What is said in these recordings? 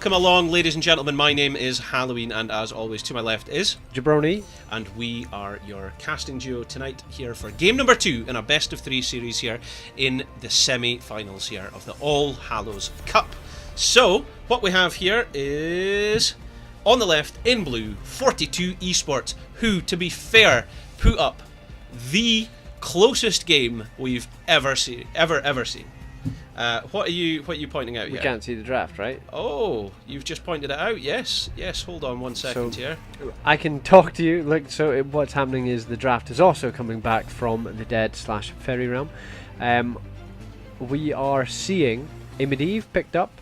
Welcome along, ladies and gentlemen. My name is Halloween, and as always, to my left is Jabroni, and we are your casting duo tonight here for game number 2 in our best of 3 series here in the semi-finals here of the All Hallows Cup. So, what we have here is, on the left, in blue, 42 Esports, who, to be fair, put up the closest game we've ever seen. What are you pointing out here? we can't see the draft, right? Oh, you've just pointed it out. Yes. Hold on 1 second here. I can talk to you. Look, what's happening is the draft is also coming back from the Dead/Fairy Realm. We are seeing a Medivh picked up,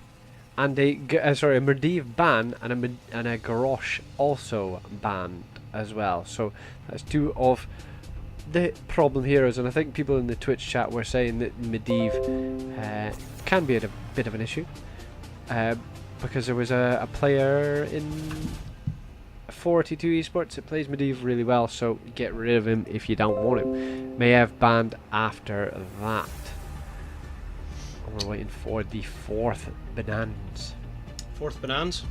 and a Medivh ban, and a Garrosh also banned as well. So that's two of the problem heroes, and I think people in the Twitch chat were saying that Medivh can be a bit of an issue because there was a player in 42 Esports that plays Medivh really well, so get rid of him if you don't want him. May have banned after that. We're waiting for the fourth Bananas. Fourth Bananas?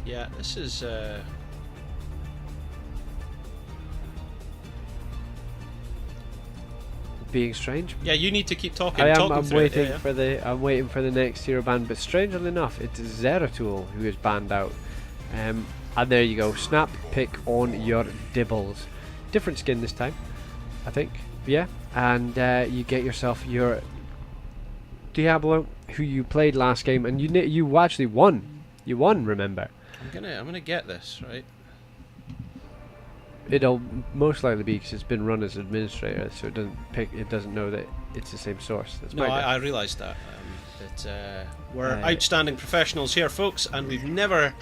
Yeah, this is... being strange. Yeah, you need to keep talking. I'm waiting for the next hero ban, but strangely enough, it's Zeratul who is banned out. And there you go. Snap pick on your dibbles. Different skin this time, I think. Yeah, and you get yourself your Diablo, who you played last game, and you actually won. You won, remember? I'm gonna get this right. It'll most likely be because it's been run as administrator, so it doesn't know that it's the same source. That's I realised that. We're outstanding professionals here, folks, and we've never...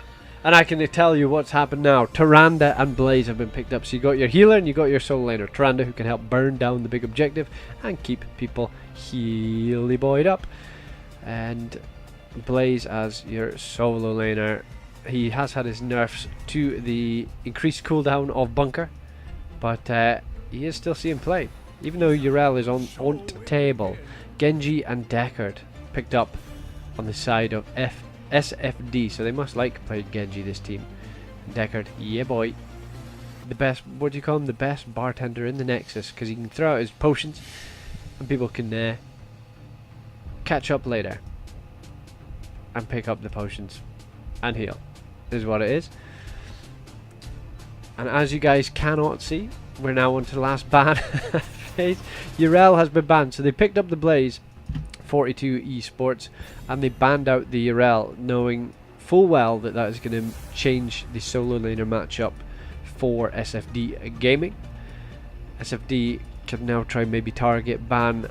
And I can tell you what's happened now. Tyrande and Blaze have been picked up, so you got your healer and you got your solo laner. Tyrande, who can help burn down the big objective and keep people healy boyed up. And Blaze as your solo laner. He has had his nerfs to the increased cooldown of Bunker, but he is still seeing play. Even though Yrel is on table, Genji and Deckard picked up on the side of SFD, so they must like playing Genji, this team. Deckard, yeah boy. The best, what do you call him? The best bartender in the Nexus, because he can throw out his potions and people can catch up later and pick up the potions and heal. Is what it is. And as you guys cannot see, we're now on to the last ban phase. Yrel has been banned, so they picked up the Blaze, 42 Esports, and they banned out the Yrel, knowing full well that is going to change the solo laner matchup for SFD Gaming. SFD can now try maybe target ban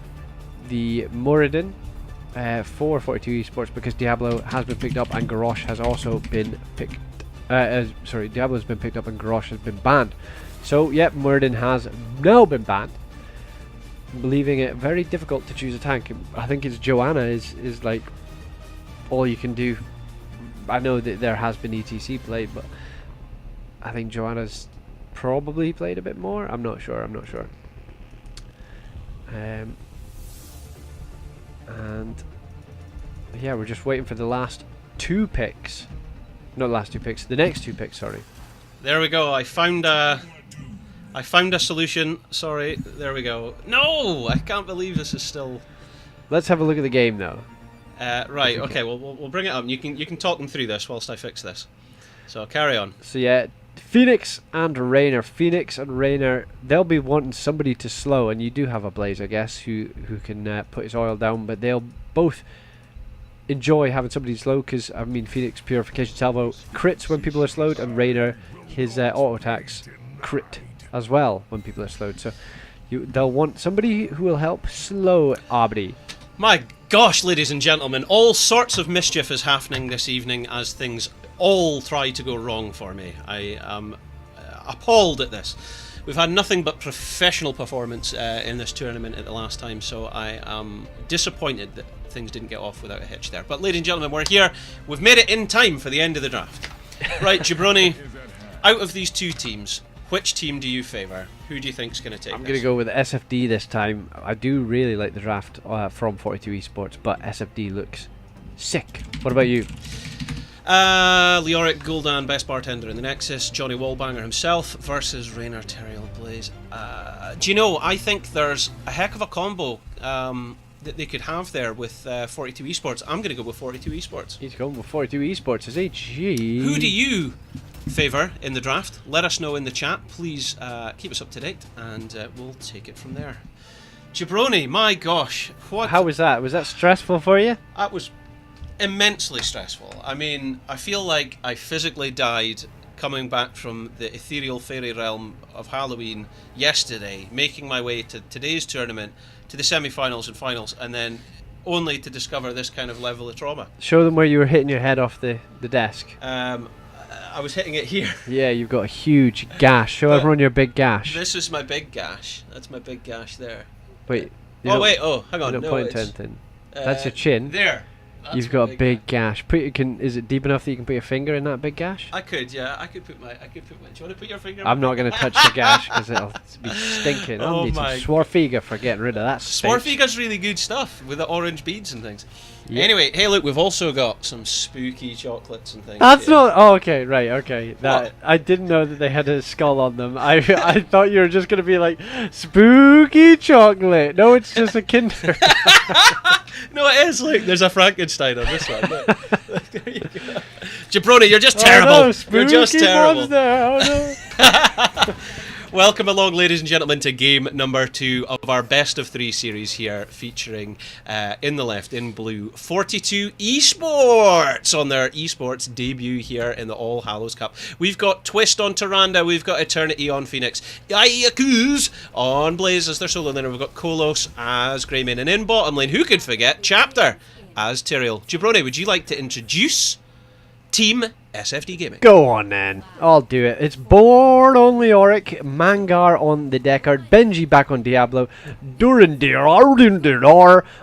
the Muradin for 42 Esports, because Diablo has been picked up and Garrosh has also been picked. Diablo has been picked up and Garrosh has been banned. So, yep, Muradin has now been banned, leaving it very difficult to choose a tank. I think it's Joanna is like all you can do. I know that there has been ETC played, but I think Joanna's probably played a bit more. I'm not sure. And yeah, we're just waiting for the last two picks. Not the last two picks, the next two picks, sorry. There we go. I found a solution. Sorry. There we go. No, I can't believe this is still... Let's have a look at the game though. Right, okay, we'll bring it up and you can talk them through this whilst I fix this. So carry on. So yeah, Phoenix and Raynor, they'll be wanting somebody to slow, and you do have a Blaze, I guess, who can put his oil down, but they'll both enjoy having somebody slow, because I mean Phoenix Purification Salvo crits when people are slowed, and Raynor, his auto attacks crit as well when people are slowed. So they'll want somebody who will help slow Abdi. My gosh, ladies and gentlemen, all sorts of mischief is happening this evening as things all try to go wrong for me. I am appalled at this. We've had nothing but professional performance in this tournament at the last time, so I am disappointed that things didn't get off without a hitch there. But ladies and gentlemen, we're here. We've made it in time for the end of the draft. Right, Jabroni, out of these two teams, which team do you favour? Who do you think's going to take I'm going to go with SFD this time. I do really like the draft from 42 Esports, but SFD looks sick. What about you? Leoric Gul'dan, best bartender in the Nexus. Johnny Wallbanger himself versus Raynor Teriel Blaze. Do you know, I think there's a heck of a combo that they could have there with 42 Esports. I'm going to go with 42 Esports. He's going with 42 Esports, is he? Gee. Who do you favour in the draft? Let us know in the chat. Please keep us up to date, and we'll take it from there. Jabroni, my gosh. How was that? Was that stressful for you? That was immensely stressful. I mean, I feel like I physically died coming back from the ethereal fairy realm of Halloween yesterday, making my way to today's tournament, to the semi-finals and finals, and then only to discover this kind of level of trauma. Show them where you were hitting your head off the desk. I was hitting it here. Yeah, you've got a huge gash. Show everyone your big gash. This is my big gash. That's my big gash there. Wait. Oh, hang on. No, point to anything. That's your chin. There. That's You've got a big gash. Is it deep enough that you can put your finger in that big gash? I could, yeah. I could put my. Do you want to put your finger? I'm not going to touch the gash because it'll be stinking. I'll need some Swarfiga for getting rid of that. Swarfiga's really good stuff with the orange beads and things. Yep. Anyway, hey, look, we've also got some spooky chocolates and things. That's not. Oh, okay, right, okay. That I didn't know that they had a skull on them. I thought you were just going to be like spooky chocolate. No, it's just a Kinder. No, it is. Look, there's a Frankenstein on this one. Look, there you go. Jabroni, you're just terrible. Oh, no, you're just terrible. Monster. Oh, no. Welcome along, ladies and gentlemen, to game number 2 of our best of 3 series here, featuring in the left, in blue, 42 Esports on their Esports debut here in the All Hallows Cup. We've got Twist on Tyrande, we've got Eternity on Phoenix, Iacuz on Blaze as their solo laner, we've got Kolos as Greymane, and in bottom lane, who could forget, Chapter as Tyrael. Jabroni, would you like to introduce Team SFD Gaming? Go on then, I'll do it. It's Born on Leoric, Mangar on the Deckard, Benji back on Diablo, Durindir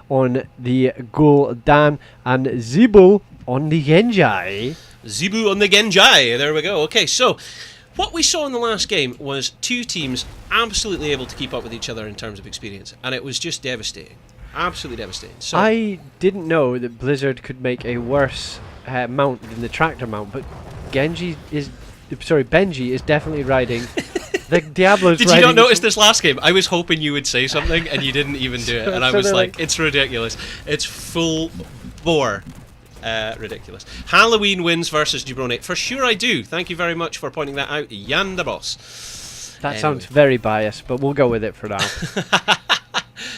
on the Gul'dan, and Zibul on the Genji. Zibu on the Genji, there we go. Okay, so what we saw in the last game was two teams absolutely able to keep up with each other in terms of experience, and it was just devastating. Absolutely devastating. So I didn't know that Blizzard could make a worse mount than the tractor mount, but Benji is definitely riding the Diablo's. Did you not notice this last game? I was hoping you would say something and you didn't even do it, and I was like, it's ridiculous. It's full bore ridiculous. Halloween wins versus Jabroni. For sure I do. Thank you very much for pointing that out, Yanda Boss. That sounds very biased, but we'll go with it for now.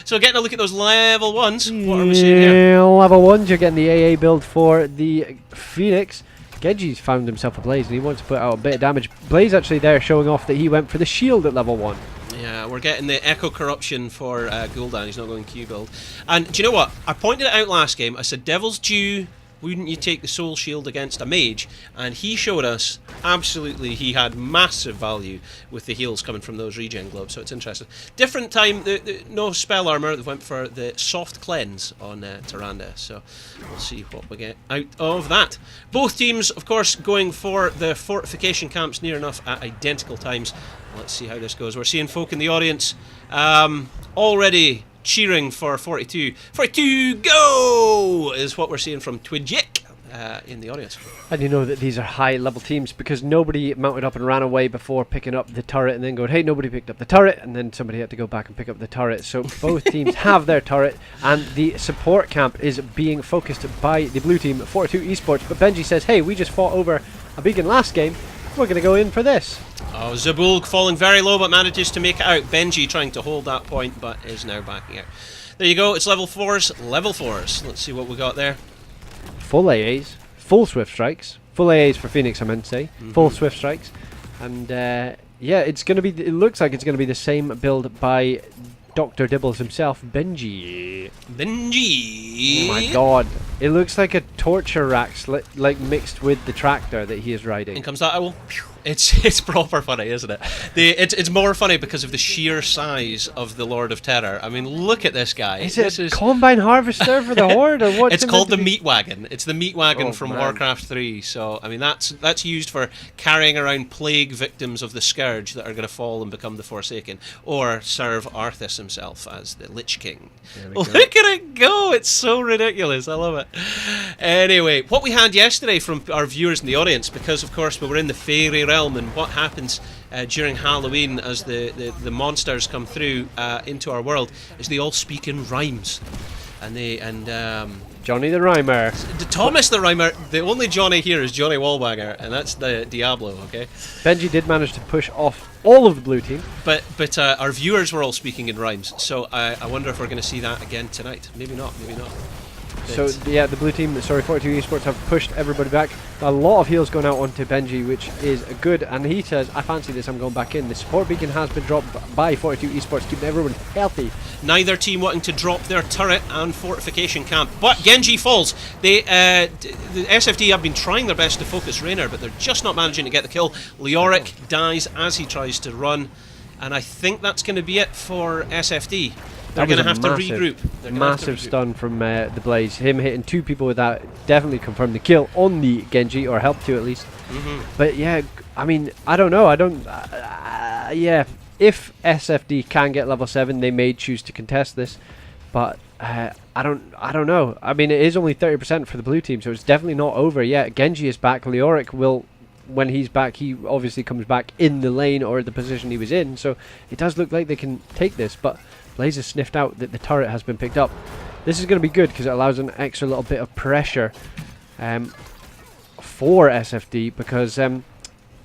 So getting a look at those level 1s, what are we seeing here? Level 1s, you're getting the AA build for the Phoenix. Genji's found himself a Blaze and he wants to put out a bit of damage. Blaze actually there showing off that he went for the shield at level 1. Yeah, we're getting the Echo Corruption for Gul'dan. He's not going Q build. And do you know what? I pointed it out last game. I said, Devil's Due, wouldn't you take the Soul Shield against a mage? And he showed us, absolutely, he had massive value with the heals coming from those regen globes, so it's interesting. Different time, no spell armor, they went for the soft cleanse on Tyrande, so we'll see what we get out of that. Both teams, of course, going for the fortification camps near enough at identical times. Let's see how this goes. We're seeing folk in the audience already cheering for 42. 42 go is what we're seeing from Twidjik in the audience. And you know that these are high level teams because nobody mounted up and ran away before picking up the turret and then going, hey, nobody picked up the turret, and then somebody had to go back and pick up the turret. So both teams have their turret, and the support camp is being focused by the blue team, 42 Esports. But Benji says, hey, we just fought over a beacon last game, we're going to go in for this. Oh, Zabul falling very low but manages to make it out. Benji trying to hold that point but is now backing out. There you go, it's level 4s, level 4s. Let's see what we got there. Full AAs, full Swift Strikes. Full AAs for Phoenix, I meant to say. Full Swift Strikes. And yeah, it's going to be, it looks like it's going to be the same build by Dr. Dibbles himself, Benji. Benji! Oh my god. It looks like a torture rack like mixed with the tractor that he is riding. In comes that owl. It's proper funny, isn't it? It's more funny because of the sheer size of the Lord of Terror. I mean, look at this guy. Is it a combine harvester for the Horde, or what? It's called the Meat Wagon. It's the Meat Wagon from man. Warcraft 3. So, I mean, that's used for carrying around plague victims of the Scourge that are going to fall and become the Forsaken, or serve Arthas himself as the Lich King. Look at it go! It's so ridiculous. I love it. Anyway, what we had yesterday from our viewers in the audience, because of course we were in the fairy realm, and what happens during Halloween as the monsters come through into our world is they all speak in rhymes, and Johnny the Rhymer. Thomas the Rhymer. The only Johnny here is Johnny Wallbanger, and that's the Diablo. Okay. Benji did manage to push off all of the blue team, but our viewers were all speaking in rhymes, so I wonder if we're going to see that again tonight. Maybe not. So yeah, the blue team, 42 Esports have pushed everybody back. A lot of heals going out onto Benji, which is good, and he says, I fancy this, I'm going back in. The support beacon has been dropped by 42 Esports, keeping everyone healthy. Neither team wanting to drop their turret and fortification camp, but Genji falls. The SFD have been trying their best to focus Raynor, but they're just not managing to get the kill. Leoric dies as he tries to run, and I think that's going to be it for SFD. They're going to have to regroup. Massive stun from the Blaze. Him hitting 2 people with that definitely confirmed the kill on the Genji, or helped to at least. But yeah, I mean, I don't know. Yeah, if SFD can get level 7, they may choose to contest this. But I don't know. I mean, it is only 30% for the blue team, so it's definitely not over yet. Genji is back. Leoric will, when he's back, he obviously comes back in the lane or the position he was in. So it does look like they can take this, but Blaze has sniffed out that the turret has been picked up. This is going to be good because it allows an extra little bit of pressure for SFD, because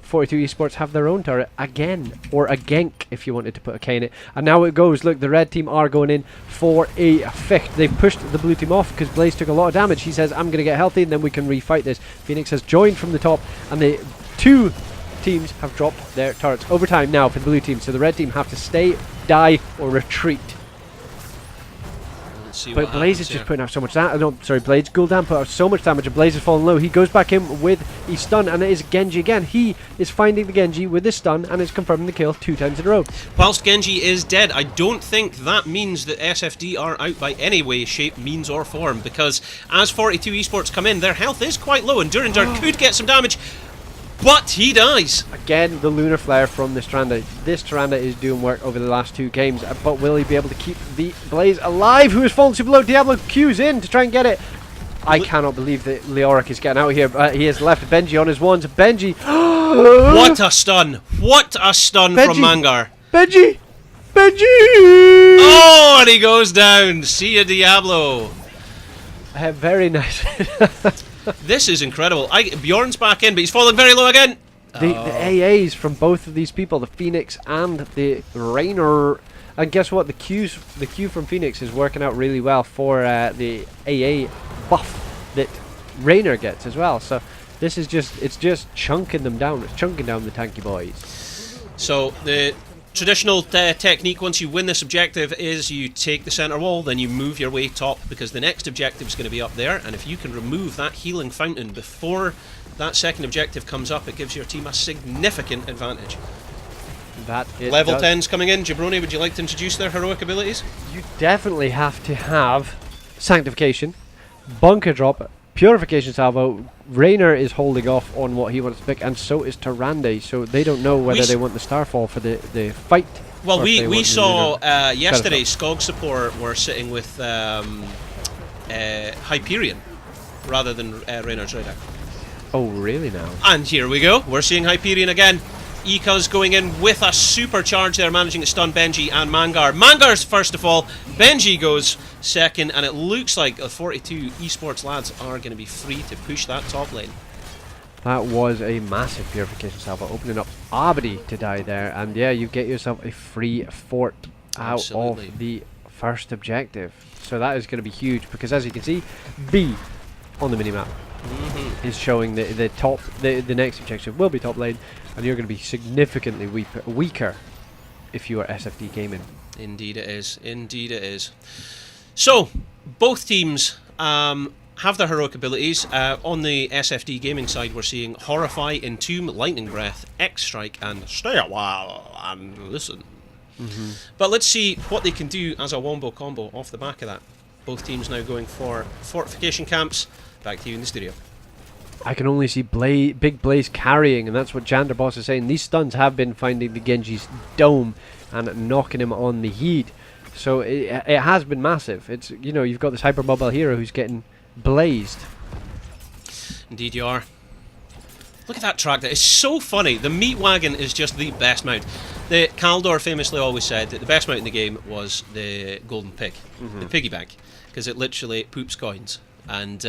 42 Esports have their own turret again, or a Genk if you wanted to put a K in it. And now it goes. Look, the red team are going in for a Ficht. They've pushed the blue team off because Blaze took a lot of damage. He says, I'm going to get healthy and then we can refight this. Phoenix has joined from the top, and the 2 teams have dropped their turrets. Overtime now for the blue team, so the red team have to stay, die, or retreat. But Blaze is just putting out so much damage. No, sorry, Blaze. Gul'dan put out so much damage, and Blaze is falling low. He goes back in with a stun, and it is Genji again. He is finding the Genji with his stun, and is confirming the kill 2 times in a row. Whilst Genji is dead, I don't think that means that SFD are out by any way, shape, means, or form, because as 42 Esports come in, their health is quite low, and Durinder could get some damage. But he dies. Again, the Lunar Flare from this Tyrande. This Tyrande is doing work over the last 2 games, but will he be able to keep the Blaze alive, who has fallen super low? Diablo Q's in to try and get it. I cannot believe that Leoric is getting out here. He has left Benji on his ones. Benji. What a stun. What a stun Benji. From Mangar. Benji. Oh, and he goes down. See ya, Diablo. Very nice. This is incredible. Bjorn's back in, but he's falling very low again. The AAs from both of these people, the Phoenix and the Raynor. And guess what? The Q from Phoenix is working out really well for the AA buff that Raynor gets as well. So this is just chunking them down. It's chunking down the tanky boys. So the traditional technique once you win this objective is you take the center wall, then you move your way top, because the next objective is going to be up there, and if you can remove that healing fountain before that second objective comes up, it gives your team a significant advantage. Level 10's coming in. Jabroni, would you like to introduce their heroic abilities? You definitely have to have Sanctification, Bunker Drop, Purification Salvo. Raynor is holding off on what he wants to pick, and so is Tyrande, so they don't know whether they want the Starfall for the fight. Well, we saw yesterday Skog support were sitting with Hyperion rather than Raynor's Radar. Oh, really now? And here we go. We're seeing Hyperion again. Ika's going in with a supercharge there, managing to stun Benji and Mangar. Mangar's first of all, Benji goes second, and it looks like the 42 Esports lads are going to be free to push that top lane. That was a massive Purification Salvo, opening up Abadi to die there, and yeah, you get yourself a free fort out of the first objective. So that is going to be huge, because as you can see, B on the minimap is showing the next objective will be top lane, and you're going to be significantly weaker if you are SFD gaming. Indeed it is. Indeed it is. So both teams have their heroic abilities. On the SFD gaming side, we're seeing Horrify, Entomb, Lightning Breath, X-Strike, and Stay a While and Listen. But let's see what they can do as a wombo combo off the back of that. Both teams now going for fortification camps. Back to you in the studio. I can only see Big Blaze carrying, and that's what Janderboss is saying. These stuns have been finding the Genji's dome and knocking him on the heat. So it has been massive. It's, you know, you've got this hyper mobile hero who's getting blazed. Indeed you are. Look at that tractor. It's so funny. The meat wagon is just the best mount. The Kaldor famously always said that the best mount in the game was the golden pig, the piggy bank, because it literally poops coins. And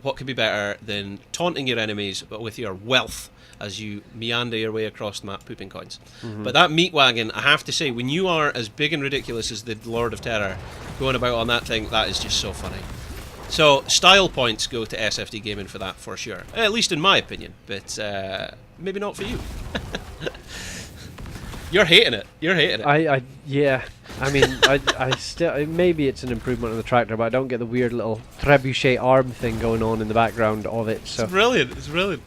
what could be better than taunting your enemies but with your wealth as you meander your way across the map pooping coins. But that meat wagon, I have to say, when you are as big and ridiculous as the Lord of Terror going about on that thing, that is just so funny. So style points go to SFD Gaming for that, for sure. At least in my opinion, but maybe not for you. You're hating it. You're hating it. Yeah. I mean, I still, maybe it's an improvement on the tractor, but I don't get the weird little trebuchet arm thing going on in the background of it. So it's brilliant. It's brilliant.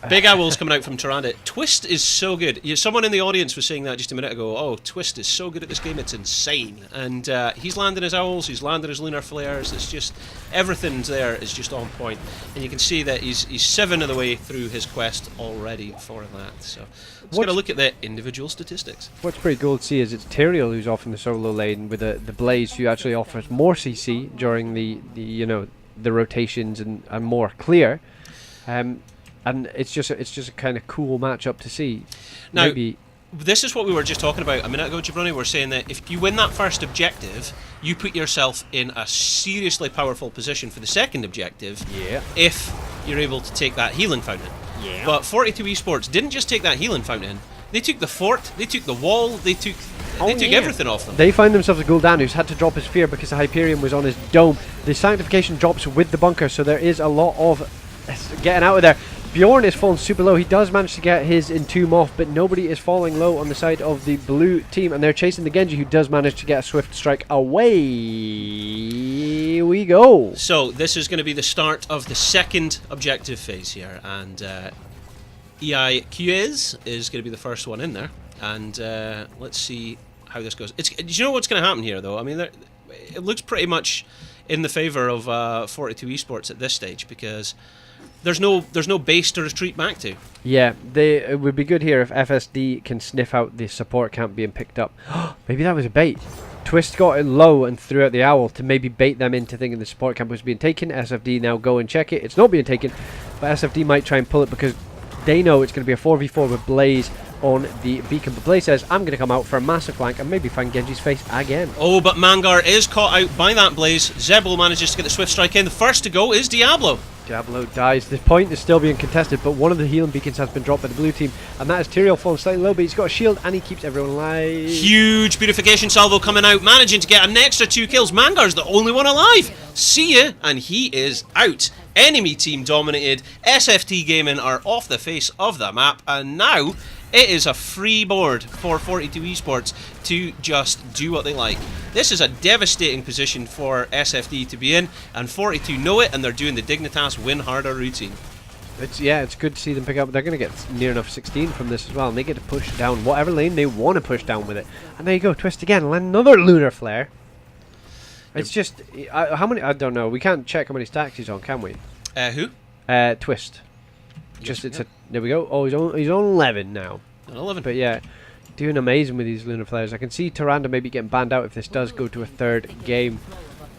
Big Owl's coming out from Tyrande. Twist is so good. Someone in the audience was saying that just a minute ago. Oh, Twist is so good at this game, it's insane. And he's landing his owls, he's landing his lunar flares. It's just, everything's there is just on point. And you can see that he's 7 of the way through his quest already for that. So let's get a look at the individual statistics. What's pretty cool to see is it's Tyrael who's off in the solo lane with the Blaze, who actually offers more CC during the the rotations and more clear. And it's just a kind of cool matchup to see. Now, maybe this is what we were just talking about a minute ago, Jabroni. We're saying that if you win that first objective, you put yourself in a seriously powerful position for the second objective. Yeah. If you're able to take that healing fountain. Yeah. But 42 Esports didn't just take that healing fountain. They took the fort. They took the wall. They took everything off them. They find themselves a Gul'dan who's had to drop his fear because the Hyperion was on his dome. The sanctification drops with the bunker, so there is a lot of getting out of there. Bjorn is falling super low. He does manage to get his Entomb off, but nobody is falling low on the side of the blue team, and they're chasing the Genji, who does manage to get a swift strike. Away we go. So this is going to be the start of the second objective phase here, and EIQS is going to be the first one in there, and let's see how this goes. Do you know what's going to happen here, though? I mean, it looks pretty much in the favour of 42 Esports at this stage, because there's no base to retreat back to. Yeah, it would be good here if FSD can sniff out the support camp being picked up. Maybe that was a bait. Twist got it low and threw out the owl to maybe bait them into thinking the support camp was being taken. SFD now go and check it. It's not being taken, but SFD might try and pull it because they know it's going to be a 4v4 with Blaze on the beacon. But Blaze says, I'm going to come out for a massive flank and maybe find Genji's face again. Oh, but Mangar is caught out by that Blaze. Zebul manages to get the swift strike in. The first to go is Diablo. Diablo dies. The point is still being contested, but one of the healing beacons has been dropped by the blue team, and that is Tyrael falling slightly low, but he's got a shield and he keeps everyone alive. Huge purification salvo coming out, managing to get an extra 2 kills. Mangar's the only one alive. See ya, and he is out. Enemy team dominated. SFT Gaming are off the face of the map, and now it is a free board for 42 Esports to just do what they like. This is a devastating position for SFD to be in, and 42 know it, and they're doing the Dignitas win harder routine. It's good to see them pick up. They're going to get near enough 16 from this as well, and they get to push down whatever lane they want to push down with it. And there you go, Twist again, another lunar flare. It's just, how many, I don't know, we can't check how many stacks he's on, can we? Who? Twist. There we go. Oh, he's on 11 now. 11. But yeah, doing amazing with these lunar flares. I can see Tyrande maybe getting banned out if this does go to a third game,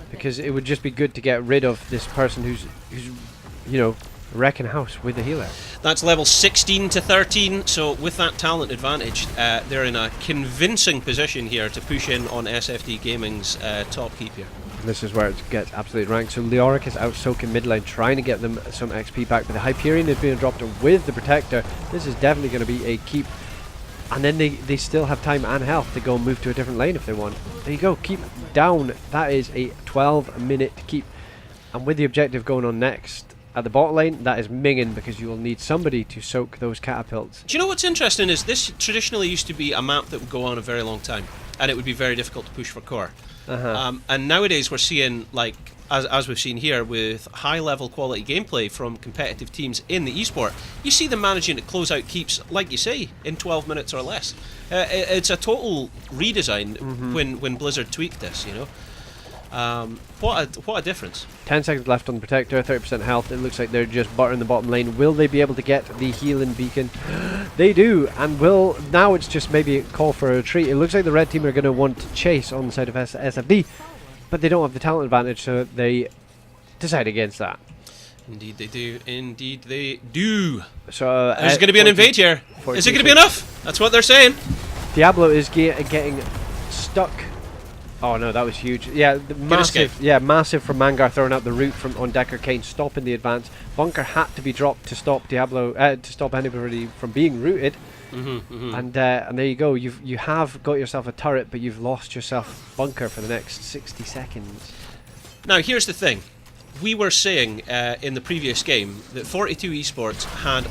because it would just be good to get rid of this person who's wrecking house with the healer. That's level 16 to 13, so with that talent advantage, they're in a convincing position here to push in on SFD Gaming's top keep here. This is where it gets absolutely ranked. So Leoric is out soaking mid lane, trying to get them some XP back, but the Hyperion is being dropped with the Protector. This is definitely going to be a keep. And then they still have time and health to go and move to a different lane if they want. There you go, keep down. That is a 12-minute keep. And with the objective going on next, at the bot lane, that is Mingen, because you will need somebody to soak those catapults. Do you know what's interesting is this traditionally used to be a map that would go on a very long time, and it would be very difficult to push for core. And nowadays we're seeing like as we've seen here, with high-level quality gameplay from competitive teams in the esport, you see them managing to close out keeps, like you say, in 12 minutes or less. It's a total redesign when Blizzard tweaked this, you know. What a difference. 10 seconds left on the Protector, 30% health. It looks like they're just buttering the bottom lane. Will they be able to get the healing beacon? They do, and now it's just maybe a call for a retreat. It looks like the red team are going to want to chase on the side of SFD, but they don't have the talent advantage, so they decide against that. Indeed they do. Indeed they do. So there's going to be an invade here. Is it going to be enough? That's what they're saying. Diablo is getting stuck. Oh no, that was huge. Yeah, massive. Yeah, massive from Mangar throwing out the root on Decker Kane, stopping the advance. Bunker had to be dropped to stop Diablo, to stop anybody from being rooted. And there you go. You have got yourself a turret, but you've lost yourself Bunker for the next 60 seconds. Now here's the thing. We were saying in the previous game that 42 Esports had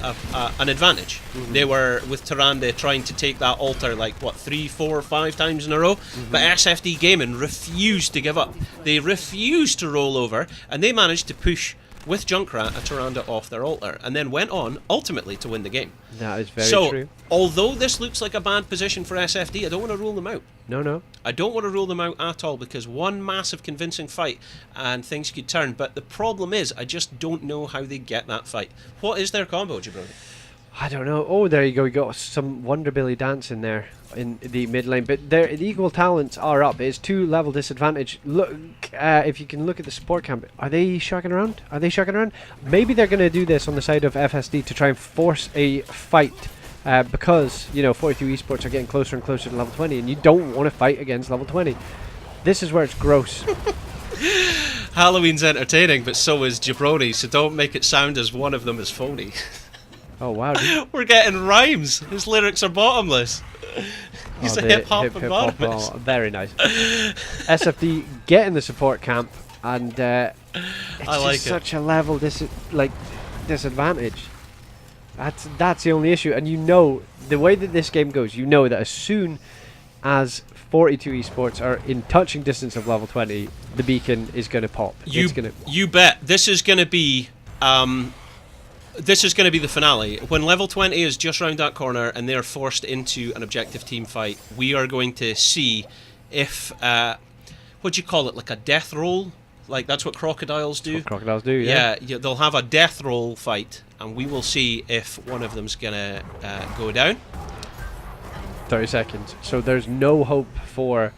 an advantage. They were, with Tyrande, trying to take that altar like, what, 3, 4, 5 times in a row? But SFD Gaming refused to give up. They refused to roll over, and they managed to push, with Junkrat, a Tyrande off their altar, and then went on, ultimately, to win the game. That is very true. Although this looks like a bad position for SFD, I don't want to rule them out. No. I don't want to rule them out at all, because one massive convincing fight and things could turn. But the problem is, I just don't know how they get that fight. What is their combo, Jabroni? I don't know. Oh, there you go. We got some Wonder Billy dance in there in the mid lane. But the equal talents are up. It's 2 level disadvantage. Look, if you can look at the support camp, are they shocking around? Maybe they're going to do this on the side of FSD to try and force a fight. Because, 42 Esports are getting closer and closer to level 20, and you don't want to fight against level 20. This is where it's gross. Halloween's entertaining, but so is Jabroni, so don't make it sound as one of them is phony. Oh, wow. We're getting rhymes. His lyrics are bottomless. He's a hip-hop and bottomless. Oh, very nice. SFD get in the support camp, and it's just such a level disadvantage. That's the only issue, and the way that this game goes, that as soon as 42 Esports are in touching distance of level 20, the beacon is going to pop. You bet. This is going to be the finale. When level 20 is just round that corner and they're forced into an objective team fight, we are going to see if what do you call it, like a death roll? Like, that's what crocodiles do. Yeah, they'll have a death roll fight, and we will see if one of them's gonna go down. 30 seconds. So there's no hope for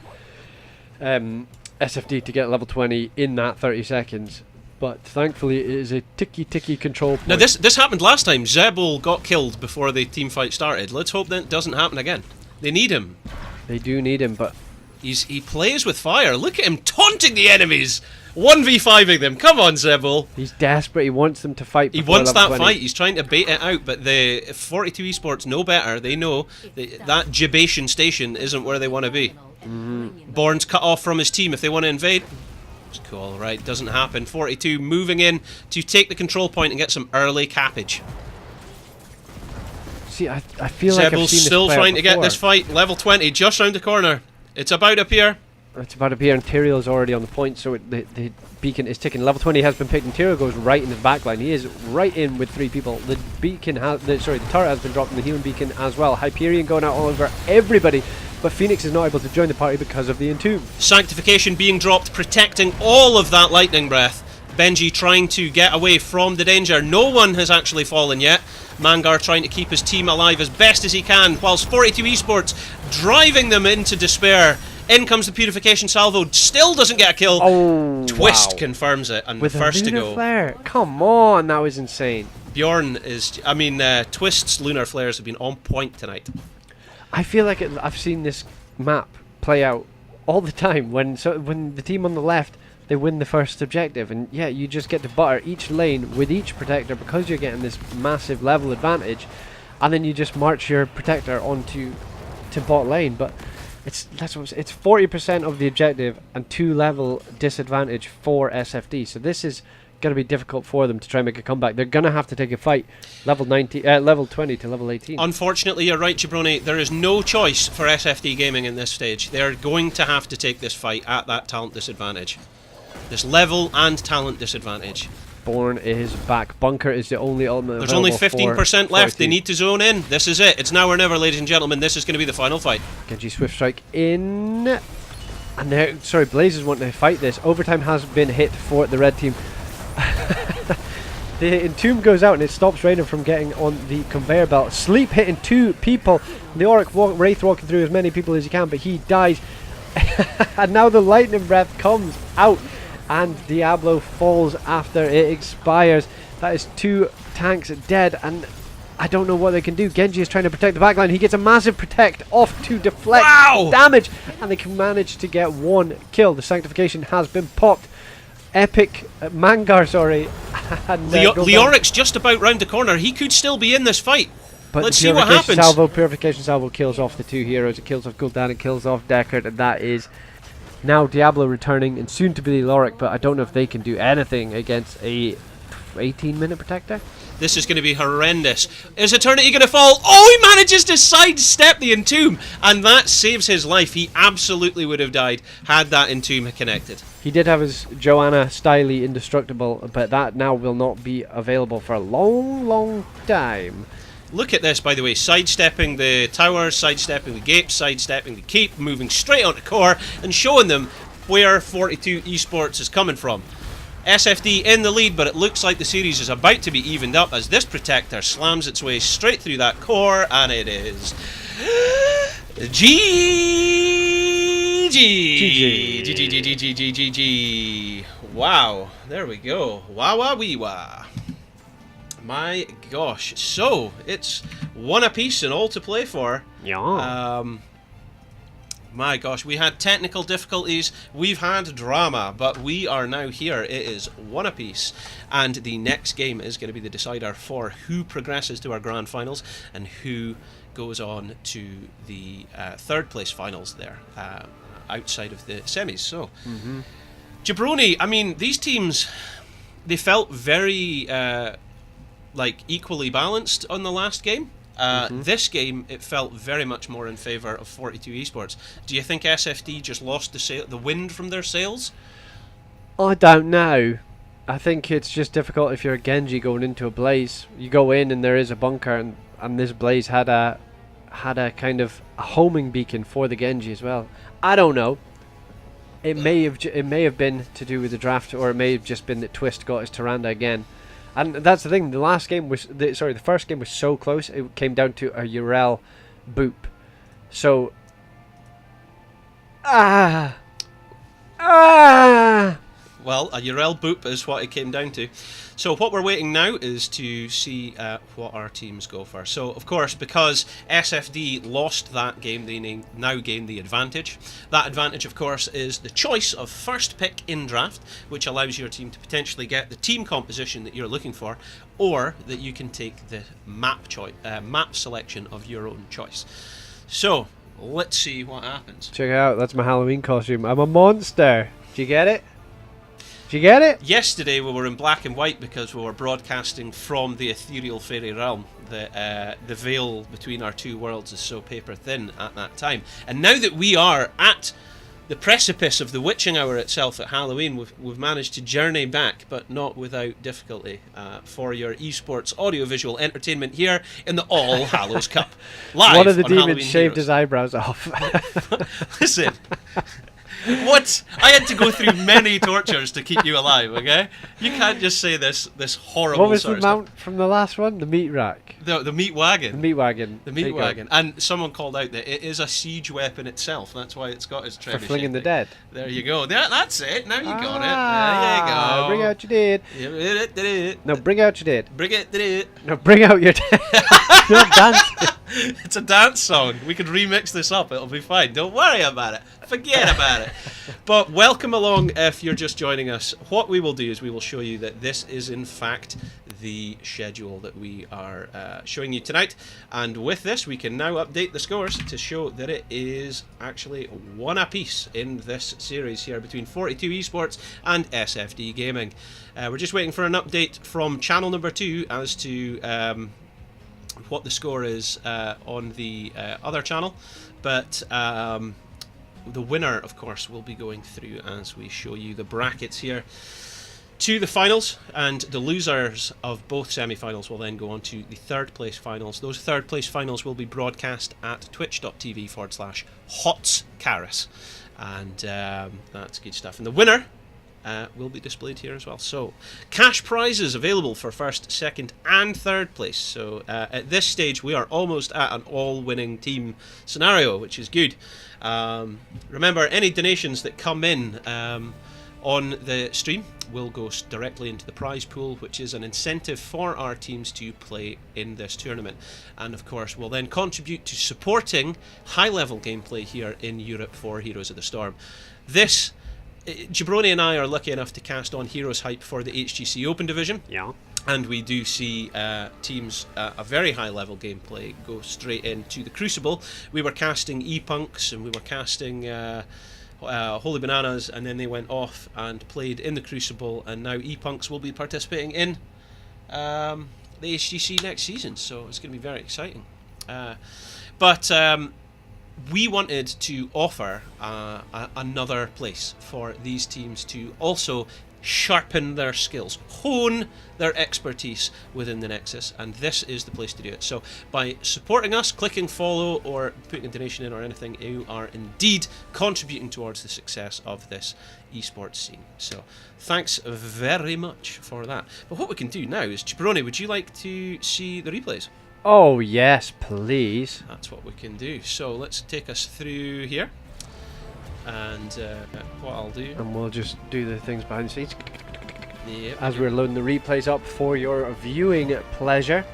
SFD to get level 20 in that 30 seconds. But thankfully, it is a ticky control point. Now, this happened last time. Zebul got killed before the team fight started. Let's hope that doesn't happen again. They need him. They do need him, but he plays with fire. Look at him taunting the enemies. 1v5ing them. Come on, Zebul. He's desperate. He wants them to fight. He wants that fight. He's trying to bait it out, but the 42 Esports know better. They know that Jibation station isn't where they want to be. Born's cut off from his team if they want to invade. It's cool, right? Doesn't happen. 42 moving in to take the control point and get some early cappage. See, I feel like I've seen this still trying to get before. this fight. Level 20, just round the corner. It's about up here. It's about up here, and Tyrael's already on the point, so the beacon is ticking. Level 20 has been picked, and Tyrael goes right in the back line. He is right in with 3 people. The beacon the turret has been dropped, and the healing beacon as well. Hyperion going out all over everybody, but Phoenix is not able to join the party because of the Entomb. Sanctification being dropped, protecting all of that lightning breath. Benji trying to get away from the danger. No one has actually fallen yet. Mangar trying to keep his team alive as best as he can, whilst 42 Esports driving them into despair. In comes the Purification Salvo, still doesn't get a kill. Oh, Twist wow. confirms it, and with first a to go. Flare. Come on, that was insane. Bjorn is, Twist's lunar flares have been on point tonight. I feel like I've seen this map play out all the time when the team on the left, they win the first objective, and yeah, you just get to butter each lane with each protector because you're getting this massive level advantage, and then you just march your protector onto bot lane. But it's 40% of the objective and 2 level disadvantage for SFD. So this is going to be difficult for them to try and make a comeback. They're going to have to take a fight level 20 to level 18. Unfortunately, you're right, Jabroni. There is no choice for SFD Gaming in this stage. They're going to have to take this fight at that talent disadvantage. This level and talent disadvantage. Born is back. Bunker is the only ultimate. There's only available 15% for left. They 42. need to zone in. This is it. It's now or never, ladies and gentlemen. This is going to be the final fight. Genji Swift Strike in. And now, sorry, Blaze is wanting to fight this. Overtime has been hit for the red team. The Entomb goes out and it stops Raiden from getting on the conveyor belt. Sleep hitting 2 people. The Auric Wraith walking through as many people as he can, but he dies. And now the Lightning Breath comes out and Diablo falls after it expires. That is 2 tanks dead, and I don't know what they can do. Genji is trying to protect the backline. He gets a massive protect off to deflect damage, and they can manage to get 1 kill. The Sanctification has been popped. Epic Mangar, sorry. And, Leoric's just about round the corner. He could still be in this fight. but Let's the see what Purification happens. Purification Salvo kills off the 2 heroes. It kills off Gul'dan, it kills off Deckard, and that is now Diablo returning and soon to be Leoric, but I don't know if they can do anything against a 18-minute protector. This is going to be horrendous. Is Eternity going to fall? Oh, he manages to sidestep the Entomb, and that saves his life. He absolutely would have died had that Entomb connected. He did have his Joanna Styly Indestructible, but that now will not be available for a long time. Look at this, by the way. Sidestepping the towers, sidestepping the gates, sidestepping the keep, moving straight onto core, and showing them where 42 Esports is coming from. SFD in the lead, but it looks like the series is about to be evened up as this protector slams its way straight through that core, and it is GG. Wow, there we go. Wah wee wah. My gosh, so it's 1 apiece and all to play for. Yeah. My gosh, we had technical difficulties, we've had drama, but we are now here. It is 1 apiece, and the next game is going to be the decider for who progresses to our grand finals and who goes on to the 3rd place finals there, outside of the semis. So, Jabroni, I mean, these teams, they felt very equally balanced on the last game. This game, it felt very much more in favour of 42 Esports. Do you think SFD just lost the wind from their sails? I don't know. I think it's just difficult if you're a Genji going into a Blaze. You go in and there is a bunker, and this Blaze had a kind of a homing beacon for the Genji as well. I don't know. It may have been to do with the draft, or it may have just been that Twist got his Tyrande again. And that's the thing. The last game was the first game was so close. It came down to a Yrel boop. So Well, a Yrel boop is what it came down to. So what we're waiting now is to see what our teams go for. So, of course, because SFD lost that game, they now gain the advantage. That advantage, of course, is the choice of first pick in draft, which allows your team to potentially get the team composition that you're looking for, or that you can take the map selection of your own choice. So, let's see what happens. check it out. That's my Halloween costume. I'm a monster. Do you get it? Did you get it? Yesterday we were in black and white because we were broadcasting from the ethereal fairy realm. The veil between our 2 worlds is so paper thin at that time. And now that we are at the precipice of the witching hour itself at Halloween, we've managed to journey back, but not without difficulty, for your esports audiovisual entertainment here in the All Hallows Cup. Live One of the on demons Halloween shaved Heroes. his eyebrows off. Listen. What? I had to go through many tortures to keep you alive, okay? You can't just say this horrible What was sort the of stuff. mount from the last one? The meat rack. The meat wagon. The meat wagon. The There meat you go. wagon. And someone called out that it is a siege weapon itself. That's why it's got its For trebuchet flinging the thing. dead. There you go. That's it. Now you got it. Ah, There you go. Bring out your dead. it. No, bring out your dead. Bring it. No, bring out your dead. Not dancing. It's a dance song. We could remix this up. It'll be fine. Don't worry about it. Forget about it. But welcome along if you're just joining us. What we will do is we will show you that this is in fact the schedule that we are showing you tonight. And with this, we can now update the scores to show that it is actually 1 apiece in this series here between 42 Esports and SFD Gaming. We're just waiting for an update from channel number 2 as to what the score is on the other channel. But the winner, of course, will be going through as we show you the brackets here to the finals, and the losers of both semi-finals will then go on to the third place finals. Those third place finals will be broadcast at twitch.tv/HotsCaris, and that's good stuff. And the winner will be displayed here as well. So, cash prizes available for first, second, and third place. So, at this stage, we are almost at an all-winning team scenario, which is good. Remember, any donations that come in on the stream will go directly into the prize pool, which is an incentive for our teams to play in this tournament, and of course will then contribute to supporting high-level gameplay here in Europe for Heroes of the Storm. This Jabroni and I are lucky enough to cast on Heroes Hype for the HGC Open Division. Yeah. And we do see teams, a very high-level gameplay, go straight into the Crucible. We were casting E-Punks, and we were casting Holy Bananas, and then they went off and played in the Crucible, and now E-Punks will be participating in the HGC next season, so it's going to be very exciting. But we wanted to offer another place for these teams to also sharpen their skills, hone their expertise within the Nexus, and this is the place to do it. So by supporting us, clicking follow or putting a donation in or anything, you are indeed contributing towards the success of this esports scene. So thanks very much for that. But what we can do now is, Jabroni, would you like to see the replays? Oh yes, please. That's what we can do. So let's take us through here. And what I'll do... And we'll just do the things behind the scenes. Yep. As we're loading the replays up for your viewing pleasure.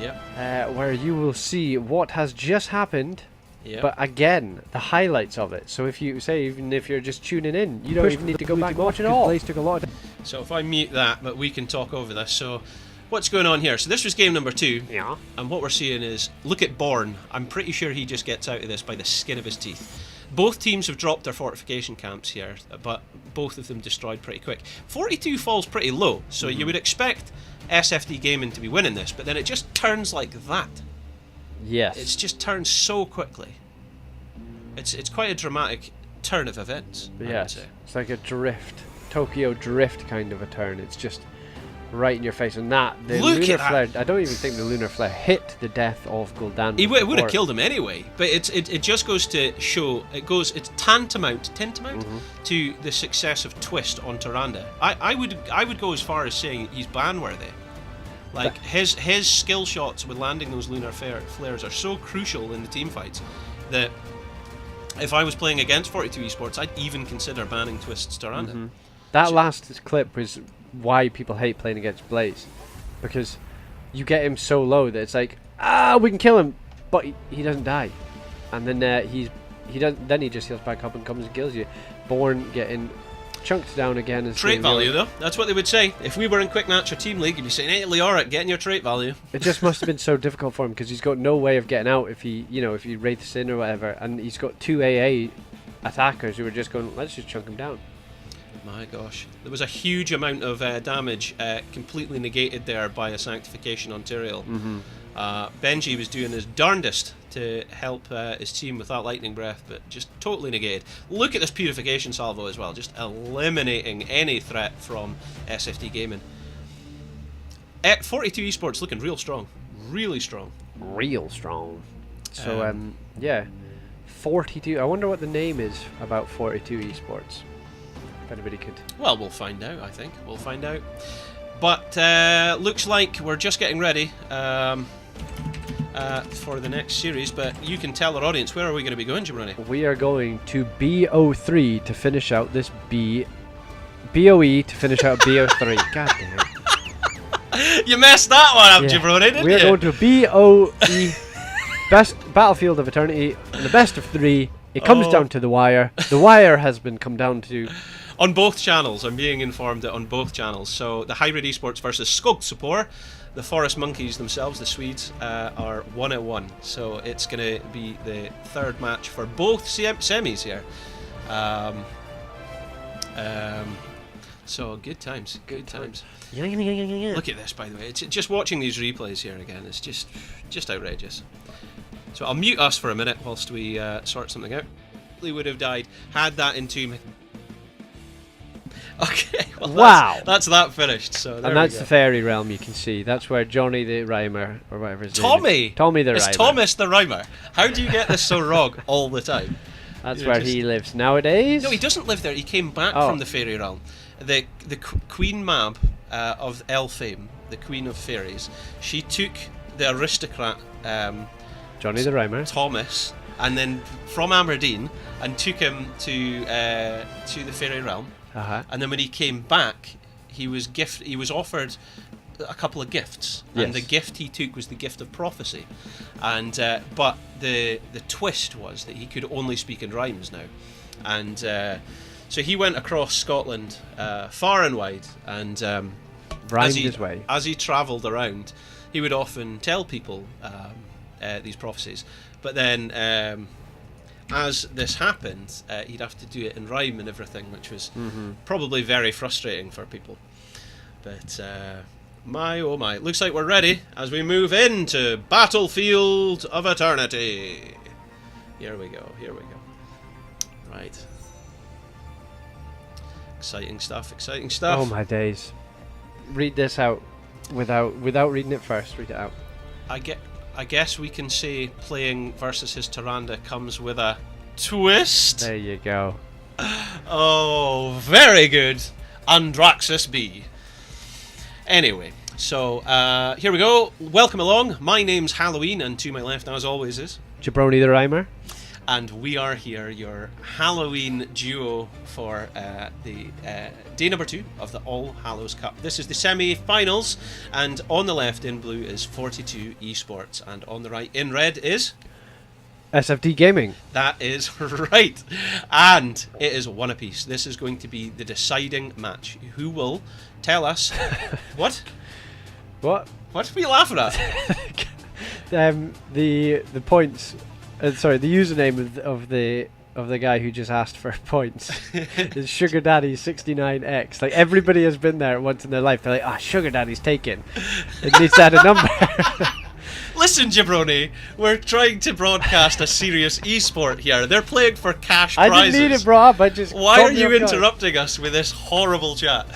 Yep. Where you will see what has just happened. Yep. But again, the highlights of it. So if you say, even if you're just tuning in, you don't even need to go back and watch it all. Took a lot of so if I mute that, but we can talk over this. So what's going on here? So this was game number 2. Yeah. And what we're seeing is, look at Born. I'm pretty sure he just gets out of this by the skin of his teeth. Both teams have dropped their fortification camps here, but both of them destroyed pretty quick. 42 falls pretty low, so you would expect SFD Gaming to be winning this, but then it just turns like that. Yes. It's just turned so quickly. It's quite a dramatic turn of events. Yes. It's like a drift, Tokyo drift kind of a turn. It's just right in your face, and the Look lunar at flare. I don't even think the lunar flare hit the death of Gul'dan. It would have killed him anyway, but it just goes to show it's tantamount to the success of Twist on Tyrande. I would go as far as saying he's ban worthy. Like his skill shots with landing those lunar flares are so crucial in the team fights that if I was playing against 42 Esports, I'd even consider banning Twist's Tyrande. That last clip was why people hate playing against Blaze, because you get him so low that it's like, we can kill him, but he doesn't die, and then he just heals back up and comes and kills you. Born getting chunked down again as trait value though. That's what they would say if we were in Quick Match or Team League. You'd be saying, "Hey, Leoric, getting your trait value." It just must have been so difficult for him because he's got no way of getting out if he wraiths in or whatever, and he's got 2 AA attackers who are just going, let's just chunk him down. My gosh, there was a huge amount of damage completely negated there by a Sanctification on Tyrael. Benji was doing his darndest to help his team with that lightning breath, but just totally negated. Look at this purification salvo as well, just eliminating any threat from SFD Gaming. 42 Esports looking real strong, really strong. Real strong. So yeah, 42. I wonder what the name is about 42 Esports. If anybody could. Well, we'll find out. I think we'll find out. But looks like we're just getting ready for the next series. But you can tell our audience, where are we going to be going, Jabroni? We are going to BO3 to finish out this BOE to finish out BO3. God damn it! You messed that one up, Jabroni, didn't you? We are going to BOE, best Battlefield of Eternity, in the best of 3. It comes down to the wire. The wire has been come down to. On both channels, I'm being informed that on both channels. So the Hybrid Esports versus Skogsuppor, the Forest Monkeys themselves, the Swedes, are 1-1. So it's going to be the third match for both semis here. So good times, good times. Look at this, by the way. It's just watching these replays here again. It's just outrageous. So I'll mute us for a minute whilst we sort something out. likely would have died had that entombment. Okay, well, Wow. that's that finished. So there And that's we the go. fairy realm, you can see. That's where Johnny the Rhymer, or whatever his name Tommy! is. Tommy the It's Rhymer. Thomas the Rhymer. How do you get this so wrong all the time? That's You know, where just- he lives nowadays. No, he doesn't live there. He came back Oh. from the fairy realm. The Queen Mab of Elfame, the Queen of Fairies, she took the aristocrat Johnny the Rhymer. Thomas, and then from Aberdeen, and took him to the fairy realm. Uh-huh. And then when he came back, he was offered a couple of gifts, and the Yes. gift he took was the gift of prophecy. And but the twist was that he could only speak in rhymes now, and so he went across Scotland far and wide, and Rhymed his way. as he travelled around, he would often tell people these prophecies, but then as this happened, he'd have to do it in rhyme and everything, which was probably very frustrating for people. But my oh my, looks like we're ready as we move into Battlefield of Eternity. Here we go. Right. Exciting stuff. Oh my days. Read this out without reading it first. Read it out. I guess we can say playing versus his Tyrande comes with a twist. There you go. Oh, very good. Andraxis B. Anyway, so here we go. Welcome along. My name's Halloween, and to my left, as always, is... Jabroni the Rhymer. And we are here, your Halloween duo for the day number 2 of the All Hallows Cup. This is the semi-finals, and on the left in blue is 42 Esports, and on the right in red is... SFD Gaming. That is right. And it is one apiece. This is going to be the deciding match. Who will tell us... What? What? What are you laughing at? The points. Sorry, the username of the guy who just asked for points is Sugar Daddy 69X. Like, everybody has been there once in their life. They're like, Sugar Daddy's taken. It needs to add a number. Listen, Jabroni, we're trying to broadcast a serious esport here. They're playing for cash I prizes. didn't need it, bro. I just Why caught are me you off guard. interrupting us with this horrible chat?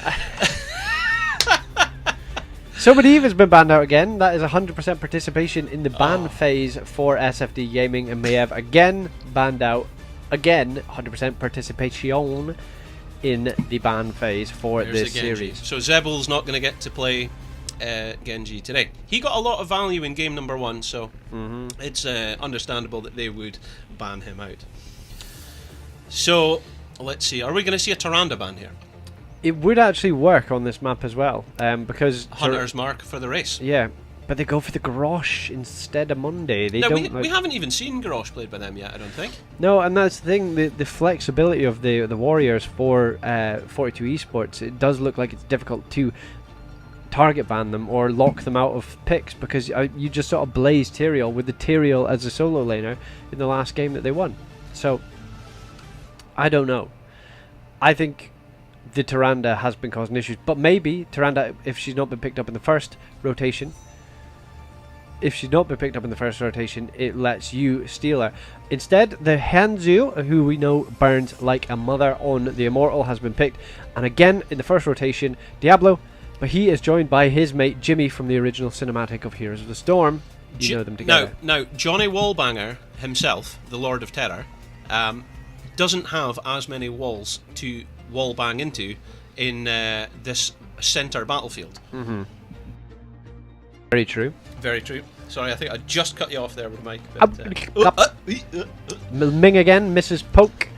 Somebody Eve has been banned out again. That is 100% participation in the ban Oh. phase for SFD Gaming, and Mayev again banned out. Again, 100% participation in the ban phase for There's this the Genji. series. So Zebul's not going to get to play Genji today. He got a lot of value in game number 1, so it's understandable that they would ban him out. So, let's see. Are we going to see a Tyrande ban here? It would actually work on this map as well, because Hunter's mark for the race. yeah, but they go for the Garrosh instead of Monday. They Now, don't. we haven't even seen Garrosh played by them yet, I don't think. No, and that's the thing. The flexibility of the Warriors for 42 Esports. It does look like it's difficult to target ban them or lock them out of picks, because you just sort of blaze Tyrael with the Tyrael as a solo laner in the last game that they won. So I don't know. I think the Tyrande has been causing issues, but maybe Tyrande, if she's not been picked up in the first rotation, it lets you steal her. Instead, the Hanzu, who we know burns like a mother on the Immortal, has been picked, and again in the first rotation, Diablo, but he is joined by his mate Jimmy from the original cinematic of Heroes of the Storm. You know them together. Now, Johnny Wallbanger himself, the Lord of Terror, doesn't have as many walls to wall bang into in this centre battlefield. Very true. Very true. Sorry, I think I just cut you off there with the mic. But, Ming again, Mrs. Poke.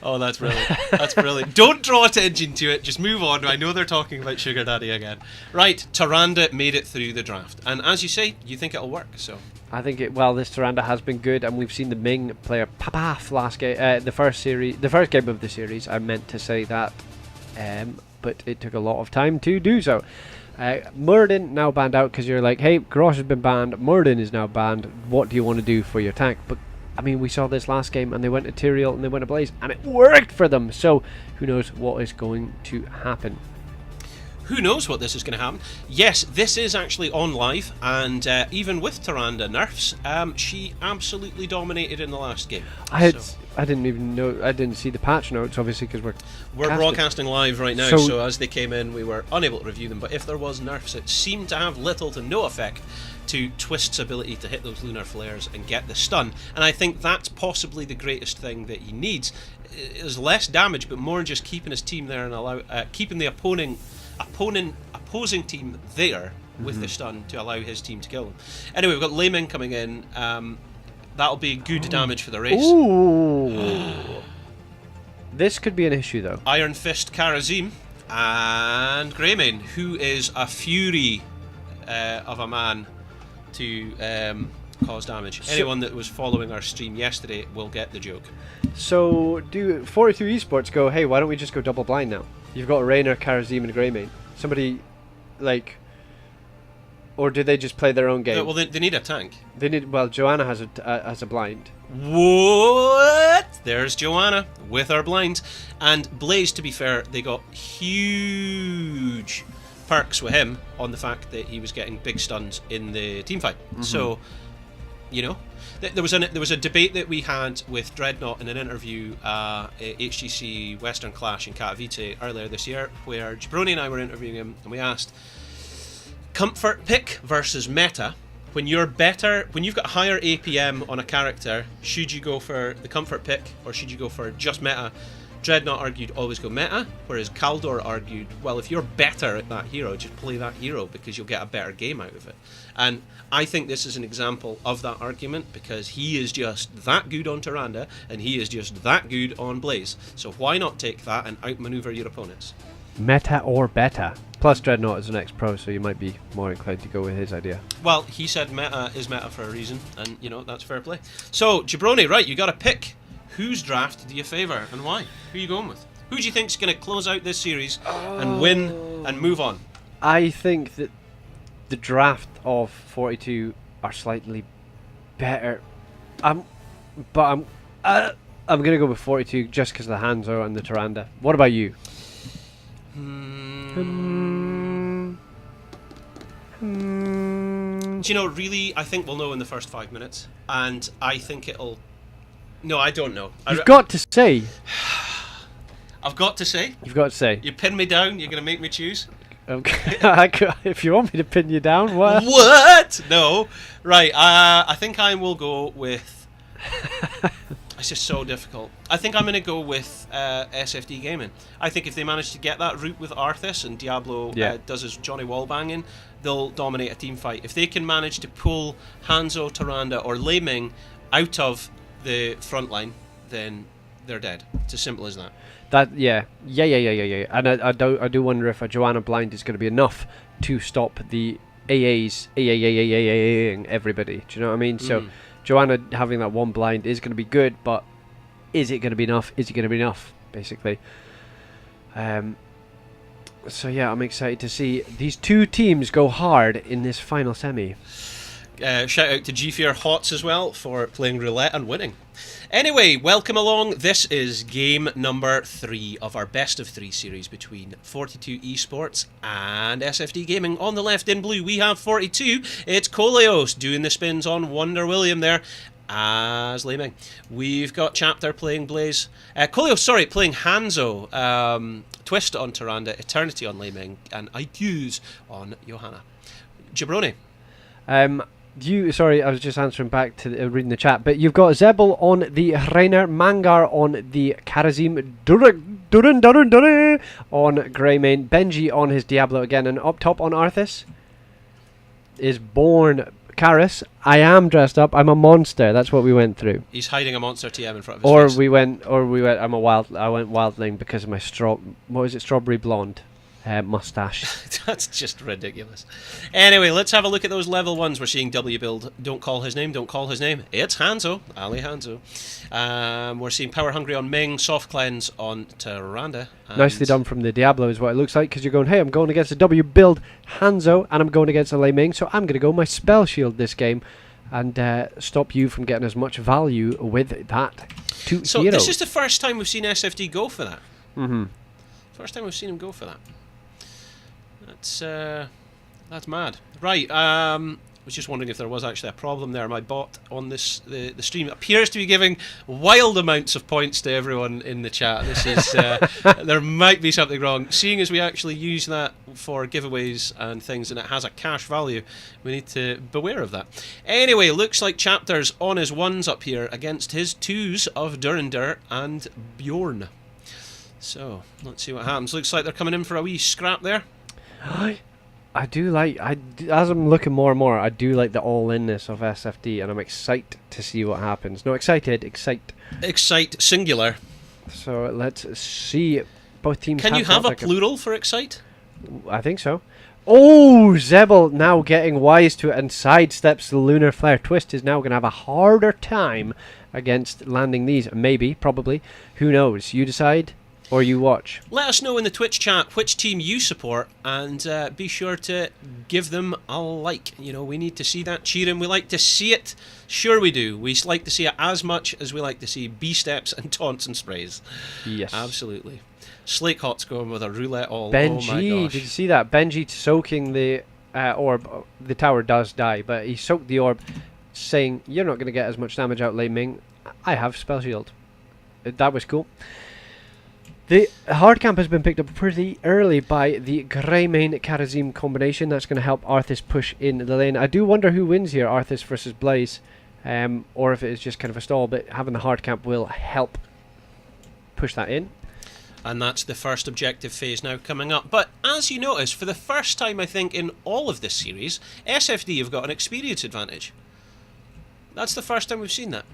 oh, that's brilliant. That's brilliant. Don't draw attention to it. Just move on. I know they're talking about Sugar Daddy again. Right, Tyrande made it through the draft. And as you say, you think it'll work, so... I think this Tyrande has been good, and we've seen the Ming player Papaf last game, the first game of the series. I meant to say that, but it took a lot of time to do so. Murden now banned out because you're like, hey, Garrosh has been banned, Murden is now banned. What do you want to do for your tank? But I mean, we saw this last game, and they went to Tyrael and they went to Blaze, and it worked for them. So who knows what is going to happen? who knows what this is going to happen. Yes, this is actually on live, and even with Tyrande nerfs, she absolutely dominated in the last game. I didn't even know. I didn't see the patch notes, obviously, because we're broadcasting live right now. So as they came in, we were unable to review them. But if there was nerfs, it seemed to have little to no effect to Twist's ability to hit those lunar flares and get the stun. And I think that's possibly the greatest thing that he needs. Is less damage, but more just keeping his team there and keeping the opposing team there with the stun to allow his team to kill them. Anyway, we've got Lei Ming coming in. That'll be good damage for the race. Ooh. This could be an issue, though. Iron Fist Karazim and Greymane, who is a fury of a man to cause damage. Anyone that was following our stream yesterday will get the joke. So, do 42 Esports go, hey, why don't we just go double blind now? You've got Raynor, Karazim, and Greymane. Somebody, like... Or do they just play their own game? Well, they need a tank. They need. Well, Joanna has a blind. What? There's Joanna with her blind. And Blaze, to be fair, they got huge perks with him on the fact that he was getting big stuns in the team fight. So, you know, there was a debate that we had with Dreadnought in an interview at HGC Western Clash in Katowice earlier this year, where Jabroni and I were interviewing him, and we asked, comfort pick versus meta. When you're better, when you've got higher APM on a character, should you go for the comfort pick or should you go for just meta? Dreadnought argued always go meta, whereas Kaldor argued, well, if you're better at that hero, just play that hero because you'll get a better game out of it. And I think this is an example of that argument because he is just that good on Tyrande and he is just that good on Blaze. So why not take that and outmaneuver your opponents? Meta or beta. Plus, Dreadnought is an ex-pro, so you might be more inclined to go with his idea. Well, he said meta is meta for a reason, and, you know, that's fair play. So, Jabroni, right, you got to pick. Whose draft do you favour, and why? Who are you going with? Who do you think's going to close out this series and win and move on? I think that the draft of 42 are slightly better. But I'm going to go with 42 just because of the Hanzo and the Tyrande. What about you? Do you know, really, I think we'll know in the first 5 minutes, and I think it'll... No, I don't know. You've got to say. I've got to say? You've got to say. You pin me down, you're going to make me choose? Okay. If you want me to pin you down, what? What? No. Right, I think I will go with... It's just so difficult. I think I'm going to go with SFD Gaming. I think if they manage to get that route with Arthas and Diablo does his Johnny Wallbanging, they'll dominate a team fight. If they can manage to pull Hanzo, Tyrande, or Lei Ming out of the front line, then they're dead. It's as simple as that. Yeah. And I do wonder if a Joanna blind is going to be enough to stop the AAs everybody. Do you know what I mean? So Joanna having that one blind is going to be good, but is it going to be enough? Is it going to be enough? Basically. So yeah, I'm excited to see these two teams go hard in this final semi. Shout out to G-Fear Hots as well for playing roulette and winning. Anyway, welcome along. This is game number 3 of our best of 3 series between 42 Esports and SFD Gaming. On the left in blue, we have 42. It's Koleos doing the spins on Wonder William there as Lei Ming. We've got Chapter playing Blaze. Koleos, playing Hanzo. Twist on Tyrande, Eternity on Lei Ming, and IQs on Johanna. Jabroni. I was just answering back to reading the chat, but you've got Zebel on the Reiner, Mangar on the Karazim, Durin on Greymane, Benji on his Diablo again, and up top on Arthas is Born Karis. I am dressed up. I'm a monster. That's what we went through. He's hiding a monster TM in front of his face. We went. I went wildling because of my strawberry blonde. Mustache. That's just ridiculous. Anyway, let's have a look at those level 1s. We're seeing W build. Don't call his name. It's Hanzo. Ali Hanzo. We're seeing Power Hungry on Ming. Soft Cleanse on Tyrande. Nicely done from the Diablo is what it looks like, because you're going, hey, I'm going against a W build Hanzo and I'm going against a Lei Ming, so I'm going to go my Spell Shield this game and stop you from getting as much value with that hero. So this is the first time we've seen SFD go for that. Mm-hmm. First time we've seen him go for that. That's mad. Right. Was just wondering if there was actually a problem there. My bot on the stream appears to be giving wild amounts of points to everyone in the chat. This is there might be something wrong. Seeing as we actually use that for giveaways and things, and it has a cash value, we need to beware of that. Anyway, looks like Chapter's on his ones up here against his twos of Durinder and Bjorn. So let's see what happens. Looks like they're coming in for a wee scrap there. I do like, as I'm looking more and more, I do like the all-inness of SFD, and I'm excited to see what happens. No, excited, excite. Excite, singular. So let's see. Both teams Can you have a plural for excite? I think so. Oh, Zebel now getting wise to it and sidesteps the Lunar Flare. Twist is now going to have a harder time against landing these. Maybe, probably. Who knows? You decide. Or you watch. Let us know in the Twitch chat which team you support, and be sure to give them a like. You know, we need to see that cheering. We like to see it. Sure we do. We like to see it as much as we like to see B-steps and taunts and sprays. Yes. Absolutely. Slake Hot's going with a roulette all. Benji, oh my gosh. did you see that? Benji soaking the orb. The tower does die, but he soaked the orb, saying, "You're not going to get as much damage out, Lei Ming. I have Spell Shield." That was cool. The hard camp has been picked up pretty early by the Greymane Karazim combination. That's going to help Arthas push in the lane. I do wonder who wins here, Arthas versus Blaze, or if it is just kind of a stall, but having the hard camp will help push that in. And that's the first objective phase now coming up. But as you notice, for the first time I think in all of this series, SFD have got an experience advantage. That's the first time we've seen that.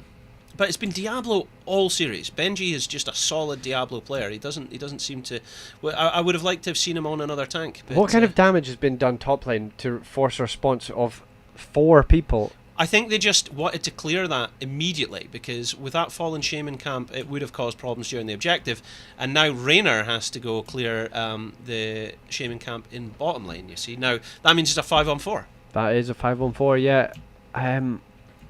But it's been Diablo all series. Benji is just a solid Diablo player. He doesn't seem to. Well, I would have liked to have seen him on another tank. But what kind of damage has been done top lane to force a response of 4 people? I think they just wanted to clear that immediately, because with that fallen shaman camp, it would have caused problems during the objective. And now Raynor has to go clear the shaman camp in bottom lane. You see, now that means it's a 5-on-4. That is a 5-on-4. Yeah.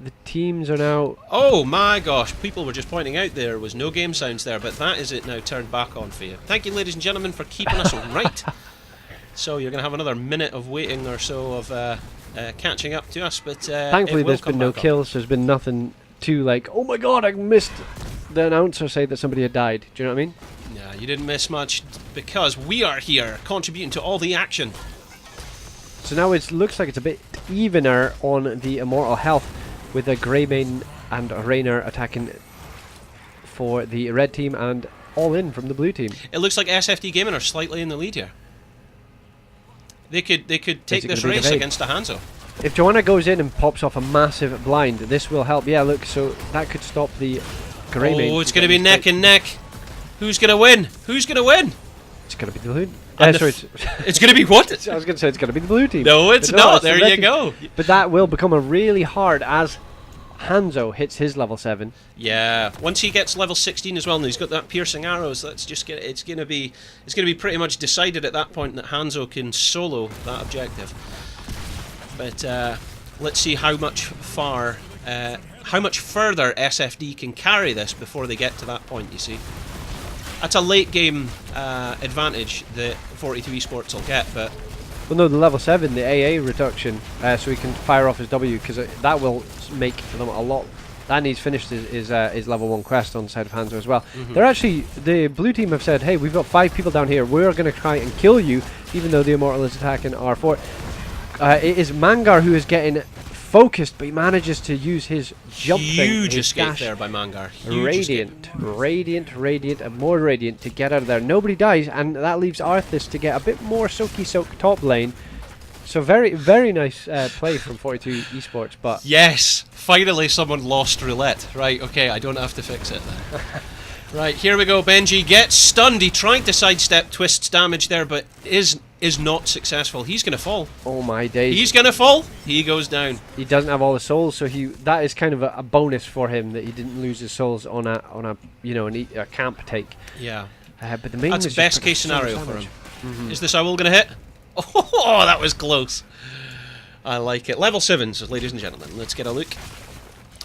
The teams are now... Oh my gosh, people were just pointing out there was no game sounds there, but that is it now turned back on for you. Thank you, ladies and gentlemen, for keeping us right. So you're going to have another minute of waiting or so of catching up to us, but thankfully there's been no kills. There's been nothing too like, oh my god, I missed the announcer say that somebody had died. Do you know what I mean? Yeah, you didn't miss much, because we are here contributing to all the action. So now it looks like it's a bit evener on the Immortal health, with a Greymane and Raynor attacking for the red team and all in from the blue team. It looks like SFD Gaming are slightly in the lead here. They could take this race against a Hanzo. If Joanna goes in and pops off a massive blind, this will help. Yeah, look, so that could stop the Greymane. Oh, it's going to be neck and neck. Who's going to win? Who's going to win? It's going to be the blue. It's going to be what? I was going to say it's going to be the blue team. No, it's not. There you go. But that will become a really hard as Hanzo hits his level 7. Yeah, once he gets level 16 as well, and he's got that piercing arrows. That's just it's going to be pretty much decided at that point that Hanzo can solo that objective. But let's see how much further SFD can carry this before they get to that point. You see. That's a late game advantage that 42 Esports will get, but... Well, no, the level 7, the AA reduction, so he can fire off his W, because that will make them a lot... And he's finished his level 1 quest on the side of Hanzo as well. They're actually... The blue team have said, hey, we've got 5 people down here, we're going to try and kill you, even though the Immortal is attacking R4. It is Mangar who is getting focused, but he manages to use his jump thing. Huge escape there by Mangar. Radiant, and more radiant to get out of there. Nobody dies, and that leaves Arthas to get a bit more soaky soak top lane. So very, very nice play from 42 Esports. But yes, finally someone lost roulette. Right, okay, I don't have to fix it then. Right, here we go. Benji gets stunned. He tried to sidestep Twist's damage there, but is not successful. He's going to fall. Oh my days. He's going to fall. He goes down. He doesn't have all the souls, so that is kind of a bonus for him that he didn't lose his souls on a camp take. Yeah. But the main that's best case scenario for him. Is this owl going to hit? Oh, that was close. I like it. Level 7s, ladies and gentlemen. Let's get a look.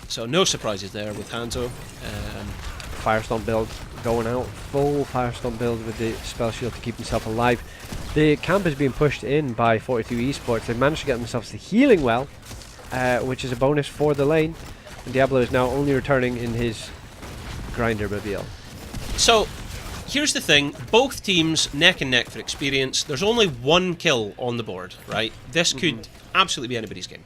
So no surprises there with Hanzo. Firestorm build. going out full Firestorm build with the spell shield to keep himself alive. The camp is being pushed in by 42 Esports. They've managed to get themselves the healing well, which is a bonus for the lane. And Diablo is now only returning in his grinder mobile. So, here's the thing. Both teams neck and neck for experience. There's only one kill on the board, right? This could absolutely be anybody's game.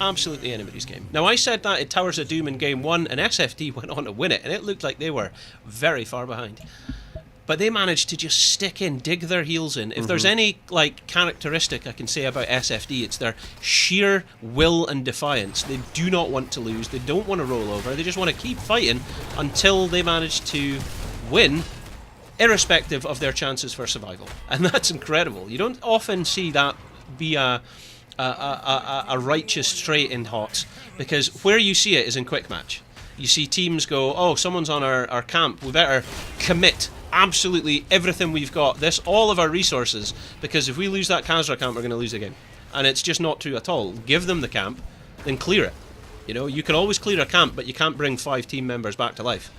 Absolutely anybody's game. Now, I said that at Towers of Doom in Game 1, and SFD went on to win it, and it looked like they were very far behind. But they managed to just stick in, dig their heels in. If there's any like characteristic I can say about SFD, it's their sheer will and defiance. They do not want to lose. They don't want to roll over. They just want to keep fighting until they manage to win, irrespective of their chances for survival. And that's incredible. You don't often see that be a righteous trait in HOTS, because where you see it is in quick match. You see teams go, oh, someone's on our camp, we better commit absolutely everything we've got, all of our resources, because if we lose that Khazra camp, we're going to lose the game. And it's just not true at all. Give them the camp, then clear it. You know, you can always clear a camp, but you can't bring 5 team members back to life.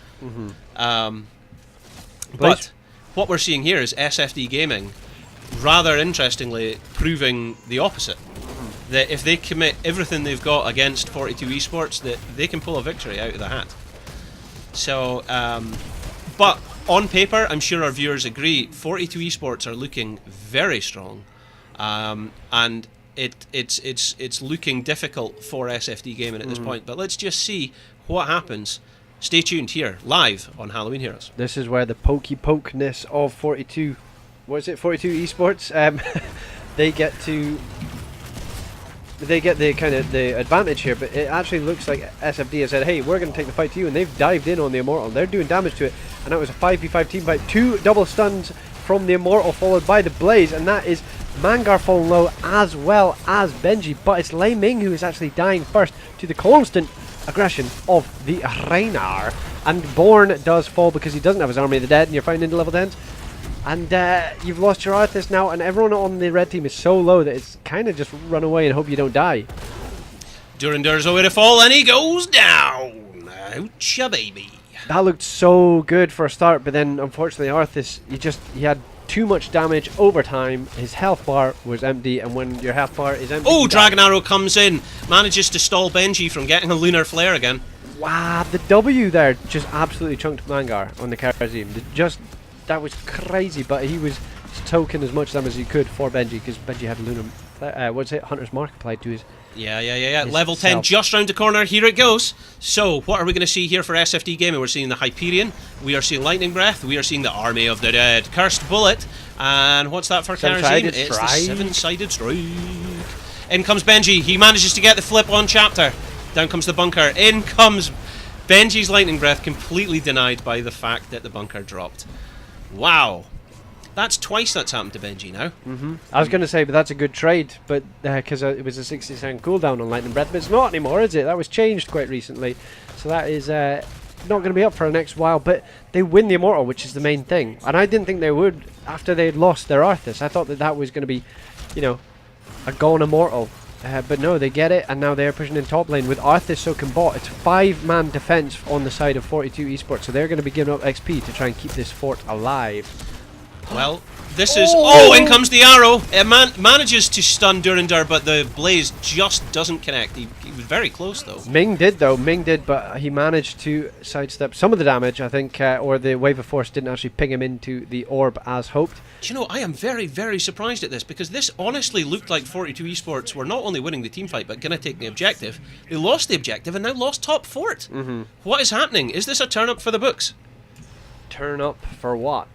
But what we're seeing here is SFD Gaming, rather interestingly, proving the opposite. That if they commit everything they've got against 42 Esports, that they can pull a victory out of the hat. So, but on paper, I'm sure our viewers agree, 42 Esports are looking very strong, and it's looking difficult for SFD Gaming at this point. But let's just see what happens. Stay tuned here, live on Halloween Heroes. This is where the pokey-pokeness of 42, what is it, 42 Esports, they get the kind of the advantage here, but it actually looks like SFD has said, hey, we're going to take the fight to you, and they've dived in on the Immortal. They're doing damage to it, and that was a 5v5 team fight. 2 double stuns from the Immortal, followed by the Blaze, and that is Mangar falling low as well as Benji, but it's Lei Ming who is actually dying first to the constant aggression of the Reynar, and Born does fall because he doesn't have his Army of the Dead, and you're fighting into level 10s. And you've lost your Arthas now, and everyone on the red team is so low that it's kind of just run away and hope you don't die. Durander's away to fall, and he goes down. Oucha baby. That looked so good for a start, but then unfortunately Arthas, he had too much damage over time. His health bar was empty, and when your health bar is empty... Oh, Dragon Arrow comes in, manages to stall Benji from getting a Lunar Flare again. Wow, the W there just absolutely chunked Mangar on the Karazim. That was crazy, but he was token as much damage as he could for Benji, because Benji had Lunar, what's it, Hunter's Mark applied to his... Yeah. Level 10 just round the corner. Here it goes. So, what are we going to see here for SFD Gaming? We're seeing the Hyperion. We are seeing Lightning Breath. We are seeing the Army of the Dead. Cursed Bullet. And what's that for Karazim? It's the 7-sided strike. In comes Benji. He manages to get the flip on Chapter. Down comes the bunker. In comes Benji's Lightning Breath, completely denied by the fact that the bunker dropped. Wow. That's twice that's happened to Benji now. I was going to say, but that's a good trade, but because it was a 60-second cooldown on Lightning Breath, but it's not anymore, is it? That was changed quite recently, so that is not going to be up for the next while, but they win the Immortal, which is the main thing, and I didn't think they would after they'd lost their Arthas. I thought that was going to be, you know, a gone Immortal, but no, they get it, and now they're pushing in top lane with Arthas soaking bot. It's 5-man defense on the side of 42 Esports, so they're going to be giving up XP to try and keep this fort alive. Well, this is... Oh, in comes the arrow. It manages to stun Durander, but the Blaze just doesn't connect. He was very close, though. Ming did, but he managed to sidestep some of the damage, I think, or the Wave of Force didn't actually ping him into the orb as hoped. Do you know, I am very, very surprised at this, because this honestly looked like 42 Esports were not only winning the team fight, but going to take the objective. They lost the objective and now lost top fort. What is happening? Is this a turn-up for the books? Turn up for what?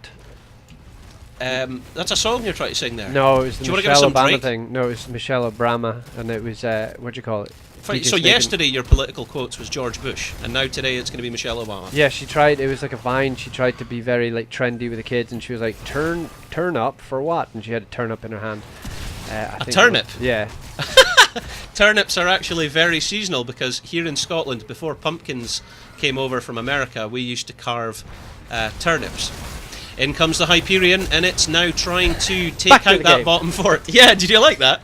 That's a song you're trying to sing there. No, it was the Michelle Obama Drake? thing. No, it was Michelle Obama, and it was, what do you call it? So yesterday your political quotes was George Bush, and now today it's going to be Michelle Obama. Yeah, she tried, it was like a Vine, she tried to be very like trendy with the kids, and she was like, turn up for what? And she had a turnip in her hand. A turnip? Yeah. Turnips are actually very seasonal, because here in Scotland, before pumpkins came over from America, we used to carve turnips. In comes the Hyperion, and it's now trying to take out that bottom fort. Yeah, did you like that?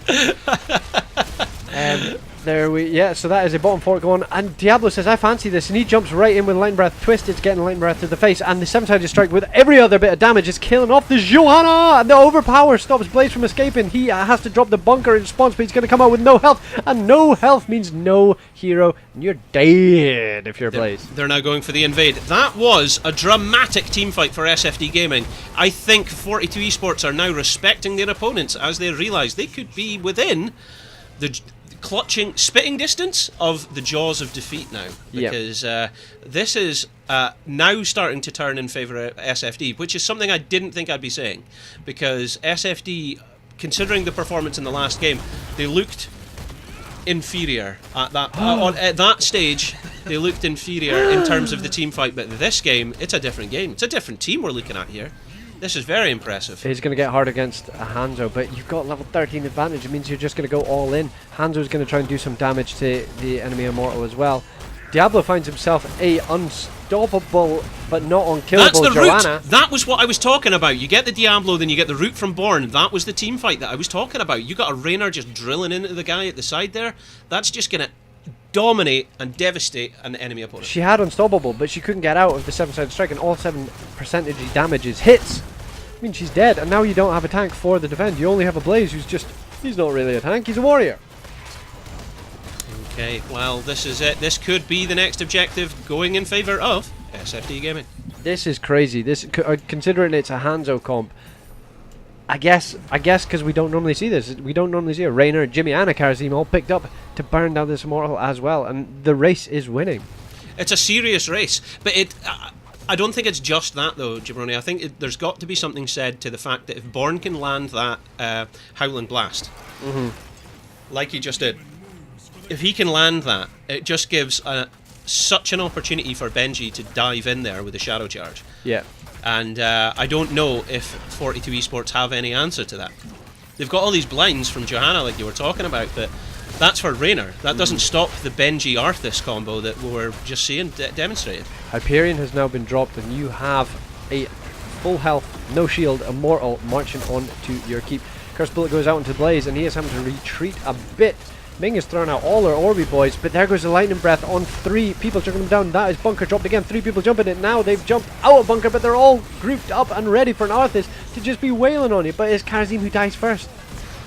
So that is a bottom 4 going, and Diablo says I fancy this, and he jumps right in with Lightning Breath. Twist is getting Lightning Breath to the face, and the 7-sided strike with every other bit of damage is killing off the Johanna, and the overpower stops Blaze from escaping. He has to drop the bunker in response, but he's going to come out with no health, and no health means no hero, and you're dead if you're Blaze. They're now going for the invade. That was a dramatic team fight for SFD Gaming. I think 42 Esports are now respecting their opponents as they realise they could be within the spitting distance of the jaws of defeat now, because this is now starting to turn in favour of SFD, which is something I didn't think I'd be saying, because SFD, considering the performance in the last game, they looked inferior at that stage. They looked inferior in terms of the team fight, but this game, it's a different game. It's a different team we're looking at here. This is very impressive. He's going to get hard against Hanzo, but you've got level 13 advantage. It means you're just going to go all in. Hanzo's going to try and do some damage to the enemy Immortal as well. Diablo finds himself a unstoppable but not unkillable That's the Johanna. route. That was what I was talking about. You get the Diablo, then you get the route from Born. That was the team fight that I was talking about. You got a Raynor just drilling into the guy at the side there. That's just going to dominate and devastate an enemy opponent. She had unstoppable, but she couldn't get out of the 7-sided strike, and all 7% damages hits. I mean, she's dead, and now you don't have a tank for the defend. You only have a Blaze who's he's not really a tank, he's a warrior. Okay, well, this is it. This could be the next objective going in favour of SFD Gaming. This is crazy. Considering it's a Hanzo comp, I guess because we don't normally see this. We don't normally see a Raynor, Jimmy, and a Karazim all picked up to burn down this Immortal as well, and the race is winning. It's a serious race, but I don't think it's just that though, Jabroni. I think there's got to be something said to the fact that if Born can land that Howling Blast, like he just did, if he can land that, it just gives such an opportunity for Benji to dive in there with a Shadow Charge. Yeah. And I don't know if 42 Esports have any answer to that. They've got all these blinds from Johanna, like you were talking about, but that's for Raynor. That doesn't stop the Benji Arthas combo that we were just seeing demonstrated. Hyperion has now been dropped, and you have a full health, no shield, Immortal marching on to your keep. Curse Bullet goes out into Blaze, and he is having to retreat a bit. Ming has thrown out all her Orby boys, but there goes the Lightning Breath on 3 people, chucking them down. That is Bunker dropped again. 3 people jumping it now. They've jumped out of Bunker, but they're all grouped up and ready for an Arthas to just be wailing on you. But it's Karazim who dies first.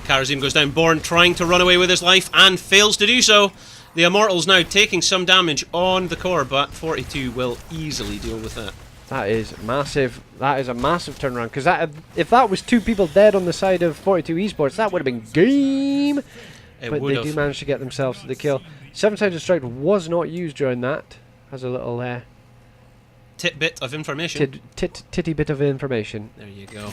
Karazim goes down. Born trying to run away with his life and fails to do so. The Immortal's now taking some damage on the core, but 42 will easily deal with that. That is massive. That is a massive turnaround, because if that was 2 people dead on the side of 42 Esports, that would have been game. But they do manage to get themselves to the kill. 7-sided strike was not used during that. Has a little tidbit of information. Titty bit of information. There you go.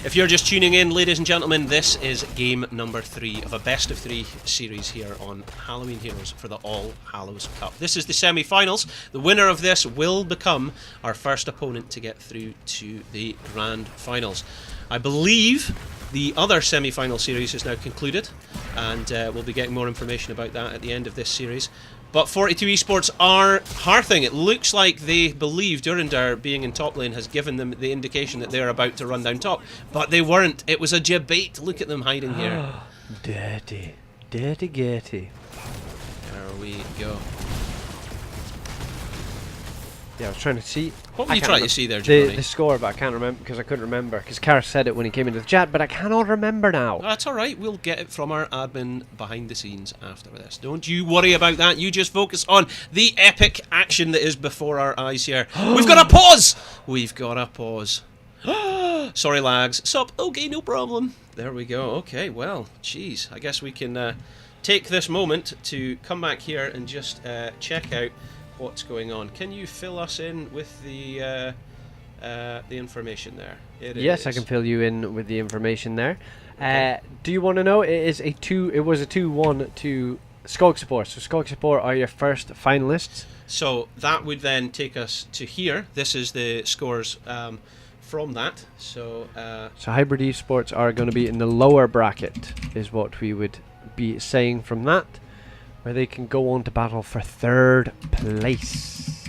If you're just tuning in, ladies and gentlemen, this is game number 3 of a best of 3 series here on Halloween Heroes for the All Hallows Cup. This is the semi-finals. The winner of this will become our first opponent to get through to the grand finals. I believe the other semi-final series is now concluded, and we'll be getting more information about that at the end of this series. But 42 Esports are hearthing. It looks like they believe Durandar being in top lane has given them the indication that they're about to run down top. But they weren't. It was a debate. Look at them hiding here. Dirty. Dirty Getty. There we go. Yeah, I was trying to see. What were you trying to see there, Giovanni? The score, but I can't remember because I couldn't remember. Because Karis said it when he came into the chat, but I cannot remember now. That's alright, we'll get it from our admin behind the scenes after this. Don't you worry about that, you just focus on the epic action that is before our eyes here. We've got a pause! We've got a pause. Sorry lags. Sup? Okay, no problem. There we go. Okay, well, jeez. I guess we can take this moment to come back here and just check out what's going on. Can you fill us in with the information there? Yes, I can fill you in with the information there. Okay. Do you want to know? It was a 2-1 to Skog Support. So Skog Support are your first finalists. So that would then take us to here. This is the scores from that. So Hybrid Esports are going to be in the lower bracket, is what we would be saying from that, where they can go on to battle for 3rd place.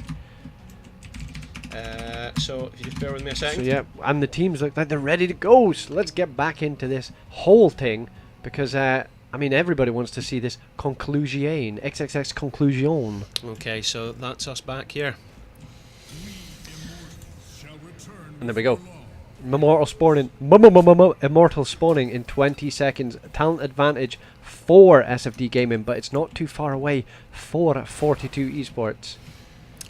So if you just bear with me a second. So yeah, and the teams look like they're ready to go. So let's get back into this whole thing, because I mean, everybody wants to see this conclusion, XXX conclusion. Okay, so that's us back here. And there we go. Immortal spawning in 20 seconds. Talent advantage for SFD Gaming, but it's not too far away for 42 Esports.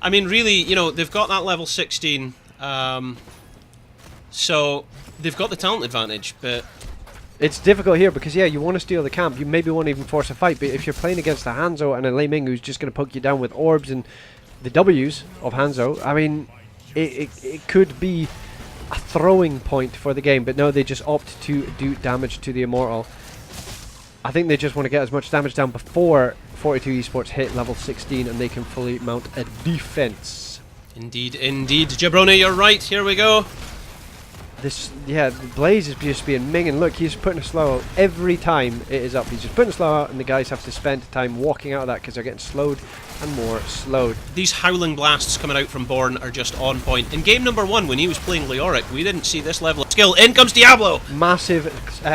I mean, really, you know, they've got that level 16, so they've got the talent advantage, but... It's difficult here because, yeah, you want to steal the camp. You maybe won't even force a fight, but if you're playing against a Hanzo and a Lei Ming who's just going to poke you down with orbs and the W's of Hanzo, I mean, it could be a throwing point for the game, but no, they just opt to do damage to the Immortal. I think they just want to get as much damage down before 42 Esports hit level 16 and they can fully mount a defense. Indeed, indeed. Jabroni, you're right. Here we go. Yeah, the Blaze is just being minging. Look, he's putting a slow out every time it is up. He's just putting a slow out, and the guys have to spend time walking out of that because they're getting slowed and more slowed. These howling blasts coming out from Born are just on point. In game number 1, when he was playing Leoric, we didn't see this level of skill. In comes Diablo! Massive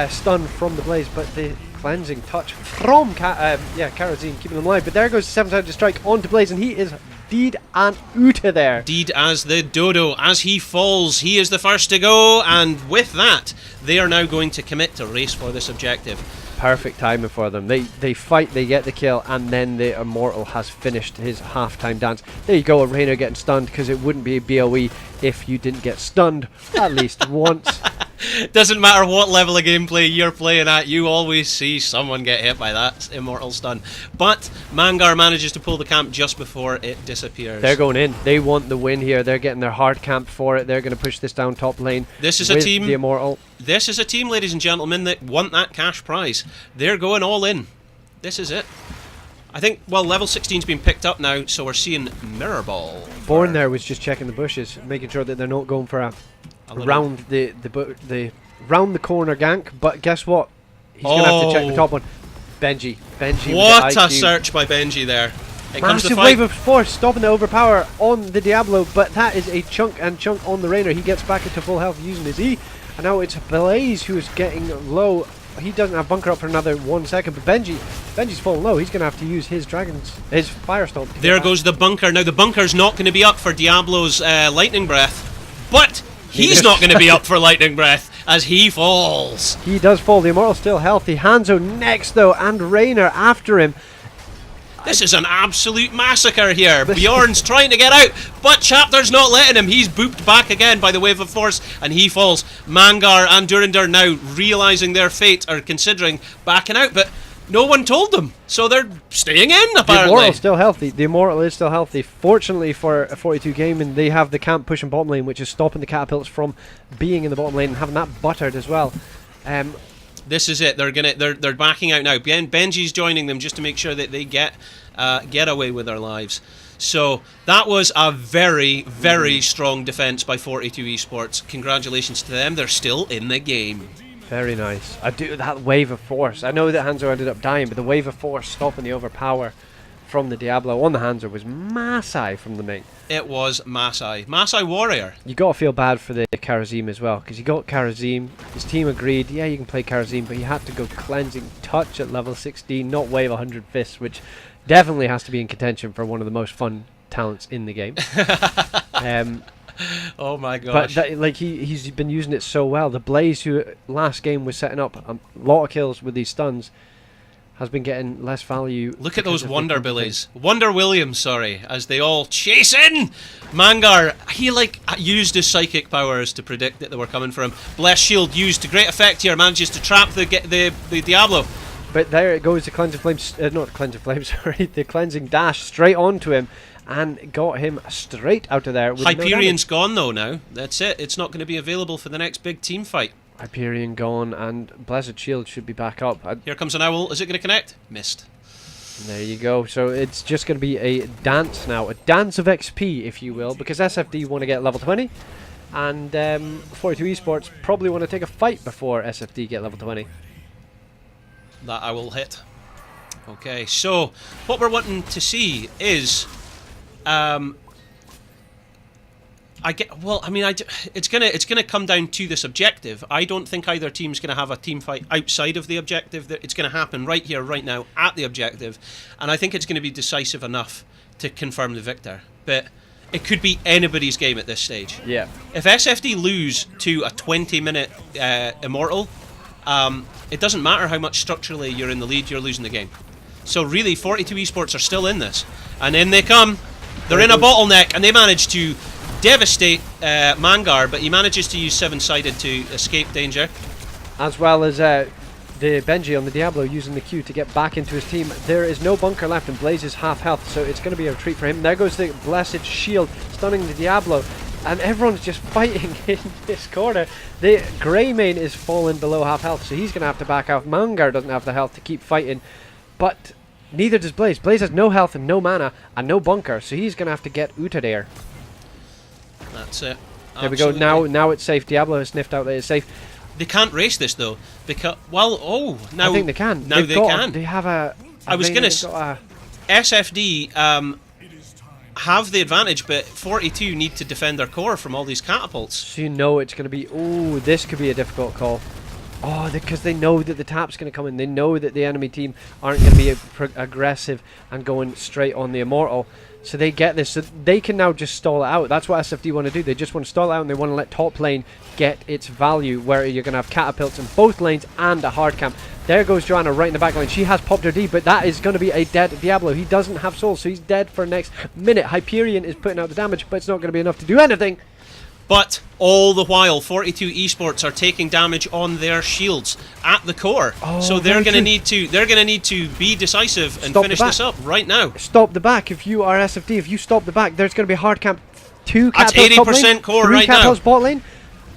stun from the Blaze, but the cleansing touch from Karazim keeping him alive. But there goes the 7-sided strike onto Blaze, and he is deed and outta there. Deed as the dodo. As he falls, he is the first to go, and with that, they are now going to commit to race for this objective. Perfect timing for them. They fight, they get the kill, and then the Immortal has finished his halftime dance. There you go, a Rainer getting stunned, because it wouldn't be a BOE if you didn't get stunned at least once. Doesn't matter what level of gameplay you're playing at, you always see someone get hit by that Immortal stun. But Mangar manages to pull the camp just before it disappears. They're going in. They want the win here. They're getting their hard camp for it. They're going to push this down top lane. This is a team, the Immortal. This is a team, ladies and gentlemen, that want that cash prize. They're going all in. This is it. I think, well, level 16's been picked up now, so we're seeing Mirror Ball. Born there was just checking the bushes, making sure that they're not going for a round the round the corner gank. But guess what? He's going to have to check the top one. Benji. What a search by Benji there. It comes to massive fight. wave of force stopping the overpower on the Diablo, but that is a chunk on the Rainer. He gets back into full health using his E, and now it's Blaze who is getting low. He doesn't have bunker up for another 1 second, but Benji's falling low. He's going to have to use his Firestorm. There goes the bunker. Now the bunker's not going to be up for Diablo's Lightning Breath, but he's not going to be up for Lightning Breath as he falls. He does fall. The Immortal's still healthy. Hanzo next though, and Rainer after him. This is an absolute massacre here. Bjorn's trying to get out, but Chapter's not letting him. He's booped back again by the wave of force, and he falls. Mangar and Durinder now realising their fate are considering backing out, but no one told them, so they're staying in, apparently. The Immortal's still healthy. The Immortal is still healthy. Fortunately for 42 Gaming, they have the camp pushing bottom lane, which is stopping the catapults from being in the bottom lane and having that buttered as well. This is it. They're backing out now. Benji's joining them just to make sure that they get away with their lives. So that was a very, very strong defense by 42 Esports. Congratulations to them. They're still in the game. Very nice. I do that wave of force. I know that Hanzo ended up dying, but the wave of force stopping the overpower from the Diablo on the Hanzo was Masai from the Ming. It was Masai. Masai Warrior. You got to feel bad for the Karazim as well, because you got Karazim. His team agreed, yeah, you can play Karazim, but you had to go cleansing touch at level 16, not wave 100 fists, which definitely has to be in contention for one of the most fun talents in the game. Oh my gosh. But he's been using it so well. The Blaze, who last game was setting up a lot of kills with these stuns, has been getting less value. Look at those Wonder Billies. Wonder Williams, sorry, as they all chase in! Mangar, he used his psychic powers to predict that they were coming for him. Bless Shield used to great effect here, manages to trap the Diablo. But there it goes, the Cleansing Flames, not Cleansing Flames, sorry, the Cleansing Dash straight onto him and got him straight out of there. Hyperion's gone though now. That's it. It's not going to be available for the next big team fight. Hyperion gone, and Blessed Shield should be back up. Here comes an owl. Is it going to connect? Missed. There you go. So it's just going to be a dance now. A dance of XP, if you will, because SFD want to get level 20, and 42 Esports probably want to take a fight before SFD get level 20. That owl hit. Okay, so what we're wanting to see is it's gonna come down to this objective. I don't think either team's gonna have a team fight outside of the objective. It's gonna happen right here, right now, at the objective, and I think it's gonna be decisive enough to confirm the victor. But it could be anybody's game at this stage. Yeah. If SFD lose to a 20-minute Immortal, it doesn't matter how much structurally you're in the lead, you're losing the game. So really, 42 Esports are still in this, and in they come. They're in a bottleneck, and they manage to devastate Mangar, but he manages to use seven-sided to escape danger. As well as the Benji on the Diablo using the Q to get back into his team. There is no bunker left, and Blaze is half health, so it's going to be a retreat for him. There goes the Blessed Shield, stunning the Diablo, and everyone's just fighting in this corner. The Greymane is falling below half health, so he's going to have to back out. Mangar doesn't have the health to keep fighting, but neither does Blaze. Blaze has no health and no mana and no bunker, so he's going to have to get Uta there. That's it. There we go. Now it's safe. Diablo has sniffed out that it's safe. They can't race this though, because now I think they can. Now they can. They have a. I was gonna SFD have the advantage, but 42 need to defend their core from all these catapults. So you know it's gonna be. Oh, this could be a difficult call. Oh, because they know that the tap's going to come in. They know that the enemy team aren't going to be aggressive and going straight on the Immortal. So they get this. So they can now just stall it out. That's what SFD want to do. They just want to stall it out, and they want to let top lane get its value, where you're going to have catapults in both lanes and a hard camp. There goes Joanna right in the back line. She has popped her D, but that is going to be a dead Diablo. He doesn't have souls, so he's dead for the next minute. Hyperion is putting out the damage, but it's not going to be enough to do anything. But all the while, 42 Esports are taking damage on their shields at the core. Oh, so they're going to need to be decisive and finish this up right now. Stop the back. If you are SFD, if you stop the back, there's going to be a hard camp. 2 That's 80% core right now. Bot lane.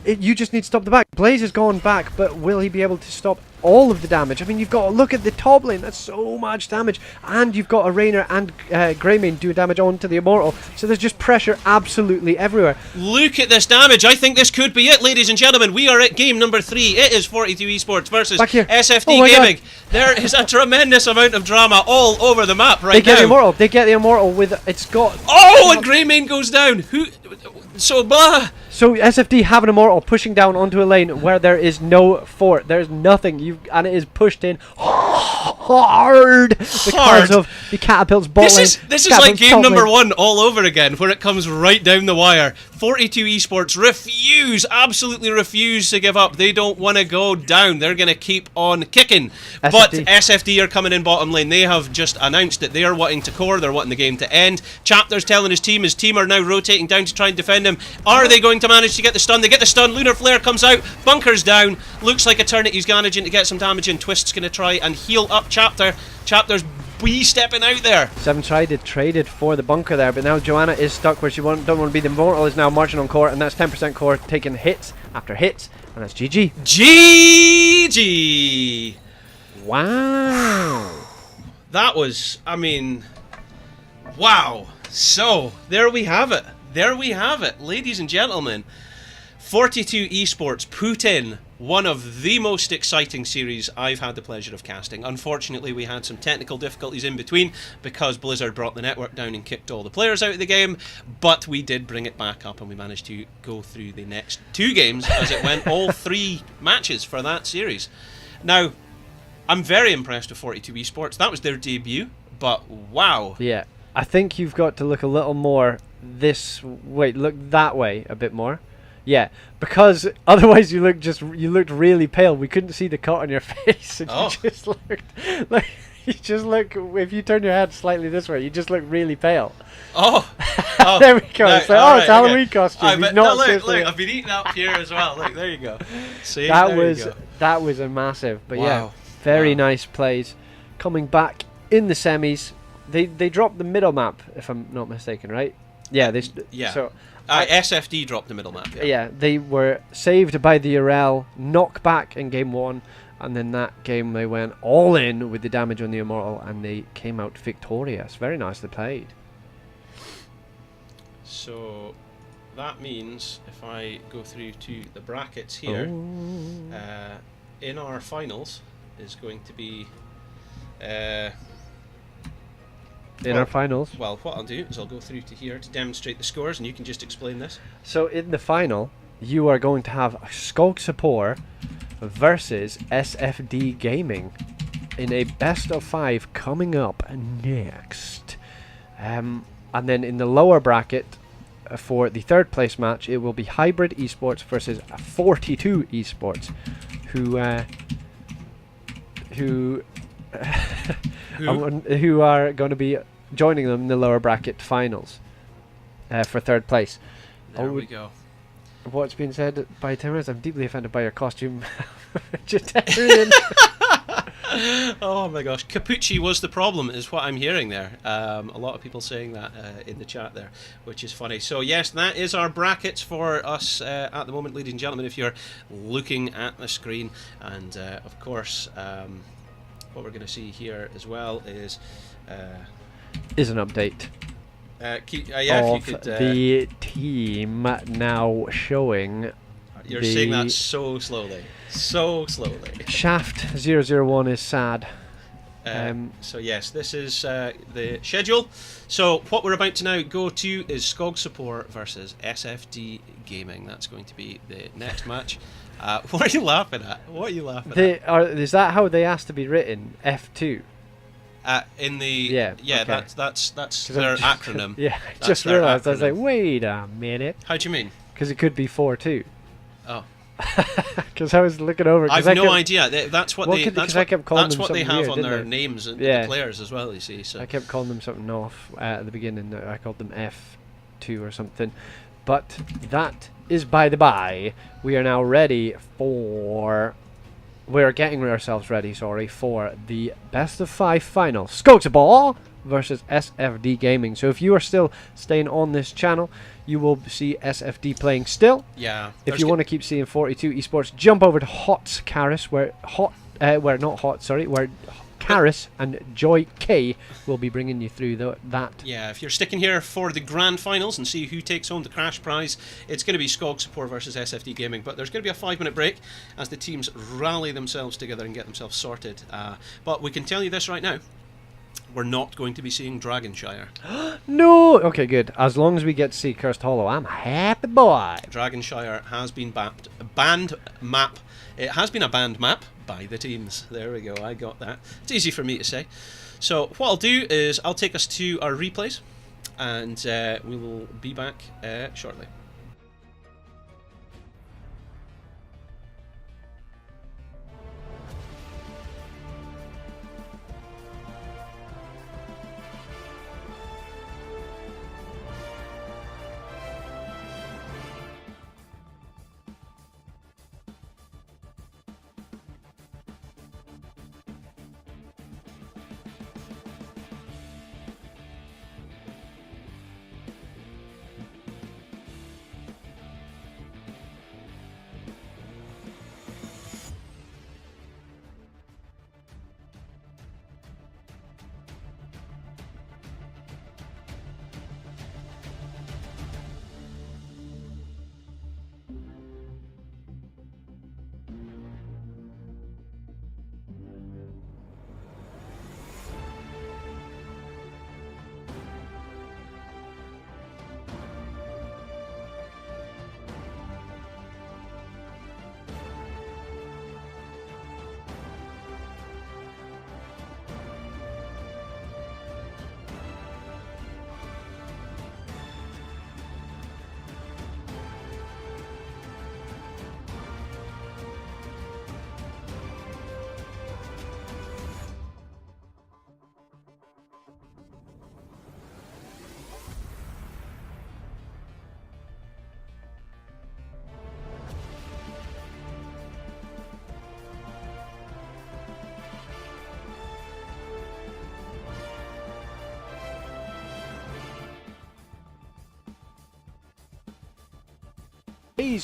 You just need to stop the back. Blaze has gone back, but will he be able to stop all of the damage? I mean, you've got to look at the top lane. That's so much damage. And you've got a Rainer and Greymane doing damage onto the Immortal. So there's just pressure absolutely everywhere. Look at this damage. I think this could be it, ladies and gentlemen. We are at game number 3. It is 42 Esports versus SFD Gaming. God. There is a tremendous amount of drama all over the map right now. They get the Immortal. They get the Immortal with... It's got... Oh, and Greymane goes down. So SFD have an Immortal pushing down onto a lane where there is no fort. There's nothing. And it is pushed in hard because of the catapults bot lane. This is like game number 1 all over again, where it comes right down the wire. 42 Esports absolutely refuse to give up. They don't want to go down. They're going to keep on kicking. But SFD are coming in bottom lane. They have just announced that they are wanting to core. They're wanting the game to end. Chapter's telling his team are now rotating down to try and defend him. Are they going to manage to get the stun? They get the stun. Lunar Flare comes out. Bunker's down. Looks like Eternity's managing to get some damage in. Twist's going to try and heal up Chapter. Chapter's stepping out there. Seven-sided traded for the bunker there, but now Joanna is stuck where she don't want to be. The Immortal is now marching on core, and that's 10% core, taking hits after hits, and that's GG. GG! Wow. That was, wow. So, there we have it. Ladies and gentlemen. 42 Esports put in one of the most exciting series I've had the pleasure of casting. Unfortunately, we had some technical difficulties in between because Blizzard brought the network down and kicked all the players out of the game, but we did bring it back up and we managed to go through the next 2 games as it went, all 3 matches for that series. Now, I'm very impressed with 42 Esports. That was their debut, but wow. Yeah, I think you've got to look a little more look that way a bit more. Yeah, because otherwise you looked really pale. We couldn't see the cut on your face, and you just looked like if you turn your head slightly this way, you just look really pale. There we go. It's like, it's Halloween costume. Look, I've been eating up here as well. Look, there you go. See, that was a massive, but yeah, very nice plays. Coming back in the semis, they dropped the middle map, if I'm not mistaken, right? Yeah, So SFD dropped the middle map. Yeah, they were saved by the Urel knockback in game 1, and then that game they went all in with the damage on the Immortal, and they came out victorious. Very nicely played. So that means if I go through to the brackets here, in our finals is going to be in our finals. Well, what I'll do is I'll go through to here to demonstrate the scores, and you can just explain this. So in the final, you are going to have Skog Support versus SFD Gaming in a best of 5 coming up next. And then in the lower bracket, for the third place match, it will be Hybrid Esports versus 42 Esports, who are going to be joining them in the lower bracket finals for third place. There we go. What's been said by Timmer's, I'm deeply offended by your costume, vegetarian. Oh my gosh, Capucci was the problem, is what I'm hearing there. A lot of people saying that in the chat there, which is funny. So yes, that is our brackets for us at the moment, ladies and gentlemen, if you're looking at the screen. And of course, what we're going to see here as well is an update if you could, the team now showing. You're saying that so slowly. So slowly. Shaft 001 is sad. So yes, this is the schedule. So what we're about to now go to is Skog Support versus SFD Gaming. That's going to be the next match. What are you laughing at? What are you laughing at? Is that how they asked to be written? F2. In the yeah, okay. that's their acronym. Yeah, I just realised. I was like, wait a minute. How do you mean? Because it could be 4-2. Oh. Because I was looking over. I've no idea. That's what they. That's what they have weird, on their names and the players as well. You see, so I kept calling them something off at the beginning. I called them F2 or something. But that is by the by. We are now ready for. We're getting ourselves ready. Sorry, for the best of 5 final. Skogaball versus SFD Gaming. So if you are still staying on this channel, you will see SFD playing still. Yeah. If you want to keep seeing 42 Esports, jump over to Hot's Karis, where Karis and Joy K will be bringing you through that. Yeah, if you're sticking here for the grand finals and see who takes home the crash prize, it's going to be Skog Support versus SFD Gaming. But there's going to be a 5-minute break as the teams rally themselves together and get themselves sorted. But we can tell you this right now. We're not going to be seeing Dragonshire. No! Okay, good. As long as we get to see Cursed Hollow, I'm a happy boy. Dragonshire has been banned map. It has been a banned map by the teams. There we go, I got that. It's easy for me to say. So what I'll do is I'll take us to our replays, and we will be back shortly.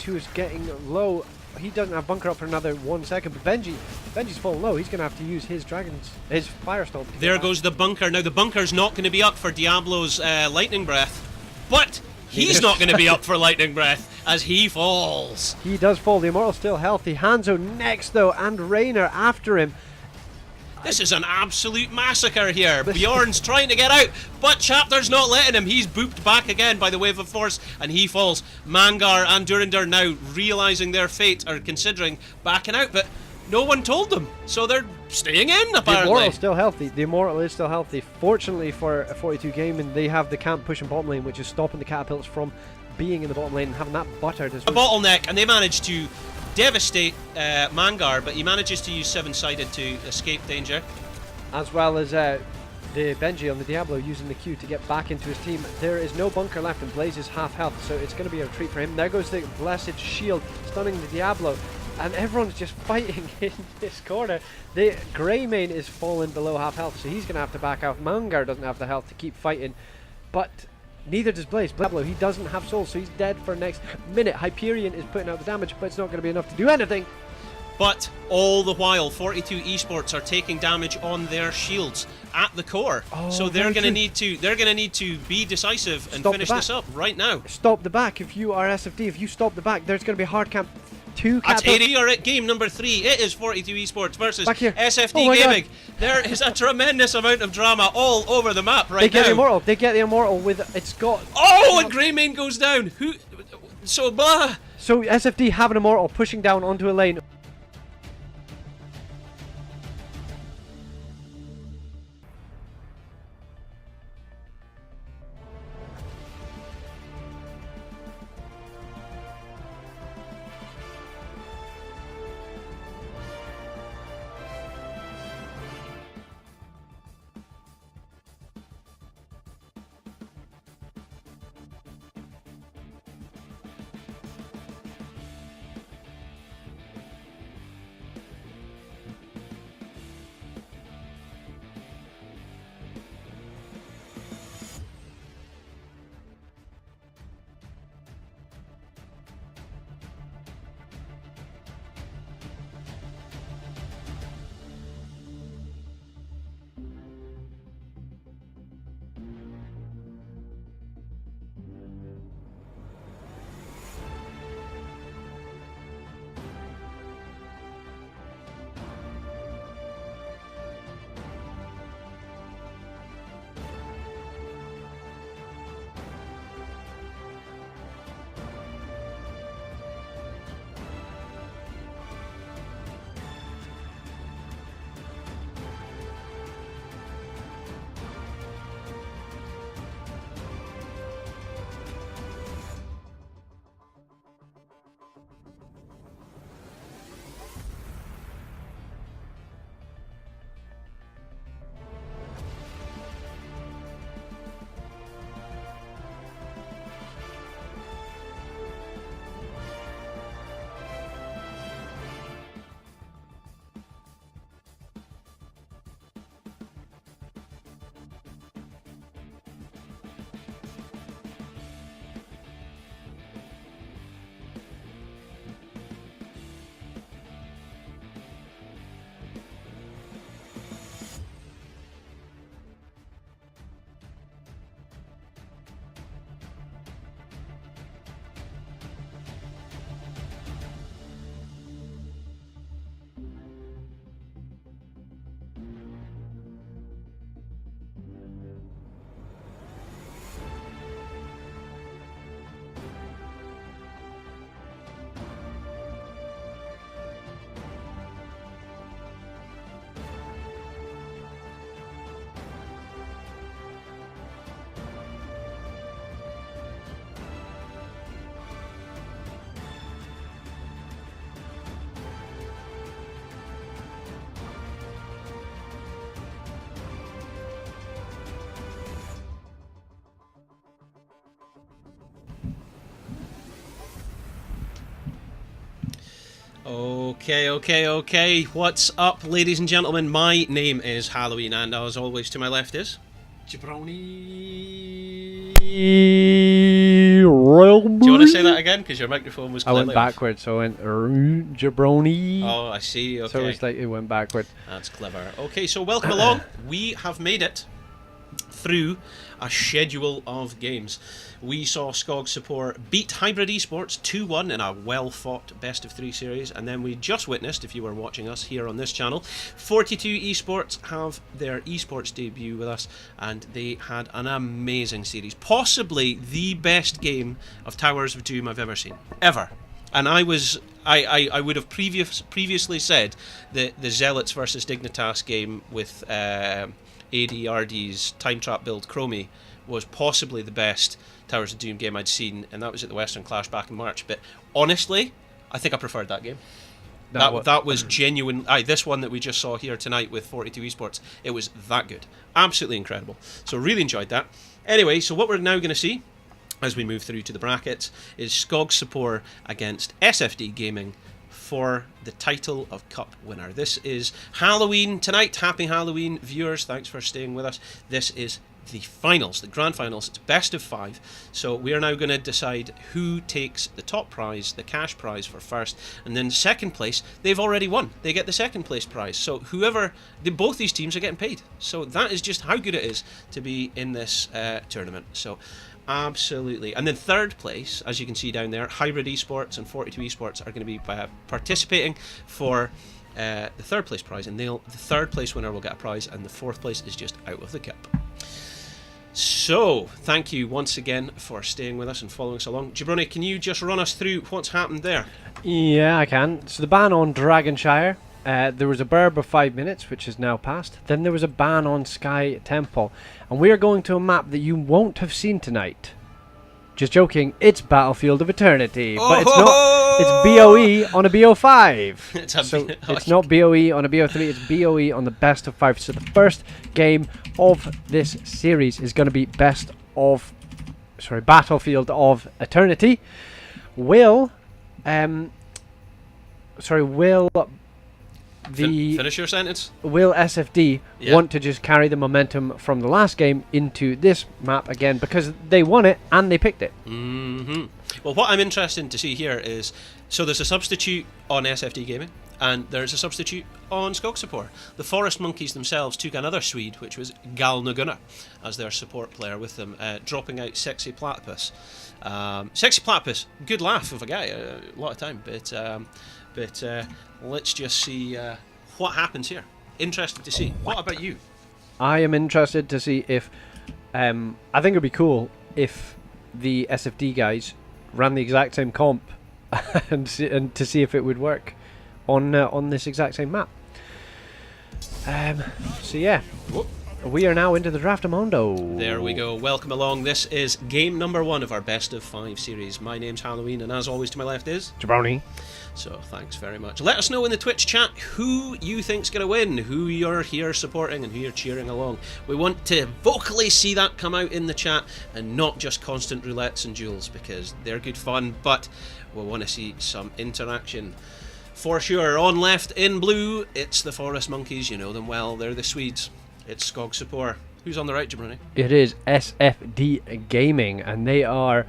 Who is getting low. He doesn't have bunker up for another 1 second, but Benji's falling low. He's going to have to use his Firestorm. There goes the bunker. Now the bunker's not going to be up for Diablo's Lightning Breath, but he's not going to be up for Lightning Breath as he falls. He does fall. The Immortal's still healthy. Hanzo next though, and Raynor after him. This is an absolute massacre here. Bjorn's trying to get out, but Chapter's not letting him. He's booped back again by the wave of force, and he falls. Mangar and Durindir now realising their fate are considering backing out, but no one told them, so they're staying in, apparently. The Immortal's still healthy. The Immortal is still healthy. Fortunately for 42 Gaming, they have the camp pushing bottom lane, which is stopping the catapults from being in the bottom lane and having that buttered as A well. bottleneck, and they manage to devastate Mangar, but he manages to use seven-sided to escape danger. As well as the Benji on the Diablo using the Q to get back into his team. There is no bunker left, and Blaze is half health, so it's going to be a retreat for him. There goes the Blessed Shield, stunning the Diablo. And everyone's just fighting in this corner. The Greymane is falling below half health, so he's going to have to back out. Mangar doesn't have the health to keep fighting, but neither does Blaze. Diablo, he doesn't have souls, so he's dead for the next minute. Hyperion is putting out the damage, but it's not going to be enough to do anything. But all the while, 42 Esports are taking damage on their shields at the core. So they're going to need to be decisive and finish this up right now. Stop the back. If you are SFD, if you stop the back, there's going to be a hard camp. We are at game number 3. It is 42 Esports versus SFD Gaming. God. There is a tremendous amount of drama all over the map right now. They get the Immortal. They get the Immortal with it's got. Oh, and Greymane goes down. So blah. So SFD have an Immortal pushing down onto a lane. Okay. What's up, ladies and gentlemen? My name is Halloween, and as always, to my left is Jabroni. Do you want to say that again? Because your microphone was. I went backwards, so I went Jabroni. Oh, I see. Okay. So it's like it went backwards. That's clever. Okay, so welcome along. We have made it through a schedule of games. We saw Skog Support beat Hybrid Esports 2-1 in a well-fought best-of-3 series, and then we just witnessed, if you were watching us here on this channel, 42 Esports have their esports debut with us, and they had an amazing series. Possibly the best game of Towers of Doom I've ever seen. Ever. And I would have previously said that the Zealots versus Dignitas game with ADRD's Time Trap build Chromie was possibly the best Towers of Doom game I'd seen, and that was at the Western Clash back in March. But honestly, I think I preferred that game. That was genuine. This one that we just saw here tonight with 42 Esports, it was that good. Absolutely incredible. So really enjoyed that. Anyway, so what we're now going to see as we move through to the brackets is Skog Support against SFD Gaming for the title of Cup winner. This is Halloween tonight. Happy Halloween, viewers. Thanks for staying with us. This is the finals, the grand finals. It's best of 5. So we are now going to decide who takes the top prize, the cash prize for first, and then second place, they've already won. They get the second place prize. So both these teams are getting paid. So that is just how good it is to be in this tournament. So absolutely. And then third place, as you can see down there, Hybrid Esports and 42 Esports are going to be participating for the third place prize, and the third place winner will get a prize, and the fourth place is just out of the cup. So, thank you once again for staying with us and following us along. Jabroni, can you just run us through what's happened there? Yeah, I can. So the ban on Dragonshire, there was a burb of 5 minutes, which is now passed. Then there was a ban on Sky Temple. And we are going to a map that you won't have seen tonight. Just joking, it's Battlefield of Eternity. But it's not. It's BOE on a BO5. It's not BOE on a BO3, it's BOE on the best of 5. So the first game of this series is going to be Battlefield of Eternity. Will finish your sentence? Will SFD want to just carry the momentum from the last game into this map again, because they won it and they picked it? Well, what I'm interested to see here is, so there's a substitute on SFD Gaming and there's a substitute on Skog Support. The Forest Monkeys themselves took another Swede, which was Galnagunnar, as their support player with them, dropping out Sexy Platypus. Sexy Platypus, good laugh of a guy, a lot of time, but let's just see what happens here. Interested to see. What about you? I am interested to see if I think it would be cool if the SFD guys ran the exact same comp and to see if it would work on this exact same map. So yeah. Whoop. We are now into the Draftamondo. There we go. Welcome along. This is game number 1 of our best of 5 series. My name's Halloween, and as always to my left is Jabroni. So thanks very much. Let us know in the Twitch chat who you think's going to win, who you're here supporting, and who you're cheering along. We want to vocally see that come out in the chat, and not just constant roulettes and duels, because they're good fun, but we want to see some interaction. For sure, on left in blue, it's the Forest Monkeys. You know them well. They're the Swedes. It's Skog Support. Who's on the right, Jabroni? It is SFD Gaming, and they are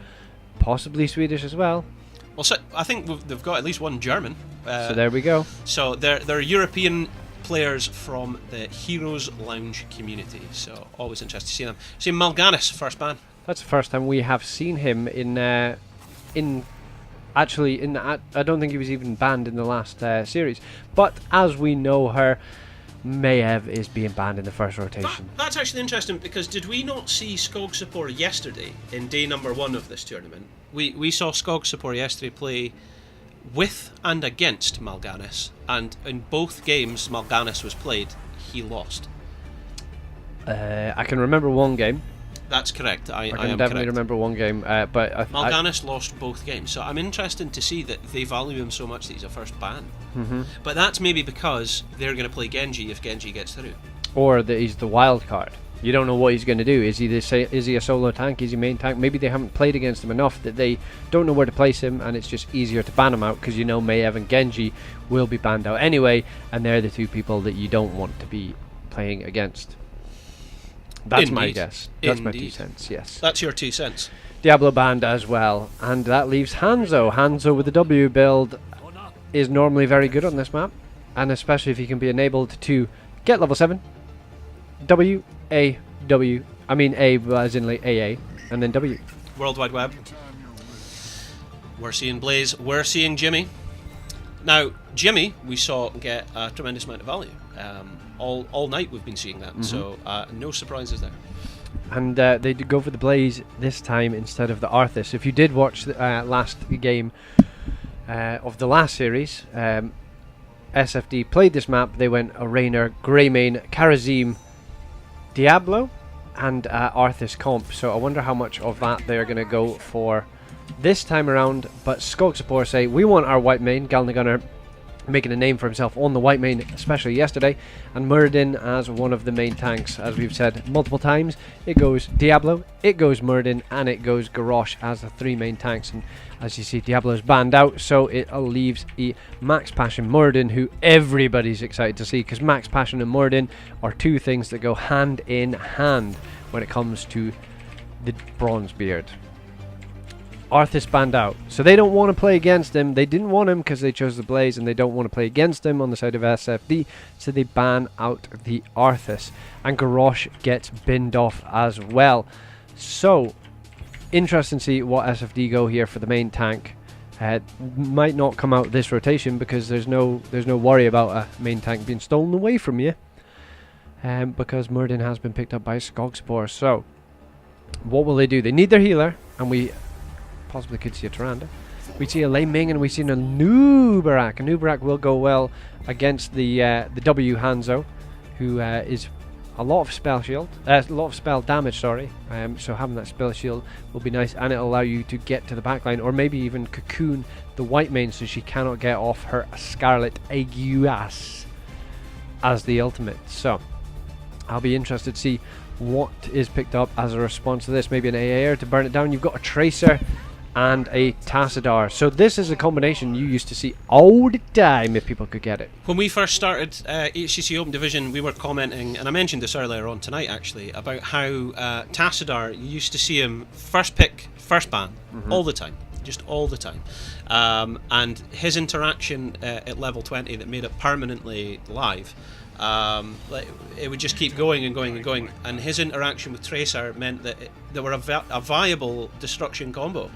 possibly Swedish as well. Well, so I think they've got at least one German. So there we go. So they're European players from the Heroes Lounge community. So always interested to see them. See Mal'Ganis, first ban. That's the first time we have seen him I don't think he was even banned in the last series. But as we know her, Mayev is being banned in the first rotation. That's actually interesting, because did we not see Skog Support yesterday in day number 1 of this tournament? We saw Skog Support yesterday play with and against Mal'Ganis, and in both games Mal'Ganis was played, he lost. I can remember one game. That's correct. I can definitely remember one game, but Mal'Ganis lost both games, so I'm interested to see that they value him so much that he's a first ban. But that's maybe because they're going to play Genji if Genji gets through, or that he's the wild card. You don't know what he's going to do. Is he a solo tank? Is he main tank? Maybe they haven't played against him enough that they don't know where to place him, and it's just easier to ban him out, because you know Mayev and Genji will be banned out anyway, and they're the two people that you don't want to be playing against. That's my guess. That's my 2 cents, yes. That's your 2 cents. Diablo banned as well. And that leaves Hanzo. Hanzo with the W build is normally very good on this map. And especially if he can be enabled to get level 7. W, A, W, I mean A, as in like AA, and then W. World Wide Web. We're seeing Blaze. We're seeing Jimmy. Now, Jimmy, we saw get a tremendous amount of value. All night we've been seeing that, so no surprises there. And they did go for the Blaze this time instead of the Arthas. If you did watch the last game of the last series, SFD played this map. They went Raynor, Greymane, Karazim, Diablo, and Arthas comp. So I wonder how much of that they're going to go for this time around. But Skog support say, we want our white main, Galnagunner making a name for himself on the white main, especially yesterday, and Muradin as one of the main tanks. As we've said multiple times, it goes Diablo, it goes Muradin, and it goes Garrosh as the 3 main tanks. And as you see, Diablo's banned out, so it leaves a Max Passion Muradin, who everybody's excited to see, because Max Passion and Muradin are 2 things that go hand in hand when it comes to the Bronzebeard. Arthas banned out, so they don't want to play against him. They didn't want him because they chose the Blaze, and they don't want to play against him on the side of SFD, so they ban out the Arthas, and Garrosh gets binned off as well. So interesting to see what SFD go here for the main tank. Might not come out this rotation because there's no worry about a main tank being stolen away from you, because Muradin has been picked up by Skogspore. So what will they do? They need their healer, and we possibly could see a Tyrande. We see a Lei Ming, and we see a Nubarak. A Nubarak will go well against the W Hanzo, who is a lot of spell shield, a lot of spell damage. Sorry. So having that spell shield will be nice, and it'll allow you to get to the backline, or maybe even cocoon the white main so she cannot get off her Scarlet Aiguas as the ultimate. So I'll be interested to see what is picked up as a response to this. Maybe an AAR to burn it down. You've got a Tracer and a Tassadar. So this is a combination you used to see all the time if people could get it. When we first started HCC Open Division, we were commenting, and I mentioned this earlier on tonight actually, about how Tassadar, you used to see him first pick, first ban, all the time. Just all the time. And his interaction at level 20 that made it permanently live, it would just keep going and going and going, and his interaction with Tracer meant that there were a viable destruction combo,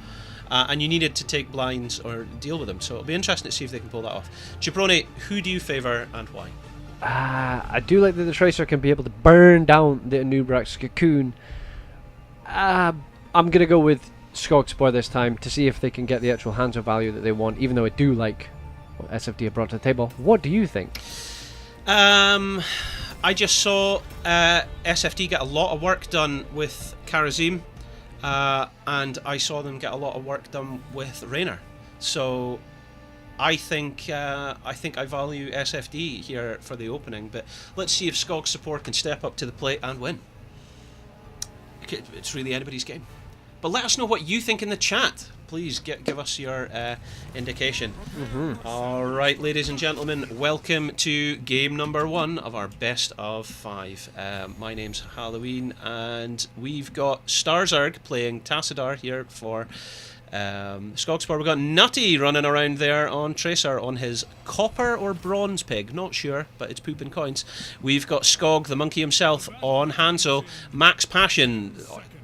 and you needed to take blinds or deal with them. So it'll be interesting to see if they can pull that off. Jabroni, who do you favour and why? I do like that the Tracer can be able to burn down the Anubarak's cocoon. I'm going to go with Skogspore this time to see if they can get the actual Hanzo value that they want, even though I do like what SFD have brought to the table. What do you think? I just saw SFD get a lot of work done with Karazim, and I saw them get a lot of work done with Raynor. So I think I value SFD here for the opening, but let's see if Skog support can step up to the plate and win. It's really anybody's game. But let us know what you think in the chat. Please give us your indication. Alright, ladies and gentlemen, welcome to game number 1 of our best of 5. My name's Halloween, and we've got Starzerg playing Tassadar here for Skogspore. We've got Nutty running around there on Tracer on his copper or bronze pig, not sure, but it's pooping coins. We've got Skog, the monkey himself, on Hanzo. Max Passion,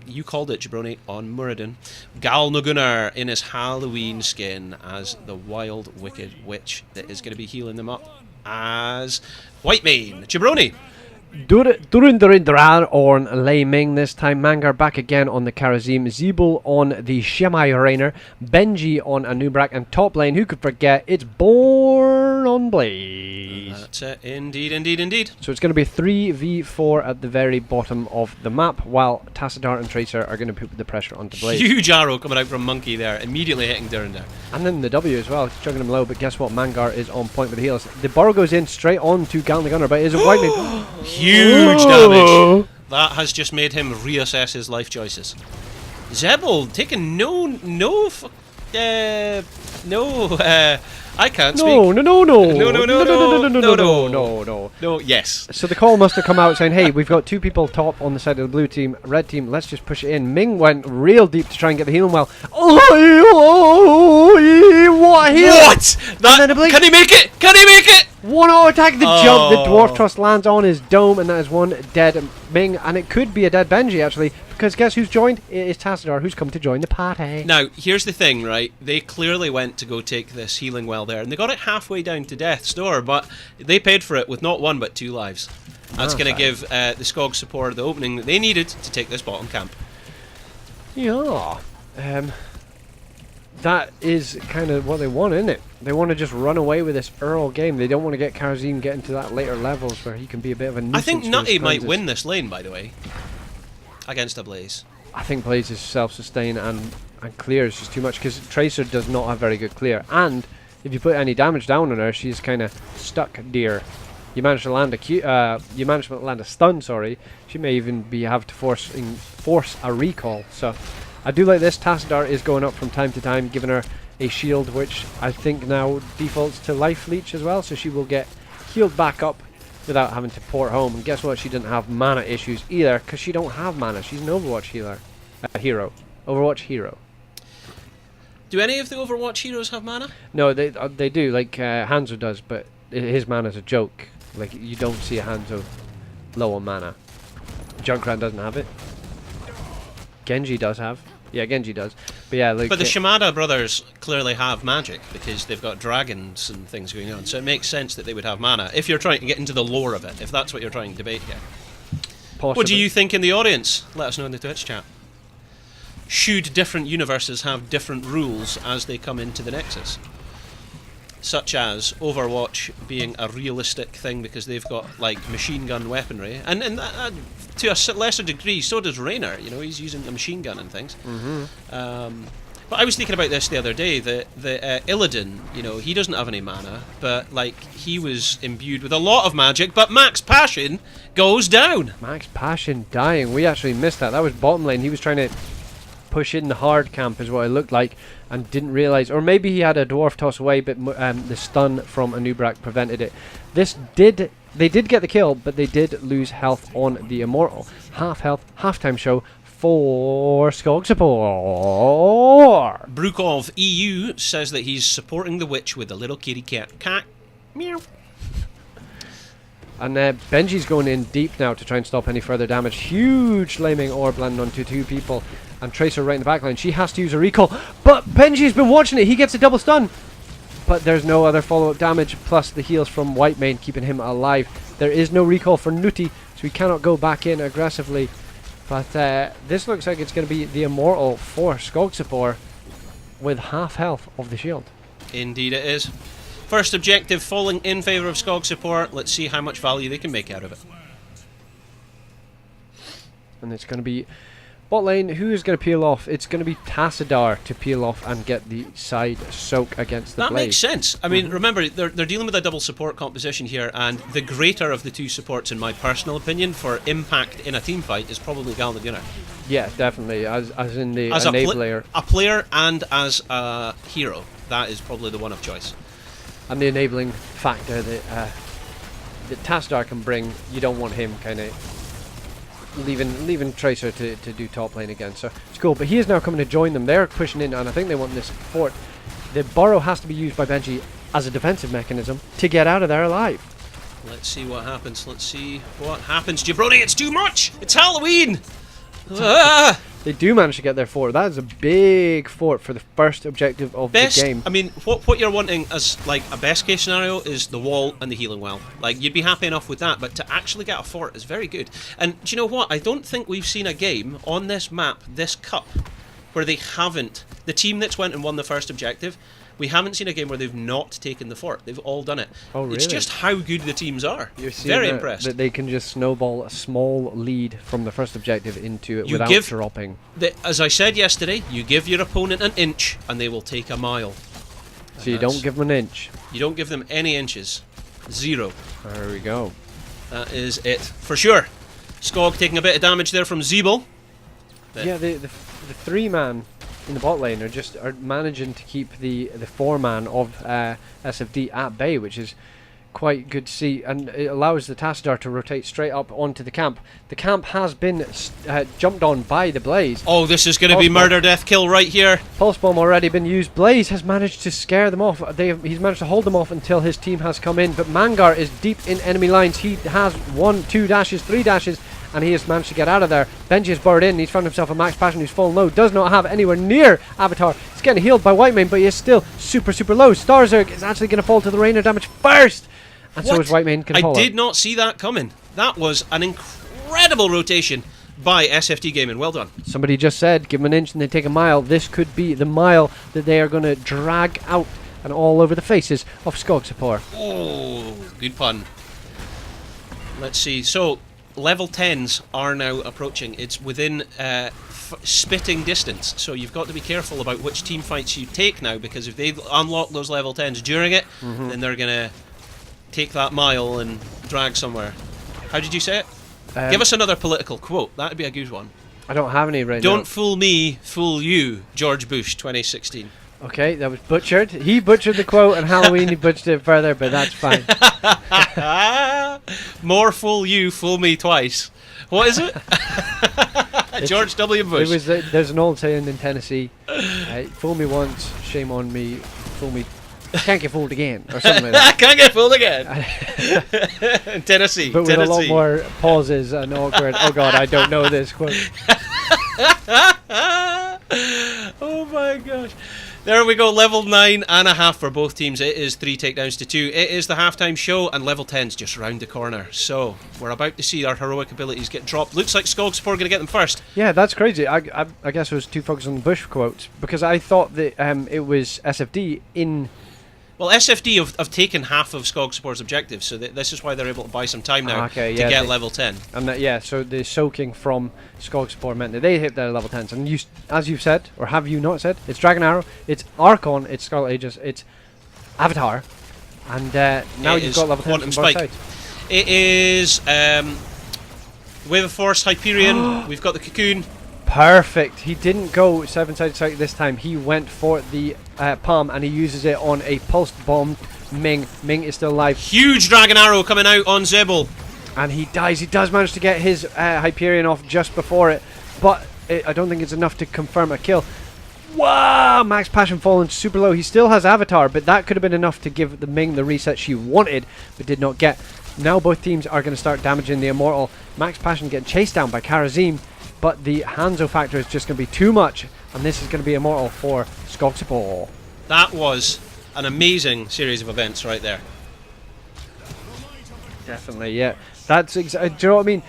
you called it, Jabroni, on Muradin. Galnagunner in his Halloween skin as the wild, wicked witch that is going to be healing them up as Whitemane. Jabroni! Durin on Lei Ming this time. Mangar back again on the Karazim. Zeeble on the Shemai Raynor. Benji on Anubarak. And top lane, who could forget, it's Born on Blaze. That's it, indeed, indeed, indeed. So it's going to be 3v4 at the very bottom of the map, while Tassadar and Tracer are going to put the pressure onto Blaze. Huge arrow coming out from Monkey there, immediately hitting Durandar. And then the W as well, chugging him low, but guess what? Mangar is on point with the heals. The burrow goes in straight on to Galnagunner, but it is a Whitemane. Huge damage. That has just made him reassess his life choices. Zebel taking I can't speak. No, yes. So the call must have come out saying, hey, we've got 2 people top on the side of the blue team, red team, let's just push it in. Ming went real deep to try and get the healing well. What heal? What? Can he make it? Can he make it? One auto attack, the jump, the Dwarf Trust lands on his dome, and that is one dead Ming, and it could be a dead Benji actually, because guess who's joined? It is Tassadar, who's come to join the party. Now, here's the thing, right? They clearly went to go take this healing well there, and they got it halfway down to death's door, but they paid for it with not 1 but 2 lives. That's going to give the Skog support the opening that they needed to take this bottom camp. Yeah. That is kind of what they want, isn't it? They want to just run away with this Earl game. They don't want to get Karazim get into that later levels where he can be a bit of a nuisance. I think Nutty might win this lane, by the way, against a Blaze. I think Blaze is self-sustain and clear is just too much, because Tracer does not have very good clear. And if you put any damage down on her, she's kind of stuck, dear. You manage to land a stun. Sorry, she may even have to force a recall. So I do like this. Tassadar is going up from time to time, giving her a shield, which I think now defaults to life leech as well, so she will get healed back up without having to port home. And guess what? She didn't have mana issues either, because she don't have mana. She's an Overwatch hero. Overwatch hero. Do any of the Overwatch heroes have mana? No, they do. Like Hanzo does, but his mana's a joke. Like, you don't see a Hanzo low on mana. Junkrat doesn't have it. Genji does have. Yeah, Genji does. But yeah, like, but the Shimada brothers clearly have magic because they've got dragons and things going on. So it makes sense that they would have mana if you're trying to get into the lore of it. If that's what you're trying to debate here. Possibly. What do you think in the audience? Let us know in the Twitch chat. Should different universes have different rules as they come into the Nexus? Such as Overwatch being a realistic thing because they've got like machine gun weaponry, and to a lesser degree, so does Raynor. You know, he's using a machine gun and things. But I was thinking about this the other day. The Illidan, you know, he doesn't have any mana, but like he was imbued with a lot of magic. But Max Passion goes down. Max Passion dying. We actually missed that. That was bottom lane. He was trying to push in the hard camp is what it looked like, and didn't realise, or maybe he had a dwarf toss away, but the stun from Anubrak prevented it. They did get the kill, but they did lose health on the Immortal. Half health, halftime show for Skog support. Brukov EU says that he's supporting the witch with a little kitty cat. Meow. And Benji's going in deep now to try and stop any further damage. Huge flaming orb landing onto 2 people. And Tracer right in the backline. She has to use a recall. But Benji's been watching it. He gets a double stun. But there's no other follow-up damage. Plus the heals from Whitemane keeping him alive. There is no recall for Nutty, so he cannot go back in aggressively. But this looks like it's going to be the Immortal for Skog support with half health of the shield. Indeed it is. First objective falling in favour of Skog support. Let's see how much value they can make out of it. And it's going to be bot lane. Who is going to peel off? It's going to be Tassadar to peel off and get the side soak against the That Blaze. makes sense. I mean, remember, they're dealing with a double support composition here, and the greater of the 2 supports, in my personal opinion, for impact in a team fight is probably Gal the Gunner. Yeah, definitely. As in the As enabler. a player and as a hero. That is probably the one of choice. And the enabling factor that Tassadar can bring. You don't want him kind of leaving Tracer to do top lane again. So it's cool. But he is now coming to join them. They're pushing in, and I think they want this fort. The burrow has to be used by Benji as a defensive mechanism to get out of there alive. Let's see what happens. Let's see what happens. Jabroni, it's too much! It's Halloween! Ah! They do manage to get their fort. That is a big fort for the first objective of the game. I mean, what you're wanting as like a best case scenario is the wall and the healing well. Like, you'd be happy enough with that, but to actually get a fort is very good. And do you know what? I don't think we've seen a game on this map, this cup, where they haven't. The team that's went and won the first objective, we haven't seen a game where they've not taken the fort. They've all done it. Oh, really? It's just how good the teams are. You're seeing very impressed. that they can just snowball a small lead from the first objective into it without dropping. As I said yesterday, you give your opponent an inch and they will take a mile. So you don't give them an inch. You don't give them any inches. 0. There we go. That is it for sure. Skog taking a bit of damage there from Zeeble. Yeah, the 3-man in the bot lane are managing to keep the 4-man of SFD at bay, which is quite good to see, and it allows the Tassadar to rotate straight up onto the camp. The camp has been jumped on by the Blaze. Oh, this is going to be murder, death, kill right here. Pulse bomb already been used. Blaze has managed to scare them off. He's managed to hold them off until his team has come in, but Mangar is deep in enemy lines. He has 1, 2 dashes, 3 dashes, and he has managed to get out of there. Benji is borrowed in. He's found himself a Max Passion who's full low. Does not have anywhere near Avatar. He's getting healed by Whitemane, but he is still super, super low. Starzerg is actually going to fall to the Rainer damage first. And so is Whitemane. I did not see that coming. That was an incredible rotation by SFD Gaming. Well done. Somebody just said, give them an inch and they take a mile. This could be the mile that they are going to drag out and all over the faces of Skogsupor. Oh, good pun. Let's see. So, level 10s are now approaching. It's within spitting distance. So you've got to be careful about which team fights you take now, because if they unlock those level 10s during it, then they're going to take that mile and drag somewhere. How did you say it? Give us another political quote. That would be a good one. I don't have any right now. Don't fool me, fool you. George Bush, 2016. Okay, that was butchered. He butchered the quote, and Halloween he butchered it further, but that's fine. More fool you, fool me twice. What is it? George W. Bush. It was there's an old saying in Tennessee: "Fool me once, shame on me. Fool me, can't get fooled again," or something like that. Can't get fooled again. In Tennessee, but with a lot more pauses and awkward. Oh God, I don't know this quote. Oh my gosh. There we go, level 9.5 for both teams. It is 3 takedowns to 2. It is the halftime show, and level 10's just round the corner. So, we're about to see our heroic abilities get dropped. Looks like Skogsupor are going to get them first. Yeah, that's crazy. I guess I was too focused on the Bush quotes, because I thought that it was SFD in... Well, SFD have taken half of Skogsupor's objectives, so this is why they're able to buy some time now to get level 10. And so the soaking from Skogsupor meant that they hit their level 10s. And you, as you've said, or have you not said, it's Dragon Arrow, it's Archon, it's Scarlet Aegis, it's Avatar, and now you've got level 10s from both sides. It is Wave of Force, Hyperion, we've got the Cocoon. Perfect. He didn't go 7-sided strike this time. He went for the palm, and he uses it on a pulsed bomb. Ming is still alive. Huge Dragon Arrow coming out on Zebul. And he dies. He does manage to get his Hyperion off just before it, but I don't think it's enough to confirm a kill. Wow! Max Passion fallen super low. He still has Avatar, but that could have been enough to give the Ming the reset she wanted, but did not get. Now both teams are going to start damaging the Immortal. Max Passion getting chased down by Karazim, but the Hanzo factor is just going to be too much, and this is going to be Immortal for Skogsupor. That was an amazing series of events right there. Definitely, yeah. That's do you know what I mean?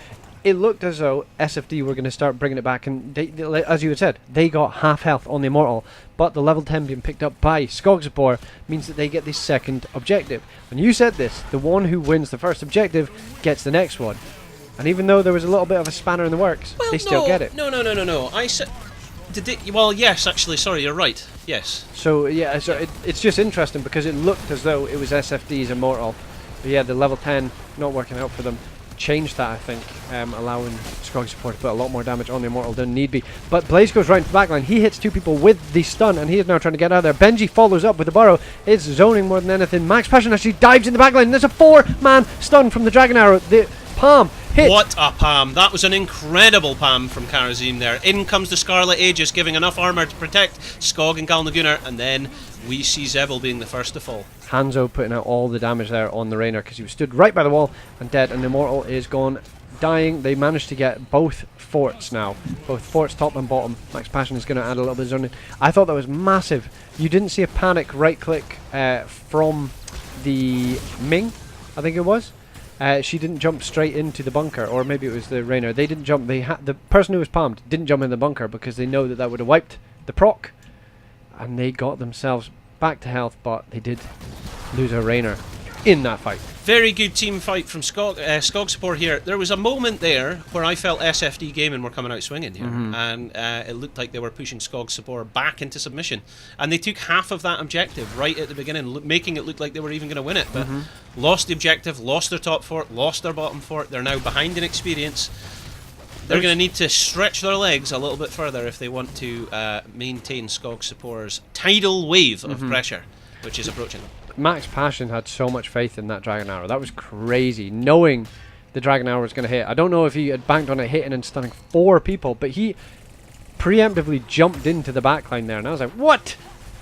It looked as though SFD were going to start bringing it back, and they, as you had said, they got half health on the Immortal, but the level 10 being picked up by Skogsupor means that they get the second objective. When you said this, the one who wins the first objective gets the next one. And even though there was a little bit of a spanner in the works, they still get it. No. I said... Well, yes, actually, sorry, you're right. Yes. So, yeah, it's just interesting because it looked as though it was SFD's Immortal. But yeah, the level 10 not working out for them. Changed that, I think, allowing Skogsupor to put a lot more damage on the Immortal than need be. But Blaze goes right into the backline. He hits two people with the stun, and he is now trying to get out of there. Benji follows up with the burrow. It's zoning more than anything. Max Passion actually dives in the backline. There's a 4-man stun from the Dragon Arrow. The palm hit. What a palm. That was an incredible palm from Karazim there. In comes the Scarlet Aegis, giving enough armor to protect Skog and Galnagunar, and then we see Zebul being the first to fall. Hanzo putting out all the damage there on the Rainer because he was stood right by the wall and dead, and the Immortal is gone, dying. They managed to get both forts now. Both forts, top and bottom. Max Passion is going to add a little bit of zoning. I thought that was massive. You didn't see a panic right click from the Ming, I think it was. She didn't jump straight into the bunker, or maybe it was the Rainer. They didn't jump. The person who was palmed didn't jump in the bunker because they know that would have wiped the proc, and they got themselves back to health, but they did lose a Rainer in that fight. Very good team fight from Skogsupor here. There was a moment there where I felt SFD Gaming were coming out swinging here, and it looked like they were pushing Skogsupor back into submission, and they took half of that objective right at the beginning, making it look like they were even going to win it, but lost the objective, lost their top fort, lost their bottom fort. They're now behind in experience. They're going to need to stretch their legs a little bit further if they want to maintain Skogsupor's tidal wave of pressure, which is approaching them. Max Passion had so much faith in that Dragon Arrow. That was crazy, knowing the Dragon Arrow was going to hit. I don't know if he had banked on it hitting and stunning 4 people, but he preemptively jumped into the backline there, and I was like, what?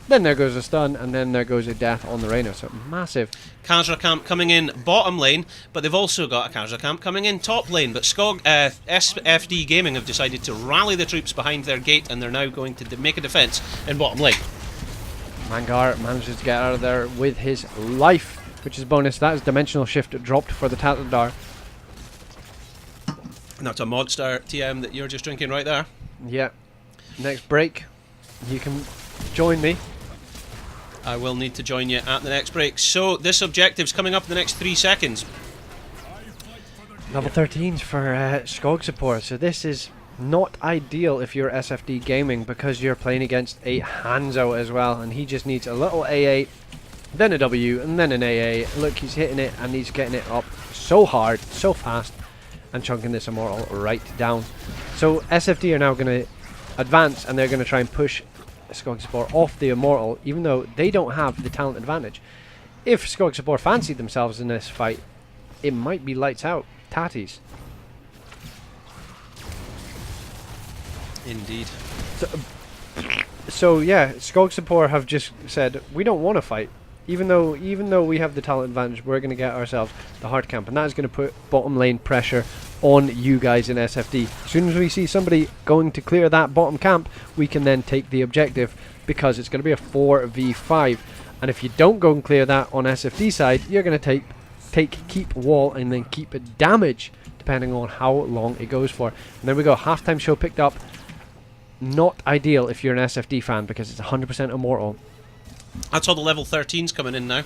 Then there goes a stun, and then there goes a death on the Reyna. So massive. Kazra camp coming in bottom lane, but they've also got a Kazra camp coming in top lane. But SFD Gaming have decided to rally the troops behind their gate, and they're now going to make a defence in bottom lane. Mangar manages to get out of there with his life, which is bonus. That is Dimensional Shift dropped for the Tatadar. And that's a monster TM that you're just drinking right there. Yeah. Next break, you can join me. I will need to join you at the next break. So this objective's coming up in the next 3 seconds. Level 13s for Skog support. So this is not ideal if you're SFD Gaming, because you're playing against a Hanzo as well, and he just needs a little AA, then a W, and then an AA. Look, he's hitting it, and he's getting it up so hard, so fast, and chunking this Immortal right down. So SFD are now going to advance, and they're going to try and push Skog support off the Immortal, even though they don't have the talent advantage. If Skog support fancied themselves in this fight, it might be lights out. Tatties. Indeed. So yeah, Skog support have just said we don't want to fight, even though we have the talent advantage. We're going to get ourselves the hard camp, and that is going to put bottom lane pressure on you guys in SFD. As soon as we see somebody going to clear that bottom camp, we can then take the objective, because it's going to be a 4v5. And if you don't go and clear that on SFD side, you're going to keep wall and then keep damage, depending on how long it goes for. And there we go. Halftime show picked up. Not ideal if you're an SFD fan, because it's 100% Immortal. That's all the level 13s coming in now.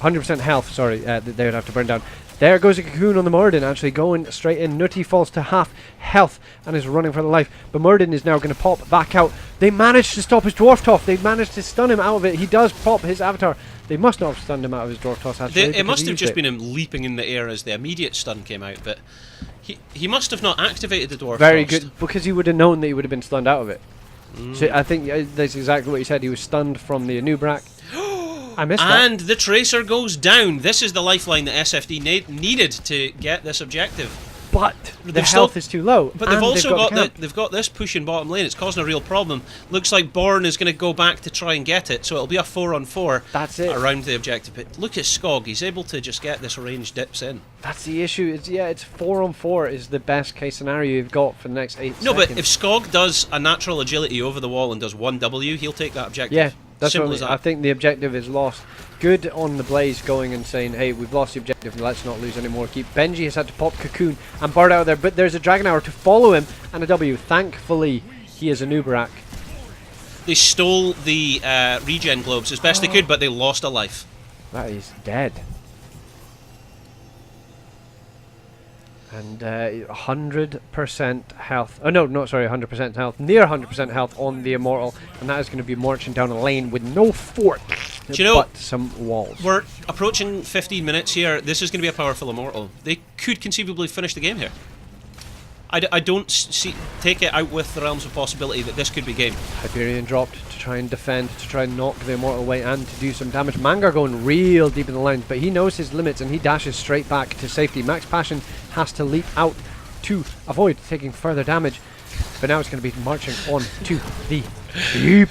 100% health, sorry, they would have to burn down. There goes a Cocoon on the Murden, actually going straight in. Nutty falls to half health and is running for the life. But Murden is now going to pop back out. They managed to stop his Dwarf Toss. They managed to stun him out of it. He does pop his Avatar. They must not have stunned him out of his Dwarf Toss, actually. It must have just been him leaping in the air as the immediate stun came out, but he must have not activated the Dwarf Very Toss. good, because he would have known that he would have been stunned out of it. So I think that's exactly what he said. He was stunned from the Anubrak. I missed that. And the Tracer goes down. This is the lifeline that SFD needed to get this objective. But the health is too low. But they've also got this push in bottom lane. It's causing a real problem. Looks like Born is going to go back to try and get it, so it'll be a 4-on-4. That's it. Around the objective. But look at Skog. He's able to just get this range dips in. That's the issue. It's 4-on-4 is the best case scenario you've got for the next 8 seconds. No, but if Skog does a natural agility over the wall and does 1W, he'll take that objective. Yeah, that's Simple what as that. I think the objective is lost. Good on the Blaze going and saying, hey, we've lost the objective, let's not lose any more. Benji has had to pop Cocoon and Bird out of there, but there's a Dragon Hour to follow him and a W. Thankfully, he is a Nubarak. They stole the regen globes as best they could, but they lost a life. That is dead. And 100% health. Oh no, not sorry, 100% health. Near 100% health on the Immortal, and that is going to be marching down a lane with no fort, Do you know, but some walls. We're approaching 15 minutes here. This is going to be a powerful Immortal. They could conceivably finish the game here. I don't take it out with the realms of possibility that this could be game. Hyperion dropped to try and defend, to try and knock the Immortal away and to do some damage. Mangar going real deep in the lines, but he knows his limits and he dashes straight back to safety. Max Passion has to leap out to avoid taking further damage, but now it's going to be marching on to the keep.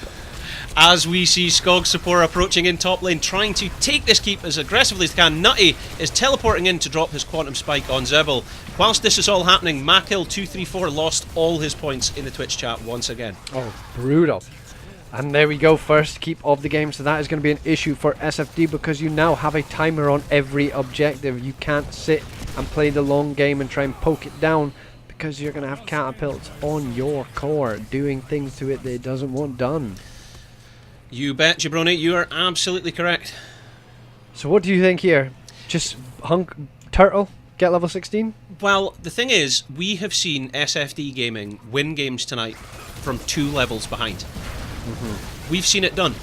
As we see Skog support approaching in top lane, trying to take this keep as aggressively as they can. Nutty is teleporting in to drop his Quantum Spike on Zebel. Whilst this is all happening, Makill234 lost all his points in the Twitch chat once again. Oh, brutal. And there we go, first keep of the game. So that is going to be an issue for SFD, because you now have a timer on every objective. You can't sit and play the long game and try and poke it down, because you're going to have catapults on your core doing things to it that it doesn't want done. You bet, Jabroni, you are absolutely correct. So what do you think here? Just Turtle, get level 16? Well, the thing is, we have seen SFD Gaming win games tonight from 2 levels behind. We've seen it done.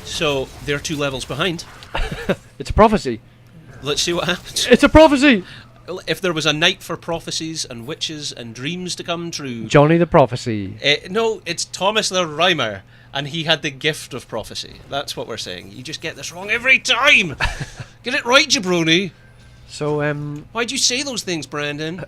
So, they're 2 levels behind. It's a prophecy. Let's see what happens. It's a prophecy! If there was a night for prophecies and witches and dreams to come true... Johnny the Prophecy. No, it's Thomas the Rhymer, and he had the gift of prophecy. That's what we're saying. You just get this wrong every time! Get it right, Jabroni! So, Why'd you say those things, Brandon?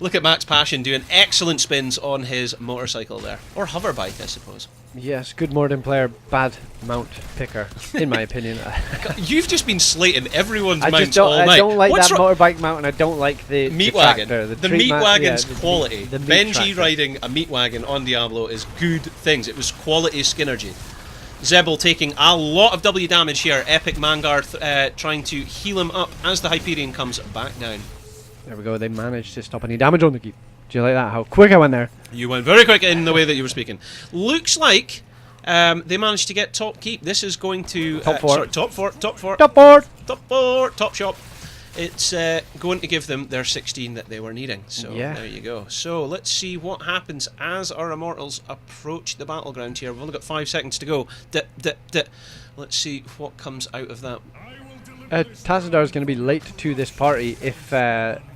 Look at Max Passion doing excellent spins on his motorcycle there. Or hoverbike, I suppose. Yes, good modern player, bad mount picker, in my opinion. You've just been slating everyone's I mounts just don't, all night. I don't like What's that motorbike mount, and I don't like the meat the wagon. tractor, The meat wagon's quality. The meat Benji tractor. riding a meat wagon on Diablo is good things. It was quality Skinergy. Zebel taking a lot of W damage here. Epic Mangar trying to heal him up as the Hyperion comes back down. There we go, they managed to stop any damage on the keep. Do you like that? How quick I went there? You went very quick in the way that you were speaking. Looks like they managed to get top keep. This is going to... Top four. Sorry, top four. Top board! Top four. Top shop. It's going to give them their 16 that they were needing. So Yeah. there you go. So let's see what happens as our Immortals approach the battleground here. We've only got 5 seconds to go. Let's see what comes out of that. Tazadar is going to be late to this party if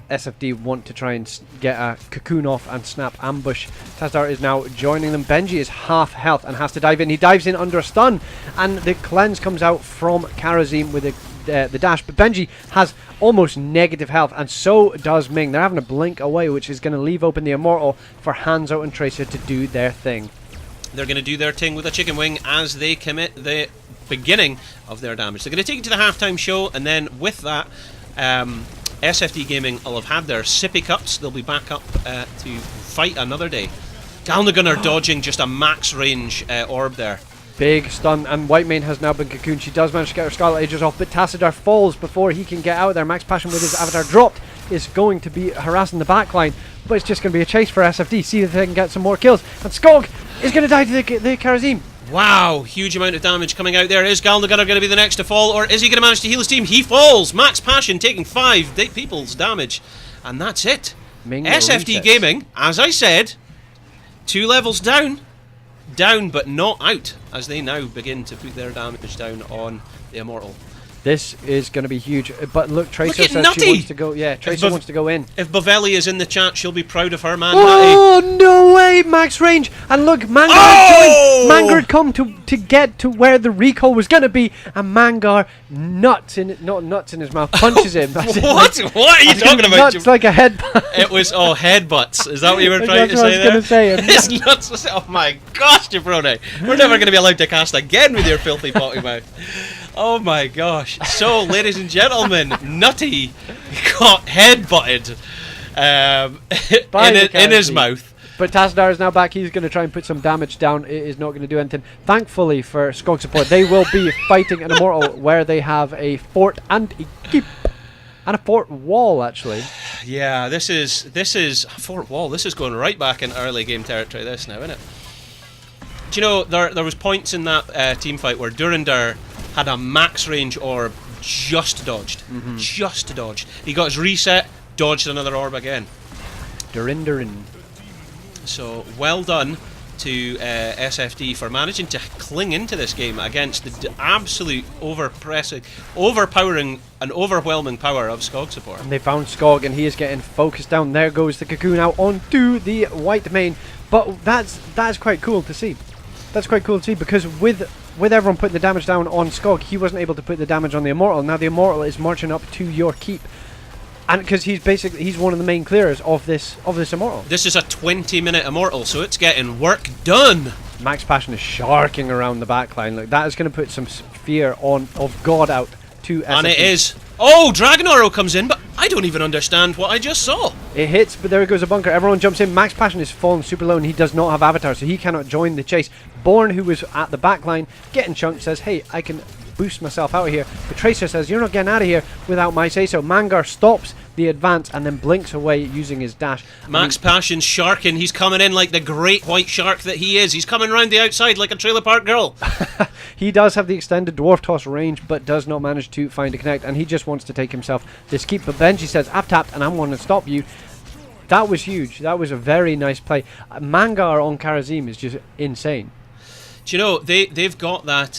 SFD want to try and get a cocoon off and snap ambush. Tazadar is now joining them. Benji is half health and has to dive in. He dives in under a stun, and the cleanse comes out from Karazim with the dash, but Benji has almost negative health, and so does Ming. They're having to blink away, which is going to leave open the Immortal for Hanzo and Tracer to do their thing. They're going to do their thing with a chicken wing as they commit the beginning of their damage. They're going to take it to the halftime show, and then with that, SFD Gaming will have had their sippy cups. They'll be back up to fight another day. Galnagun are dodging just a max range orb there. Big stun, and Whitemane has now been cocooned. She does manage to get her Scarlet Aegis off, but Tassadar falls before he can get out there. Max Passion with his avatar dropped is going to be harassing the backline, but it's just going to be a chase for SFD. See if they can get some more kills. And Skog is going to die to the Karazim. Wow, huge amount of damage coming out there. Is Galnagun going to be the next to fall, or is he going to manage to heal his team? He falls! Max Passion taking 5 people's damage, and that's it. Ming SFD resets. Gaming, as I said, 2 levels down. Down but not out, as they now begin to put their damage down on the Immortal. This is going to be huge. But look, Tracer Look at says Nutty! she wants to go. Yeah, Tracer wants to go in. If Bovelli is in the chat, she'll be proud of her man. Oh, no way! Max range! And look, Mangar Oh! joined. Mangar had come to get to where the recall was going to be, and Mangar not nuts in his mouth, punches him. That's it. What? What are you talking about? Nuts like a headbutt. It was headbutts. Is that what you were trying to That's what say I was there? going to say. It's nuts. Oh my gosh, Jabroni. We're never going to be allowed to cast again with your filthy potty mouth. Oh my gosh. So, ladies and gentlemen, Nutty got headbutted in his mouth. But Tassadar is now back. He's going to try and put some damage down. It is not going to do anything. Thankfully for Skog support, they will be fighting an Immortal where they have a fort and a keep. And a fort wall, actually. Yeah, this is Fort Wall. This is going right back in early game territory. This now, isn't it? Do you know there was points in that team fight where Durandar had a max range orb, just dodged, just dodged. He got his reset, dodged another orb again. Durin. So well done to SFD for managing to cling into this game against the absolute overpowering and overwhelming power of Skog support. And they found Skog, and he is getting focused down. There goes the cocoon out onto the Whitemane. But that's quite cool to see. That's quite cool to see, because with everyone putting the damage down on Skog, he wasn't able to put the damage on the Immortal. Now the Immortal is marching up to your keep. And because he's one of the main clearers of this Immortal. This is a 20-minute Immortal, so it's getting work done. Max Passion is sharking around the backline. Like, that is going to put some fear of God out to SFD. And it is. Oh, Dragon Arrow comes in, but I don't even understand what I just saw. It hits, but there goes a bunker. Everyone jumps in. Max Passion is falling super low, and he does not have Avatar, so he cannot join the chase. Born, who was at the backline, getting chunked, says, hey, I can boost myself out of here. But Tracer says, you're not getting out of here without my say-so. Mangar stops the advance and then blinks away using his dash. Max Passion sharking. He's coming in like the great white shark that he is. He's coming round the outside like a trailer park girl. He does have the extended Dwarf Toss range, but does not manage to find a connect, and he just wants to take himself this keep. But Benji says, I've tapped and I'm going to stop you. That was huge. That was a very nice play. Mangar on Karazim is just insane. Do you know, they've got that,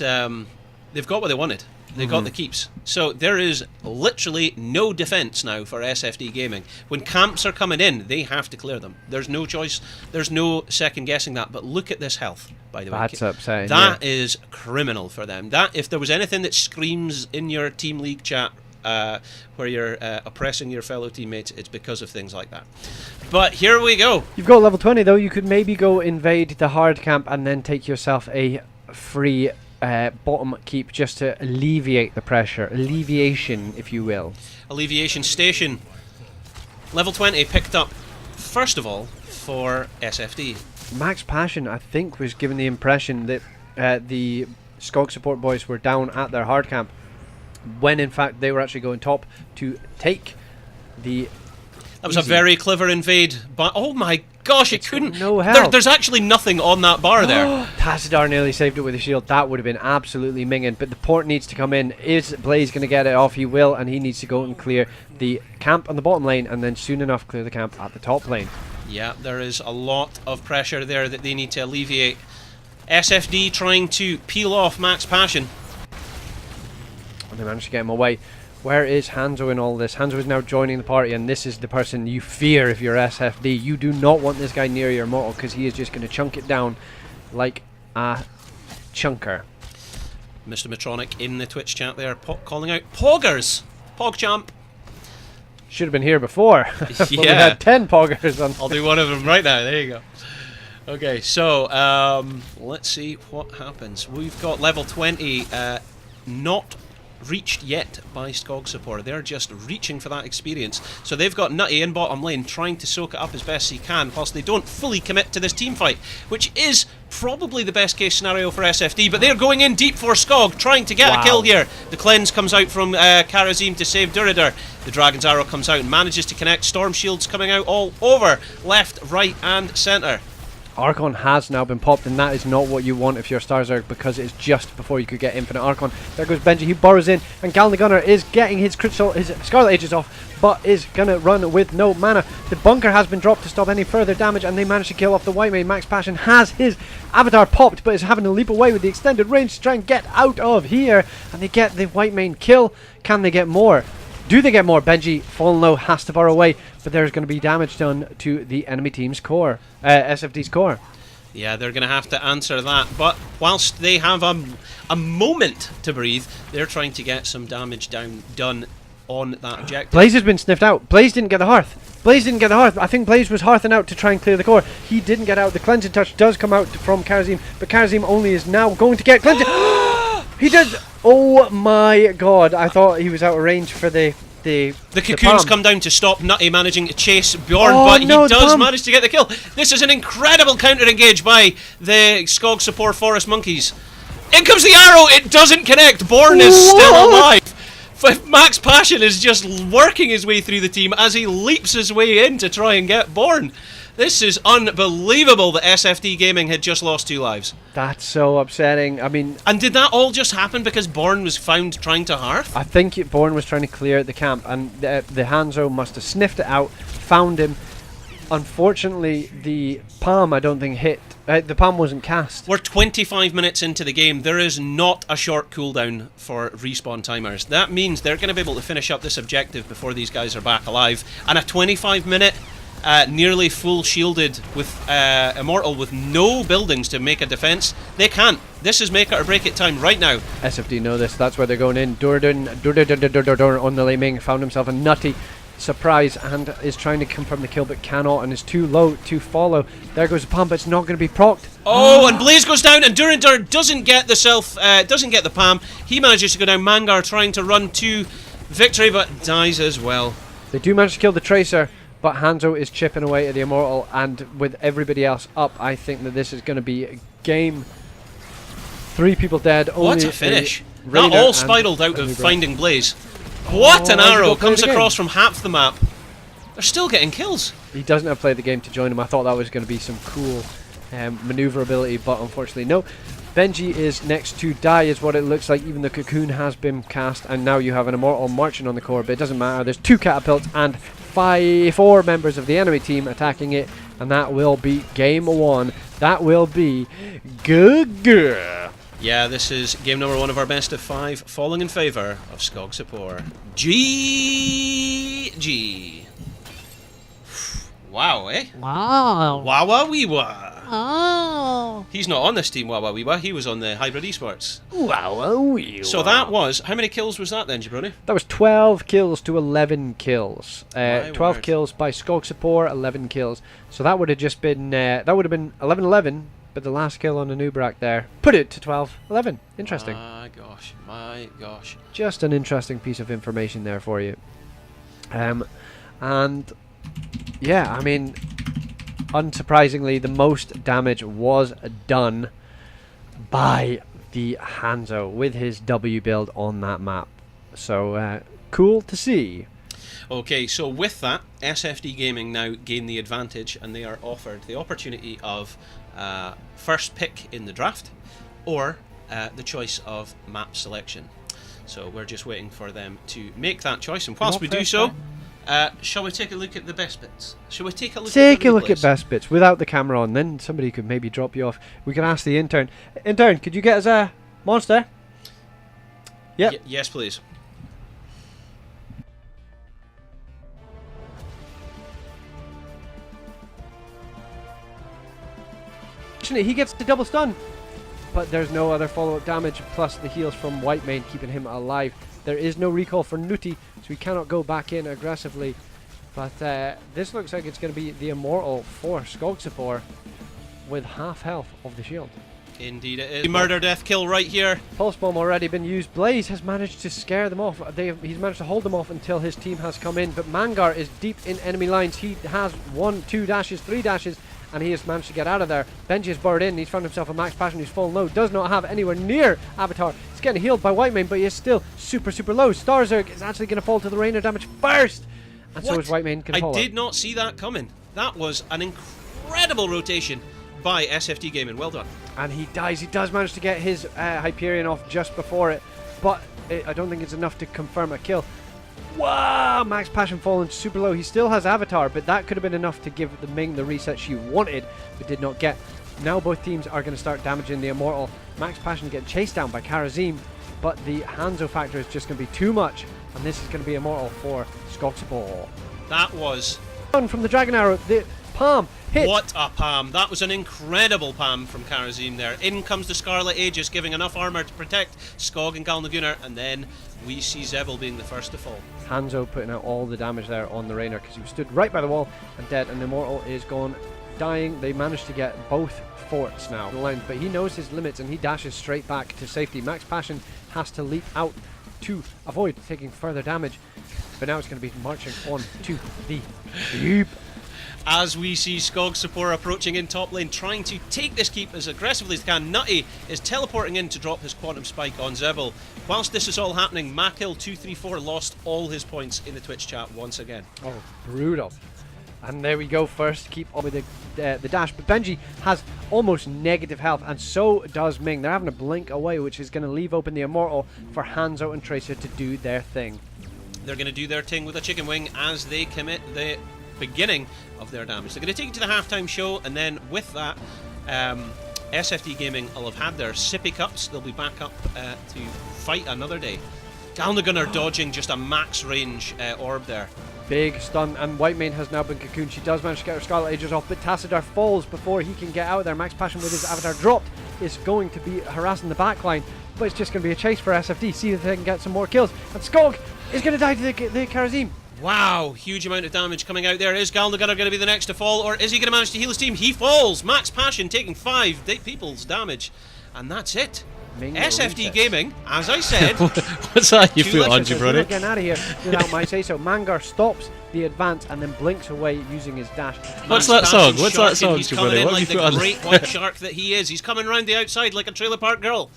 they've got what they wanted. They got the keeps. So there is literally no defense now for SFD Gaming. When camps are coming in, they have to clear them. There's no choice. There's no second guessing that. But look at this health, by the way. That's upsetting. That is criminal for them. That, if there was anything that screams in your team league chat where you're oppressing your fellow teammates, it's because of things like that. but here we go. You've got level 20 though. You could maybe go invade the hard camp and then take yourself a free bottom keep just to alleviate the pressure. Alleviation, if you will. Alleviation station. Level 20 picked up, first of all, for SFD. Max Passion, I think, was given the impression that the Skog support boys were down at their hard camp, when in fact they were actually going top to take the... That was a very clever invade, but oh my gosh, it couldn't... No help. There's actually nothing on that bar there. Tassadar nearly saved it with a shield. That would have been absolutely minging, but the port needs to come in. Is Blaze going to get it off? He will, and he needs to go and clear the camp on the bottom lane, and then soon enough clear the camp at the top lane. Yeah, there is a lot of pressure there that they need to alleviate. SFD trying to peel off Max Passion. And they managed to get him away. Where is Hanzo in all this? Hanzo is now joining the party, and this is the person you fear if you're SFD. You do not want this guy near your mortal, because he is just going to chunk it down like a chunker. Mr. Metronic in the Twitch chat there, calling out Poggers! PogChamp! Should have been here before. Yeah. We had 10 Poggers on. I'll do one of them right now, there you go. Okay, so, let's see what happens. We've got level 20, not reached yet by Skog support. They're just reaching for that experience. So they've got Nutty in bottom lane trying to soak it up as best he can, whilst they don't fully commit to this team fight, which is probably the best case scenario for SFD, but they're going in deep for Skog, trying to get a kill here. The cleanse comes out from Karazim to save Duridur. The Dragon's Arrow comes out and manages to connect. Storm Shields coming out all over, left, right and centre. Archon has now been popped, and that is not what you want if you're Starzerg, because it's just before you could get Infinite Archon. There goes Benji, he burrows in, and Gal the Gunner is getting his critical, his Scarlet Aegis off, but is gonna run with no mana. The bunker has been dropped to stop any further damage, and they manage to kill off the White Mage. Max Passion has his avatar popped, but is having to leap away with the extended range to try and get out of here, and they get the White Mage kill. Can they get more? Do they get more? Benji, fallen low, has to burrow away, but there's going to be damage done to the enemy team's core, SFD's core. Yeah, they're going to have to answer that, but whilst they have a moment to breathe, they're trying to get some damage done on that objective. Blaze has been sniffed out. Blaze didn't get the Hearth. Blaze didn't get the Hearth. I think Blaze was hearthing out to try and clear the core. He didn't get out. The Cleansing Touch does come out from Karazim, but Karazim only is now going to get Cleansing. He did. Oh my god. I thought he was out of range for the cocoons come down to stop Nutty managing to chase Bjorn, but he does manage to get the kill. This is an incredible counter-engage by the Skog support Forest Monkeys. In comes the arrow, it doesn't connect. Born is still alive. Max Passion is just working his way through the team as he leaps his way in to try and get Born. This is unbelievable that SFD Gaming had just lost 2 lives. That's so upsetting. I mean... And did that all just happen because Born was found trying to hearth? I think Born was trying to clear the camp, and the Hanzo must have sniffed it out, found him. Unfortunately, the palm, I don't think, hit. The palm wasn't cast. We're 25 minutes into the game. There is not a short cooldown for respawn timers. That means they're going to be able to finish up this objective before these guys are back alive. And a 25-minute... nearly full shielded with Immortal with no buildings to make a defense. They can't. This is make it or break it time right now. SFD know this. That's where they're going in. Durden on the Lei Ming found himself a Nutty surprise and is trying to confirm the kill but cannot, and is too low to follow. There goes the pump. It's not going to be procced. Oh, and Blaze goes down, and Durindur doesn't get the palm. He manages to go down. Mangar trying to run to victory but dies as well. They do manage to kill the Tracer, but Hanzo is chipping away at the Immortal, and with everybody else up, I think that this is going to be a game. 3 people dead. What a finish. That all spiraled out of finding Blaze. What an arrow comes across from half the map. They're still getting kills. He doesn't have played the game to join him. I thought that was going to be some cool maneuverability, but unfortunately no. Benji is next to die is what it looks like. Even the cocoon has been cast, and now you have an Immortal marching on the core, but it doesn't matter. There's 2 catapults and 4 members of the enemy team attacking it, and that will be game 1. That will be good. Yeah, this is game number 1 of our best of 5, falling in favour of Skog support. GG. Wow, eh? Wow. Wow, wee wah. Oh. Well. He's not on this team, Wawa. He was on the Hybrid Esports. Wow. So that was... How many kills was that then, Jabroni? That was 12 kills to 11 kills. My 12 word. kills by Skog Support, 11 kills. So that would have just been... that would have been 11-11, but the last kill on the Nubrak there put it to 12-11. Interesting. My gosh. Just an interesting piece of information there for you. And yeah, I mean, unsurprisingly, the most damage was done by the Hanzo with his W build on that map. So cool to see. Okay, so with that, SFD Gaming now gain the advantage, and they are offered the opportunity of first pick in the draft, or the choice of map selection. So we're just waiting for them to make that choice, and whilst we do so, shall we take a look at the best bits? Shall we take a look at best bits without the camera on? Then somebody could maybe drop you off. We can ask the intern. Intern, could you get us a monster? Yep. Yes, please. He gets the double stun, but there's no other follow-up damage, plus the heals from Whitemane keeping him alive. There is no recall for Nutty, so he cannot go back in aggressively. But this looks like it's going to be the Immortal for Skog Support with half health of the shield. Indeed it is. Murder death kill right here. Pulse bomb already been used. Blaze has managed to scare them off. He's managed to hold them off until his team has come in, but Mangar is deep in enemy lines. He has 1, 2 dashes, 3 dashes, and he has managed to get out of there. Benji is burrowed in. He's found himself a Max Passion who's fallen low. Does not have anywhere near Avatar. He's getting healed by Whitemane, but he is still super low. Starzerg is actually going to fall to the Rainer damage first. And so is Whitemane can follow. I did not see that coming. That was an incredible rotation by SFD Gaming. Well done. And he dies. He does manage to get his Hyperion off just before it, but I don't think it's enough to confirm a kill. Wow, Max Passion fallen super low. He still has Avatar, but that could have been enough to give the Ming the reset she wanted, but did not get. Now both teams are going to start damaging the Immortal. Max Passion getting chased down by Karazim, but the Hanzo factor is just going to be too much, and this is going to be Immortal for Skog Support. That was... From the Dragon Arrow, the palm hit. What a palm. That was an incredible palm from Karazim there. In comes the Scarlet Aegis, giving enough armour to protect Skog and Galnagunar, and then we see Zebel being the first to fall. Hanzo putting out all the damage there on the Rainer because he was stood right by the wall and dead, and the Immortal is gone, dying. They managed to get both forts now in the line, but he knows his limits and he dashes straight back to safety. Max Passion has to leap out to avoid taking further damage, but now it's going to be marching on to the keep. As we see Skog Support approaching in top lane, trying to take this keep as aggressively as they can. Nutty is teleporting in to drop his Quantum Spike on Zebel. Whilst this is all happening, Makil234 lost all his points in the Twitch chat once again. Oh, brutal. And there we go, first keep on with the dash, but Benji has almost negative health, and so does Ming. They're having to blink away, which is going to leave open the Immortal for Hanzo and Tracer to do their thing. They're going to do their thing with a chicken wing as they commit the beginning of their damage. They're going to take it to the halftime show, and then with that, SFD Gaming will have had their sippy cups. They'll be back up to fight another day. Galnagunar dodging just a max range orb there. Big stun, and Whitemane has now been cocooned. She does manage to get her Scarlet Aegis off, but Tassadar falls before he can get out of there. Max Passion with his Avatar dropped is going to be harassing the backline, but it's just going to be a chase for SFD. See if they can get some more kills, and Skog is going to die to the Karazim. Wow, huge amount of damage coming out there. Is Galnagunar going to be the next to fall, or is he going to manage to heal his team? He falls! Max Passion taking 5 people's damage, and that's it. SFD Gaming, as I said... What's that you put on, Jabroni? Not getting out of here without my say-so. Mangar stops the advance and then blinks away using his dash. What's that song? What's that song, He's coming in Jabroni? like the great white shark that he is. He's coming round the outside like a trailer park girl.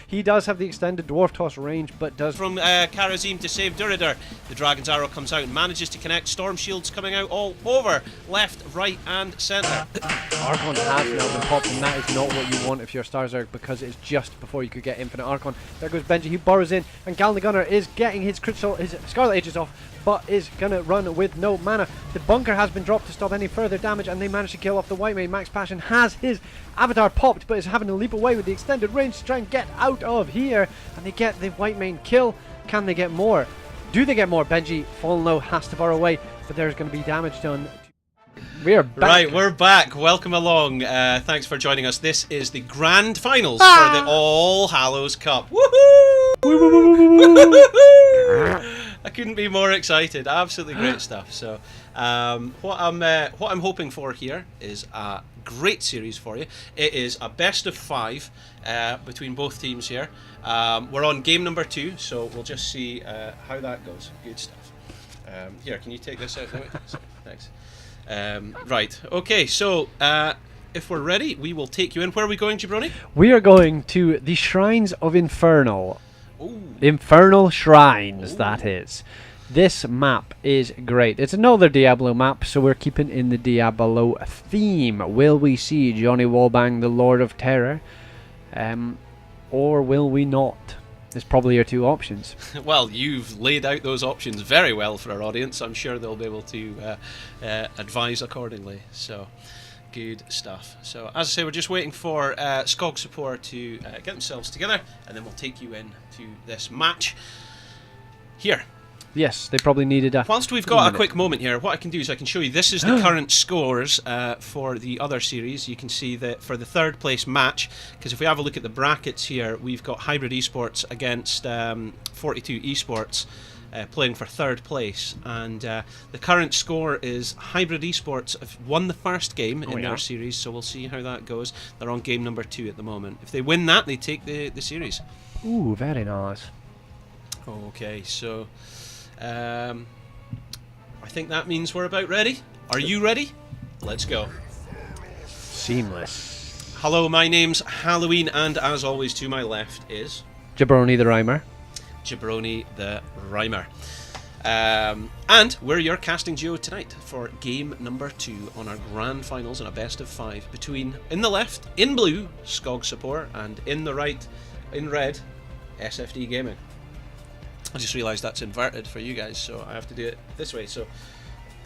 He does have the extended Dwarf Toss range, but does... From Karazim to save Duridur. The Dragon's Arrow comes out and manages to connect. Storm Shields coming out all over. Left, right and centre. Archon has now been popped, and that is not what you want if you're Starzerg, because it's just before you could get Infinite Archon. There goes Benji, he burrows in, and Galnagunar is getting his critical, his Scarlet Aegis off, but is going to run with no mana. The bunker has been dropped to stop any further damage, and they manage to kill off the Whitemane. Max Passion has his Avatar popped, but is having to leap away with the extended range to try and get out of here, and they get the Whitemane kill. Can they get more? Do they get more? Benji, fallen low, has to burrow away, but there's going to be damage done. We are back. Right, we're back. Welcome along. Thanks for joining us. This is the grand finals for the All Hallows Cup. Woohoo! I couldn't be more excited. Absolutely great stuff. So, what I'm hoping for here is a great series for you. It is a best of 5 between both teams here. We're on game number 2, so we'll just see how that goes. Good stuff. Here, can you take this out? Thanks. Right. Okay. So, if we're ready, we will take you in. Where are we going, Jabroni? We are going to the Shrines of Infernal. Ooh. Infernal Shrines, Ooh. that is. This map is great. It's another Diablo map, so we're keeping in the Diablo theme. Will we see Johnny Wallbang, the Lord of Terror? Or will we not? There's probably your 2 options. Well, you've laid out those options very well for our audience. I'm sure they'll be able to advise accordingly. So, good stuff. So, as I say, we're just waiting for Skog Support to get themselves together, and then we'll take you in to this match here. Yes, they probably needed a... Whilst we've got a quick moment here, what I can do is I can show you, this is the current scores for the other series. You can see that for the 3rd place match, because if we have a look at the brackets here, we've got Hybrid Esports against 42 Esports playing for 3rd place. And the current score is Hybrid Esports have won the first game in their series, so we'll see how that goes. They're on game number 2 at the moment. If they win that, they take the series. Ooh, very nice. Okay, so... I think that means we're about ready. Are you ready? Let's go. Seamless. Hello, my name's Halloween, and as always, to my left is Jabroni the Rhymer. Jabroni the Rhymer. And we're your casting duo tonight for game number 2 on our grand finals in a best of 5 between, in the left, in blue, Skog Support, and in the right, in red, SFD Gaming. I just realised that's inverted for you guys, so I have to do it this way. So,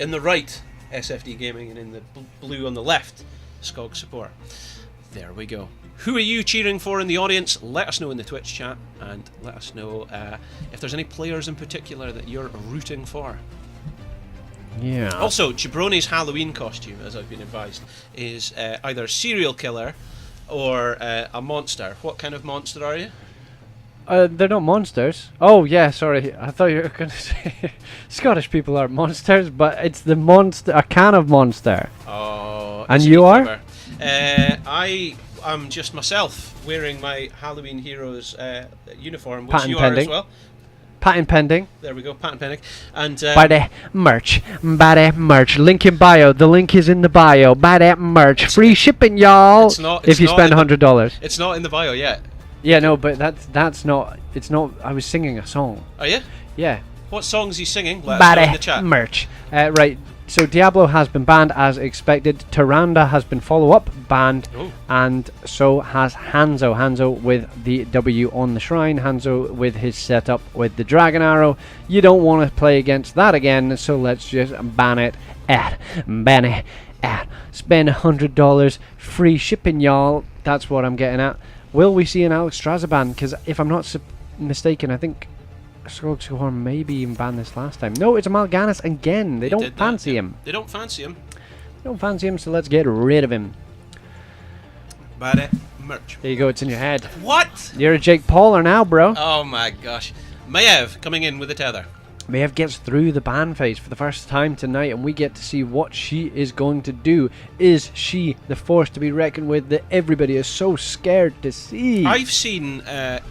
in the right, SFD Gaming, and in the blue on the left, Skog Support. There we go. Who are you cheering for in the audience? Let us know in the Twitch chat, and let us know if there's any players in particular that you're rooting for. Yeah. Also, Jabroni's Halloween costume, as I've been advised, is either serial killer or a monster. What kind of monster are you? They're not monsters. Oh, yeah, sorry. I thought you were going to say Scottish people aren't monsters, but it's the monster, a can of Monster. Oh. And you are? I am just myself, wearing my Halloween Heroes uniform, which Patent you pending. are as well. Patent pending. There we go, patent pending. And Buy that merch. Buy that merch. Link in bio. The link is in the bio. Buy that merch. Free shipping, y'all. If you spend $100. It's not in the bio yet. Yeah, no, but that's not. It's not. I was singing a song. Are you? Yeah. What songs are you singing? Let us know in the chat. Merch. Right. So Diablo has been banned as expected. Tyrande has been follow-up banned, and so has Hanzo. Hanzo with the W on the shrine. Hanzo with his setup with the dragon arrow. You don't want to play against that again, so let's just ban it at. Spend $100. Free shipping, y'all. That's what I'm getting at. Will we see an Alex Straza ban? Because if I'm not mistaken, I think Skog maybe even banned this last time. No, it's Amalganis again. They don't fancy him. They don't fancy him. They don't fancy him, so let's get rid of him. Buy that merch. There you go, it's in your head. What? You're a Jake Pauler now, bro. Oh my gosh. Maiev coming in with the tether. Maiev gets through the ban phase for the first time tonight, and we get to see what she is going to do. Is she the force to be reckoned with that everybody is so scared to see? I've seen,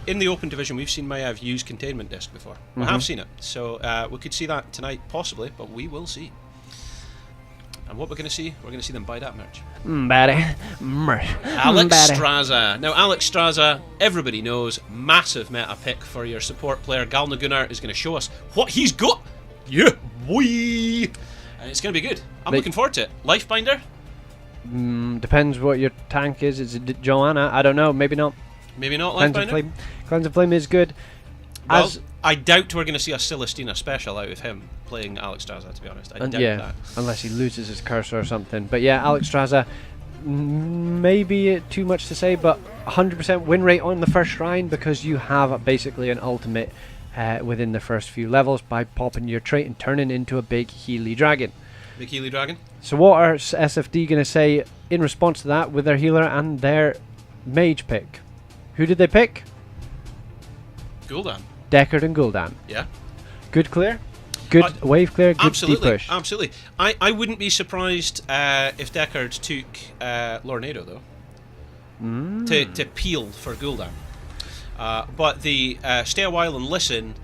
in the open division, we've seen Maiev use Containment Disc before. I have seen it. So we could see that tonight, possibly, but we will see. And what we're going to see them buy that merch. Alex Straza. Now, Alex Straza, everybody knows, massive meta pick for your support player. Galnagunar is going to show us what he's got. Yeah, boy. And it's going to be good. I'm looking forward to it. Lifebinder? Depends what your tank is. Is it Joanna? I don't know. Maybe not. Maybe not Cleanse of Lifebinder? Flame. Cleanse of Flame is good. Well, I doubt we're going to see a Celestina special out of him playing Alex Straza, to be honest. I doubt that. Unless he loses his cursor or something. But yeah, Alex Straza, maybe too much to say, but 100% win rate on the first shrine because you have basically an ultimate within the first few levels by popping your trait and turning into a big Healy dragon. Big Healy Dragon. So what are SFD going to say in response to that with their healer and their mage pick? Who did they pick? Gul'dan. Deckard and Gul'dan. Yeah. Good clear? Good wave clear? Good Absolutely. deep push? Absolutely. I wouldn't be surprised if Deckard took Lornado, though. To peel for Gul'dan. But the stay a while and listen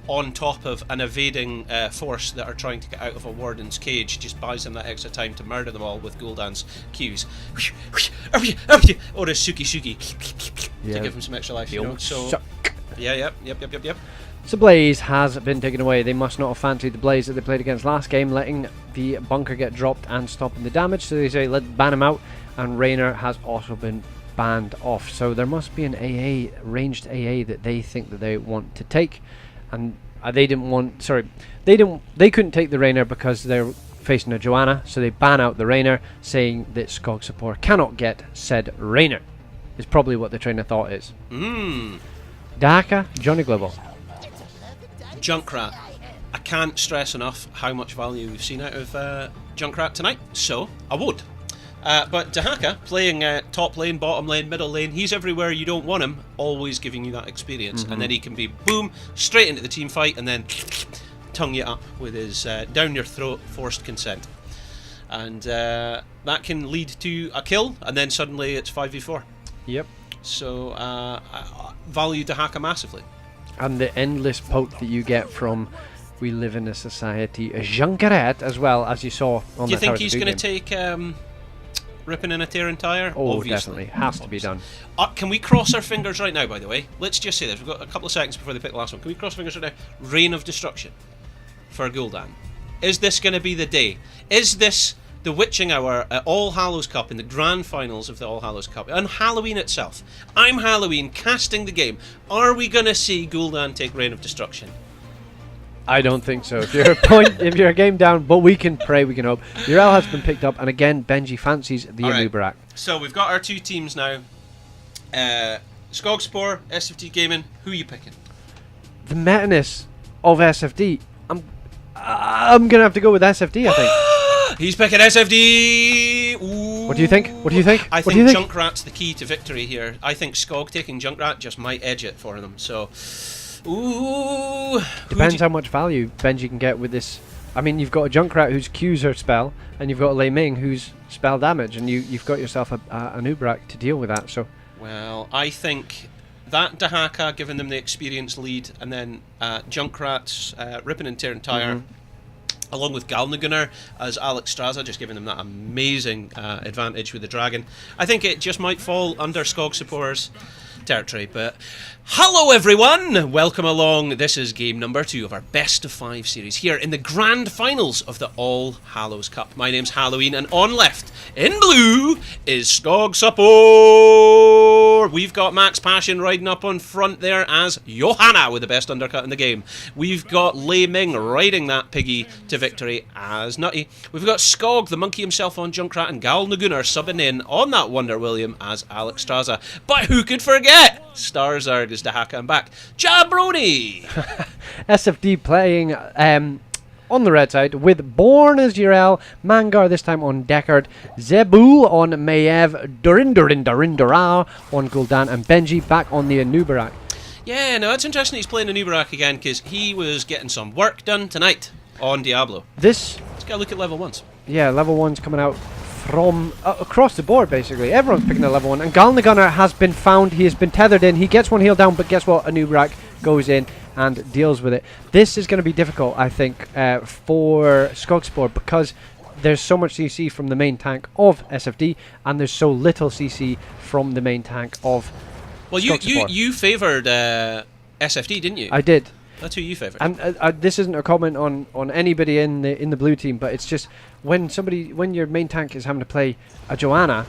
on top of an evading force that are trying to get out of a warden's cage just buys them that extra time to murder them all with Gul'dan's cues. Or a Suki to give him some extra life. You know? So, yep. So Blaze has been taken away. They must not have fancied the Blaze that they played against last game, letting the bunker get dropped and stopping the damage. So they say, let's ban him out. And Raynor has also been banned off. So there must be an AA, ranged AA, that they think that they want to take. And they couldn't take the Raynor because they're facing a Joanna. So they ban out the Raynor, saying that Skog support cannot get said Raynor. Is probably what the train of thought is. Dahaka, Johnny Glibble. Junkrat. I can't stress enough how much value we've seen out of Junkrat tonight, so I would. But Dahaka, playing top lane, bottom lane, middle lane, he's everywhere you don't want him, always giving you that experience. And then he can be, boom, straight into the team fight and then tongue you up with his down your throat forced consent. And that can lead to a kill, and then suddenly it's 5v4. Yep. So, value Dahaka massively. And the endless poke that you get from We Live in a Society Junkrat, as well, as you saw on the Do you think he's going to take ripping in a tear and tire? Oh, Obviously. definitely. Has to be done. Can we cross our fingers right now, by the way? Let's just say this. We've got a couple of seconds before they pick the last one. Can we cross our fingers right now? Reign of Destruction for Gul'dan. Is this going to be the day? Is this the witching hour at All Hallows Cup in the grand finals of the All Hallows Cup? On Halloween itself. I'm Halloween casting the game. Are we going to see Gul'dan take Reign of Destruction? I don't think so. If you're a game down, but we can pray, we can hope. Yrel has been picked up, and again, Benji fancies the Anubarak. So we've got our two teams now. Skogspor, SFT Gaming. Who are you picking? The meta-ness of SFD. I'm gonna have to go with SFD, I think. He's picking SFD. Ooh. What do you think? I think Junkrat's the key to victory here. I think Skog taking Junkrat just might edge it for them. So, ooh. Depends how much value Benji can get with this. I mean, you've got a Junkrat whose Q's are spell, and you've got a Lei Ming who's spell damage, and you've got yourself an Ubrak to deal with that. So, well, I think that Dahaka giving them the experience lead, and then Junkrat's ripping and tearing tire, along with Galnagunner as Alex Straza, just giving them that amazing advantage with the dragon. I think it just might fall under Skog supporters' territory, but hello everyone, welcome along. This is game number 2 of our best of 5 series here in the grand finals of the All Hallows Cup. My name's Halloween, and on left in blue is Skog support. We've got Max Passion riding up on front there as Johanna with the best undercut in the game. We've got Lei Ming riding that piggy to victory as Nutty. We've got Skog, the monkey himself, on Junkrat, and Gal Nagunar subbing in on that Wonder William as Alex Straza. But who could forget Starzarg is Dahaka and back. Jabroni! SFD playing on the red side with Born as Yrel, Mangar this time on Deckard, Zebul on Maiev, Durindara on Gul'dan, and Benji back on the Anubarak. Yeah, no, it's interesting he's playing Anubarak again, because he was getting some work done tonight on Diablo. Let's get a look at level 1s. Yeah, level 1's coming out from across the board, basically. Everyone's picking a level 1, and Galnagunner has been found. He has been tethered in. He gets one heal down, but guess what? Anubarak goes in and deals with it. This is going to be difficult, I think, for Skogspor, because there's so much CC from the main tank of SFD, and there's so little CC from the main tank of Skogspor. you favoured SFD, didn't you? I did. That's who you favoured. And this isn't a comment on anybody in the blue team, but it's just when your main tank is having to play a Joanna,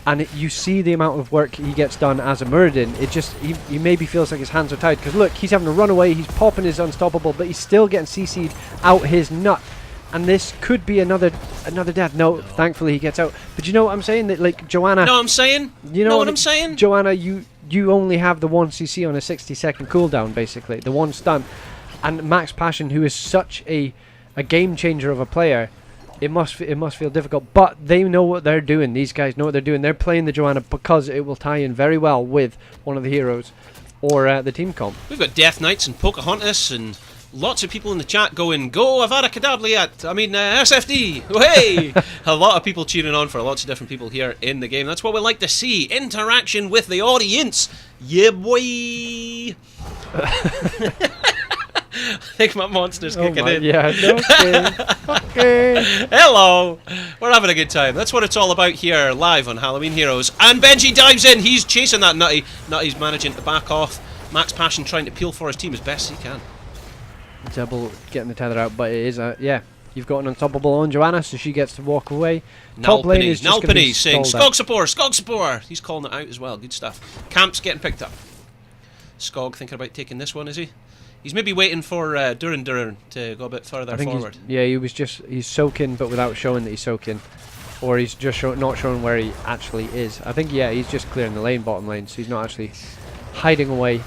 and you see the amount of work he gets done as a Muradin, it just he maybe feels like his hands are tied, because look, he's having to run away, he's popping his unstoppable, but he's still getting CC'd out his nut. And this could be another death. No, thankfully he gets out. But you know what I'm saying? That like Joanna. No, I'm saying. You know what I'm saying? Joanna, you only have the 1 CC on a 60-second cooldown, basically, the 1 stun. And Max Passion, who is such a game changer of a player, it must feel difficult, but they know what they're doing. These guys know what they're doing. They're playing the Joanna because it will tie in very well with one of the heroes or the team comp. We've got Death Knights and Pocahontas and lots of people in the chat going, "Go Avada Kedavra!" SFD! Hey! A lot of people cheering on for lots of different people here in the game. That's what we like to see. Interaction with the audience. Yeah, boy! I think my monster's kicking in. Yeah, okay. Hello! We're having a good time. That's what it's all about here, live on Halloween Heroes. And Benji dives in. He's chasing that Nutty. Nutty's managing to back off. Max Passion trying to peel for his team as best he can. Double getting the tether out, but it is you've got an unstoppable on Joanna, so she gets to walk away. Nalpany saying Skog support. He's calling it out as well. Good stuff. Camp's getting picked up. Skog thinking about taking this one, is he? He's maybe waiting for Duran to go a bit further forward. He's soaking, but without showing that he's soaking, or he's just not showing where he actually is. I think he's just clearing the lane, bottom lane, so he's not actually hiding away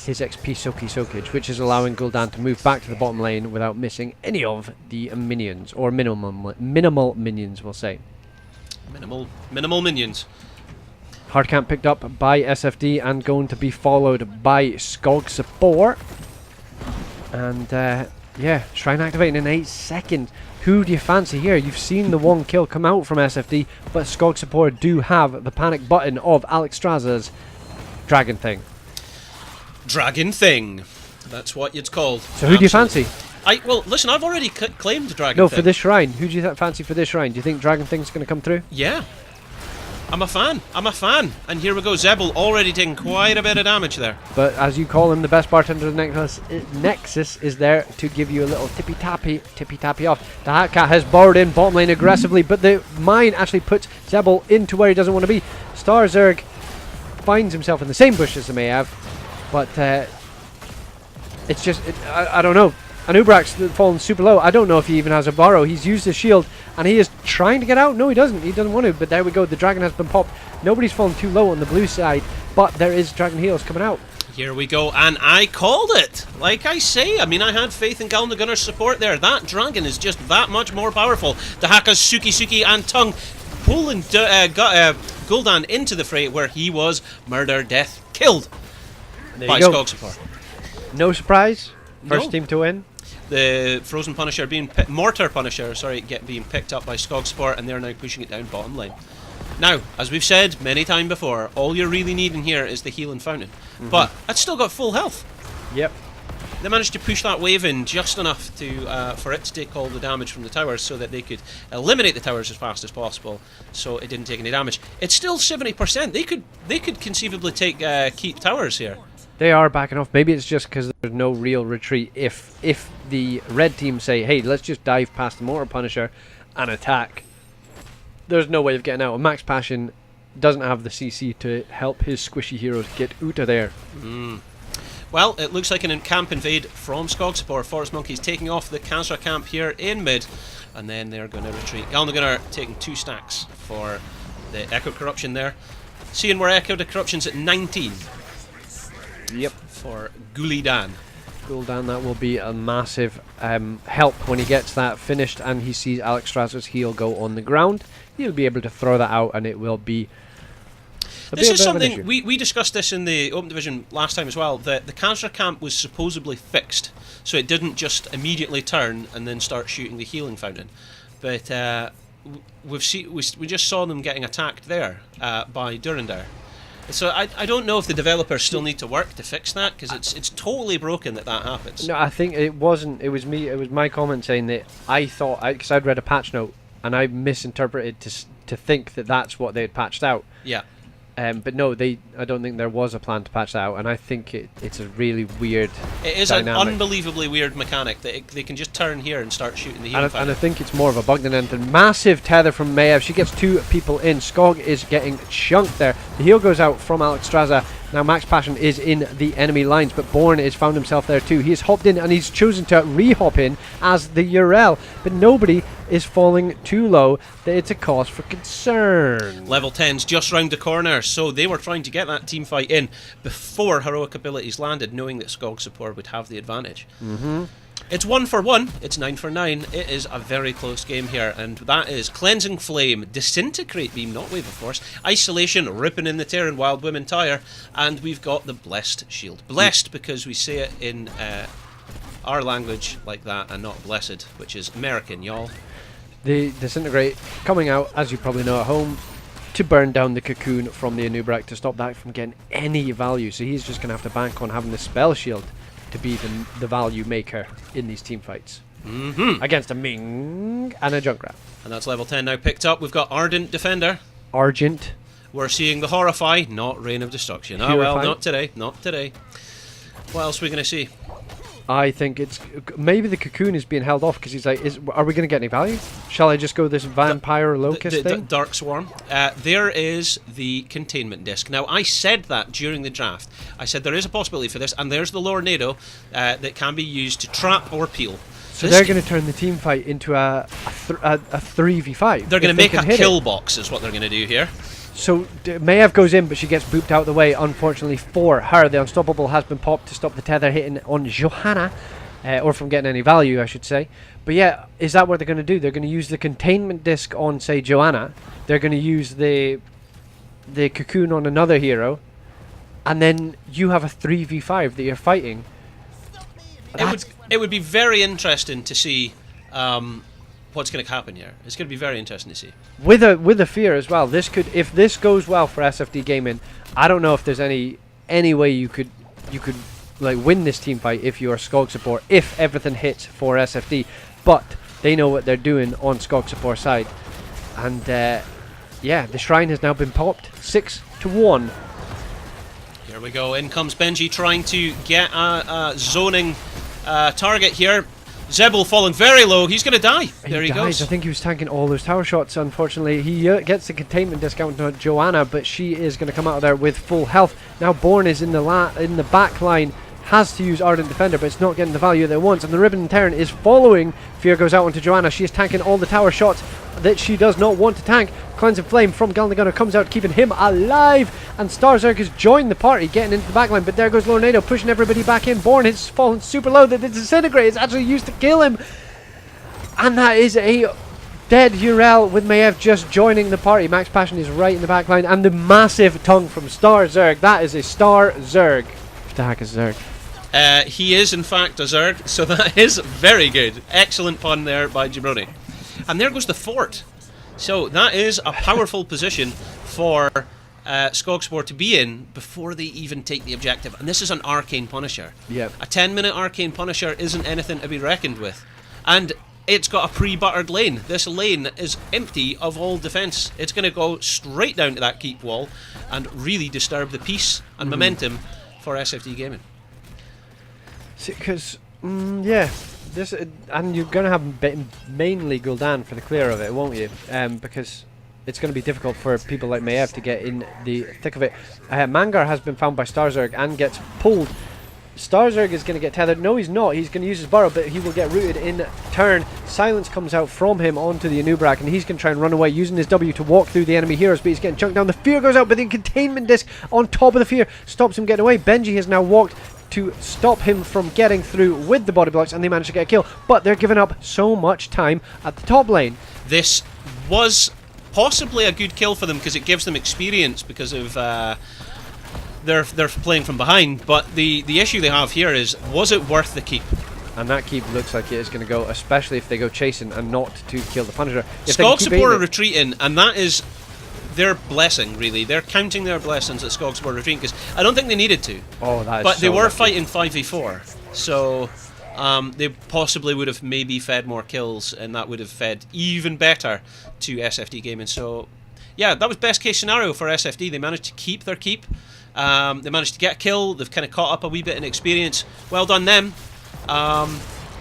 his XP soakage, which is allowing Gul'dan to move back to the bottom lane without missing any of the minions, or minimal minions, we'll say. Minimal minions. Hard camp picked up by SFD and going to be followed by Skog support. And Shrine activating in 8 seconds. Who do you fancy here? You've seen the one kill come out from SFD, but Skog support do have the panic button of Alexstrasza's Dragon Thing. Dragon Thing. That's what it's called. So who do you fancy? Well, listen, I've already claimed Dragon Thing. No, for this shrine. Who do you fancy for this shrine? Do you think Dragon Thing's going to come through? Yeah. I'm a fan. And here we go. Zebel already taking quite a bit of damage there. But as you call him, the best bartender of the Nexus is there to give you a little tippy-tappy off. The Hat Cat has borrowed in bottom lane aggressively, but the mine actually puts Zebel into where he doesn't want to be. Star Zerg finds himself in the same bush as the Mayav, but it's just, I don't know. Anubrak's fallen super low. I don't know if he even has a borrow. He's used his shield and he is trying to get out. No, he doesn't. He doesn't want to, but there we go. The dragon has been popped. Nobody's fallen too low on the blue side, but there is dragon heals coming out. Here we go, and I called it. Like I say, I had faith in Galna Gunner's support there. That dragon is just that much more powerful. The Haka's Suki and Tung pulling Gul'dan into the fray where he was killed by Skog support. No surprise. First team to win. The Frozen Punisher Mortar Punisher, being picked up by Skog support, and they're now pushing it down bottom lane. Now, as we've said many times before, all you're really needing here is the healing fountain. But it's still got full health. Yep. They managed to push that wave in just enough to for it to take all the damage from the towers, so that they could eliminate the towers as fast as possible, so it didn't take any damage. It's still 70%. They could conceivably keep towers here. They are backing off. Maybe it's just because there's no real retreat. If the red team say, hey, let's just dive past the Mortar Punisher and attack, there's no way of getting out. And Max Passion doesn't have the CC to help his squishy heroes get out of there. Well, it looks like an camp invade from Skog support. Forest Monkeys taking off the Khazra camp here in mid, and then they're going to retreat. Galna Gunner taking 2 stacks for the Echo Corruption there. Seeing where Echo Corruption's at 19. Yep. For Gul'dan. That will be a massive help when he gets that finished and he sees Alexstrasza's heal go on the ground. He'll be able to throw that out and it will be... This is something, we discussed this in the Open Division last time as well, that the Khazra camp was supposedly fixed, so it didn't just immediately turn and then start shooting the healing fountain. But we just saw them getting attacked there by Durandar. So I don't know if the developers still need to work to fix that, because it's totally broken that happens. No, I think it wasn't. It was me. It was my comment saying that I thought, because I'd read a patch note and I misinterpreted to think that that's what they had patched out. Yeah. But no, I don't think there was a plan to patch that out, and I think it's a really weird. It is dynamic. An unbelievably weird mechanic that they can just turn here and start shooting the healing fountain. And I think it's more of a bug than anything. Massive tether from Mayav. She gets 2 people in. Skog is getting chunked there. The heal goes out from Alexstrasza. Now Max Passion is in the enemy lines, but Born has found himself there too. He has hopped in and he's chosen to re-hop in as the Urel, but nobody is falling too low that it's a cause for concern. Level 10's just round the corner, so they were trying to get that team fight in before heroic abilities landed, knowing that Skog support would have the advantage. It's 1 for 1, it's 9 for 9. It is a very close game here, and that is Cleansing Flame, Disintegrate Beam, not Wave of Force, Isolation, Ripping in the Tear, and Wild Women Tire, and we've got the Blessed Shield. Blessed because we say it in our language like that, and not blessed, which is American, y'all. The Disintegrate coming out, as you probably know at home, to burn down the cocoon from the Anubrak to stop that from getting any value. So he's just going to have to bank on having the Spell Shield to be the value maker in these team fights. Against a Ming and a Junkrat. And that's level 10 now picked up. We've got Ardent Defender. Argent. We're seeing the Horrify, not Reign of Destruction. Purify. Oh well, not today, not today. What else are we going to see? I think it's maybe the cocoon is being held off because he's like, are we going to get any value? Shall I just go this vampire locust thing? Dark Swarm. There is the containment disc. Now, I said that during the draft. I said there is a possibility for this, and there's the Lornado that can be used to trap or peel. So they're going to turn the team fight into a 3v5. They're going to make a kill box, is what they're going to do here. So Maiev goes in, but she gets booped out of the way. Unfortunately for her, the Unstoppable has been popped to stop the tether hitting on Johanna, or from getting any value, I should say. But yeah, is that what they're going to do? They're going to use the containment disc on, say, Joanna. They're going to use the cocoon on another hero, and then you have a 3v5 that you're fighting. It would be very interesting to see what's going to happen here. It's going to be very interesting to see. With a fear as well. This could, if this goes well for SFD Gaming, I don't know if there's any way you could like win this team fight if you are Skog support, if everything hits for SFD. But they know what they're doing on Skog support side, and yeah, the shrine has now been popped 6-1. Here we go. In comes Benji trying to get a zoning target here. Zebul falling very low. He's going to die. There he goes. I think he was tanking all those tower shots. Unfortunately, he gets the containment discount on Joanna, but she is going to come out of there with full health. Now Born is in the back line, has to use Ardent Defender, but it's not getting the value that it wants. And the Ribbon and Terran is following. Fear goes out onto Joanna. She is tanking all the tower shots that she does not want to tank. Cleansing Flame from Galnagunner comes out, keeping him alive. And Starzerg has joined the party, getting into the backline. But there goes Lornado, pushing everybody back in. Born has fallen super low. That the Disintegrate is actually used to kill him. And that is a dead Urel with Maiev just joining the party. Max Passion is right in the backline. And the massive tongue from Starzerg. That is a Starzerg. What the heck is Zerg? He is, in fact, a Zerg, so that is very good. Excellent pun there by Jabroni. And there goes the fort. So that is a powerful position for Skogspor to be in before they even take the objective. And this is an Arcane Punisher. Yep. A 10-minute Arcane Punisher isn't anything to be reckoned with. And it's got a pre-buttered lane. This lane is empty of all defense. It's going to go straight down to that keep wall and really disturb the peace and momentum for SFD Gaming. Because, yeah, this and you're going to have mainly Gul'dan for the clear of it, won't you? Because it's going to be difficult for people like Maiev to get in the thick of it. Mangar has been found by Starzerg and gets pulled. Starzerg is going to get tethered. No, he's not. He's going to use his burrow, but he will get rooted in turn. Silence comes out from him onto the Anubrak, and he's going to try and run away using his W to walk through the enemy heroes, but he's getting chunked down. The Fear goes out, but the containment disc on top of the Fear stops him getting away. Benji has now walked to stop him from getting through with the body blocks, and they manage to get a kill, but they're giving up so much time at the top lane. This was possibly a good kill for them because it gives them experience because of they're playing from behind, but the issue they have here is, was it worth the keep? And that keep looks like it is going to go, especially if they go chasing and not to kill the Punisher. Skog support are retreating, and that is their blessing, really. They're counting their blessings that Skog support retreating, because I don't think they needed to. Oh, that is but so they were lucky. fighting 5v4, so they possibly would have maybe fed more kills, and that would have fed even better to SFD Gaming. So yeah, that was best case scenario for SFD. They managed to keep their keep. They managed to get a kill. They've kind of caught up a wee bit in experience. Well done them.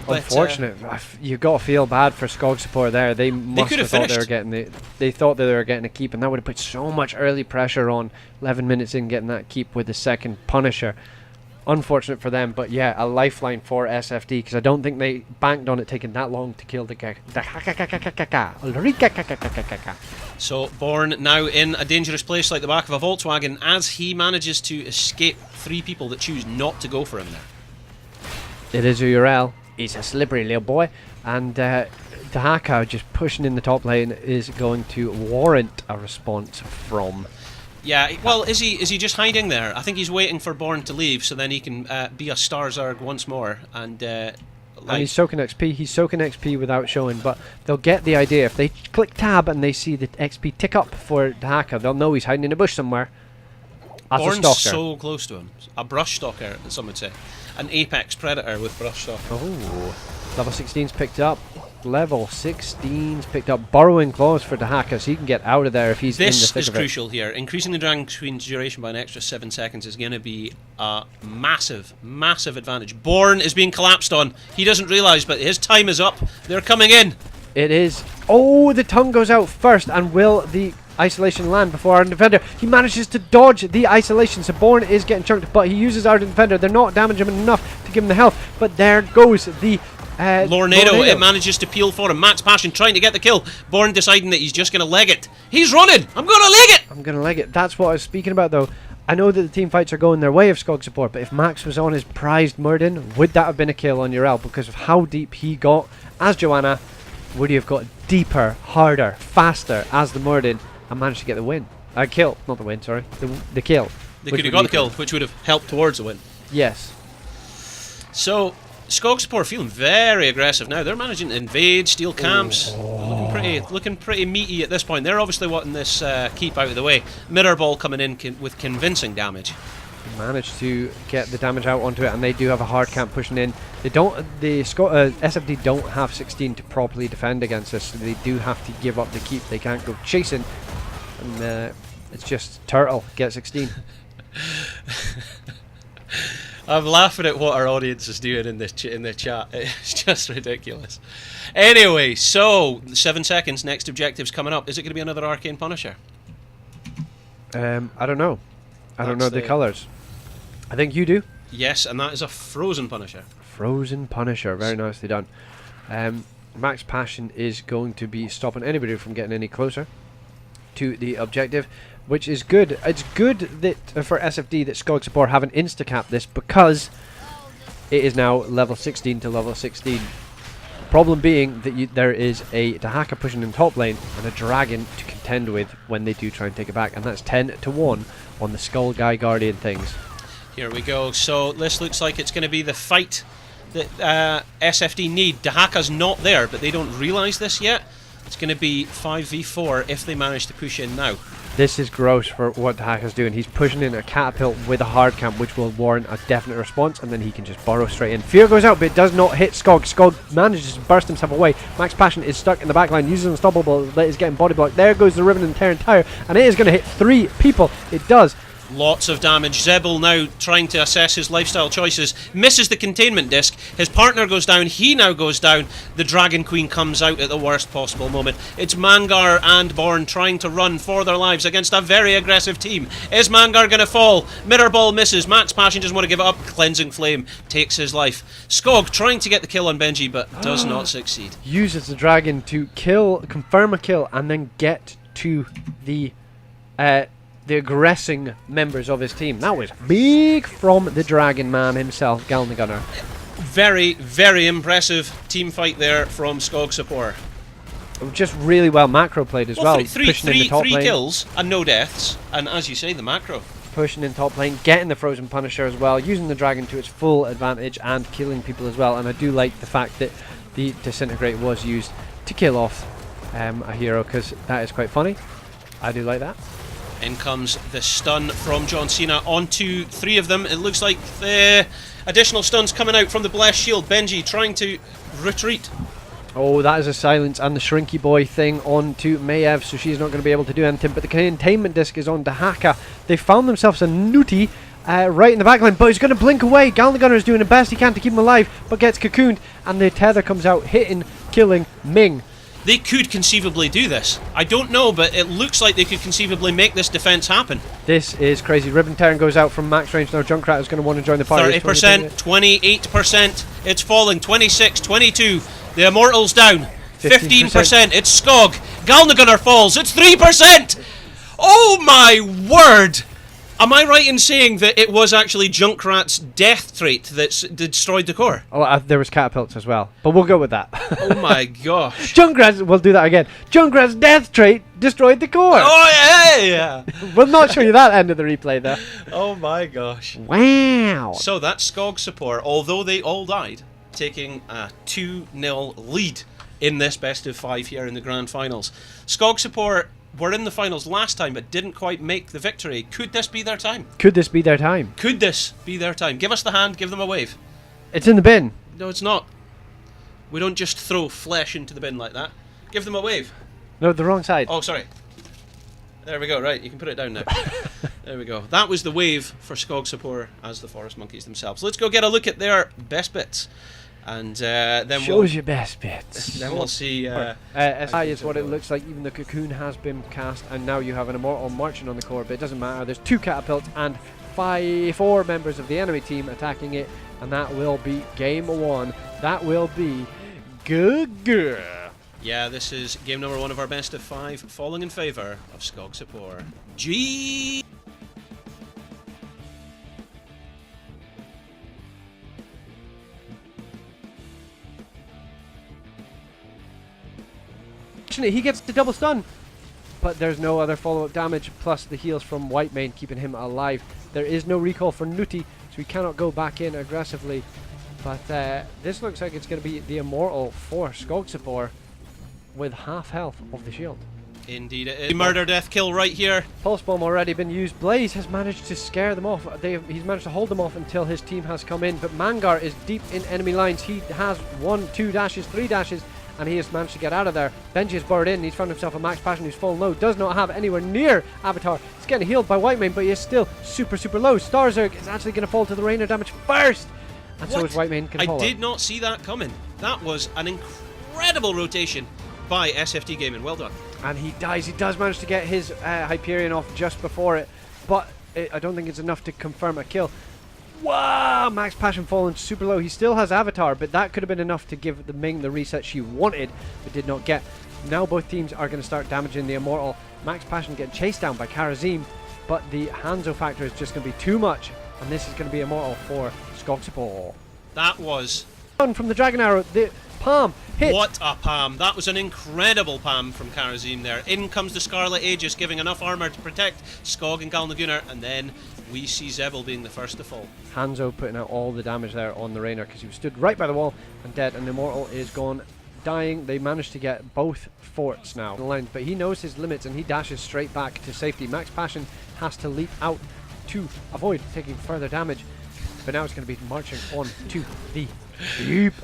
Unfortunate. You got to feel bad for Skog support there. They must have thought they were getting they thought that they were getting a keep, and that would have put so much early pressure on. 11 minutes in, getting that keep with the second Punisher. Unfortunate for them, but yeah, a lifeline for SFD, because I don't think they banked on it taking that long to kill the So Born now in a dangerous place like the back of a Volkswagen as he manages to escape three people that choose not to go for him there. It is Urel he's a slippery little boy. And Dahaka just pushing in the top lane is going to warrant a response from... Yeah, well, is he just hiding there? I think he's waiting for Born to leave so then he can be a Star Zerg once more. And he's soaking XP. He's soaking XP without showing, but they'll get the idea. If they click tab and they see the XP tick up for Dahaka, they'll know he's hiding in a bush somewhere. As Born's a stalker. so close to him. A brush stalker, some would say. An apex predator with brush stalker. Oh, level 16's picked up. Level 16's picked up. Burrowing claws for Dahaka, so he can get out of there if he's in the thick of it. This is crucial here. Increasing the Dragon Queen's duration by an extra 7 seconds is going to be a massive, massive advantage. Born is being collapsed on. He doesn't realise, but his time is up. They're coming in. It is. Oh, the tongue goes out first, and will the isolation land before Ardent Defender? He manages to dodge the isolation, so Born is getting chunked, but he uses Ardent Defender. They're not damaging him enough to give him the health, but there goes the Lornado, it manages to peel for him. Max Passion trying to get the kill. Born deciding that he's just going to leg it. He's running! I'm going to leg it! I'm going to leg it. That's what I was speaking about, though. I know that the team fights are going their way of Skog support, but if Max was on his prized Murden, would that have been a kill on Urel? Because of how deep he got as Joanna, would he have got deeper, harder, faster as the Murden and managed to get the win? Kill, not the win, sorry. The kill. They could have got the kill, which would have helped towards the win. Yes. So, Skog support feeling very aggressive now. They're managing to invade, steal camps. Looking pretty meaty at this point. They're obviously wanting this keep out of the way. Mirror Ball coming in with convincing damage. Managed to get the damage out onto it, and they do have a hard camp pushing in. They don't. The SFD don't have 16 to properly defend against this, so they do have to give up the keep. They can't go chasing, and it's just Turtle get 16. I'm laughing at what our audience is doing in the chat. It's just ridiculous. Anyway, so 7 seconds. Next objective's coming up. Is it going to be another Arcane Punisher? I don't know. I don't know the colours. I think you do. Yes, and that is a Frozen Punisher. Frozen Punisher. Very nicely done. Max Passion is going to be stopping anybody from getting any closer to the objective, which is good. It's good that for SFD that Skog support haven't insta-capped this, because it is now level 16 to level 16. Problem being that there is a Dahaka pushing in top lane and a dragon to contend with when they do try and take it back, and that's 10 to 1 on the Skull Guy Guardian things. Here we go. So this looks like it's going to be the fight that SFD need. Dahaka's not there, but they don't realise this yet. It's going to be 5v4 if they manage to push in now. This is gross for what Dahaka's doing. He's pushing in a catapult with a hard camp, which will warrant a definite response, and then he can just burrow straight in. Fear goes out, but it does not hit Skog. Skog manages to burst himself away. Max Passion is stuck in the backline, uses Unstoppable, that is getting body blocked. There goes the Riven and Tear and Tire, and it is going to hit 3 people. It does. Lots of damage. Zebul now trying to assess his lifestyle choices. Misses the containment disc. His partner goes down. He now goes down. The Dragon Queen comes out at the worst possible moment. It's Mangar and Born trying to run for their lives against a very aggressive team. Is Mangar going to fall? Mirror Ball misses. Max Passion doesn't want to give it up. Cleansing Flame takes his life. Skog trying to get the kill on Benji, but does not succeed. Uses the dragon to confirm a kill, and then get to the aggressing members of his team. That was big from the Dragon Man himself, Galna Gunner. Very, very impressive team fight there from Skog support. Just really well macro played as well. Three kills and no deaths, and as you say, the macro. Pushing in top lane, getting the Frozen Punisher as well, using the dragon to its full advantage and killing people as well. And I do like the fact that the Disintegrate was used to kill off a hero, because that is quite funny. I do like that. In comes the stun from John Cena onto 3 of them. It looks like the additional stuns coming out from the Blessed Shield. Benji trying to retreat. Oh, that is a silence, and the Shrinky Boy thing onto Mayev, so she's not going to be able to do anything. But the containment disc is on Dahaka. They found themselves a Newty right in the backline, but he's going to blink away. Galna Gunner is doing the best he can to keep him alive, but gets cocooned, and the tether comes out, hitting, killing Ming. They could conceivably do this. I don't know, but it looks like they could conceivably make this defense happen. This is crazy. Ribbon Terran goes out from max range. Now Junkrat is going to want to join the party. 30%, 28%. It's falling. 26, 22. The Immortals down. 15%. It's Skog. Galna Gunner falls. It's 3%. Oh my word! Am I right in saying that it was actually Junkrat's death trait that destroyed the core? Oh, there was catapults as well, but we'll go with that. Oh my gosh. Junkrat's, we'll do that again. Junkrat's death trait destroyed the core. Oh yeah! We'll not show you that end of the replay there. Oh my gosh. Wow. So that's Skog support, although they all died, taking a 2-0 lead in this best of 5 here in the grand finals. Skog support were in the finals last time but didn't quite make the victory. Could this be their time? Could this be their time? Could this be their time? Give us the hand, give them a wave. It's in the bin. No, it's not. We don't just throw flesh into the bin like that. Give them a wave. No, the wrong side. Oh, sorry. There we go, right, you can put it down now. There we go. That was the wave for Skog support as the Forest Monkeys themselves. Let's go get a look at their best bits. And then Shows your best bits. Then we'll see. SI is what it looks like. Even the cocoon has been cast, and now you have an immortal marching on the core. But it doesn't matter. There's 2 catapults and 4 members of the enemy team attacking it, and that will be game 1. That will be good. Yeah, this is game number 1 of our best of 5, falling in favour of Skog support. G. He gets the double stun, but there's no other follow-up damage, plus the heals from Whitemane keeping him alive. There is no recall for Nutty, so he cannot go back in aggressively. But this looks like it's going to be the immortal for Skog support with half health of the shield. Indeed it is. Murder, death, kill right here. Pulse bomb already been used. Blaze has managed to scare them off. He's managed to hold them off until his team has come in, but Mangar is deep in enemy lines. He has 1, 2 dashes, 3 dashes, and he has managed to get out of there. Benji has burrowed in. He's found himself a Max Passion who's full low. Does not have anywhere near Avatar. He's getting healed by Whitemane, but he is still super, super low. Starzerg is actually going to fall to the Rainer damage first. And so is Whitemane can follow. I did not see that coming. That was an incredible rotation by SFT Gaming. Well done. And he dies. He does manage to get his Hyperion off just before it, but I don't think it's enough to confirm a kill. Wow, Max Passion fallen super low. He still has Avatar, but that could have been enough to give the Ming the reset she wanted, but did not get. Now both teams are going to start damaging the Immortal. Max Passion getting chased down by Karazim, but the Hanzo factor is just going to be too much, and this is going to be Immortal for Skog support. That was... From the Dragon Arrow, the palm hit. What a palm. That was an incredible palm from Karazim there. In comes the Scarlet Aegis, giving enough armour to protect Skog and Galnagunar, and then we see Zebel being the first to fall. Hanzo putting out all the damage there on the Rainer because he was stood right by the wall and dead, and the Immortal is gone, dying. They managed to get both forts now in the lines, but he knows his limits and he dashes straight back to safety. Max Passion has to leap out to avoid taking further damage, but now it's going to be marching on to the keep.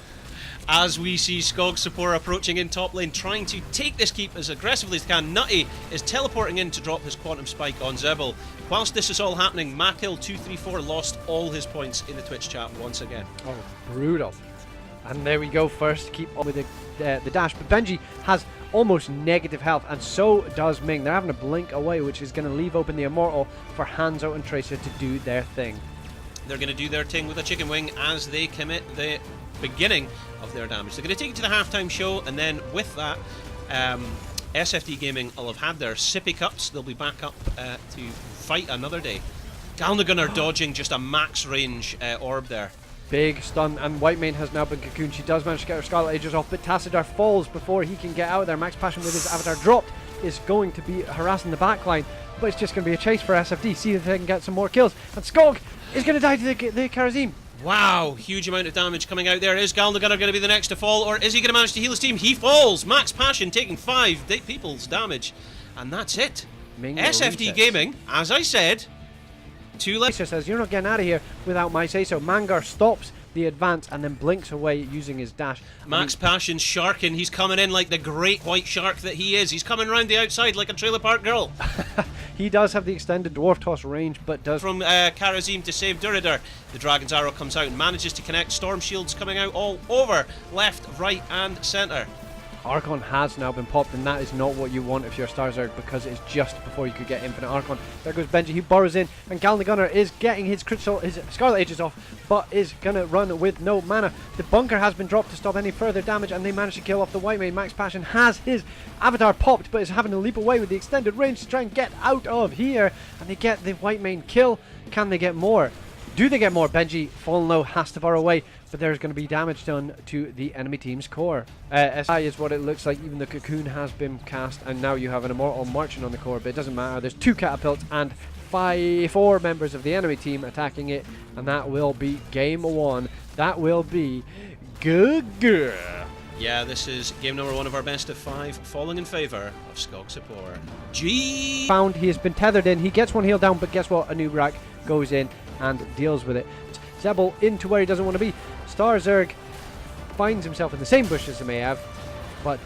As we see Skog support approaching in top lane, trying to take this keep as aggressively as they can. Nutty is teleporting in to drop his Quantum Spike on Zebel. Whilst this is all happening, Mackhill234 lost all his points in the Twitch chat once again. Oh, brutal. And there we go, first keep on with the dash, but Benji has almost negative health, and so does Ming. They're having to blink away, which is going to leave open the Immortal for Hanzo and Tracer to do their thing. They're going to do their thing with a chicken wing as they commit the beginning of their damage. They're going to take it to the halftime show, and then with that, SFD Gaming will have had their sippy cups. They'll be back up to fight another day. Galnagunar dodging just a max range orb there. Big stun, and Whitemane has now been cocooned. She does manage to get her Scarlet Aegis off, but Tassadar falls before he can get out of there. Max Passion with his Avatar dropped is going to be harassing the backline, but it's just going to be a chase for SFD. See if they can get some more kills, and Skog is going to die to the Karazim. Wow, huge amount of damage coming out there. Is Galnagunar going to be the next to fall, or is he going to manage to heal his team? He falls! Max Passion taking 5 people's damage, and that's it. SFD Gaming, as I said, 2 left. Says, you're not getting out of here without my say-so. Mangar stops the advance and then blinks away using his dash. Max Passion sharking. He's coming in like the great white shark that he is. He's coming round the outside like a trailer park girl. He does have the extended Dwarf Toss range, but does... From Karazim to save Duridur. The Dragon's Arrow comes out and manages to connect. Storm Shields coming out all over. Left, right and centre. Archon has now been popped, and that is not what you want if you're Star Zerg, because it's just before you could get Infinite Archon. There goes Benji, he borrows in, and Gal the Gunner is getting his critical, his Scarlet Ages off, but is gonna run with no mana. The bunker has been dropped to stop any further damage, and they manage to kill off the White Mage. Max Passion has his avatar popped, but is having to leap away with the extended range to try and get out of here, and they get the White Mage kill. Can they get more? Do they get more? Benji, fallen low, has to borrow away, but there's going to be damage done to the enemy team's core. SI is what it looks like. Even the cocoon has been cast, and now you have an Immortal marching on the core, but it doesn't matter. There's 2 catapults and 4 members of the enemy team attacking it, and that will be game 1. That will be good. Yeah, this is game number 1 of our best of 5, falling in favour of Skog Support. G. Found he has been tethered in. He gets 1 heal down, but guess what? Anubrak goes in and deals with it. Zebel into where he doesn't want to be. Star Zerg finds himself in the same bush as the Mayav, but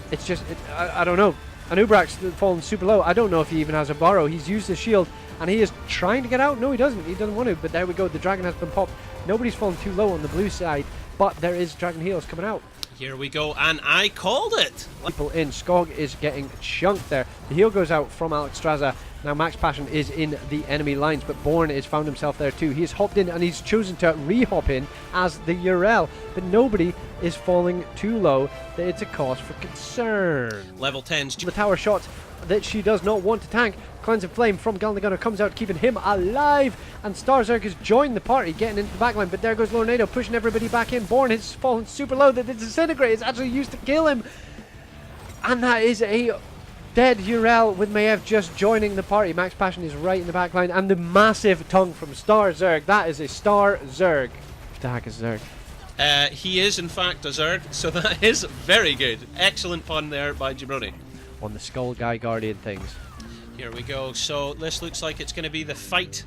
it's just, I don't know. Anubrak's fallen super low. I don't know if he even has a borrow. He's used his shield, and he is trying to get out. No, he doesn't. He doesn't want to, but there we go. The dragon has been popped. Nobody's fallen too low on the blue side, but there is dragon heals coming out. Here we go, and I called it! People in. Skog is getting chunked there. The heal goes out from Alexstrasza. Now Max Passion is in the enemy lines, but Born has found himself there too. He has hopped in, and he's chosen to re-hop in as the Urel, but nobody is falling too low that it's a cause for concern. Level 10's... The tower shot that she does not want to tank. Cleansing Flame from Gal the Gunner comes out, keeping him alive, and Star Zerg has joined the party, getting into the backline, but there goes Lornado, pushing everybody back in. Born has fallen super low that the Disintegrate is actually used to kill him, and that is a dead Urel with Maiev just joining the party. Max Passion is right in the backline, and the massive tongue from Star Zerg. That is a Star Zerg. The heck is Zerg? He is in fact a Zerg, so that is very good. Excellent pun there by Jabroni. On the Skull Guy Guardian things. Here we go. So this looks like it's going to be the fight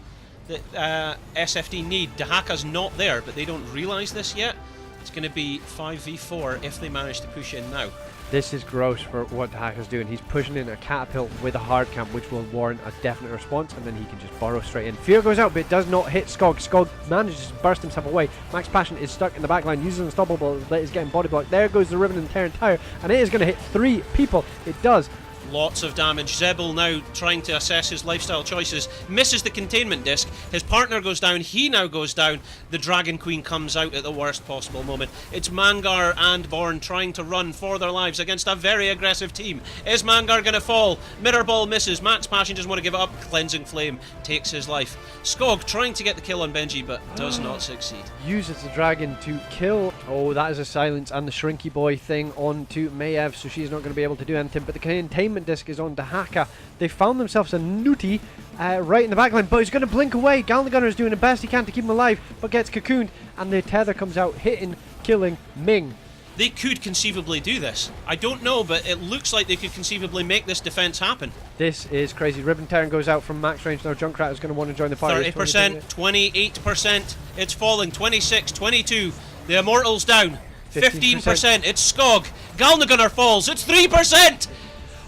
that SFD need. Dahaka's not there, but they don't realise this yet. It's going to be 5v4 if they manage to push in now. This is gross for what Hacker's doing. He's pushing in a catapult with a hard camp, which will warrant a definite response, and then he can just burrow straight in. Fear goes out, but it does not hit Skog. Skog manages to burst himself away. Max Passion is stuck in the backline, using Unstoppable, that is getting body blocked. There goes the Riven and Tear and Tire, and it is going to hit 3 people. It does. Lots of damage. Zebel now trying to assess his lifestyle choices. Misses the containment disc. His partner goes down. He now goes down. The Dragon Queen comes out at the worst possible moment. It's Mangar and Born trying to run for their lives against a very aggressive team. Is Mangar going to fall? Mirror Ball misses. Max Passion doesn't want to give it up. Cleansing Flame takes his life. Skog trying to get the kill on Benji, but does not succeed. Uses the dragon to kill. Oh, that is a silence, and the Shrinky Boy thing onto Maiev, so she's not going to be able to do anything. But the containment disc is on Dahaka. They found themselves a Newty right in the backline, but he's going to blink away. Gal the Gunner is doing the best he can to keep him alive, but gets cocooned, and the tether comes out, hitting, killing Ming. They could conceivably do this. I don't know, but it looks like they could conceivably make this defense happen. This is crazy. Ribbon Terran goes out from max range. Now Junkrat is going to want to join the party. 30%, 28%. It's falling. 26, 22. The Immortal's down. 15%. It's Skog. Gal the Gunner falls. It's 3%.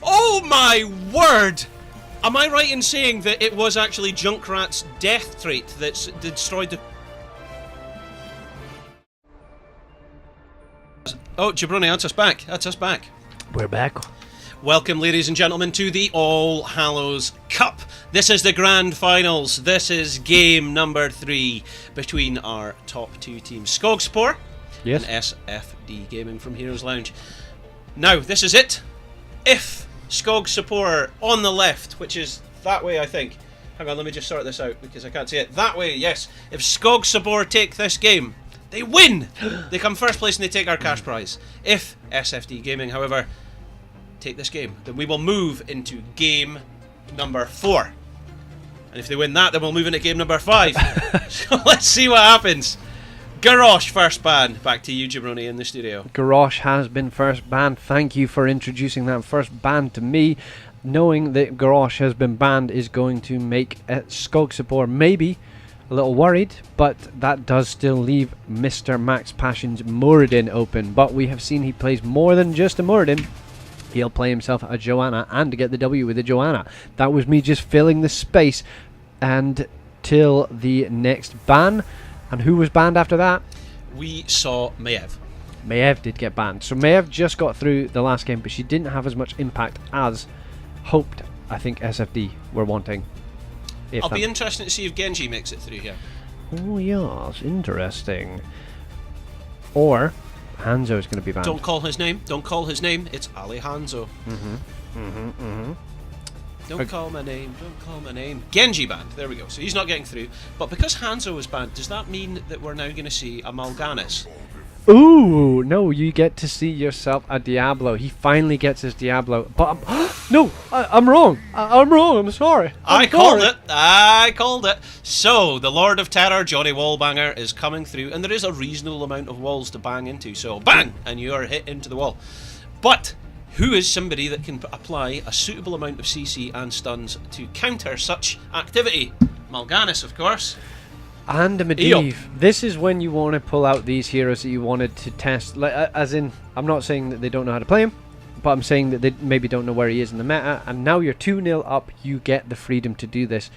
Oh my word! Am I right in saying that it was actually Junkrat's death trait that's destroyed the... Oh, Jabroni, that's us back. That's us back. We're back. Welcome, ladies and gentlemen, to the All Hallows Cup. This is the grand finals. This is game number 3 between our top 2 teams, Skogspor Yes. and SFD Gaming from Heroes Lounge. Now, this is it. If Skog Support on the left, which is that way, I think. Hang on, let me just sort this out because I can't see it. That way, yes. If Skog Support take this game, they win! They come first place and they take our cash prize. If SFD Gaming, however, take this game, then we will move into game number 4. And if they win that, then we'll move into game number 5. So let's see what happens. Garrosh first ban. Back to you, Jabroni, in the studio. Garrosh has been first banned. Thank you for introducing that first ban to me. Knowing that Garrosh has been banned is going to make Skog Support maybe a little worried, but that does still leave Mr. Max Passion's Muradin open. But we have seen he plays more than just a Muradin. He'll play himself a Joanna and get the W with a Joanna. That was me just filling the space until the next ban. And who was banned after that? We saw Maiev. Maiev did get banned. So Maiev just got through the last game, but she didn't have as much impact as hoped, I think, SFD were wanting. I'll be interested to see if Genji makes it through here. Oh, yes, interesting. Or Hanzo is going to be banned. Don't call his name. Don't call his name. It's Alejandro. Don't call my name. Don't call my name. Genji banned. There we go. So he's not getting through. But because Hanzo was banned, does that mean that we're now going to see a Mal'Ganis? Ooh, no, you get to see yourself a Diablo. He finally gets his Diablo. But no, I'm wrong. I'm wrong. I'm sorry. I called it. I called it. So the Lord of Terror, Johnny Wallbanger, is coming through, and there is a reasonable amount of walls to bang into. So bang, and you are hit into the wall. But who is somebody that can apply a suitable amount of CC and stuns to counter such activity? Mal'Ganis, of course. And a Medivh. This is when you want to pull out these heroes that you wanted to test. Like, as in, I'm not saying that they don't know how to play him, but I'm saying that they maybe don't know where he is in the meta. And now you're 2-0 up. You get the freedom to do this.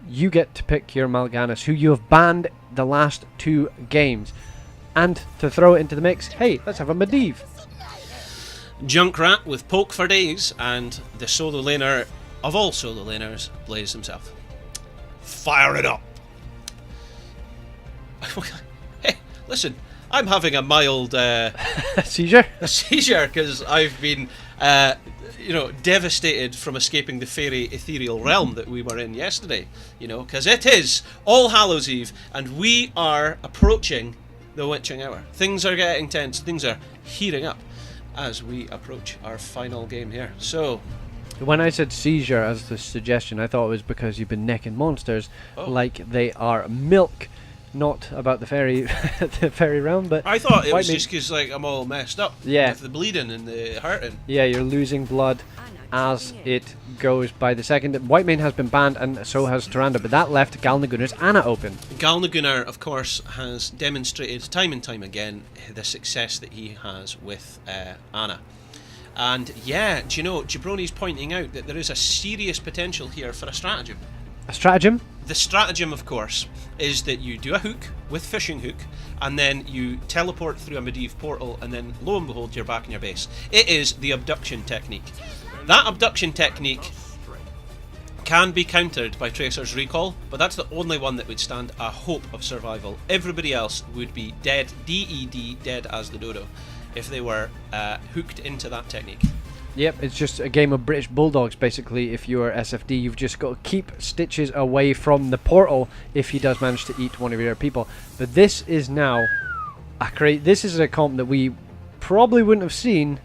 You get to pick your Mal'Ganis, who you have banned the last 2 games. And to throw it into the mix, hey, let's have a Medivh. Junkrat with poke for days, and the solo laner of all solo laners, Blaze himself. Fire it up! Hey, listen, I'm having a mild seizure because I've been, devastated from escaping the fairy ethereal realm that we were in yesterday. Because it is All Hallows Eve, and we are approaching the witching hour. Things are getting tense. Things are heating up as we approach our final game here. So, when I said seizure as the suggestion, I thought it was because you've been necking monsters like they are milk. Not about the fairy, the fairy realm, but I thought it was just because I'm all messed up. Yeah, with the bleeding and the hurting. Yeah, you're losing blood as it goes by the second. Whitemane has been banned, and so has Tyrande, but that left Galnagunar's Ana open. Galnagunar, of course, has demonstrated time and time again the success that he has with Ana. And yeah, do you know, Jabroni's pointing out that there is a serious potential here for a stratagem. A stratagem? The stratagem, of course, is that you do a hook with fishing hook, and then you teleport through a Medivh portal, and then lo and behold, you're back in your base. It is the abduction technique. That abduction technique can be countered by Tracer's recall, but that's the only one that would stand a hope of survival. Everybody else would be dead, D-E-D, dead as the dodo, if they were hooked into that technique. Yep, it's just a game of British Bulldogs, basically. If you're SFD, you've just got to keep Stitches away from the portal if he does manage to eat one of your people. But this is now this is a comp that we probably wouldn't have seen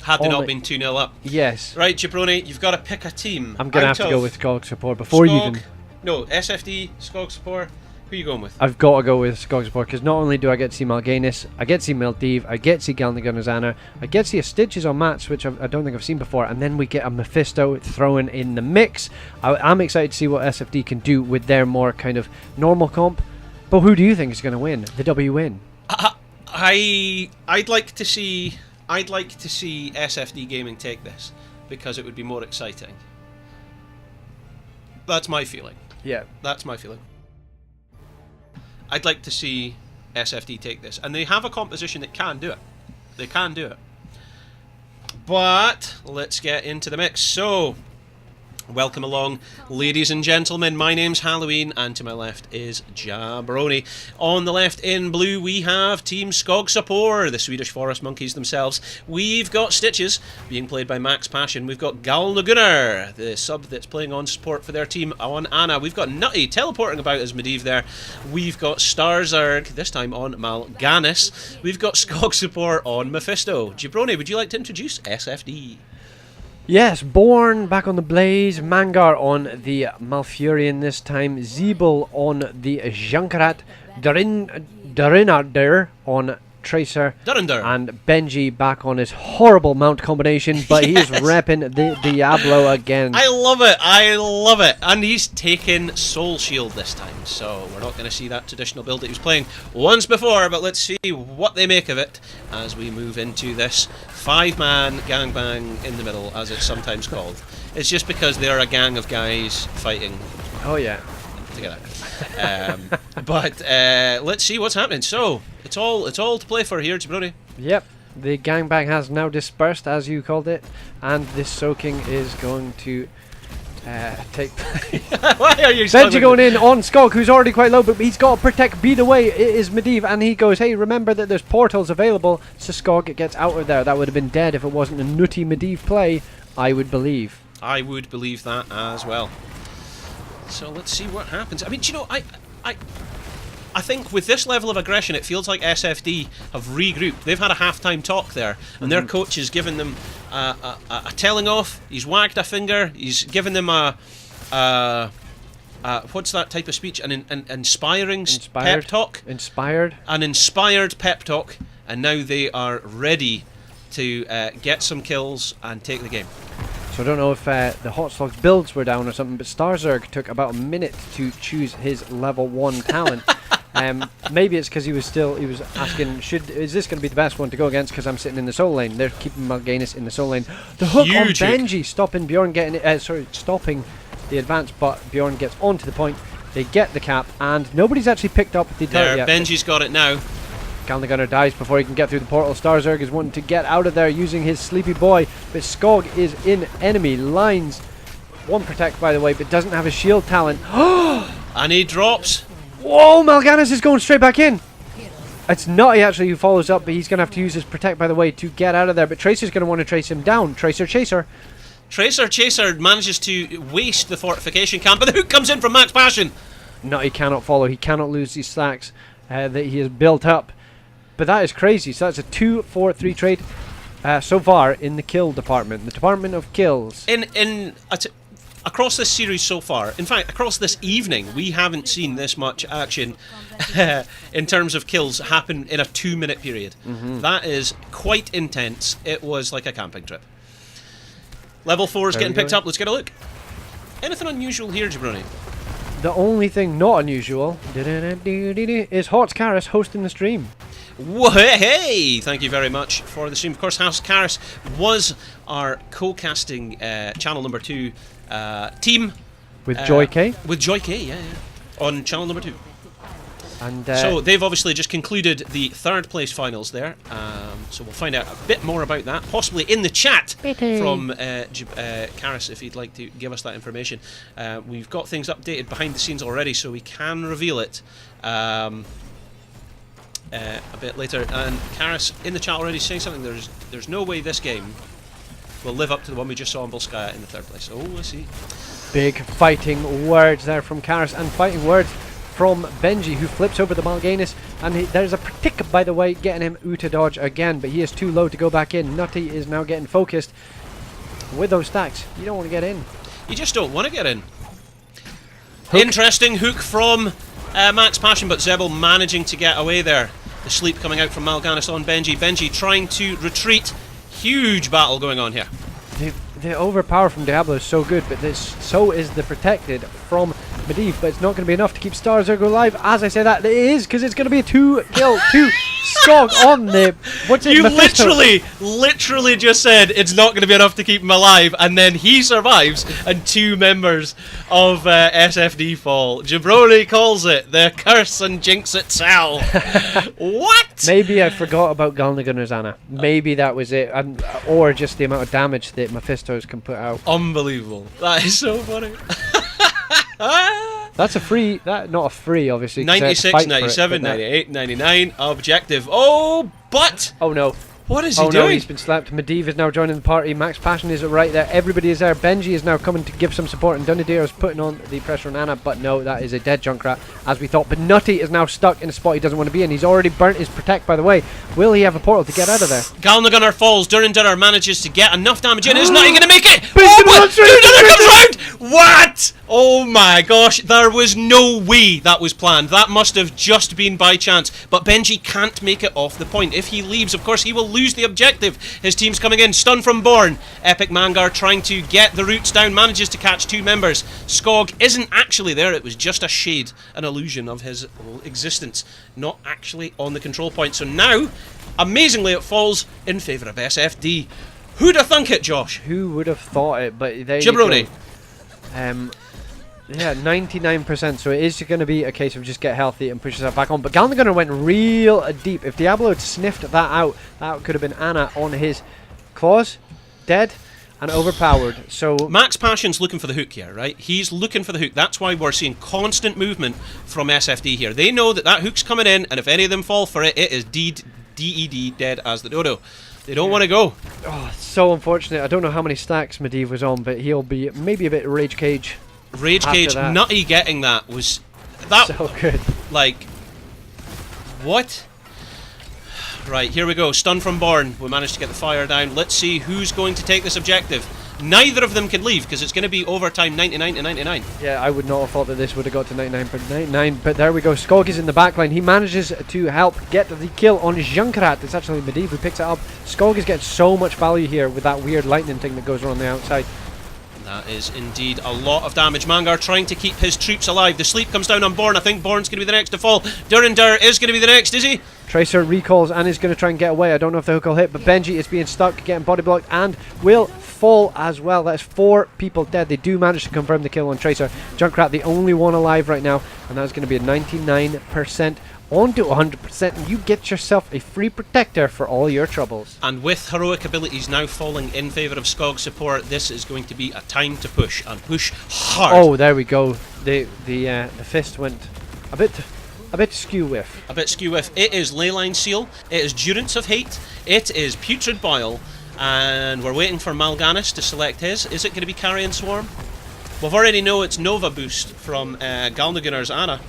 had they not been 2-0 up. Yes. Right, Jabroni, you've got to pick a team. I'm going to have to go with Skog support before you even... No, SFD, Skog support. Who are you going with? I've got to go with Skog support, because not only do I get to see Mal'Ganis, I get to see Medivh, I get to see Galnagunar's Ana, I get to see a Stitches on Mats, which I don't think I've seen before, and then we get a Mephisto thrown in the mix. I'm excited to see what SFD can do with their more kind of normal comp. But who do you think is going to win the W win? I'd like to see SFD Gaming take this, because it would be more exciting. That's my feeling. Yeah, that's my feeling. I'd like to see SFD take this, and they have a composition that can do it. They can do it. But let's get into the mix. So, welcome along, ladies and gentlemen. My name's Halloween, and to my left is Jabroni. On the left in blue, we have Team Skog Support, the Swedish Forest Monkeys themselves. We've got Stitches, being played by Max Passion. We've got Galnagunnar, the sub that's playing on support for their team on Ana. We've got Nutty teleporting about as Medivh there. We've got Starzerg, this time on Mal'Ganis. We've got Skog Support on Mephisto. Jabroni, would you like to introduce SFD? Yes, Born back on the Blaze, Mangar on the Malfurion this time, Zeeble on the Junkrat, Darinader on Tracer, and Benji back on his horrible mount combination, but he's repping the Diablo again. I love it, and he's taken Soul Shield this time, so we're not going to see that traditional build that he was playing once before, but let's see what they make of it as we move into this 5-man gangbang in the middle, as it's sometimes called. It's just because they're a gang of guys fighting. Oh yeah. Together. But let's see what's happening. So it's all to play for here, Jabroni. Yep, the gangbang has now dispersed, as you called it, and this soaking is going to take place. Why are you Benji going in on Skog, who's already quite low, but he's got to protect. Be the way, it is Medivh, and he goes, hey, remember that there's portals available, so Skog gets out of there. That would have been dead if it wasn't a nutty Medivh play, I would believe. I would believe that as well. So let's see what happens. I mean, do you know, I think with this level of aggression, it feels like SFD have regrouped. They've had a halftime talk there, and their coach has given them a telling off. He's wagged a finger. He's given them what's that type of speech? An inspiring pep talk. An inspired pep talk, and now they are ready to get some kills and take the game. So I don't know if the Hot Slogs builds were down or something, but Starzerg took about a minute to choose his level 1 talent. Maybe it's because he was asking, is this going to be the best one to go against? Because I'm sitting in the soul lane. They're keeping Mal'Ganis in the soul lane. The hook on Benji, stopping Bjorn stopping the advance, but Bjorn gets onto the point. They get the cap, and nobody's actually picked up the turret yet. Benji's got it now. Galnagunner dies before he can get through the portal. Starzerg is wanting to get out of there using his sleepy boy, but Skog is in enemy lines. One protect, by the way, but doesn't have a shield talent. And he drops. Whoa, Mal'Ganis is going straight back in. It's Nutty actually who follows up, but he's going to have to use his protect, by the way, to get out of there. But Tracer's going to want to trace him down. Tracer Chaser manages to waste the fortification camp, but the hook comes in from Max Passion. Nutty cannot follow. He cannot lose these stacks that he has built up. But that is crazy. So that's a 2-4-3 trade so far in the kill department. The department of kills. Across this series so far, in fact, across this evening, we haven't seen this much action in terms of kills happen in a 2-minute period. That is quite intense. It was like a camping trip. Level 4 is getting picked up. Let's get a look. Anything unusual here, Jabroni? The only thing not unusual is Hot Karis hosting the stream. Whoa, hey! Thank you very much for the stream. Of course, House Karis was our co-casting channel number 2 team. With Joy K? With Joy K, yeah. On channel number 2. And so they've obviously just concluded the 3rd place finals there. So we'll find out a bit more about that, possibly in the chat from Karis, if he'd like to give us that information. We've got things updated behind the scenes already, so we can reveal it a bit later. And Karis in the chat already saying something. There's no way this game will live up to the one we just saw in Volskaya in the 3rd place. Oh, I see. Big fighting words there from Karis, and fighting words from Benji, who flips over the Mal'Ganis, and there's a tick, by the way, getting him Uta dodge again, but he is too low to go back in. Nutty is now getting focused with those stacks. You don't want to get in. You just don't want to get in. Hook. Interesting hook from Max Passion, but Zebel managing to get away there. The sleep coming out from Mal'Ganis on Benji. Benji trying to retreat. Huge battle going on here. The overpower from Diablo is so good, but so is the protected from Medivh, but it's not going to be enough to keep Starzerg alive. As I say that, it is, because it's going to be a 2-kill, 2 Skog on the... What's it? You Mephisto. literally just said it's not going to be enough to keep him alive, and then he survives, and 2 members of SFD fall. Jabroni calls it the curse and jinx itself. What? Maybe I forgot about Galnagunner's Anna. Maybe that was it, or just the amount of damage that Mephistos can put out. Unbelievable. That is so funny. That's a free, not a free, obviously. 96, 97, 98, 99, objective. Oh, but... Oh no. What is he doing? Oh no, he's been slapped. Medivh is now joining the party. Max Passion is right there. Everybody is there. Benji is now coming to give some support, and Dunedere is putting on the pressure on Anna, but no, that is a dead Junkrat, as we thought. But Nutty is now stuck in a spot he doesn't want to be in. He's already burnt his protect, by the way. Will he have a portal to get out of there? Galnagunner falls. Durandurr manages to get enough damage in. Is Nutty going to make it? But Oh, but Durandurr comes round! What? Oh my gosh, there was no way that was planned. That must have just been by chance. But Benji can't make it off the point. If he leaves, of course, he will lose the objective. His team's coming in. Stun from Born. Epic Mangar trying to get the roots down. Manages to catch 2 members. Skog isn't actually there. It was just a shade, an illusion of his existence. Not actually on the control point. So now, amazingly, it falls in favour of SFD. Who'd have thunk it, Josh? Who would have thought it? But they... Jabroni. Yeah, 99%. So it is going to be a case of just get healthy and push yourself back on. But Galnagunner went real deep. If Diablo had sniffed that out, that could have been Anna on his claws. Dead and overpowered. So Max Passion's looking for the hook here, right? He's looking for the hook. That's why we're seeing constant movement from SFD here. They know that that hook's coming in, and if any of them fall for it, it is DED, dead as the dodo. They don't want to go. Oh, so unfortunate. I don't know how many stacks Medivh was on, but he'll be maybe a bit rage cage. Rage Cage, that. Nutty getting that was... That, So good. like... What? Right, here we go. Stun from Born. We managed to get the fire down. Let's see who's going to take this objective. Neither of them can leave, because it's going to be overtime 99 to 99. Yeah, I would not have thought that this would have got to 99.99, but there we go. Skog is in the backline. He manages to help get the kill on Junkrat. It's actually Medivh who picks it up. Skog is getting so much value here with that weird lightning thing that goes on the outside. That is indeed a lot of damage. Mangar trying to keep his troops alive. The sleep comes down on Born. I think Born's going to be the next to fall. Durindur is going to be the next, is he? Tracer recalls and is going to try and get away. I don't know if the hook will hit, but Benji is being stuck, getting body blocked, and will fall as well. That's 4 people dead. They do manage to confirm the kill on Tracer. Junkrat, the only one alive right now, and that's going to be a 99% on to 100%, and you get yourself a free protector for all your troubles. And with heroic abilities now falling in favour of Skog support, this is going to be a time to push, and push hard. Oh, there we go. The fist went a bit skew with. A bit skew with. It is Leyline Seal, it is Durance of Hate, it is Putrid Bile, and we're waiting for Mal'Ganis to select his. Is it going to be Carrion Swarm? We've already know it's Nova Boost from Galnagunnar's Anna.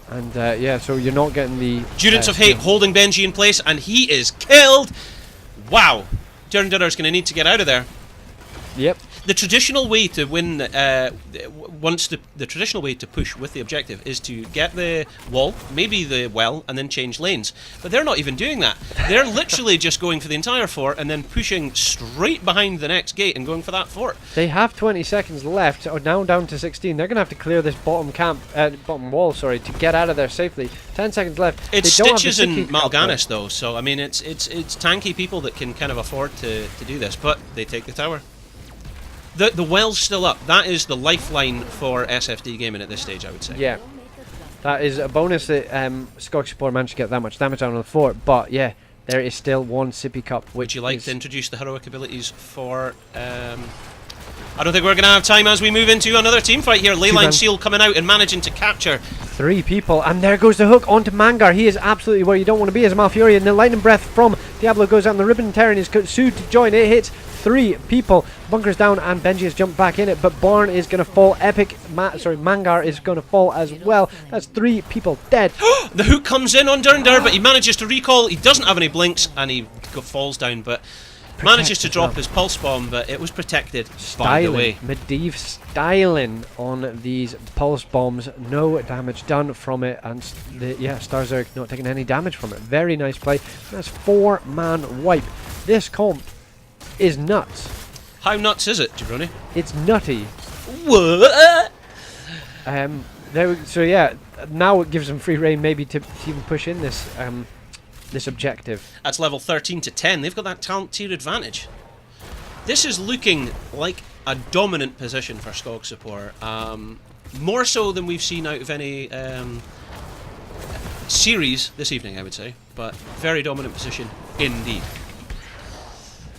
And yeah, so you're not getting the... Durance of Hate holding Benji in place, and he is killed! Wow. Durandur's going to need to get out of there. Yep. The traditional way to win, the traditional way to push with the objective is to get the wall, maybe the well, and then change lanes. But they're not even doing that. They're literally just going for the entire fort and then pushing straight behind the next gate and going for that fort. They have 20 seconds left, so now down to 16. They're going to have to clear this bottom wall, sorry, to get out of there safely. 10 seconds left. It's They don't have Stitches the and Sicky cup, Mal'Ganis though, so I mean it's tanky people that can kind of afford to do this, but they take the tower. The well's still up. That is the lifeline for SFD gaming at this stage, I would say. Yeah. That is a bonus that Skog support managed to get that much damage down on the fort, but yeah, there is still one sippy cup. Would you like to introduce the heroic abilities for... I don't think we're going to have time as we move into another team fight here. Leyline Seal coming out and managing to capture 3 people, and there goes the hook onto Mangar. He is absolutely where you don't want to be as Malfurion. And the lightning breath from Diablo goes out, and the ribbon Terran is sued to join. It hits 3 people. Bunkers down, and Benji has jumped back in it, but Born is going to fall. Mangar is going to fall as well. That's 3 people dead. The hook comes in on Durindur, but he manages to recall. He doesn't have any blinks, and he falls down, but manages to drop his pulse bomb, but it was protected by the way. Medivh styling on these pulse bombs. No damage done from it, and Starzerg not taking any damage from it. Very nice play. That's 4-man wipe. This comp is nuts. How nuts is it, Jabroni? It's nutty. What? So yeah, now it gives them free reign maybe to even push in this this objective. That's level 13 to 10. They've got that talent tier advantage. This is looking like a dominant position for Skog support. More so than we've seen out of any series this evening, I would say. But very dominant position indeed.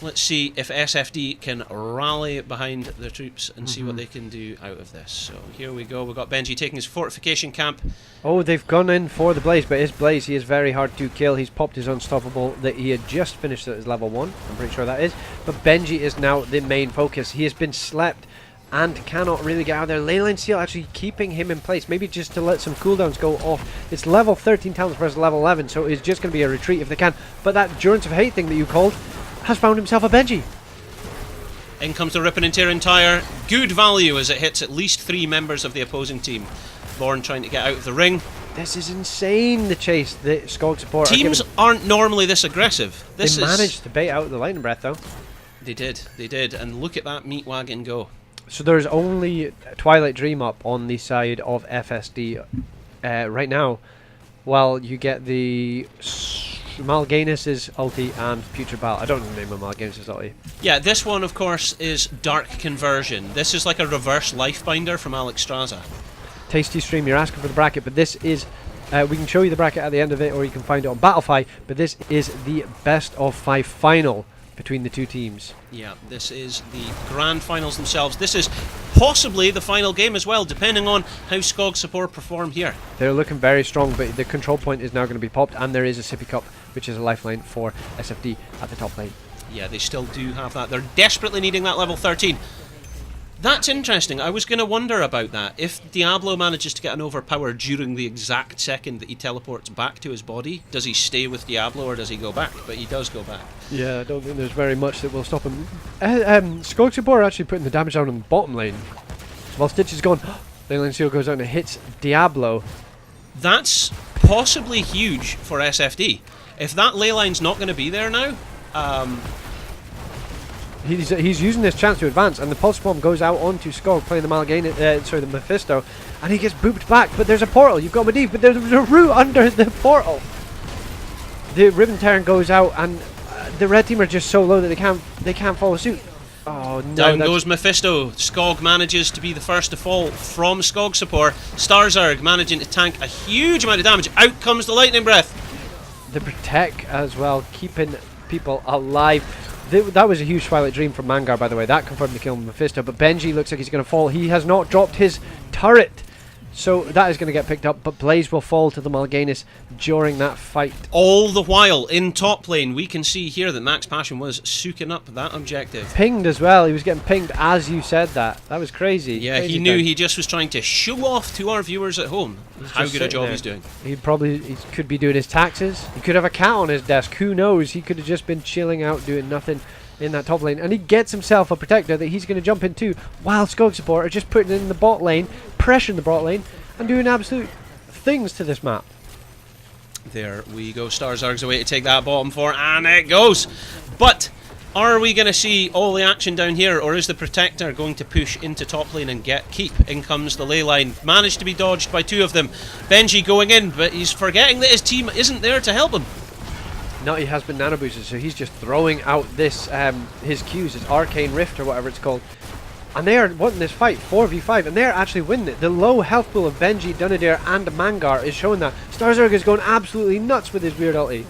Let's see if SFD can rally behind the troops and see what they can do out of this. So here we go. We've got Benji taking his fortification camp. Oh, they've gone in for the Blaze, but his Blaze, he is very hard to kill. He's popped his Unstoppable that he had just finished at his level 1. I'm pretty sure that is. But Benji is now the main focus. He has been slept and cannot really get out of there. Leyline Seal actually keeping him in place, maybe just to let some cooldowns go off. It's level 13 talents versus level 11, so it's just going to be a retreat if they can. But that Durance of Hate thing that you called has found himself a Benji. In comes the Ripping and Tearing Tire. Good value as it hits at least 3 members of the opposing team. Born trying to get out of the ring. This is insane, the chase that Skog support Teams aren't normally this aggressive. They managed to bait out the lightning breath though. They did, and look at that meat wagon go. So there's only Twilight Dream up on the side of FSD right now, while you get the Mal'Ganis' ulti and Putrid Battle. I don't know the name of Mal'Ganis' ulti. Yeah, this one, of course, is Dark Conversion. This is like a reverse Lifebinder from Alex Straza. Tasty stream, you're asking for the bracket, but this is... we can show you the bracket at the end of it, or you can find it on Battlefy, but this is the best of 5 final between the two teams. Yeah, this is the grand finals themselves. This is possibly the final game as well, depending on how Skog support perform here. They're looking very strong, but the control point is now going to be popped, and there is a Sippy Cup, which is a lifeline for SFD at the top lane. Yeah, they still do have that. They're desperately needing that level 13. That's interesting. I was going to wonder about that. If Diablo manages to get an overpower during the exact second that he teleports back to his body, does he stay with Diablo or does he go back? But he does go back. Yeah, I don't think there's very much that will stop him. Skog support are actually putting the damage down on the bottom lane. While Stitch is gone, Leyline Seal goes out and hits Diablo. That's possibly huge for SFD. If that ley line's not going to be there now... He's using this chance to advance, and the Pulse Bomb goes out onto Skog playing the the Mephisto, and he gets booped back, but there's a portal. You've got Medivh, but there's a root under the portal. The Ribbon Terran goes out, and the red team are just so low that they can't follow suit. Oh no! Down goes Mephisto. Skog manages to be the first to fall from Skog support. Starzerg managing to tank a huge amount of damage. Out comes the Lightning Breath. The Protect as well, keeping people alive. That was a huge Twilight Dream from Mangar, by the way. That confirmed the kill on Mephisto. But Benji looks like he's going to fall. He has not dropped his turret. So that is going to get picked up. But Blaze will fall to the Mal'Ganis during that fight. All the while, in top lane, we can see here that Max Passion was soaking up that objective. Pinged as well. He was getting pinged as you said that. That was crazy. Yeah, crazy he knew thing. he just was trying to show off to our viewers at home how good a job he's doing. He could be doing his taxes. He could have a cat on his desk. Who knows? He could have just been chilling out, doing nothing in that top lane, and he gets himself a protector that he's going to jump into, while Skog support are just putting it in the bot lane, pressuring the bot lane, and doing absolute things to this map. There we go. Starzerg's away to take that bottom four, and it goes. But are we going to see all the action down here, or is the protector going to push into top lane and get keep? In comes the ley line, managed to be dodged by 2 of them. Benji going in, but he's forgetting that his team isn't there to help him. Nutty has been nano boosted, so he's just throwing out this his Qs, his Arcane Rift or whatever it's called, and they are wanting this fight 4v5, and they're actually winning it. The low health pool of Benji, Dunadir and Mangar is showing that. Starzerg is going absolutely nuts with his weird ulti.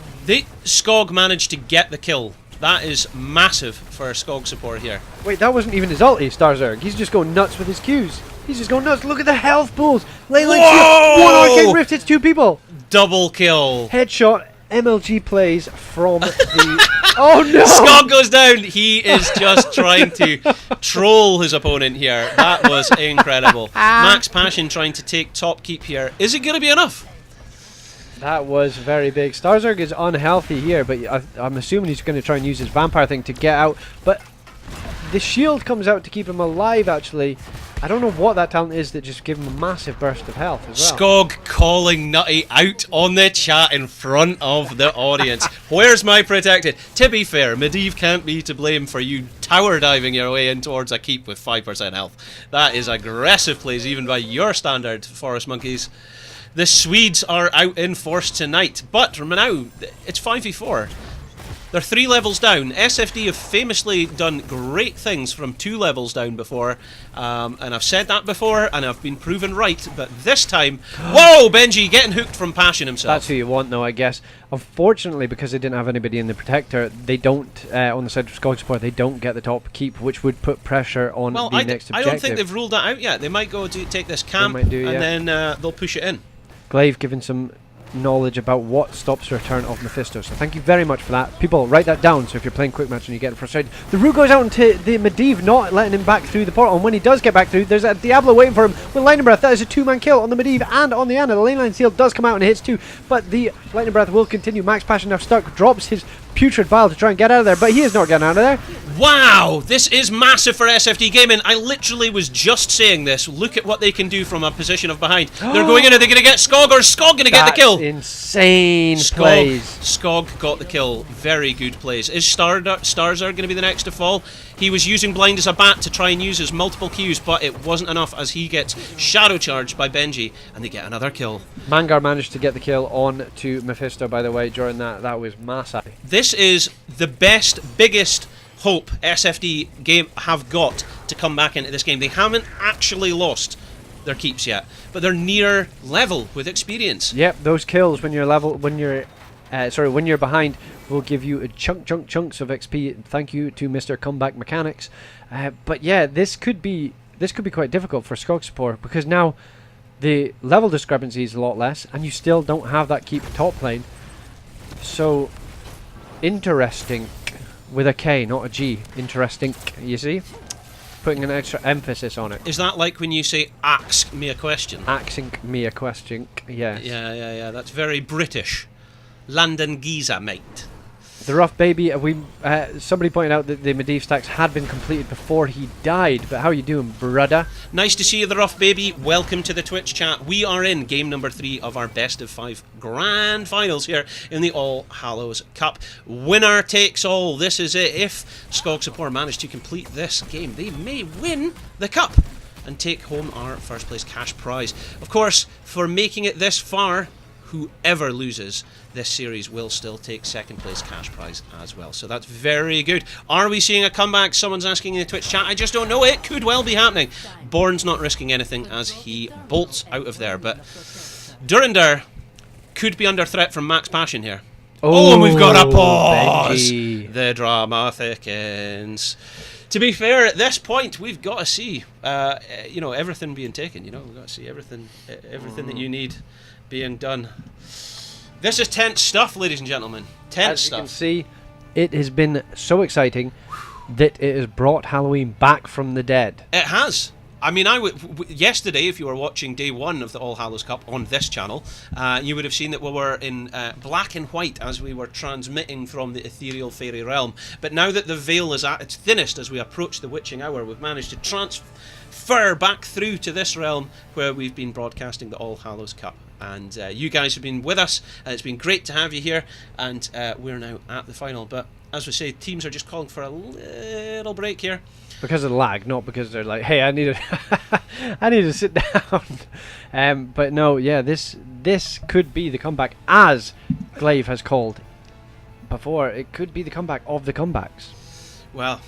Skog managed to get the kill. That is massive for Skog support here. Wait, that wasn't even his ulti, Starzerg. He's just going nuts with his Qs. He's just going nuts. Look at the health pools. Leyline Seal, 1 Arcane Rift hits 2 people. Double kill. Headshot. MLG plays from the... Oh no! Skog goes down. He is just trying to troll his opponent here. That was incredible. Max Passion trying to take top keep here. Is it going to be enough? That was very big. Starzerg is unhealthy here, but I'm assuming he's going to try and use his vampire thing to get out. But the shield comes out to keep him alive, actually. I don't know what that talent is that just gave him a massive burst of health as well. Skog calling Nutty out on the chat in front of the audience. Where's my protected? To be fair, Medivh can't be to blame for you tower diving your way in towards a keep with 5% health. That is aggressive plays even by your standard, Forest Monkeys. The Swedes are out in force tonight, but now it's 5v4. They're 3 levels down. SFD have famously done great things from 2 levels down before, and I've said that before, and I've been proven right, but this time... Whoa, Benji getting hooked from Passion himself. That's who you want, though, I guess. Unfortunately, because they didn't have anybody in the Protector, they don't, on the side of Skog support, they don't get the top keep, which would put pressure on the next objective. I don't think they've ruled that out yet. They might go to take this camp, then they'll push it in. Glaive giving some knowledge about what stops the return of Mephisto, so thank you very much for that. People, write that down, so if you're playing quick match and you're getting frustrated. The root goes out into the Medivh, not letting him back through the portal, and when he does get back through, there's a Diablo waiting for him with Lightning Breath. That is a 2-man kill on the Medivh and on the Ana. The Leyline Seal does come out and hits 2, but the Lightning Breath will continue. Max Passion now stuck, drops his Putrid Vial to try and get out of there, but he is not getting out of there. Wow, this is massive for SFD Gaming. I literally was just saying this. Look at what they can do from a position of behind. They're going in. Are they going to get Skog, or is Skog going to get the kill? Insane plays. Skog got the kill. Very good plays. Is Starzerg going to be the next to fall? He was using blind as a bat to try and use his multiple Qs, but it wasn't enough as he gets shadow charged by Benji, and they get another kill. Mangar managed to get the kill on to Mephisto, by the way, during that. That was massive. This is the best, biggest hope SFD game have got to come back into this game. They haven't actually lost their keeps yet, but they're near level with experience. Yep, those kills when you're when you're behind will give you chunks of XP. Thank you to Mr. Comeback Mechanics. But yeah, this could be quite difficult for Skog support, because now the level discrepancy is a lot less, and you still don't have that keep top lane. So interesting with a K, not a G. Interesting, you see? Putting an extra emphasis on it. Is that like when you say, ask me a question? Asking me a question, yes. Yeah. That's very British. London Giza, mate. The rough baby, somebody pointed out that the Medivh stacks had been completed before he died, but how you doing, brudder? Nice to see you, the rough baby. Welcome to the Twitch chat. We are in game number 3 of our best of 5 grand finals here in the All Hallows Cup. Winner takes all. This is it. If Skog Support manage to complete this game, they may win the cup and take home our first place cash prize. Of course, for making it this far, whoever loses this series will still take second place cash prize as well. So that's very good. Are we seeing a comeback? Someone's asking in the Twitch chat. I just don't know. It could well be happening. Born's not risking anything as he bolts out of there. But Durinder could be under threat from Max Passion here. Oh, and we've got a pause. Benji. The drama thickens. To be fair, at this point, we've got to see, everything being taken. We've got to see everything that you need being done. This is tense stuff, ladies and gentlemen. Tense stuff. As you can see, it has been so exciting that it has brought Halloween back from the dead. It has. I mean, yesterday, if you were watching day 1 of the All Hallows Cup on this channel, you would have seen that we were in black and white as we were transmitting from the ethereal fairy realm. But now that the veil is at its thinnest as we approach the witching hour, we've managed to transfer back through to this realm where we've been broadcasting the All Hallows Cup. And you guys have been with us, and it's been great to have you here, and we're now at the final. But as we say, teams are just calling for a little break here. Because of the lag, not because they're like, hey, I need to sit down. But no, yeah, this could be the comeback, as Glaive has called before. It could be the comeback of the comebacks. Well,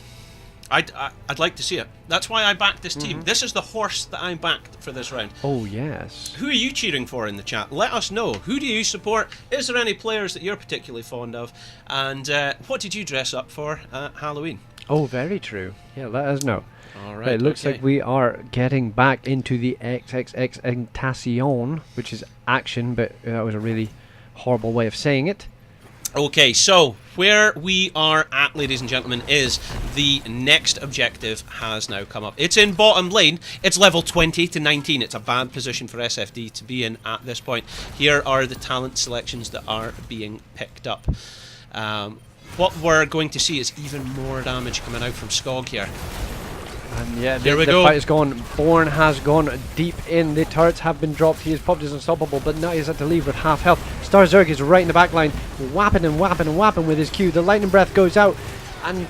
I'd like to see it. That's why I backed this team. This is the horse that I backed for this round. Oh, yes. Who are you cheering for in the chat? Let us know. Who do you support? Is there any players that you're particularly fond of? And what did you dress up for at Halloween? Oh, very true. Yeah, let us know. All right. But it looks like we are getting back into the XXXentacion, which is action, but that was a really horrible way of saying it. Okay, so where we are at, ladies and gentlemen, is the next objective has now come up. It's in bottom lane. It's level 20 to 19. It's a bad position for SFD to be in at this point. Here are the talent selections that are being picked up. What we're going to see is even more damage coming out from Skog here. And yeah, there we the go. fight is gone. Born has gone deep in. The turrets have been dropped. He has popped his unstoppable, but now he's had to leave with half health. Star Zerg is right in the back line, whapping and whapping and whapping with his Q. The lightning breath goes out, and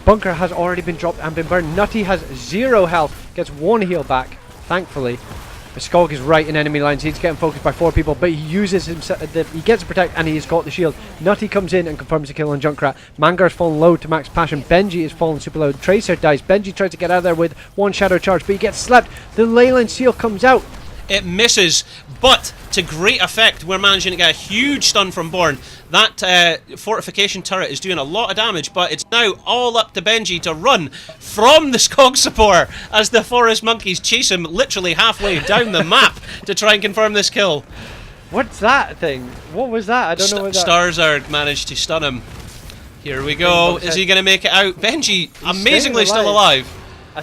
Bunker has already been dropped and been burned. Nutty has 0 health, gets 1 heal back, thankfully. Skog is right in enemy lines. He's getting focused by 4 people, but he uses himself. He gets to protect, and he's got the shield. Nutty comes in and confirms the kill on Junkrat. Mangar's fallen low to max passion. Benji is fallen super low. Tracer dies. Benji tries to get out of there with 1 shadow charge, but he gets slapped. The leyline seal comes out. It misses, but to great effect, we're managing to get a huge stun from Born. That fortification turret is doing a lot of damage, but it's now all up to Benji to run from the Skog support as the forest monkeys chase him literally halfway down the map to try and confirm this kill. What's that thing? What was that? I don't know what that... Starzard managed to stun him. Here we go. Is he going to make it out? Benji, amazingly still alive.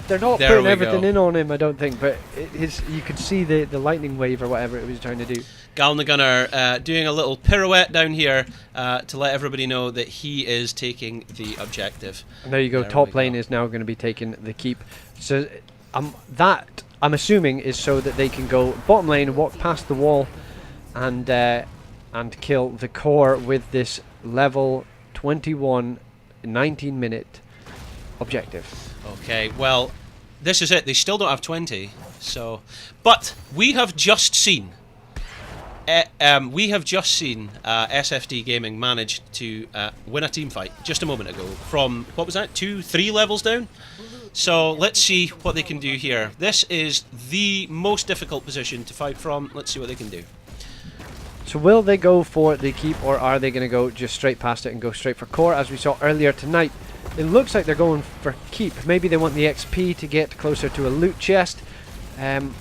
They're not putting everything in on him, I don't think, but you could see the lightning wave or whatever it was trying to do. Galna Gunner doing a little pirouette down here to let everybody know that he is taking the objective. And there you go, top lane is now going to be taking the keep. So that, I'm assuming, is so that they can go bottom lane, walk past the wall, and kill the core with this level 21 19-minute objective. Okay, well, this is it. They still don't have 20, so... But we have just seen... SFD Gaming manage to win a team fight just a moment ago from, what was that, 3 levels down? So let's see what they can do here. This is the most difficult position to fight from. Let's see what they can do. So will they go for the keep, or are they going to go just straight past it and go straight for core, as we saw earlier tonight? It looks like they're going for keep. Maybe they want the XP to get closer to a loot chest. I'm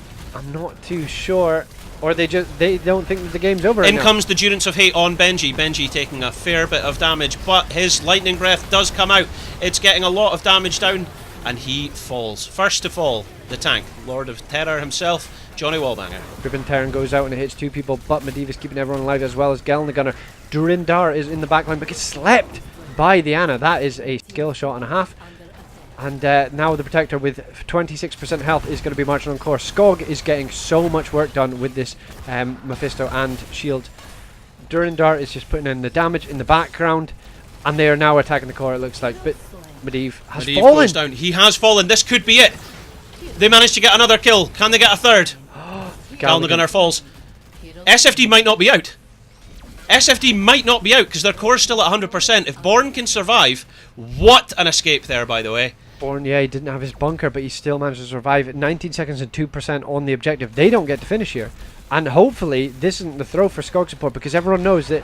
not too sure. Or they don't think that the game's over right In now. comes the Durance of Hate on Benji. Benji taking a fair bit of damage, but his Lightning Breath does come out. It's getting a lot of damage down, and he falls. First to fall, the tank, Lord of Terror himself, Johnny Wallbanger. Ribbon Terran goes out and it hits 2 people, but Medivh is keeping everyone alive, as well as Gel the Gunner. Durindar is in the backline but gets slept by the Ana. That is a skill shot and a half. And now the Protector with 26% health is going to be marching on core. Skog is getting so much work done with this Mephisto and shield. Durindar is just putting in the damage in the background, and they are now attacking the core, it looks like. But Medivh has fallen. Goes down. He has fallen. This could be it. They managed to get another kill. Can they get a third? Gal the Gunner falls. SFD might not be out. SFD might not be out because their core's still at 100%. If Born can survive, what an escape there, by the way. Born, yeah, he didn't have his bunker, but he still managed to survive. 19 seconds and 2% on the objective. They don't get to finish here. And hopefully, this isn't the throw for Skog support, because everyone knows that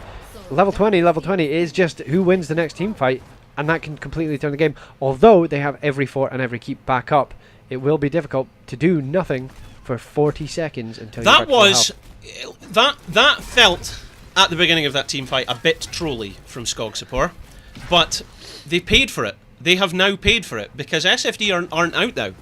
level 20 is just who wins the next team fight, and that can completely turn the game. Although they have every fort and every keep back up, it will be difficult to do nothing for 40 seconds until that was that felt at the beginning of that team fight a bit trolly from Skog support, but they paid for it. They have now paid for it because SFD aren't out now.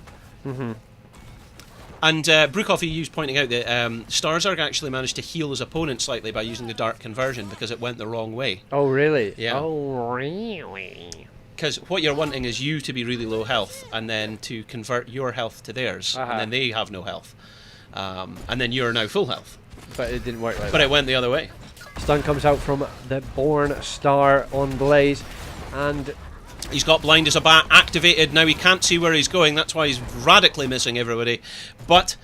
And Brewcoffee EU's pointing out that Starzarg actually managed to heal his opponent slightly by using the Dark Conversion because it went the wrong way. Oh, really? Yeah. Oh, really? Because what you're wanting is you to be really low health and then to convert your health to theirs, and then they have no health. And then you're now full health. But it didn't work like that. But it went the other way. Stun comes out from the Born Star on Blaze, and he's got Blind as a Bat activated. Now he can't see where he's going. That's why he's radically missing everybody. But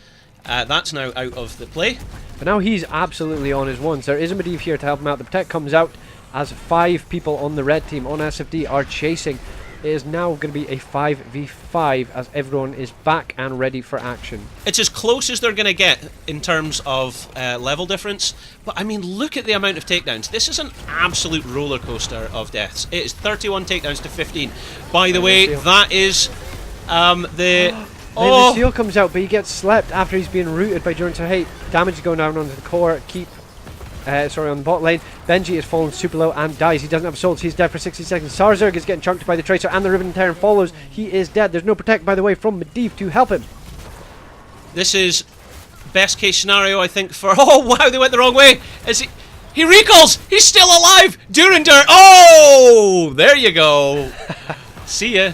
that's now out of the play. But now he's absolutely on his ones. There is a Medivh here to help him out. The Protect comes out as 5 people on the red team on SFD are chasing. It is now going to be a 5v5 as everyone is back and ready for action. It's as close as they're going to get in terms of level difference. But I mean, look at the amount of takedowns. This is an absolute roller coaster of deaths. It is 31 takedowns to 15. By the way, that is the... The seal comes out, but he gets slept after he's being rooted by Durance of Hate. Damage is going down onto the core. Keep... on the bot lane. Benji is fallen super low and dies. He doesn't have souls. He's dead for 60 seconds. Starzarg is getting chunked by the Tracer, and the Ribbon Terran follows. He is dead. There's no Protect, by the way, from Medivh to help him. This is best case scenario, I think, for... Oh, wow, they went the wrong way. He recalls. He's still alive. Durandar. Oh, there you go. See ya.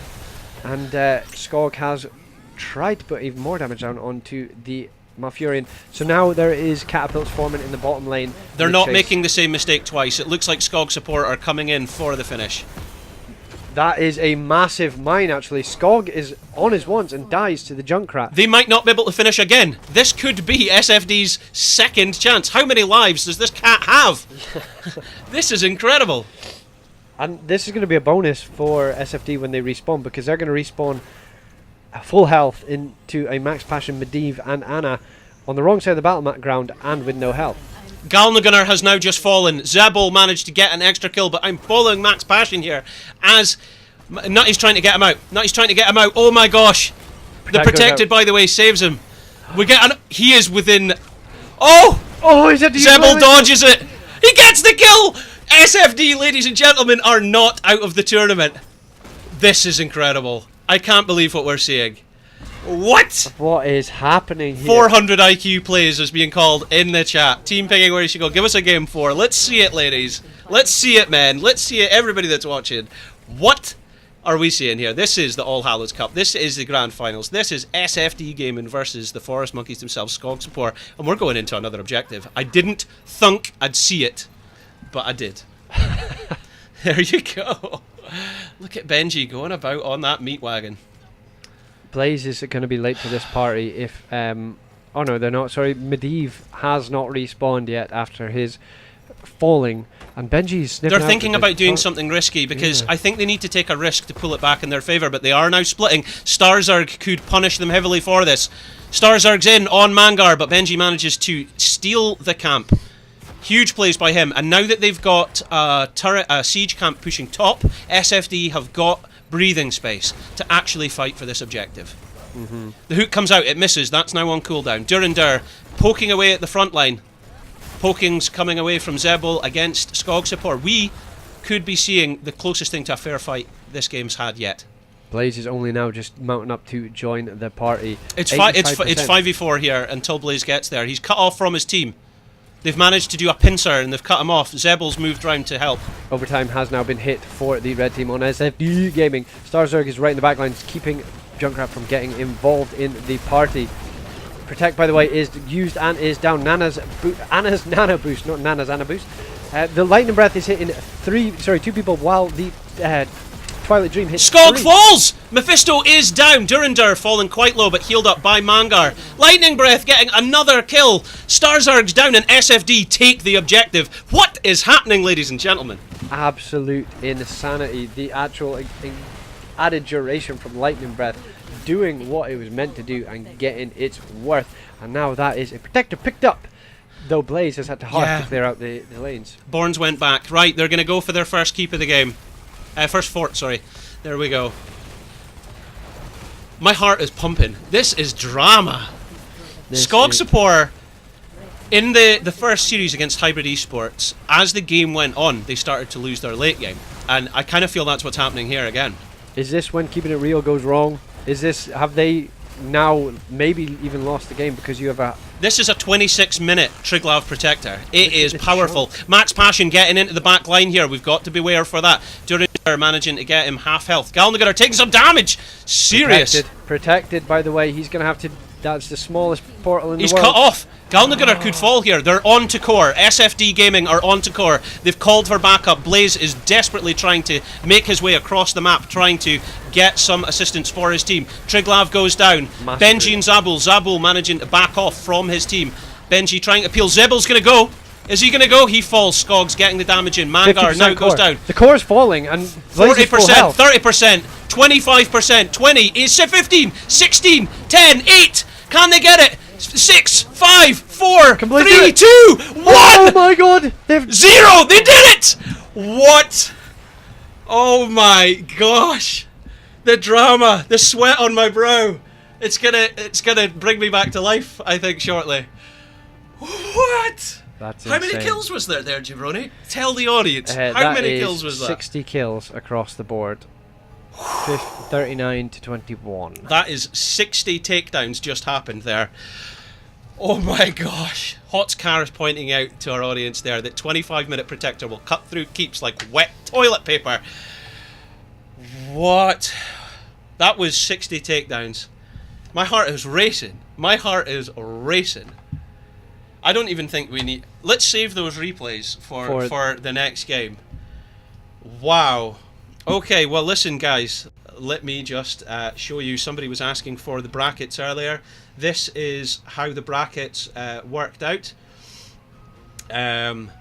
And Skog has tried to put even more damage down onto the Malfurion. So now there is catapults forming in the bottom lane. They're not making the same mistake twice. It looks like Skog support are coming in for the finish. That is a massive mine, actually. Skog is on his once and dies to the Junkrat. They might not be able to finish again. This could be SFD's second chance. How many lives does this cat have? This is incredible. And this is going to be a bonus for SFD when they respawn, because they're going to respawn full health into a Max Passion Medivh and Ana on the wrong side of the battleground and with no health. Galnagunner has now just fallen. Zebul managed to get an extra kill, but I'm following Max Passion here as Nutty's trying to get him out. Nutty's trying to get him out. Oh my gosh. The Protected, by the way, saves him. We get he is within... Oh! Oh, he's at the Zebul dodges it. He gets the kill! SFD, ladies and gentlemen, are not out of the tournament. This is incredible. I can't believe what we're seeing. What? What is happening here? 400 IQ plays is being called in the chat. Team picking where you should go. Give us a game 4. Let's see it, ladies. Let's see it, man. Let's see it, everybody that's watching. What are we seeing here? This is the All Hallows Cup. This is the Grand Finals. This is SFD Gaming versus the Forest Monkeys themselves, Skog support. And we're going into another objective. I didn't think I'd see it, but I did. There you go. Look at Benji going about on that meat wagon. Blaze is going to be late to this party if... oh no, they're not. Sorry, Medivh has not respawned yet after his falling. And Benji's sniffing They're out thinking at the about doing top. something risky because Yeah. I think they need to take a risk to pull it back in their favour, but they are now splitting. Starzerg could punish them heavily for this. Starzerg's in on Mangar, but Benji manages to steal the camp. Huge plays by him. And now that they've got a siege camp pushing top, SFD have got breathing space to actually fight for this objective. The hook comes out, it misses, that's now on cooldown. Durindur poking away at the front line. Poking's coming away from Zebul against Skogsupor. We could be seeing the closest thing to a fair fight this game's had yet. Blaze is only now just mounting up to join the party. It's 85%. 5v4 here until Blaze gets there. He's cut off from his team. They've managed to do a pincer and they've cut him off. Zebul's moved round to help. Overtime has now been hit for the red team on SFD Gaming. Starzerg is right in the back lines, keeping Junkrat from getting involved in the party. Protect, by the way, is used and is down. Anna's Nana boost, not Nana's Anna boost. The lightning breath is hitting two people, while the Twilight Dream hits Skog 3. falls! Mephisto is down. Durindur falling quite low but healed up by Mangar. Lightning Breath getting another kill. Starzerg's down and SFD take the objective. What is happening, ladies and gentlemen? Absolute insanity. The actual added duration from lightning breath doing what it was meant to do and getting its worth. And now that is a protector picked up, though Blaze has had to hard to clear out the lanes. Borns went back. Right, they're going to go for their first keep of the game. First fort, sorry. There we go. My heart is pumping. This is drama. Skogsupor, in the first series against Hybrid Esports, as the game went on, they started to lose their late game. And I kind of feel that's what's happening here again. Is this when keeping it real goes wrong? Have they now maybe even lost the game because you have a... This is a 26-minute Triglav Protector. It is powerful. Max Passion getting into the back line here. We've got to beware for that. Durindur managing to get him half health. Galnagar taking some damage. Serious. Protected, by the way. He's going to have to... That's the smallest portal in the world. He's cut off. Galnagar could fall here. They're on to core. SFD Gaming are on to core. They've called for backup. Blaze is desperately trying to make his way across the map, trying to get some assistance for his team. Triglav goes down. Benji and Zabul managing to back off from his team. Benji trying to peel. Zebul's going to go. Is he going to go? He falls. Skog's getting the damage in. Mangar now goes down. The core is falling and 40%, 30%, 25%, 20, is 15, 16, 10, 8. Can they get it? 6, 5, 4, 3, 2, 1. Oh my god! They've 0. They did it. What? Oh my gosh! The drama, the sweat on my brow. It's gonna bring me back to life, I think, shortly. What? That's How many insane. kills was there, Jabroni? Tell the audience. How many kills was that? 60 kills across the board. 39 to 21. That is 60 takedowns just happened there. Oh my gosh. Hot's Car is pointing out to our audience there that 25-minute Protector will cut through keeps like wet toilet paper. What? That was 60 takedowns. My heart is racing. My heart is racing. I don't even think we need... Let's save those replays for the next game. Wow. Okay, well listen guys, let me just show you. Somebody was asking for the brackets earlier. This is how the brackets worked out. I'm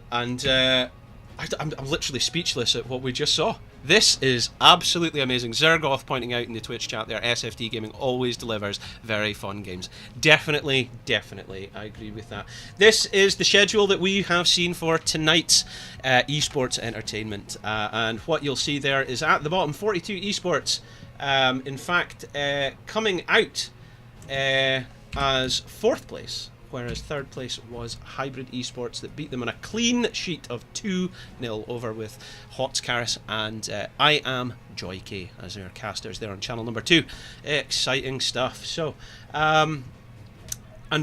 literally speechless at what we just saw. This is absolutely amazing. Zergoth pointing out in the Twitch chat there, SFD Gaming always delivers very fun games. Definitely, I agree with that. This is the schedule that we have seen for tonight's esports entertainment. And what you'll see there is at the bottom, 42 esports. In fact, coming out as 4th place. Whereas 3rd place was Hybrid Esports that beat them on a clean sheet of 2-0 over with Hots Karis and I Am Joy K as their casters there on channel number 2. Exciting stuff. So, and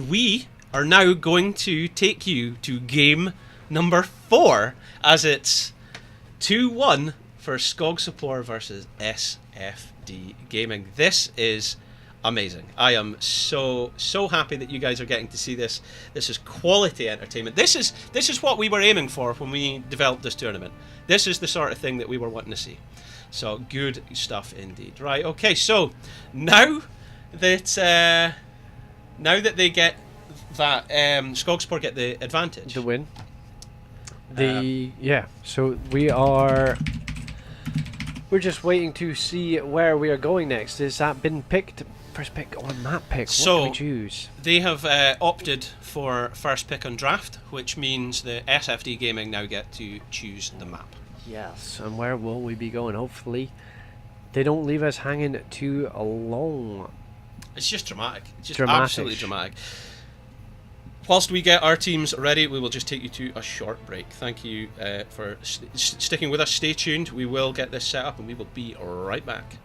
we are now going to take you to game number 4 as it's 2-1 for Skogsupor versus SFD Gaming. This is amazing. I am so happy that you guys are getting to see this. This is quality entertainment. This is what we were aiming for when we developed this tournament. This is the sort of thing that we were wanting to see. So good stuff indeed. Right, okay, so now that they get that Skogspor get the advantage. The win. So we're just waiting to see where we are going next. Has that been picked? First pick on map pick. What do we choose? They have opted for first pick on draft, which means the SFD Gaming now get to choose the map. Yes, and where will we be going? Hopefully they don't leave us hanging too long. It's just dramatic. It's just absolutely dramatic. Whilst we get our teams ready, we will just take you to a short break. Thank you for sticking with us. Stay tuned. We will get this set up and we will be right back.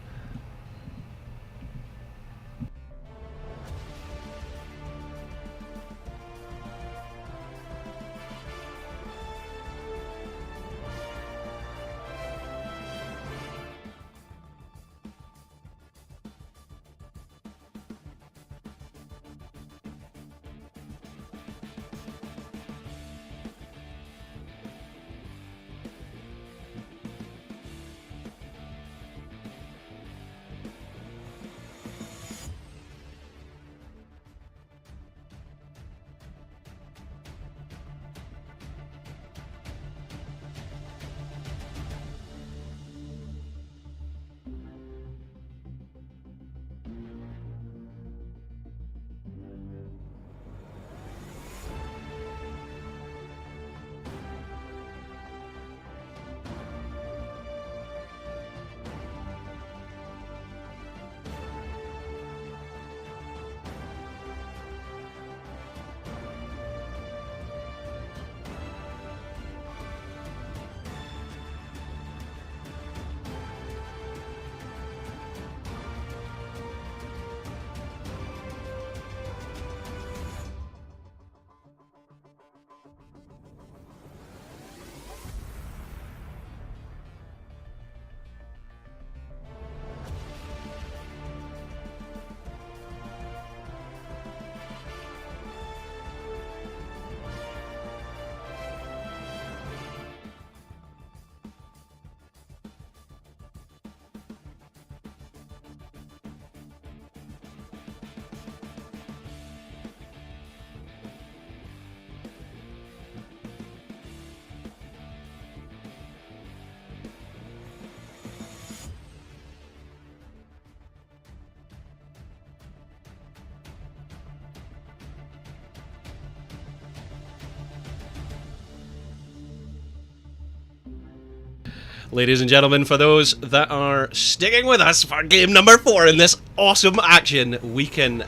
Ladies and gentlemen, for those that are sticking with us for game number 4 in this awesome action, we can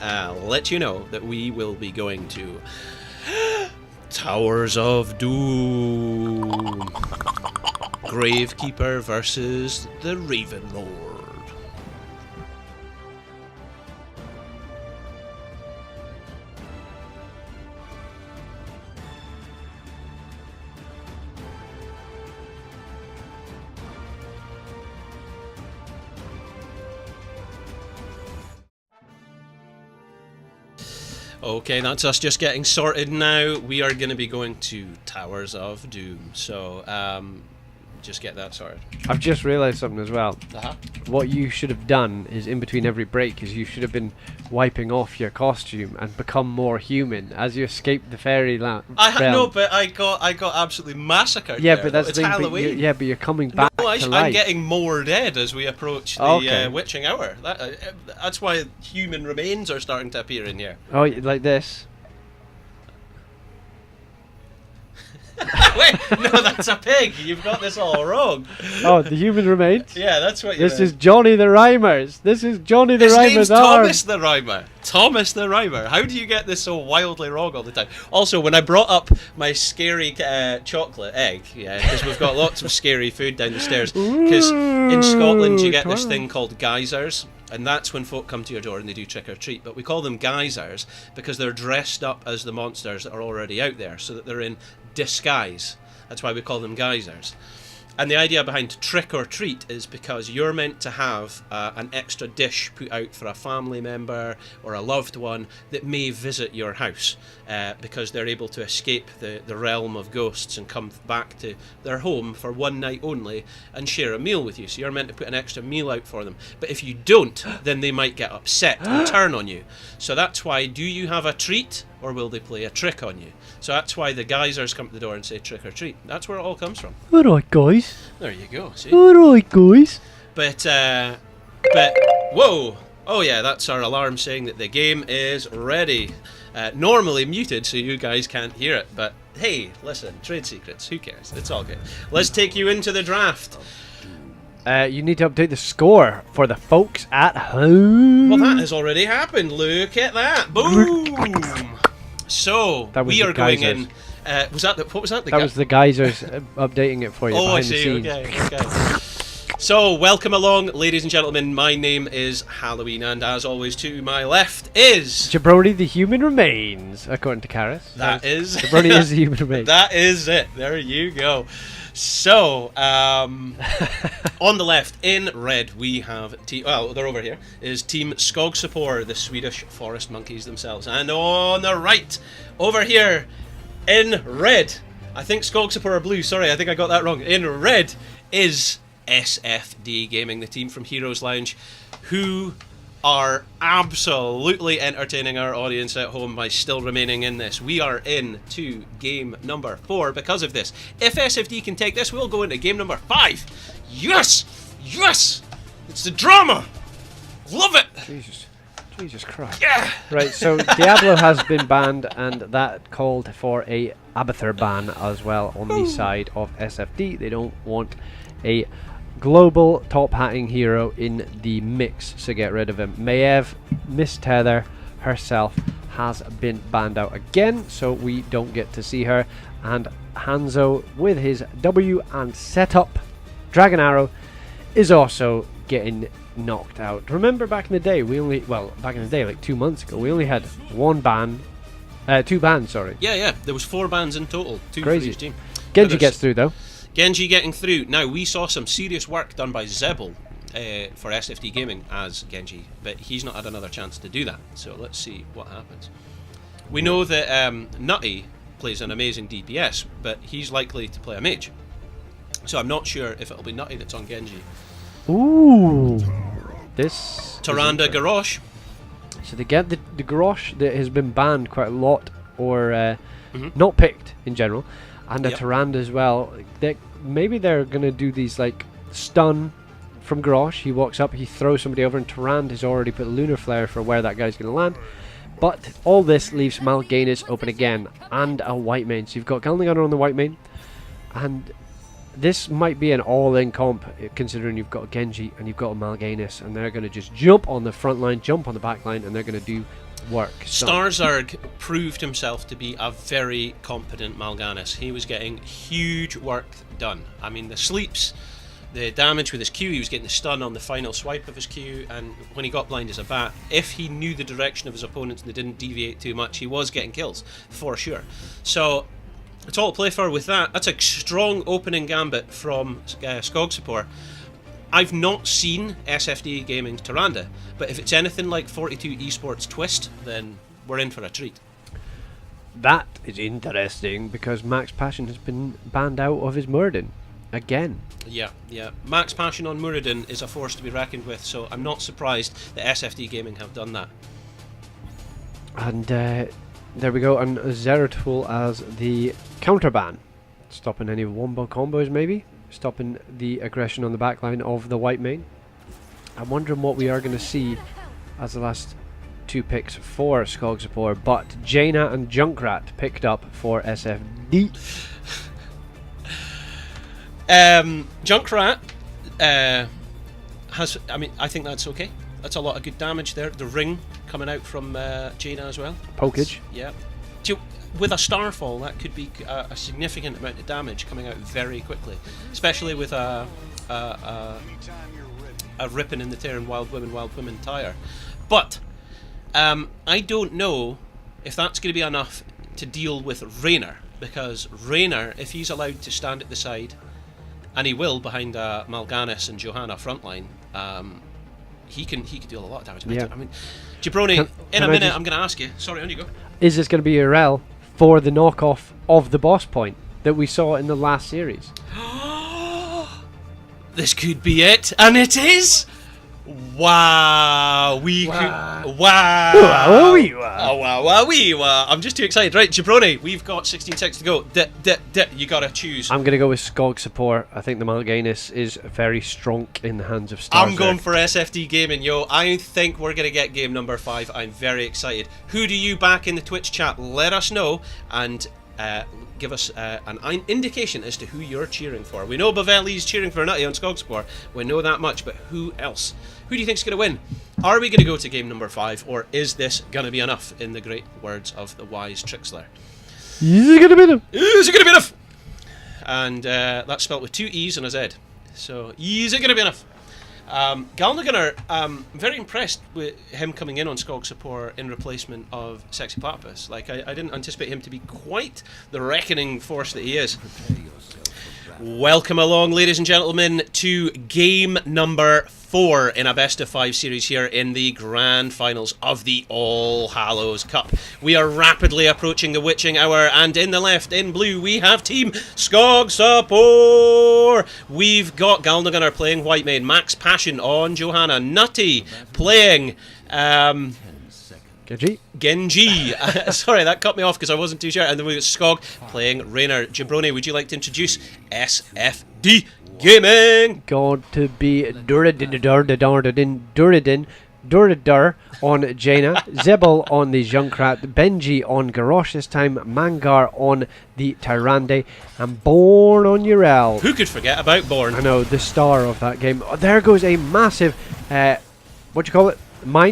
let you know that we will be going to Towers of Doom. Gravekeeper versus the Raven Lord. Okay, that's us just getting sorted now. We are going to be going to Towers of Doom. So, just get that sorted. I've just realised something as well. Uh-huh. What you should have done is in between every break is you should have been wiping off your costume and become more human as you escape the fairy realm. No, but I got absolutely massacred. Yeah, there. but that's it's the thing. Halloween. But you're coming back to life. I'm getting more dead as we approach the witching hour. That's why human remains are starting to appear in here. Oh, like this. Wait, no, that's a pig. You've got this all wrong. Oh, the human remains? Yeah, that's what you This is Johnny the Rhymer's. This is Johnny the Rhymer's name's arm. Thomas the Rhymer. Thomas the Rhymer. How do you get this so wildly wrong all the time? Also, when I brought up my scary chocolate egg, because we've got lots of scary food down the stairs, because in Scotland you get this thing called geysers, and that's when folk come to your door and they do trick or treat. But we call them geysers because they're dressed up as the monsters that are already out there, so that they're in disguise. That's why we call them geysers. And the idea behind trick or treat is because you're meant to have an extra dish put out for a family member or a loved one that may visit your house, because they're able to escape the realm of ghosts and come back to their home for one night only and share a meal with you. So you're meant to put an extra meal out for them. But if you don't, then they might get upset and turn on you. So that's why, do you have a treat, or will they play a trick on you? So that's why the geysers come to the door and say trick or treat. That's where it all comes from. Alright, guys. There you go, see? Alright, guys. But, whoa! Oh yeah, that's our alarm saying that the game is ready. Normally muted so you guys can't hear it, but hey, listen, trade secrets, who cares? It's all good. Let's take you into the draft. You need to update the score for the folks at home. Well, that has already happened. Look at that. Boom! So, we are going in... was that what was that? That was the geysers updating it for you. Oh, I behind the see. scenes. Okay. So, welcome along, ladies and gentlemen. My name is Halloween, and as always, to my left is... Jabroni the human remains, according to Karis. That is... Jabroni is the human remains. That is it. There you go. So, on the left, in red, we have... well, they're over here. Is Team Skogsupor, the Swedish forest monkeys themselves. And on the right, over here, in red... I think Skogsupor are blue. Sorry, I think I got that wrong. In red is SFD Gaming, the team from Heroes Lounge, who are absolutely entertaining our audience at home by still remaining in this. We are into game number 4 because of this. If SFD can take this, we'll go into game number 5. Yes! Yes! It's the drama! Love it! Jesus Christ. Yeah! Right, so Diablo has been banned, and that called for a Abathur ban as well on the side of SFD. They don't want a global top hatting hero in the mix, so get rid of him. Maiev, Miss Tether herself, has been banned out again, so we don't get to see her. And Hanzo, with his W and setup Dragon Arrow, is also getting knocked out. Remember back in the day, like 2 months ago, we only had two bans, sorry. Yeah, there was 4 bans in total, 2 Crazy. for each team. Genji gets through though. Genji getting through. Now, we saw some serious work done by Zebel for SFD Gaming as Genji, but he's not had another chance to do that. So let's see what happens. We know that Nutty plays an amazing DPS, but he's likely to play a mage. So I'm not sure if it'll be Nutty that's on Genji. Ooh. This... Tyrande Garrosh. So they get the Garrosh that has been banned quite a lot, or not picked in general. And a Tyrande as well. Maybe they're going to do these like stun from Garrosh. He walks up, he throws somebody over, and Tyrande has already put Lunar Flare for where that guy's going to land. But all this leaves Mal'Ganis open again, and a white main. So you've got Gilligan on the white main, and this might be an all-in comp, considering you've got Genji and you've got a Mal'Ganis, and they're going to just jump on the front line, jump on the back line, and they're going to do work. Starzarg proved himself to be a very competent Mal'Ganis. He was getting huge work done. I mean, the sleeps, the damage with his Q, he was getting the stun on the final swipe of his Q, and when he got blind as a bat, if he knew the direction of his opponents and they didn't deviate too much, he was getting kills, for sure. So, it's all to play for with that. That's a strong opening gambit from Skogsupor. I've not seen SFD Gaming's Tyrande, but if it's anything like 42 Esports Twist, then we're in for a treat. That is interesting, because Max Passion has been banned out of his Muradin again. Yeah. Max Passion on Muradin is a force to be reckoned with, so I'm not surprised that SFD Gaming have done that. And there we go, and Zeratul as the counter ban, stopping any wombo combos maybe. Stopping the aggression on the backline of the white main. I'm wondering what we are going to see as the last 2 picks for Skogsupor, but Jaina and Junkrat picked up for SFD. Junkrat has, I think that's okay. That's a lot of good damage there. The ring coming out from Jaina as well. Pokage. Yeah. With a Starfall, that could be a significant amount of damage coming out very quickly, especially with a ripping in the Terran Wild Women tire. But I don't know if that's going to be enough to deal with Raynor, because Raynor, if he's allowed to stand at the side and he will behind Mal'Ganis and Johanna frontline. He can do a lot of damage. Yeah. I mean, Jabroni, in a minute, I'm going to ask you. Sorry, on you go. Is this going to be Urel for the knockoff of the boss point that we saw in the last series? This could be it, and it is. Wow, wow. I'm just too excited. Right, Jabroni, we've got 16 seconds to go. You gotta choose. I'm gonna go with Skog support. I think the Mal'Ganis is very strong in the hands of Stars. I'm going for SFD Gaming, yo. I think we're gonna get game number 5. I'm very excited. Who do you back in the Twitch chat? Let us know, and give us an indication as to who you're cheering for. We know Bavelli's cheering for Nutty on Skog support. We know that much, but who else? Who do you think's going to win? Are we going to go to game number 5, or is this going to be enough, in the great words of the wise Trixler? Is it going to be enough? Is it going to be enough? And that's spelt with 2 E's and a Z. So, is it going to be enough? Galnagunner, I'm very impressed with him coming in on Skog support in replacement of Sexy Platypus. Like, I didn't anticipate him to be quite the reckoning force that he is. Welcome along, ladies and gentlemen, to game number 4 in a best of 5 series here in the grand finals of the All Hallows Cup. We are rapidly approaching the witching hour, and in the left, in blue, we have Team Skog support. We've got Galnagunner playing White Mane, Max Passion on Johanna, Nutty playing Genji. Sorry, that cut me off because I wasn't too sure. And then we got Skog playing Raynor. Jabroni, would you like to introduce SFD Gaming? Going to be Duradin on Jaina, Zebel on the Junkrat, Benji on Garrosh this time, Mangar on the Tyrande, and Born on Urel. Who could forget about Born? I know, the star of that game. Oh, there goes a massive, what do you call it?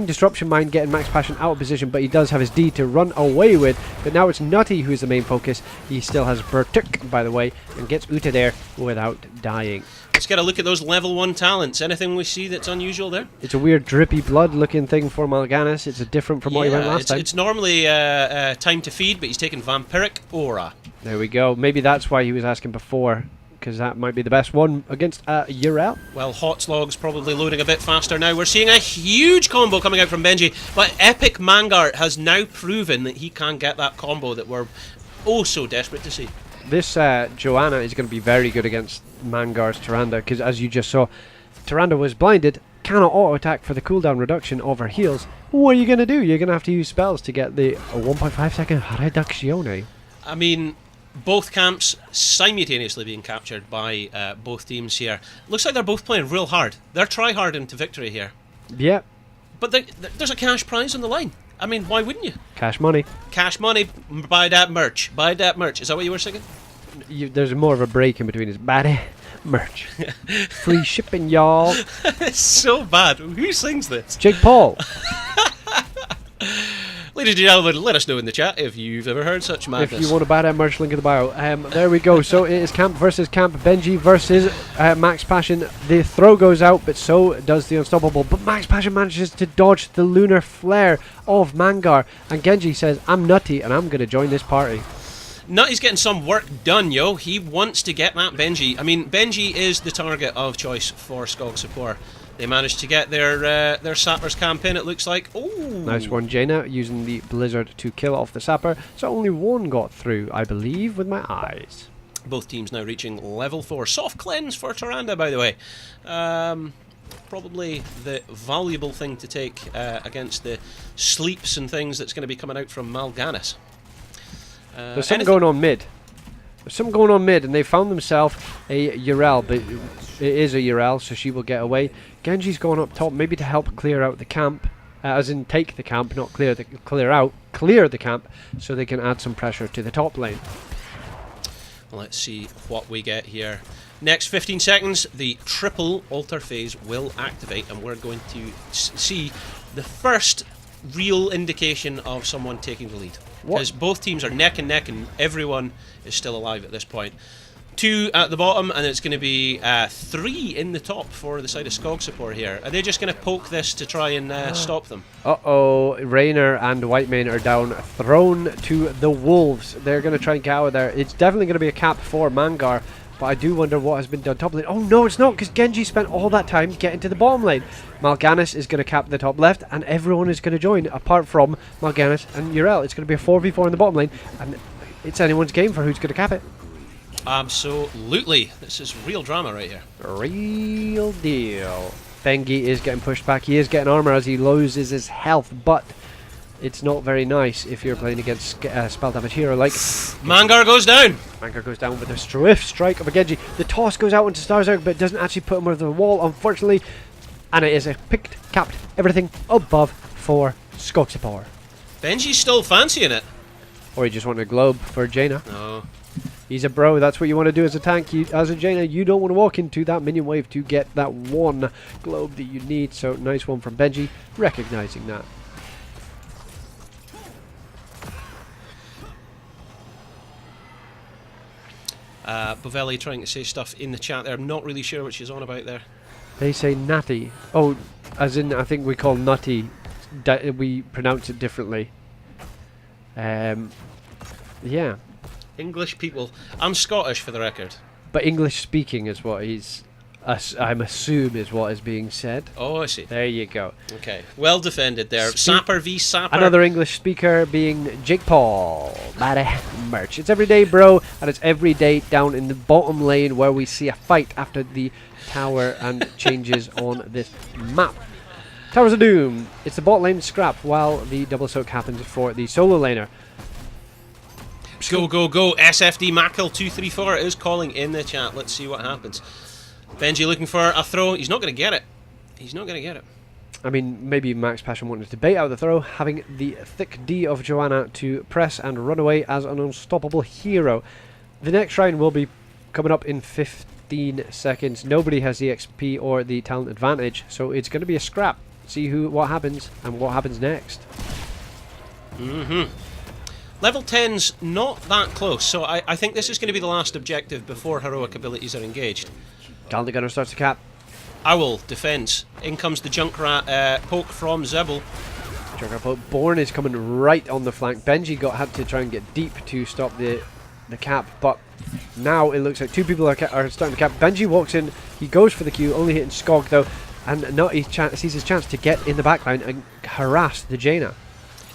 Disruption Mine getting Max Passion out of position, but he does have his D to run away with. But now it's Nutty who's the main focus. He still has Bertuk, by the way, and gets Uta there without dying. Let's get a look at those level 1 talents. Anything we see that's unusual there? It's a weird drippy blood looking thing for Mal'Ganis. It's a different from what he went last time. It's normally time to feed, but he's taken Vampiric Aura. There we go. Maybe that's why he was asking before, because that might be the best one against Urel. Well, Hotslog's probably loading a bit faster now. We're seeing a huge combo coming out from Benji, but Epic Mangar has now proven that he can get that combo that we're oh so desperate to see. This Joanna is going to be very good against Mangar's Tyrande, because as you just saw, Tyrande was blinded, cannot auto-attack for the cooldown reduction of her heals. What are you going to do? You're going to have to use spells to get the 1.5 second reduction. I mean, both camps simultaneously being captured by both teams here. Looks like they're both playing real hard. They're try-harding to victory here. Yeah. But there's a cash prize on the line. I mean, why wouldn't you? Cash money. Cash money, buy that merch. Buy that merch. Is that what you were singing? There's more of a break in between his body merch. Free shipping, y'all. It's so bad. Who sings this? Jake Paul. Ladies and gentlemen, let us know in the chat if you've ever heard such madness. If you want to buy that merch, link in the bio. There we go. So it is camp versus camp. Benji versus Max Passion. The throw goes out, but so does the Unstoppable. But Max Passion manages to dodge the lunar flare of Mangar. And Genji says, I'm Nutty and I'm going to join this party. Nutty's getting some work done, yo. He wants to get that Benji. I mean, Benji is the target of choice for Skog support. They managed to get their Sapper's camp in, it looks like. Ooh. Nice one, Jaina, using the Blizzard to kill off the Sapper. So only one got through, I believe, with my eyes. Both teams now reaching level 4. Soft cleanse for Tyrande, by the way. Probably the valuable thing to take against the sleeps and things that's going to be coming out from Mal'Ganis. There's something going on mid. And they found themselves a Urel, but it is a Urel, so she will get away. Genji's going up top, maybe to help clear out the camp, as in take the camp, not clear the camp, so they can add some pressure to the top lane. Let's see what we get here. Next 15 seconds, the triple altar phase will activate, and we're going to see the first real indication of someone taking the lead. Because both teams are neck and neck, and everyone is still alive at this point. 2 at the bottom, and it's going to be 3 in the top for the side of Skog support here. Are they just going to poke this to try and stop them? Uh-oh, Raynor and White Mane are down, thrown to the Wolves. They're going to try and get out of there. It's definitely going to be a cap for Mangar, but I do wonder what has been done top lane. Oh no, it's not, because Genji spent all that time getting to the bottom lane. Mal'Ganis is going to cap the top left, and everyone is going to join, apart from Mal'Ganis and Yrel. It's going to be a 4v4 in the bottom lane, and it's anyone's game for who's going to cap it. Absolutely. This is real drama right here. Real deal. Bengi is getting pushed back. He is getting armor as he loses his health, but it's not very nice if you're playing against spell damage hero like Mangar goes down. Mangar goes down with a swift strike of a Genji. The toss goes out into Starzerg, but it doesn't actually put him over the wall, unfortunately. And it is a picked, capped, everything above for Skogsipor. Benji's still fancying it. Or he just wanted a globe for Jaina. No. He's a bro, that's what you want to do as a tank. As a Jaina, you don't want to walk into that minion wave to get that one globe that you need. So nice one from Benji, recognizing that. Bovelli trying to say stuff in the chat there. I'm not really sure what she's on about there. They say natty. Oh, as in, I think we call nutty. We pronounce it differently. Yeah. English people. I'm Scottish for the record. But English speaking is what I'm assume is what is being said. Oh, I see. There you go. Okay. Well defended there. Sapper v Sapper. Another English speaker being Jake Paul. Matty Merch. It's every day, bro, and it's every day down in the bottom lane where we see a fight after the tower and changes on this map. Towers of Doom. It's the bot lane scrap while the double soak happens for the solo laner. Go, go, go. SFD Mackle234 is calling in the chat. Let's see what happens. Benji looking for a throw. He's not going to get it. He's not going to get it. I mean, maybe Max Passion wanted to bait out the throw, having the thick D of Joanna to press and run away as an unstoppable hero. The next round will be coming up in 15 seconds. Nobody has the XP or the talent advantage, so it's going to be a scrap. See what happens and what happens next. Level 10's not that close, so I think this is going to be the last objective before heroic abilities are engaged. Gallantly Gunner starts to cap. Owl defends. In comes the Junkrat poke from Zebul. Junkrat poke. Born is coming right on the flank. Benji had to try and get deep to stop the cap, but now it looks like two people are starting to cap. Benji walks in, he goes for the Q, only hitting Skog though, and now he sees his chance to get in the backline and harass the Jaina.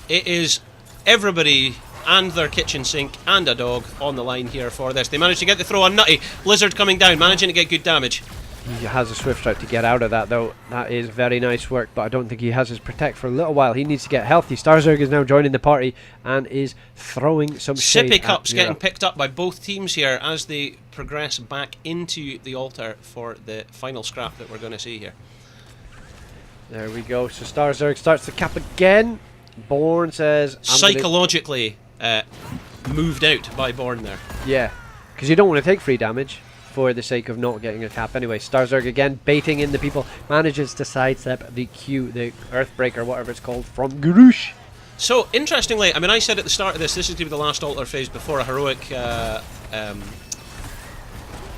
It is everybody and their kitchen sink and a dog on the line here for this. They managed to get the throw on Nutty. Blizzard coming down, managing to get good damage. He has a swift strike to get out of that though. That is very nice work, but I don't think he has his protect for a little while. He needs to get healthy. Starzerg is now joining the party and is throwing some shade. Sippy Cups getting picked up by both teams here as they progress back into the altar for the final scrap that we're going to see here. There we go. So Starzerg starts the cap again. Born says... Psychologically moved out by Born there. Yeah, because you don't want to take free damage for the sake of not getting a cap anyway. Starzerg again baiting in the people, manages to sidestep the Q, the Earthbreaker, whatever it's called, from Gurush. So, interestingly, I mean, I said at the start of this is going to be the last altar phase before a heroic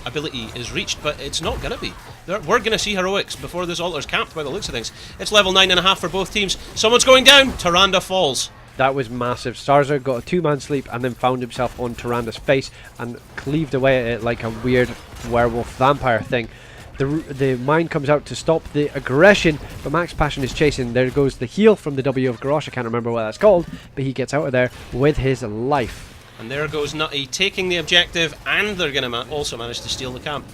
ability is reached, but it's not going to be. We're going to see heroics before this altar's capped by the looks of things. It's level 9.5 for both teams. Someone's going down. Tyrande falls. That was massive. Starzerg got a two-man sleep and then found himself on Tyranda's face and cleaved away at it like a weird werewolf vampire thing. The mine comes out to stop the aggression, but Max Passion is chasing. There goes the heal from the W of Garrosh. I can't remember what that's called, but he gets out of there with his life. And there goes Nutty taking the objective, and they're going to also manage to steal the camp.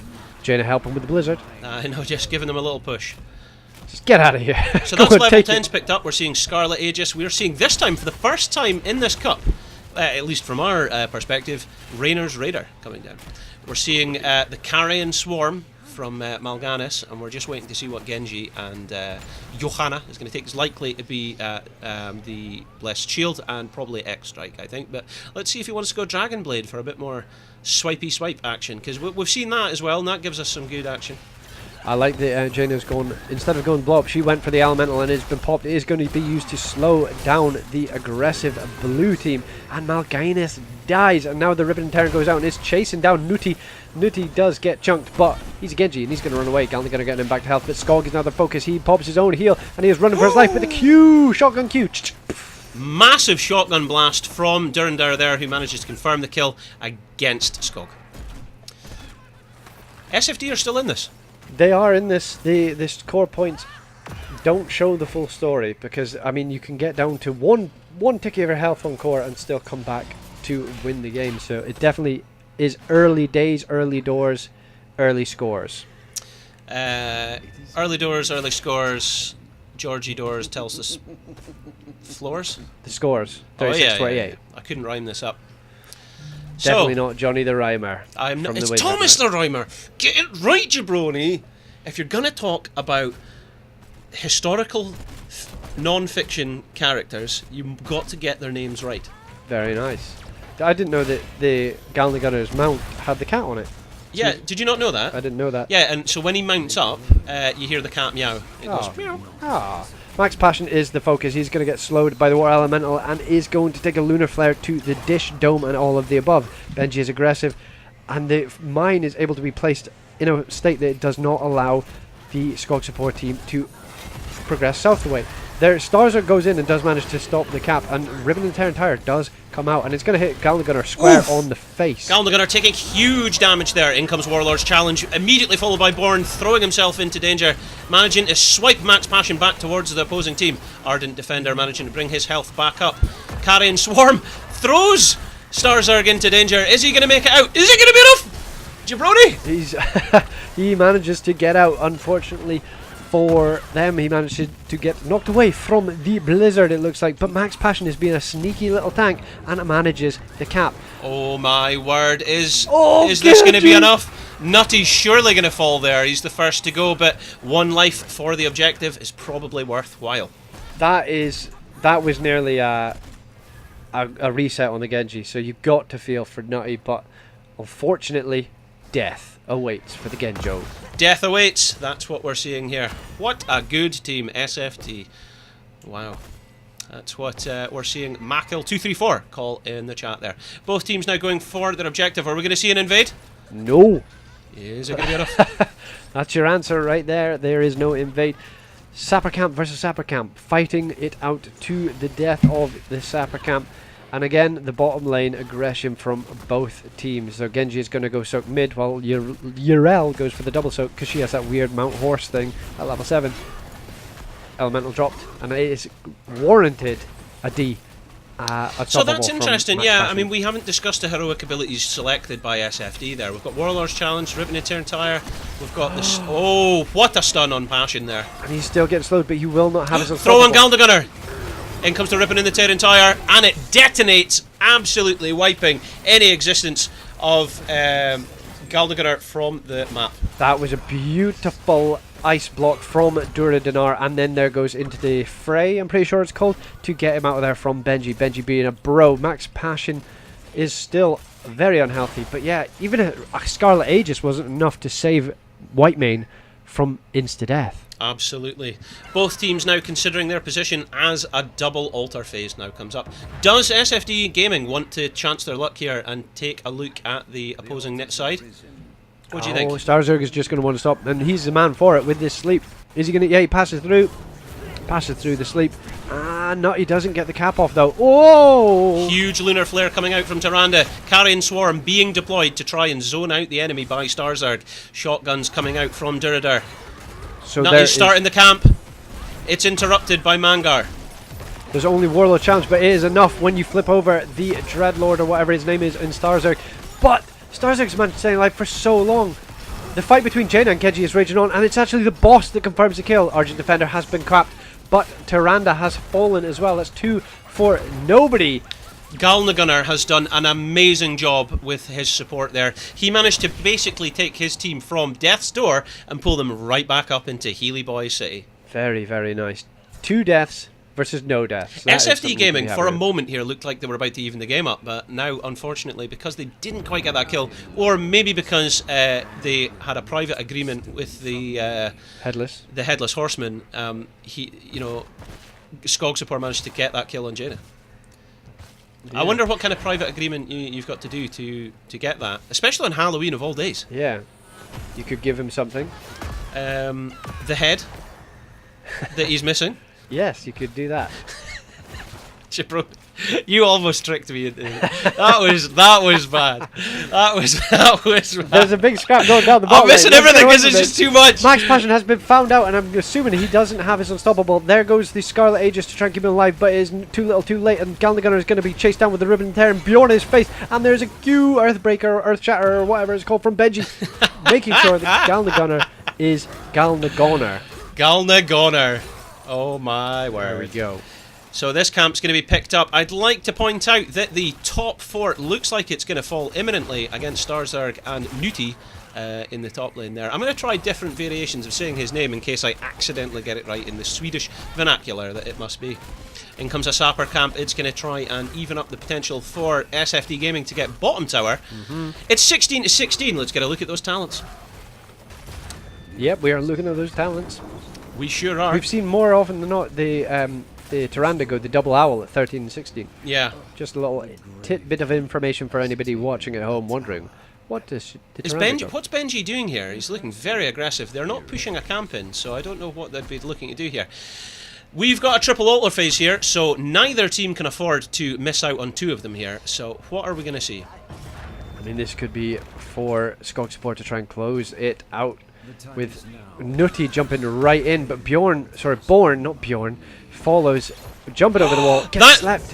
Jaina helping with the Blizzard. I know, just giving them a little push. Just get out of here. So that's level 10's picked up. We're seeing Scarlet Aegis. We're seeing this time, for the first time in this cup, at least from our perspective, Rainer's Raider coming down. We're seeing the Carrion Swarm from Mal'Ganis, and we're just waiting to see what Genji and Johanna is going to take. It's likely to be the Blessed Shield and probably X-Strike, I think. But let's see if he wants to go Dragon Blade for a bit more swipey swipe action, because we've seen that as well, and that gives us some good action. I like that Jaina's gone, instead of going blow up, she went for the elemental and it's been popped. It is going to be used to slow down the aggressive blue team. And Mal'Ganis dies, and now the Ribbon Terror goes out and is chasing down Nuti. Nuti does get chunked, but he's a Genji and he's going to run away. Gallantly going to get him back to health, but Skog is now the focus. He pops his own heal and he is running for his life with the Q! Shotgun Q! Massive shotgun blast from Durandar there, who manages to confirm the kill against Skog. SFD are still in this. They are in this. This core points don't show the full story because I mean you can get down to one tick of your health on core and still come back to win the game. So it definitely is early days, early doors, early scores. Early doors, early scores. Georgie Doors tells us floors. The scores. Oh 36-28. yeah. I couldn't rhyme this up. Definitely not Johnny the Rhymer. I'm not. from It's the Thomas the Rhymer. Get it right, jabroni. If you're gonna talk about historical non-fiction characters, you've got to get their names right. Very nice. I didn't know that the Galna Gunner's mount had the cat on it. Yeah, did you not know that? I didn't know that. Yeah, and so when he mounts up, you hear the cat meow. It goes meow. Max Passion is the focus. He's going to get slowed by the War Elemental and is going to take a Lunar Flare to the Dish, Dome, and all of the above. Benji is aggressive, and the mine is able to be placed in a state that it does not allow the Skog support team to progress south the way. Their Starzard goes in and does manage to stop the cap, and Ribbon and Tear and Tire does come out, and it's going to hit Galna Gunner square on the face. Galna Gunner taking huge damage there. In comes Warlord's Challenge, immediately followed by Born, throwing himself into danger, managing to swipe Max Passion back towards the opposing team. Ardent Defender managing to bring his health back up. Carrion Swarm throws Starzarg into danger. Is he going to make it out? Is it going to be enough? Jabroni? He manages to get out, unfortunately. For them, he managed to get knocked away from the blizzard, it looks like, but Max Passion is being a sneaky little tank and manages the cap. Oh my word, is this going to be enough? Nutty's surely going to fall there. He's the first to go, but one life for the objective is probably worthwhile. That was nearly a reset on the Genji, so you've got to feel for Nutty, but unfortunately, death awaits for the Genjo. Death awaits. That's what we're seeing here. What a good team, SFT. Wow. That's what we're seeing. Makil234 call in the chat there. Both teams now going for their objective. Are we going to see an invade? No. Is it going to be enough? That's your answer right there. There is no invade. Sapper Camp versus Sapper Camp. Fighting it out to the death of the Sapper Camp. And again, the bottom lane aggression from both teams. So Genji is going to go soak mid, while Urel goes for the double soak because she has that weird Mount Horse thing at level 7. Elemental dropped, and it is warranted a D. So that's interesting, yeah. I mean, we haven't discussed the heroic abilities selected by SFD there. We've got Warlord's Challenge, Ribbon and Tear and Tire. We've got this. Oh, what a stun on Passion there. And he's still getting slowed, but he will not have his throw on Galna Gunner. In comes the Ribbon in the Tear and Tire, and it detonates, absolutely wiping any existence of Galna Gunner from the map. That was a beautiful ice block from Dura Dinar, and then there goes into the fray, I'm pretty sure it's called, to get him out of there from Benji. Benji being a bro. Max Passion is still very unhealthy, but yeah, even a Scarlet Aegis wasn't enough to save Whitemane from insta-death. Absolutely. Both teams now considering their position as a double altar phase now comes up. Does SFD Gaming want to chance their luck here and take a look at the opposing net side? What do you think? Starzerg is just going to want to stop, and he's the man for it with this sleep. Is he going to? Yeah, he passes through. Passes through the sleep. No, he doesn't get the cap off though. Oh! Huge lunar flare coming out from Tyrande. Carrion Swarm being deployed to try and zone out the enemy by Starzerg. Shotguns coming out from Duradur. So Nutty's starting the camp. It's interrupted by Mangar. There's only Warlord Challenge, but it is enough when you flip over the Dreadlord or whatever his name is in Starzerg. But Starzerg's managed to stay alive for so long. The fight between Jaina and Genji is raging on, and it's actually the boss that confirms the kill. Argent Defender has been capped, but Tyrande has fallen as well. That's 2 for nobody. Galna Gunner has done an amazing job with his support there. He managed to basically take his team from Death's Door and pull them right back up into Healy Boy City. Very, very nice. 2 deaths versus no deaths. SFD Gaming for a moment here looked like they were about to even the game up, but now unfortunately, because they didn't quite get that kill, or maybe because they had a private agreement with the Headless Horseman, Skog support managed to get that kill on Jaina. Yeah. I wonder what kind of private agreement you've got to do to get that, especially on Halloween of all days. Yeah, you could give him something. The head that he's missing. Yes, you could do that. You almost tricked me into it. That was bad. That was bad. There's a big scrap going down the bottom. I'm missing everything because it's just too much. Max Passion has been found out, and I'm assuming he doesn't have his Unstoppable. There goes the Scarlet Aegis to try and keep him alive, but it is too little too late, and Galnagunner is going to be chased down with the ribbon tear and Bjorn his face, and there's a Q Earthbreaker or Earth Shatter or whatever it's called from Benji, making sure that Galnagunner is Galnagoner. Galnagoner. Oh my word. There we go. So this camp's going to be picked up. I'd like to point out that the top fort looks like it's going to fall imminently against Starzerg and Nuti in the top lane there. I'm going to try different variations of saying his name in case I accidentally get it right in the Swedish vernacular that it must be. In comes a Sapper camp. It's going to try and even up the potential for SFD Gaming to get bottom tower. It's 16 to 16. Let's get a look at those talents. Yep, we are looking at those talents. We sure are. We've seen more often than not the Tyrande go the double owl at 13 and 16. Yeah. Just a little bit of information for anybody watching at home wondering, what does the Tyrande go? What's Benji doing here? He's looking very aggressive. They're not pushing a camp in, so I don't know what they'd be looking to do here. We've got a triple altar phase here, so neither team can afford to miss out on two of them here. So what are we going to see? I mean, this could be for Skog Support to try and close it out with Nutty jumping right in, but Born, not Bjorn, follows, jumping over the wall, gets slapped.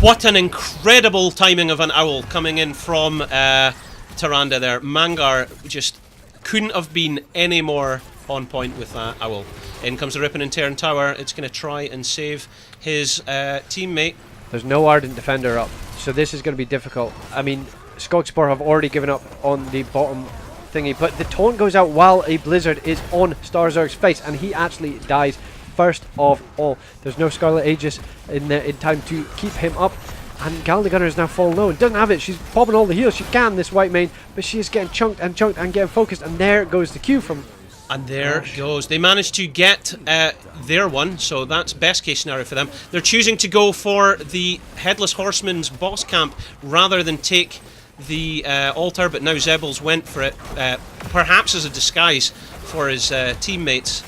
What an incredible timing of an owl coming in from Tyrande there. Mangar just couldn't have been any more on point with that owl. In comes the Rippin' and Tearing Tower. It's going to try and save his teammate. There's no Ardent Defender up, so this is going to be difficult. I mean, Skog Support have already given up on the bottom thingy, but the taunt goes out while a blizzard is on Starzerg's face, and he actually dies first of all. There's no Scarlet Aegis in time to keep him up, and Galnagunner is now fallen low and doesn't have it. She's popping all the heals she can, this white main, but she is getting chunked and getting focused, and there goes the Q from... And there goes. They managed to get their one, so that's best case scenario for them. They're choosing to go for the Headless Horseman's boss camp rather than take the altar, but now Zebbles went for it, perhaps as a disguise for his teammates,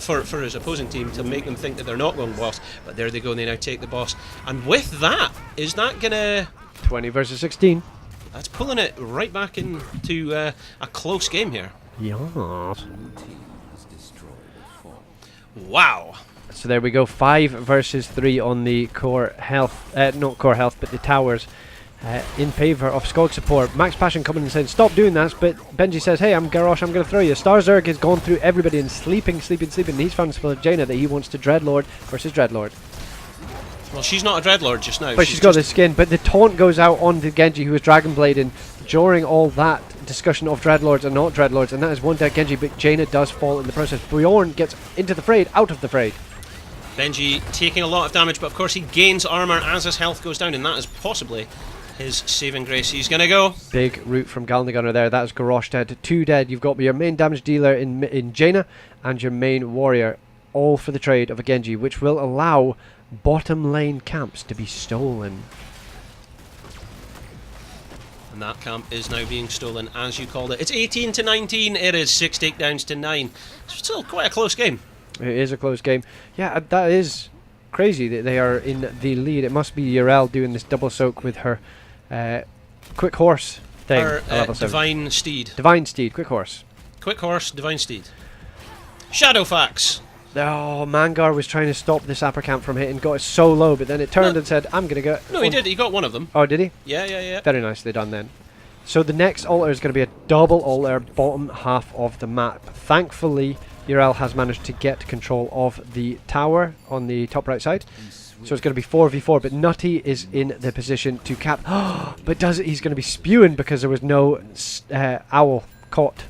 for his opposing team, to make them think that they're not going boss. But there they go, and they now take the boss. And with that, is that gonna... 20 versus 16. That's pulling it right back into a close game here. Yeah. Wow. So there we go, 5 versus 3 on the core health, not core health, but the towers. In favour of Skog Support. Max Passion coming and saying, stop doing that, but Benji says, hey, I'm Garrosh, I'm going to throw you. Starzerg has gone through everybody and sleeping. He's found a Jaina that he wants to Dreadlord versus Dreadlord. Well, she's not a Dreadlord just now. But she's got the skin, but the taunt goes out on the Genji who was Dragon Blading during all that discussion of Dreadlords and not Dreadlords, and that is one dead Genji, but Jaina does fall in the process. Bjorn gets into the fray, out of the fray. Benji taking a lot of damage, but of course he gains armour as his health goes down, and that is possibly his saving grace. He's going to go. Big root from Galnagunner there. That is Garrosh dead. 2 dead. You've got your main damage dealer in Jaina and your main warrior, all for the trade of a Genji, which will allow bottom lane camps to be stolen. And that camp is now being stolen, as you called it. It's 18 to 19. It is 6 takedowns to 9. It's still quite a close game. It is a close game. Yeah, that is crazy that they are in the lead. It must be Urel doing this double soak with her quick horse thing. Her divine steed. Divine steed, quick horse. Quick horse, divine steed. Shadowfax. Oh, Mangar was trying to stop this upper camp from hitting, got it so low, but then it turned and said, I'm going to go... No, he did. He got one of them. Oh, did he? Yeah. Very nicely done then. So the next altar is going to be a double altar, bottom half of the map. Thankfully, Urel has managed to get control of the tower on the top right side. So it's going to be 4v4, but Nutty is in the position to cap... but he's going to be spewing because there was no owl caught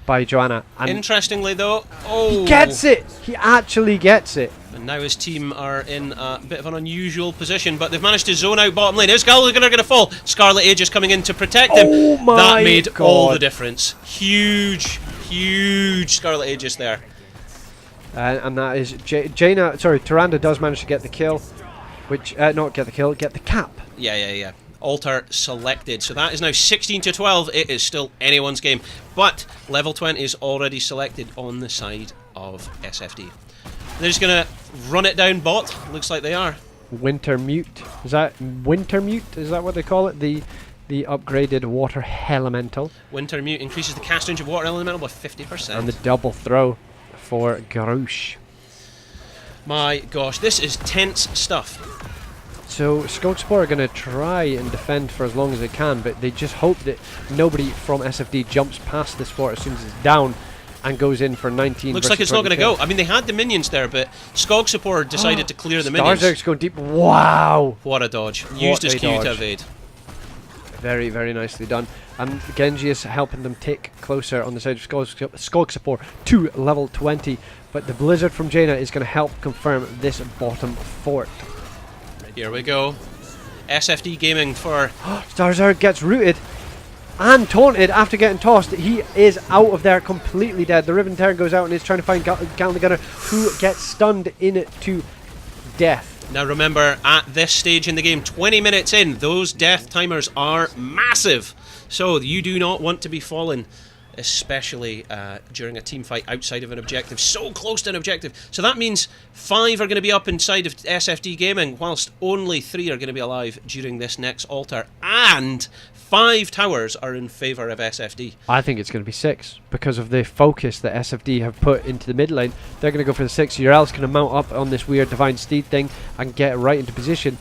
by Joanna. And interestingly though, he gets it! He actually gets it. And now his team are in a bit of an unusual position, but they've managed to zone out bottom lane. Is Galnagunner going to fall? Scarlet Aegis coming in to protect him. Oh my that made God. all the difference. Huge Scarlet Aegis there. And that is Jaina. Sorry, Tyrande does manage to get the kill, which not get the kill, get the cap. Yeah. Altar selected. So that is now 16 to 12. It is still anyone's game, but level 20 is already selected on the side of SFD. They're just gonna run it down bot. Looks like they are. Wintermute. Is that Wintermute? Is that what they call it? The upgraded water elemental. Wintermute increases the cast range of water elemental by 50%. And the double throw for Garoosh. My gosh, this is tense stuff. So Skogspor are going to try and defend for as long as they can, but they just hope that nobody from SFD jumps past this fort as soon as it's down and goes in for 19. Looks like it's not going to go. I mean, they had the minions there, but Skogspor decided to clear the minions. Starzerg's going deep. Wow! What a dodge. Used his Q to evade. Very, very nicely done. And Genji is helping them tick closer on the side of Skogspor to level 20. But the Blizzard from Jaina is going to help confirm this bottom fort. Here we go. SFD Gaming for... Starzerg gets rooted and taunted after getting tossed. He is out of there, completely dead. The Riven Terror goes out and is trying to find Galen the Gunner, who gets stunned into death. Now remember, at this stage in the game, 20 minutes in, those death timers are massive. So you do not want to be fallen, especially during a team fight outside of an objective, so close to an objective. So that means 5 are going to be up inside of SFD Gaming, whilst only 3 are going to be alive during this next altar, and 5 towers are in favour of SFD. I think it's going to be 6 because of the focus that SFD have put into the mid lane. They're going to go for the 6. Urel's going to mount up on this weird Divine Steed thing and get right into position.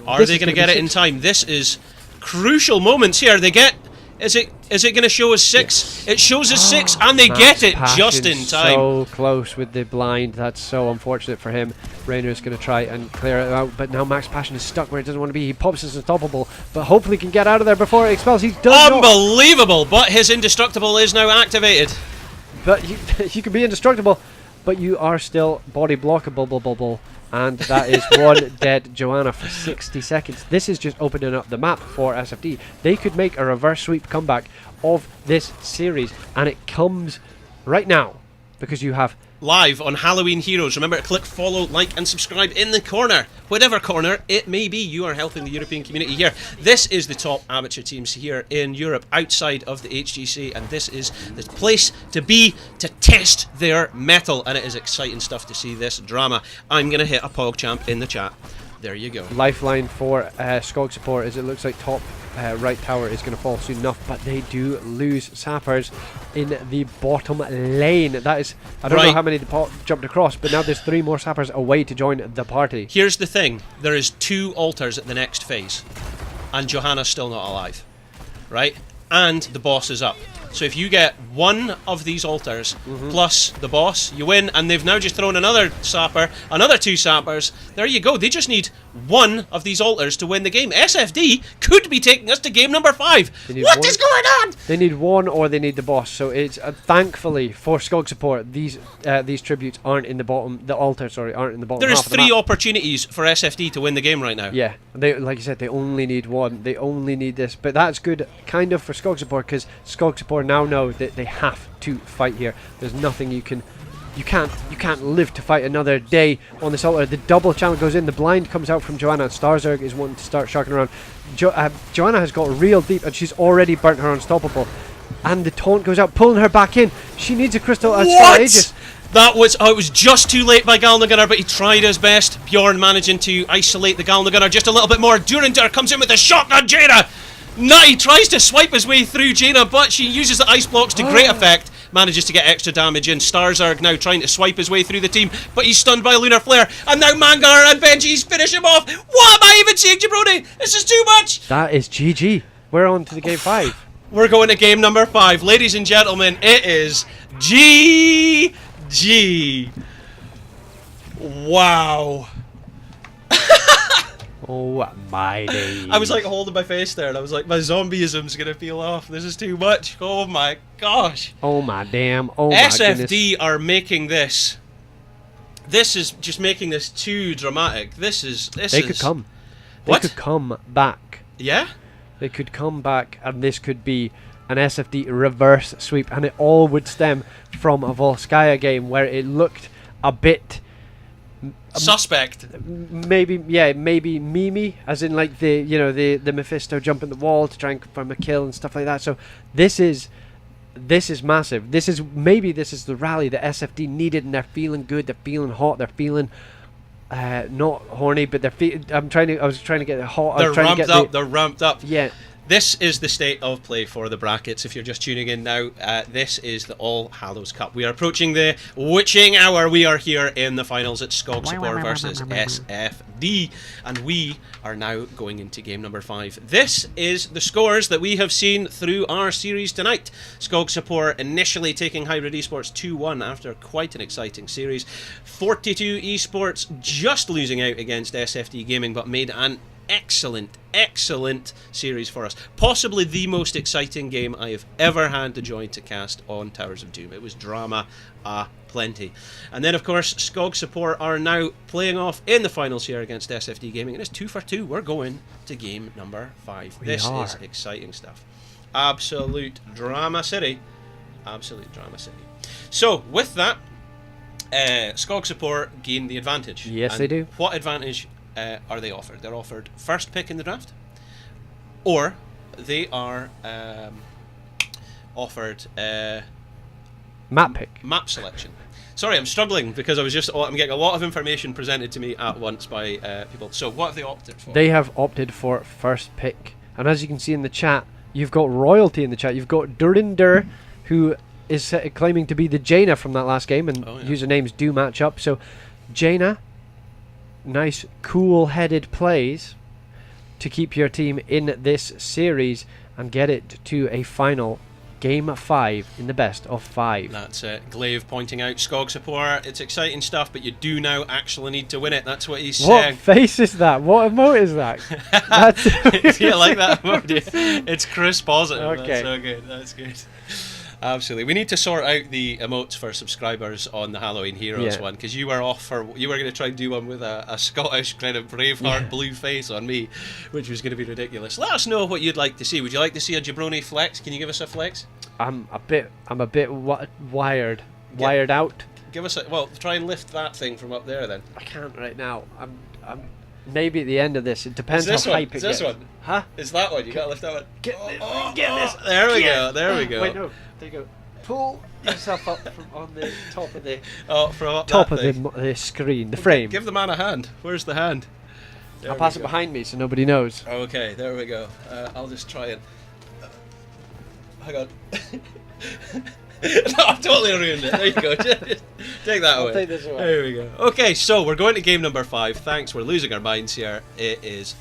Are they going to get it in time? This is crucial moments here. They get... Is it going to show us 6? It shows us 6, and they get it just in time. So close with the blind. That's so unfortunate for him. Rainer's going to try and clear it out, but now Max Passion is stuck where he doesn't want to be. He pops his unstoppable, but hopefully can get out of there before it expels. He does Unbelievable! But his indestructible is now activated. But you can be indestructible, but you are still body blockable. And that is one dead Joanna for 60 seconds. This is just opening up the map for SFD. They could make a reverse sweep comeback of this series, and it comes right now because you have live on Halloween Heroes. Remember to click follow, like and subscribe in the corner. Whatever corner it may be, you are helping the European community here. This is the top amateur teams here in Europe outside of the HGC, and this is the place to be to test their mettle, and it is exciting stuff to see this drama. I'm going to hit a PogChamp in the chat. There you go. Lifeline for Skogspor is it looks like top right tower is going to fall soon enough, but they do lose sappers in the bottom lane. That is, I don't know how many jumped across, but now there's 3 more sappers away to join the party. Here's the thing, there is 2 altars at the next phase, and Johanna's still not alive, right? And the boss is up. So if you get 1 of these altars plus the boss, you win, and they've now just thrown another sapper, another 2 sappers. There you go. They just need 1 of these altars to win the game. SFD could be taking us to game number 5. What is going on? They need 1 or they need the boss. So it's thankfully for Skogspor, these tributes aren't in the bottom. The altars, sorry, aren't in the bottom. There is half 3 opportunities for SFD to win the game right now. Yeah, they, like you said, they only need 1. They only need this, but that's good, kind of, for Skogspor, because Skogspor now know that they have to fight here. There's nothing you can't live to fight another day on this altar. The double channel goes in, the blind comes out from Joanna, and Starzerg is wanting to start sharking around. Joanna has got real deep, and she's already burnt her unstoppable, and the taunt goes out, pulling her back in. She needs a crystal. What? That was, it was just too late by Galen the Gunner, but he tried his best. Bjorn managing to isolate the Galen the Gunner just a little bit more. Durandir comes in with a shotgun Jaina. No, he tries to swipe his way through Jaina, but she uses the ice blocks to great effect. Manages to get extra damage in. Starzerg now trying to swipe his way through the team, but he's stunned by Lunar Flare. And now Mangar and Benji's finish him off. What am I even seeing, Jabroni? This is too much. That is GG. We're on to the game 5. We're going to game number 5. Ladies and gentlemen, it is GG. Wow. Oh my days. I was like holding my face there, and I was like, my zombieism's gonna peel off. This is too much. Oh my gosh. Oh my damn. Oh my SFD goodness. are making this. This is just making this too dramatic. They could come. What? They could come back. Yeah? They could come back, and this could be an SFD reverse sweep, and it all would stem from a Volskaya game where it looked a bit suspect. Maybe Mimi, as in like the Mephisto jumping the wall to try and confirm a kill and stuff like that. So this is massive. This is the rally that SFD needed, and they're feeling good. They're feeling hot. They're feeling not horny, but their feet. I was trying to get it hot. They're ramped up. They're ramped up. Yeah. This is the state of play for the brackets. If you're just tuning in now, this is the All Hallows Cup. We are approaching the witching hour. We are here in the finals at Skog Support versus SFD, and we are now going into game number 5. This is the scores that we have seen through our series tonight. Skog Support initially taking Hybrid Esports 2-1 after quite an exciting series. 42 Esports just losing out against SFD Gaming, but made an excellent series for us. Possibly the most exciting game I have ever had the joy to cast on Towers of Doom. It was drama plenty. And then of course Skog Support are now playing off in the finals here against SFD Gaming, and it's 2 for 2. We're going to game number 5. This is exciting stuff. Absolute drama city. So with that, Skog Support gain the advantage. Yes, and they do. What advantage are they offered? They're offered first pick in the draft, or they are offered map selection. Sorry, I'm struggling because I'm getting a lot of information presented to me at once by people. So what have they opted for? They have opted for first pick, and as you can see in the chat, you've got royalty in the chat. You've got Durinder, who is claiming to be the Jaina from that last game, and usernames do match up. So Jaina, nice cool-headed plays to keep your team in this series and get it to a final game 5 in the best of 5. That's it. Glaive pointing out Skog Support. It's exciting stuff, but you do now actually need to win it. That's what he's saying. What face is that? What emote is that? That's you like that emote? It's Chris positive. Okay. That's so good. That's good. Absolutely. We need to sort out the emotes for subscribers on the Halloween Heroes one, because you were going to try and do one with a Scottish kind of Braveheart blue face on me, which was going to be ridiculous. Let us know what you'd like to see. Would you like to see a jabroni flex? Can you give us a flex? I'm a bit wired out. Give us try and lift that thing from up there then. I can't right now. I'm maybe at the end of this. It depends how hype it gets. Is this one? Huh? Is that one? You got to lift that one. Get this. There we go. There we go. Wait, no. There you go. Pull yourself up from on the top of the the screen, the frame. Give the man a hand. Where's the hand? I'll pass it behind me so nobody knows. Okay, there we go. I'll just try and... hang on. No, I've totally ruined it. There you go. Just take that away. I'll take this away. There we go. Okay, so we're going to game number 5. Thanks, we're losing our minds here. It is...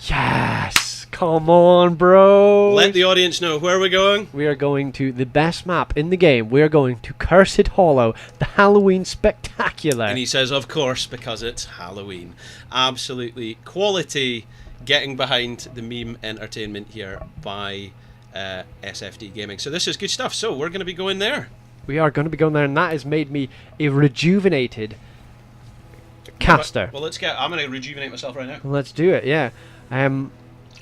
Yes! Come on, bro! Let the audience know where we're going. We are going to the best map in the game. We are going to Cursed Hollow, the Halloween Spectacular. And he says, of course, because it's Halloween. Absolutely quality getting behind the meme entertainment here by SFD Gaming. So this is good stuff. So we're going to be going there. We are going to be going there, and that has made me a rejuvenated caster. Well, I'm going to rejuvenate myself right now. Let's do it, yeah. I'm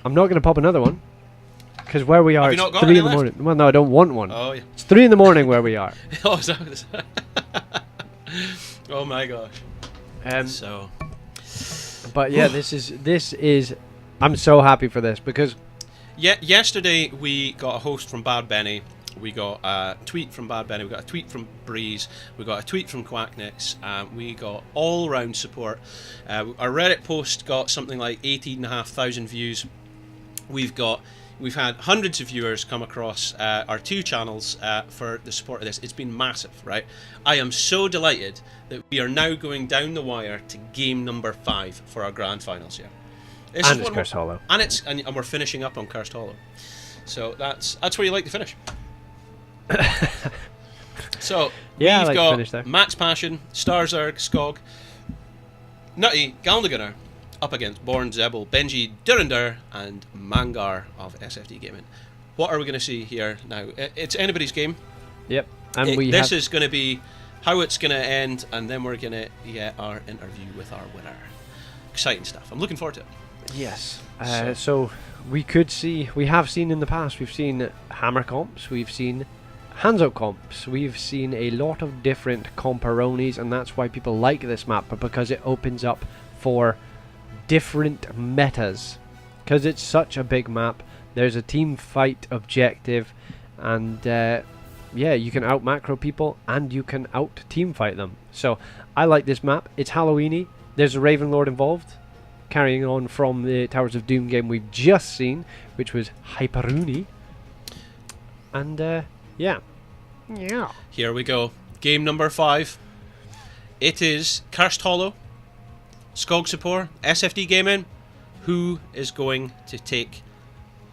not going to pop another one, because where we are, it's 3 in the morning. Well, no, I don't want one. Oh, yeah. It's 3 in the morning where we are. Oh, is that oh my gosh. But yeah, this is. I'm so happy for this because. Yeah, yesterday we got a host from Bad Benny. We got a tweet from Bad Benny. We got a tweet from Breeze. We got a tweet from Quacknix. We got all-round support. Our Reddit post got something like 18,500 views. We've had hundreds of viewers come across our 2 channels for the support of this. It's been massive, right? I am so delighted that we are now going down the wire to game number 5 for our grand finals here. And it's Cursed Hollow. And we're finishing up on Cursed Hollow. So that's where you like to finish. So yeah, we've got Max Passion, Starzerg, Skog, Nutty, Galnagunner up against Born Zebel, Benji, Durinder, and Mangar of SFD Gaming. What are we going to see here now? It's anybody's game. Yep. And this is going to be how it's going to end, and then we're going to get our interview with our winner. Exciting stuff. I'm looking forward to it. Yes. So we have seen in the past, we've seen hammer comps, we've seen hands-out comps, we've seen a lot of different comparonies, and that's why people like this map, but because it opens up for different metas. Because it's such a big map, there's a team fight objective, and yeah, you can out macro people and you can out team fight them. So I like this map. It's Halloweeny. There's a Raven Lord involved, carrying on from the Towers of Doom game we've just seen, which was Hyperuni. And, yeah. Yeah. Here we go. Game number 5. It is Cursed Hollow, Skogsupor, SFD Gaming. Who is going to take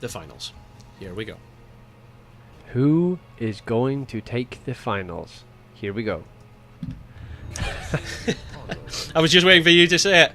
the finals? Here we go. Who is going to take the finals? Here we go. I was just waiting for you to say it.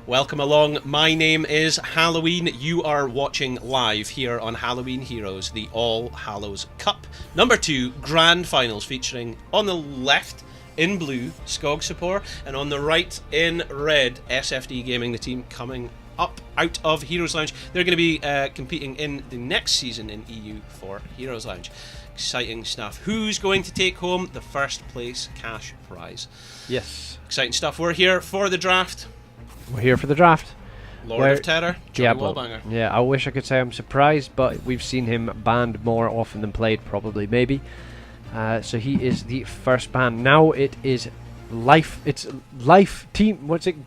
Welcome along. My name is Halloween. You are watching live here on Halloween Heroes, the All Hallows Cup. Number 2 Grand Finals, featuring on the left in blue Skogsupor and on the right in red SFD Gaming, the team coming up out of Heroes Lounge. They're going to be competing in the next season in EU for Heroes Lounge. Exciting stuff. Who's going to take home the first place cash prize? Yes. Exciting stuff. We're here for the draft. We're here for the draft. Lord of Terror, Johnny Wallbanger. Yeah, I wish I could say I'm surprised, but we've seen him banned more often than played, probably, maybe. So he is the first ban. Now it is life. It's life team. What's it?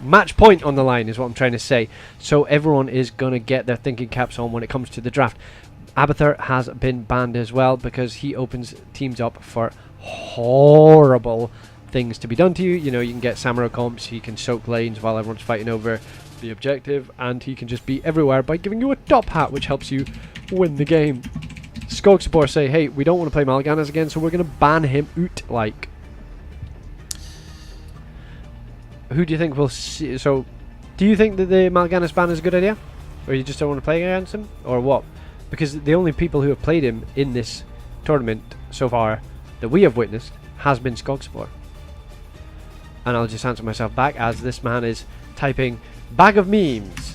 Match point on the line is what I'm trying to say. So everyone is going to get their thinking caps on when it comes to the draft. Abathur has been banned as well because he opens teams up for horrible things to be done to you. You know, you can get Samurai comps, he can soak lanes while everyone's fighting over the objective, and he can just be everywhere by giving you a top hat, which helps you win the game. Skogsupor say, hey, we don't want to play Mal'Ganis again, so we're going to ban him out, like. Who do you think will see? So, do you think that the Mal'Ganis ban is a good idea? Or you just don't want to play against him? Or what? Because the only people who have played him in this tournament so far that we have witnessed has been Skogsupor. And I'll just answer myself back as this man is typing bag of memes.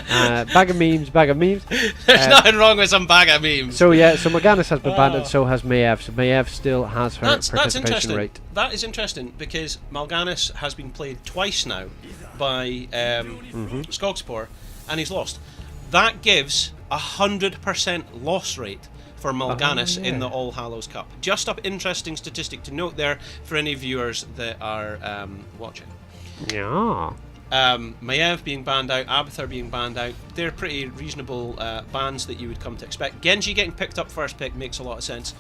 Bag of memes, bag of memes. There's nothing wrong with some bag of memes. So yeah, so Mal'Ganis has been banned and so has Maiev. So Maiev still has her participation rate. That is interesting because Mal'Ganis has been played twice now by Skogsupor and he's lost. That gives 100% loss rate for Mal'Ganis in the All Hallows Cup. Just an interesting statistic to note there for any viewers that are watching. Yeah. Maiev being banned out, Abathur being banned out, they're pretty reasonable bans that you would come to expect. Genji getting picked up first pick makes a lot of sense.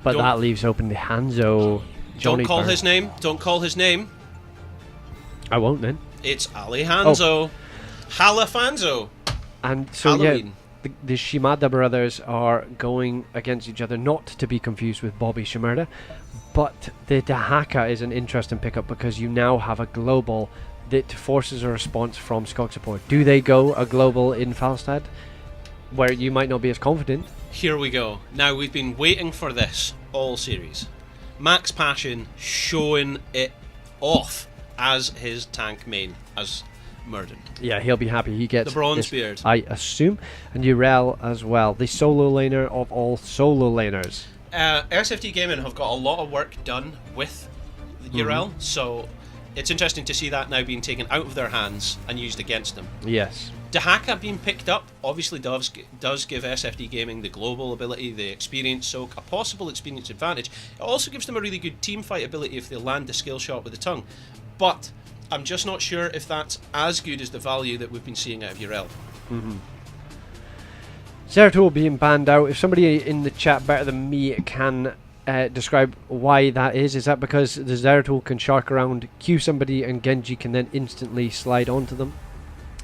But that leaves open the Hanzo. Don't call his name. Don't call his name. I won't then. It's Alejandro. Halafanzo. And so Halloween. yeah, the Shimada brothers are going against each other, not to be confused with Bobby Shimada. But the Dahaka is an interesting pickup because you now have a global that forces a response from Skogsupor. Do they go a global in Falstad, where you might not be as confident? Here we go. Now, we've been waiting for this all series. Max Passion showing it off as his tank main, as Murden. Yeah, he'll be happy. He gets the bronze this, beard, I assume, and Urel as well, the solo laner of all solo laners. SFD Gaming have got a lot of work done with Urel, so it's interesting to see that now being taken out of their hands and used against them. Yes. Dahaka being picked up obviously does give SFD Gaming the global ability, the experience soak, a possible experience advantage. It also gives them a really good team fight ability if they land the skill shot with the tongue. But I'm just not sure if that's as good as the value that we've been seeing out of Urel. Zeratul being banned out. If somebody in the chat better than me can describe why that is that because the Zeratul can shark around, Q somebody, and Genji can then instantly slide onto them?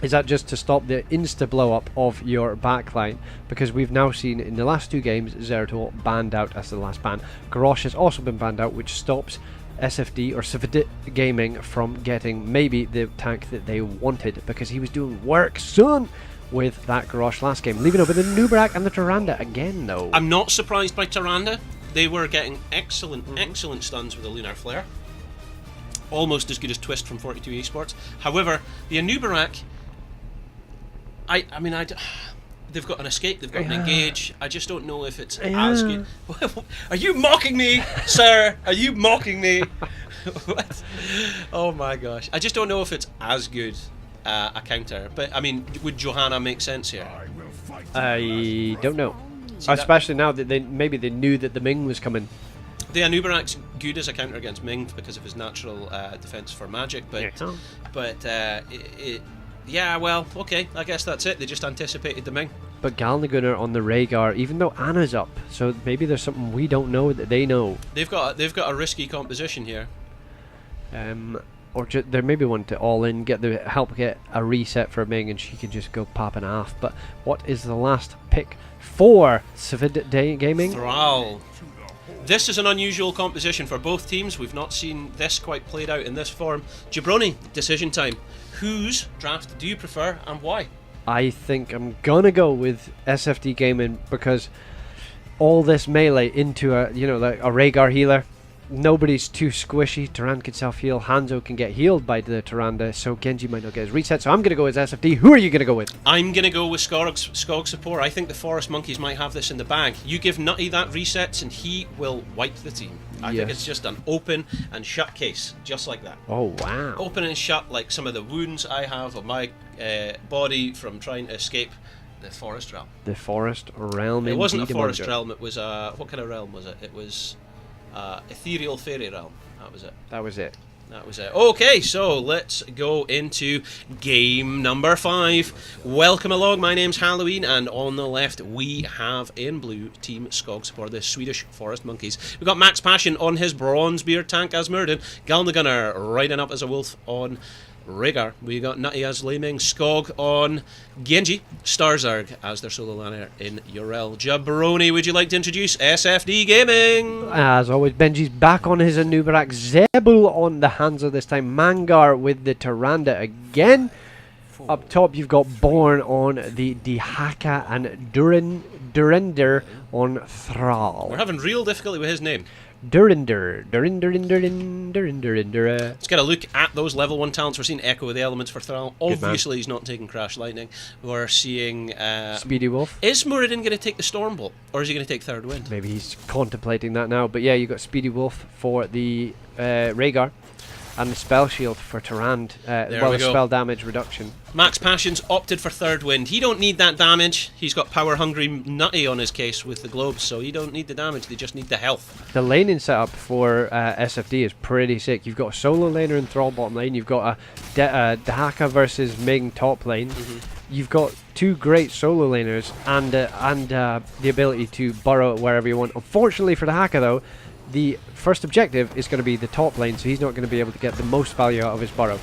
Is that just to stop the insta blow up of your backline? Because we've now seen in the last 2 games Zeratul banned out as the last ban. Garrosh has also been banned out, which stops SFD or Sifidit Gaming from getting maybe the tank that they wanted, because he was doing work, son, with that Garrosh last game, leaving over the Nubarak and the Tyrande again, though. I'm not surprised by Tyrande. They were getting excellent stuns with the Lunar Flare. Almost as good as Twist from 42 Esports. However, the Anubarak, they've got an escape, they've got an engage. I just don't know if it's as good. Are you mocking me, sir? Are you mocking me? What? Oh my gosh. I just don't know if it's as good a counter. But, I mean, would Johanna make sense here? I don't know. Especially now that they knew that the Ming was coming. The Anubarak's good as a counter against Ming because of his natural defense for magic, but yeah, well, okay, I guess that's it. They just anticipated the Ming. But Galnagunner on the Rhaegar, even though Anna's up, so maybe there's something we don't know that they know. They've got a risky composition here. Or they maybe want to all in, help get a reset for Ming, and she can just go popping off. But what is the last pick for Civid Gaming? Thrall. This is an unusual composition for both teams. We've not seen this quite played out in this form. Jabroni, decision time. Whose draft do you prefer and why? I think I'm gonna go with SFD Gaming because all this melee into a Rhaegar healer. Nobody's too squishy. Tyrande can self-heal. Hanzo can get healed by the Tyrande, so Genji might not get his reset. So I'm going to go with SFD. Who are you going to go with? I'm going to go with Skog support. I think the Forest Monkeys might have this in the bag. You give Nutty that resets and he will wipe the team. I think it's just an open and shut case, just like that. Oh, wow. Open and shut, like some of the wounds I have on my body from trying to escape the Forest Realm. The Forest Realm. It wasn't a Forest Realm, it was what kind of realm was it? It was Ethereal Fairy Realm. That was it. That was it. Okay, so let's go into game number 5. Welcome along, my name's Halloween, and on the left we have in blue Team Skog support, the Swedish Forest Monkeys. We've got Max Passion on his Bronzebeard tank as Muradin, Galnagunner riding up as a wolf on Rhaegar. We got Nutty as Laming, Skog on Genji, Starzarg as their solo laner in Urel. Jabroni, would you like to introduce SFD Gaming? As always, Benji's back on his Anubarak, Zebul on the Hanzo this time, Mangar with the Tyrande again. Up top you've got Born on the Dihaka and Durinder on Thrall. We're having real difficulty with his name. Durinder. Let's get a look at those level 1 talents. We're seeing Echo of the Elements for Thrall. Obviously he's not taking Crash Lightning. We're seeing Speedy Wolf. Is Muradin going to take the Stormbolt, or is he going to take Third Wind? Maybe he's contemplating that now. But yeah, you got Speedy Wolf for the Rhaegar, and the Spell Shield for Tyrande. The spell damage reduction. Max Passions opted for Third Wind. He don't need that damage. He's got Power Hungry Nutty on his case with the globes, so he don't need the damage. They just need the health. The laning setup for SFD is pretty sick. You've got a solo laner in Thrall bottom lane. You've got a Dahaka versus Ming top lane. You've got 2 great solo laners and the ability to burrow wherever you want. Unfortunately for Dahaka though, the first objective is going to be the top lane, so he's not going to be able to get the most value out of his burrow.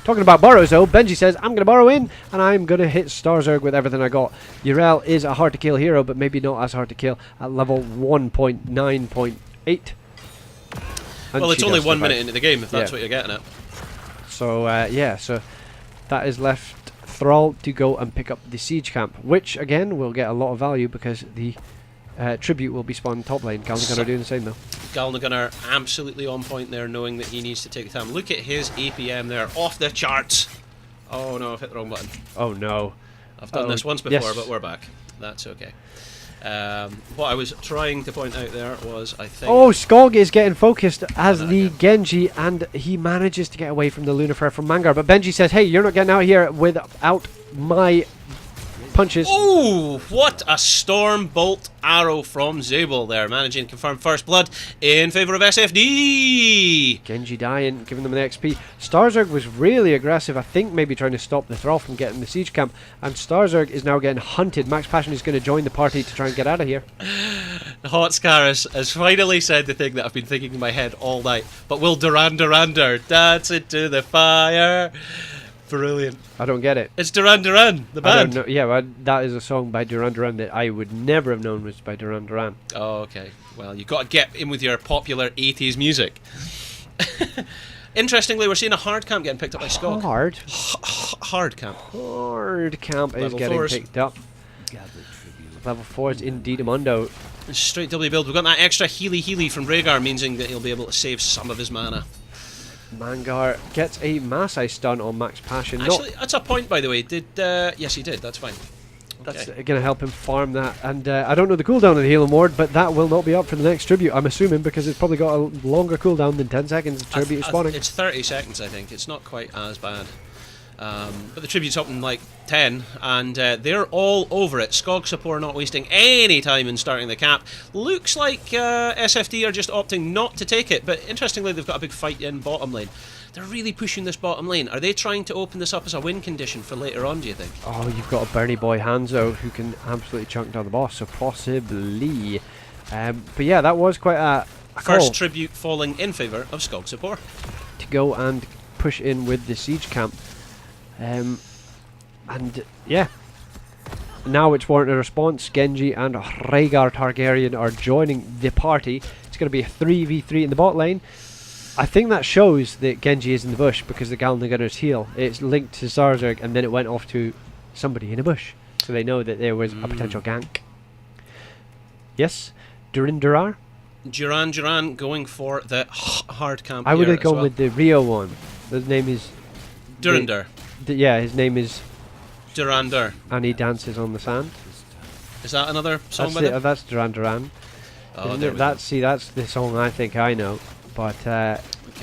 Talking about burrows though, Benji says, I'm going to burrow in, and I'm going to hit Starzerg with everything I got. Urel is a hard to kill hero, but maybe not as hard to kill at level 1.9.8. Well, it's only 1 minute into the game, if that's what you're getting at. So, so that is left Thrall to go and pick up the Siege Camp, which, again, will get a lot of value because the Tribute will be spawned top lane. Galnagunner doing the same though. Galnagunner absolutely on point there, knowing that he needs to take the time. Look at his APM there, off the charts. Oh no, I've hit the wrong button. Oh no. I've done this once before, but we're back. That's okay. What I was trying to point out there was, I think... Oh, Skog is getting focused as the Genji, and he manages to get away from the Lunafire from Mangar. But Benji says, hey, you're not getting out here without my punches. Oh, what a storm bolt arrow from Zabel there, managing to confirm first blood in favour of SFD. Genji dying, giving them the XP. Starzerg was really aggressive, I think maybe trying to stop the Thrall from getting the siege camp, and Starzerg is now getting hunted. Max Passion is going to join the party to try and get out of here. Hot Scaris has finally said the thing that I've been thinking in my head all night, but will Durandarander dance into the fire? Brilliant. I don't get it. It's Duran Duran, the band. I don't know. Yeah, well, that is a song by Duran Duran that I would never have known was by Duran Duran. Oh, okay. Well, you've got to get in with your popular 80s music. Interestingly, we're seeing a hard camp getting picked up by Skog. Hard? Hard camp. Hard camp is getting picked up. Level 4 is indeed Amundo. Straight W build. We've got that extra healy from Rhaegar, meaning that he'll be able to save some of his mana. Mangar gets a Mass Eye stun on Max Passion. Actually, that's a point, by the way. Yes, he did. That's fine. That's going to help him farm that. And I don't know the cooldown of the Healing Ward, but that will not be up for the next tribute, I'm assuming, because it's probably got a longer cooldown than 10 seconds of tribute spawning. It's 30 seconds, I think. It's not quite as bad. But the tribute's up in like 10, and they're all over it. Skog not wasting any time in starting the cap. Looks like SFD are just opting not to take it, but interestingly they've got a big fight in bottom lane. They're really pushing this bottom lane. Are they trying to open this up as a win condition for later on, do you think? Oh, you've got a Bernie Boy Hanzo who can absolutely chunk down the boss, so possibly. But yeah, that was quite a First call tribute falling in favour of Skog to go and push in with the siege camp. And yeah, now it's warranted a response. Genji and Rhaegar Targaryen are joining the party. It's going to be a 3v3 in the bot lane. I think that shows that Genji is in the bush because the Galna Gunner's heal. It's linked to Zarzurg and then it went off to somebody in a bush. So they know that there was a potential gank. Yes, Duran. Duran going for the hard camp. I would have here as gone well. with the Rio one. His name is... Durandur. Yeah, his name is... Durandur. And he dances on the sand. Is that another song by them? That's Duran. Oh, Isn't there it? we That's the song I think I know. But okay,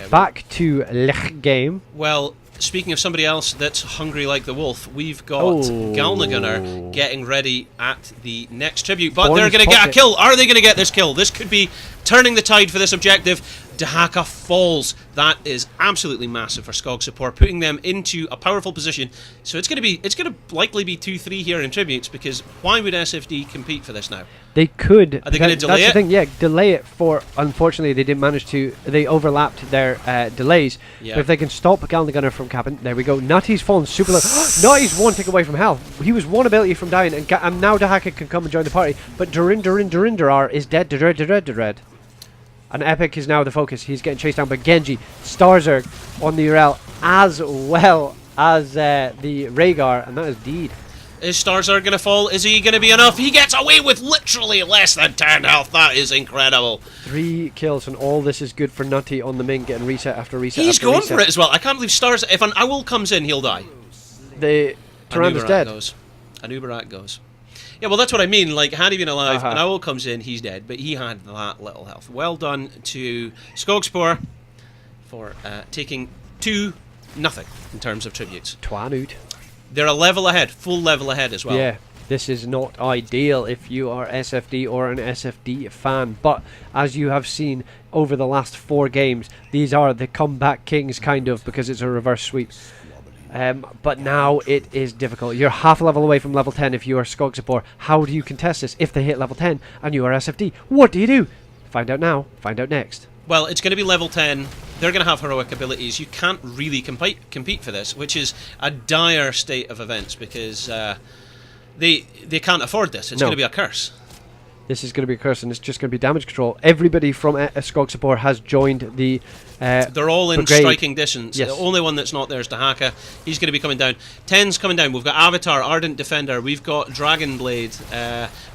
back to Lech game. Well, speaking of somebody else that's hungry like the wolf, we've got Galna Gunner getting ready at the next tribute. But Born's they're going to get a pocket. kill. Are they going to get this kill? This could be turning the tide for this objective. Dahaka falls. That is absolutely massive for Skog support, putting them into a powerful position. So it's going to likely be 2-3 here in tributes, because why would SFD compete for this now? They could. Are they going to delay That's it? the thing, yeah, delay it for... Unfortunately, they didn't manage to... They overlapped their delays. Yeah. But if they can stop Galna Gunner from capping... There we go. Nutty's fallen super low. Nutty's one tick away from hell. He was one ability from dying, and now Dahaka can come and join the party. But Durindarar is dead. Dead. And Epic is now the focus. He's getting chased down by Genji. Starzerg on the URL, as well as the Rhaegar, and that is Deed. His stars are going to fall. Is he going to be enough? He gets away with literally less than 10 health. That is incredible. 3 kills, and all this is good for Nutty on the main, getting reset after reset. He's after going reset. for it as well. I can't believe stars. If an owl comes in, he'll die. The Tyranna's dead. An Uberak goes. Yeah, well, that's what I mean. Like, had he been alive, Uh-huh. an owl comes in, he's dead. But he had that little health. Well done to Skogspor for taking 2-0 in terms of tributes. Twanut. They're a level ahead, full level ahead as well. Yeah, this is not ideal if you are SFD or an SFD fan. But as you have seen over the last 4 games, these are the comeback kings, kind of, because it's a reverse sweep. But now it is difficult. You're half a level away from level 10 if you are Skog support. How do you contest this if they hit level 10 and you are SFD? What do you do? Find out now. Find out next. Well, it's going to be level 10. They're going to have heroic abilities. You can't really compete for this, which is a dire state of events, because they can't afford this. It's No. going to be a curse. This is going to be a curse, and it's just going to be damage control. Everybody from Skog support has joined the They're all in brigade. striking distance. Yes. The only one that's not there is Dahaka. He's going to be coming down. 10's coming down. We've got Avatar, Ardent Defender. We've got Dragon Blade.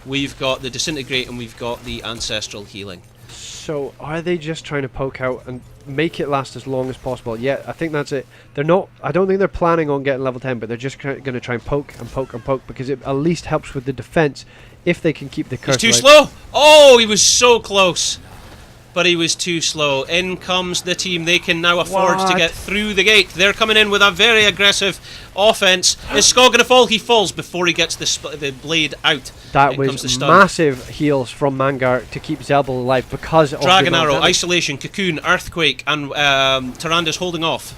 We've got the Disintegrate, and we've got the Ancestral Healing. So are they just trying to poke out and make it last as long as possible? Yeah, I think that's it. They're not. I don't think they're planning on getting level 10, but they're just going to try and poke and poke and poke, because it at least helps with the defense if they can keep the curse. He's too alive. slow. Oh, he was so close. But he was too slow. In comes the team. They can now afford to What? get through the gate. They're coming in with a very aggressive offense. Is Skog going to fall? He falls before he gets the blade out. That In comes the was stun. massive heals from Mangar to keep Zelbel alive because of Dragon the Arrow, longevity. Isolation, Cocoon, Earthquake, and Tyranda's holding off.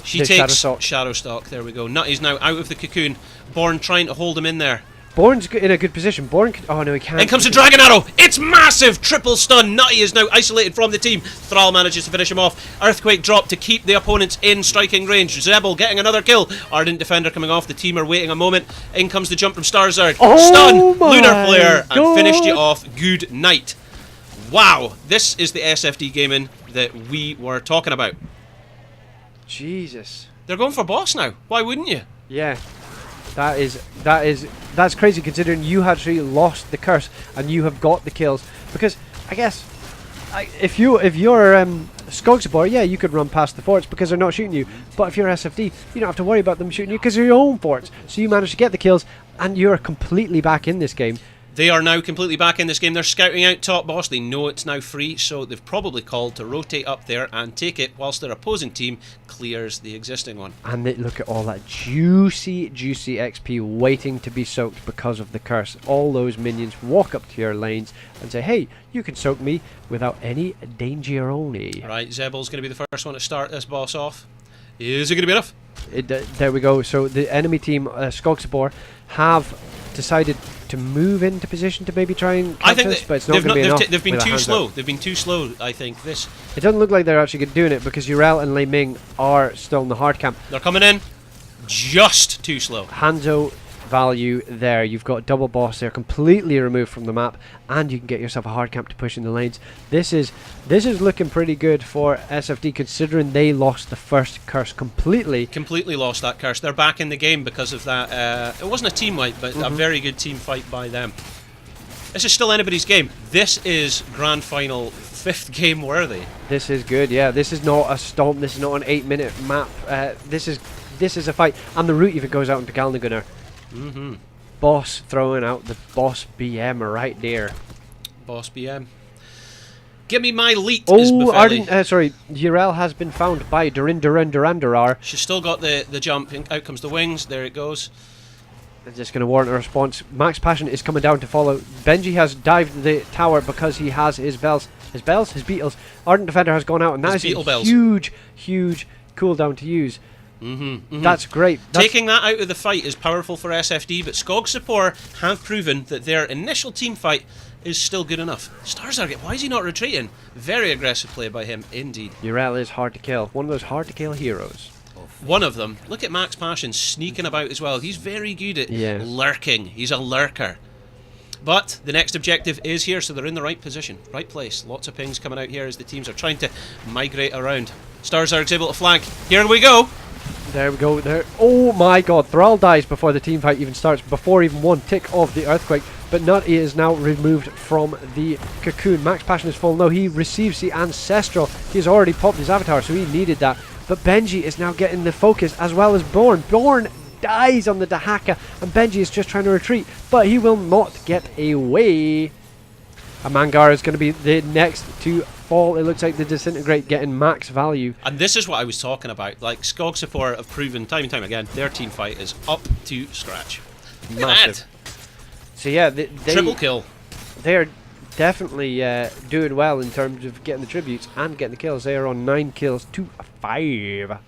She The takes Shadowstalk. Shadowstalk. There we go. Nutty's now out of the Cocoon. Born trying to hold him in there. Born's in a good position. Born can, oh no, he can't. In comes the Dragon Arrow. It's massive. Triple stun. Nutty is now isolated from the team. Thrall manages to finish him off. Earthquake drop to keep the opponents in striking range. Zebel getting another kill. Ardent Defender coming off. The team are waiting a moment. In comes the jump from Starzard. Oh Stun. my Lunar Flare. And God. finished you off. Good night. Wow. This is the SFD gaming that we were talking about. Jesus. They're going for boss now. Why wouldn't you? Yeah. That's crazy, considering you actually lost the curse and you have got the kills. Because I guess if you're Skog support, yeah, you could run past the forts because they're not shooting you. But if you're SFD, you don't have to worry about them shooting you because they're your own forts. So you manage to get the kills and you're completely back in this game. They are now completely back in this game. They're scouting out top boss. They know it's now free, so they've probably called to rotate up there and take it whilst their opposing team clears the existing one. And look at all that juicy XP waiting to be soaked because of the curse. All those minions walk up to your lanes and say, hey, you can soak me without any dangeroni. Right, Zebel's going to be the first one to start this boss off. Is it going to be enough? There we go. So the enemy team, Skogsabor, have decided to move into position to maybe try and catch us, but it's not going to be enough. They've been with a too hands slow. up. They've been too slow, I think. This. It doesn't look like they're actually doing it because Urel and Lei Ming are still in the hard camp. They're coming in. Just too slow. Hanzo value there. You've got double boss there, completely removed from the map, and you can get yourself a hard camp to push in the lanes. This is looking pretty good for SFD, considering they lost the first curse completely. Completely lost that curse. They're back in the game because of that. It wasn't a team wipe, but a very good team fight by them. This is still anybody's game. This is grand final 5th game worthy. This is good. Yeah, this is not a stomp. This is not an 8-minute map. This is a fight, and the route even goes out into Galnagunner. Boss throwing out the boss BM right there. Boss BM. Give me my leet. Oh, Urel has been found by Durandurar. She's still got the jump. Out comes the wings. There it goes. They're just going to warrant a response. Max Passion is coming down to follow. Benji has dived the tower because he has his bells. His beetles. Ardent Defender has gone out, and that is a huge cooldown to use. That's great. Taking that out of the fight is powerful for SFD, but Skogsabor have proven that their initial team fight is still good enough. Starzarg, why is he not retreating? Very aggressive play by him, indeed. Urel is hard to kill. One of those hard to kill heroes. One of them. Look at Max Passion sneaking about as well. He's very good at lurking. He's a lurker. But the next objective is here, so they're in the right position, right place. Lots of pings coming out here as the teams are trying to migrate around. Starzarg's able to flank. Here we go. There we go. There. Oh my god. Thrall dies before the team fight even starts, before even one tick of the earthquake. But Nutty is now removed from the cocoon. Max Passion is full. No, he receives the ancestral. He's already popped his avatar, so he needed that. But Benji is now getting the focus, as well as Born. Born dies on the Dahaka, and Benji is just trying to retreat, but he will not get away. A Mangar is going to be the next to fall. It looks like the Disintegrate getting max value. And this is what I was talking about. Like, Skogsabor have proven time and time again, their team fight is up to scratch. Massive. So yeah, they triple kill. They're definitely doing well in terms of getting the tributes and getting the kills. They are on 9 kills to 5.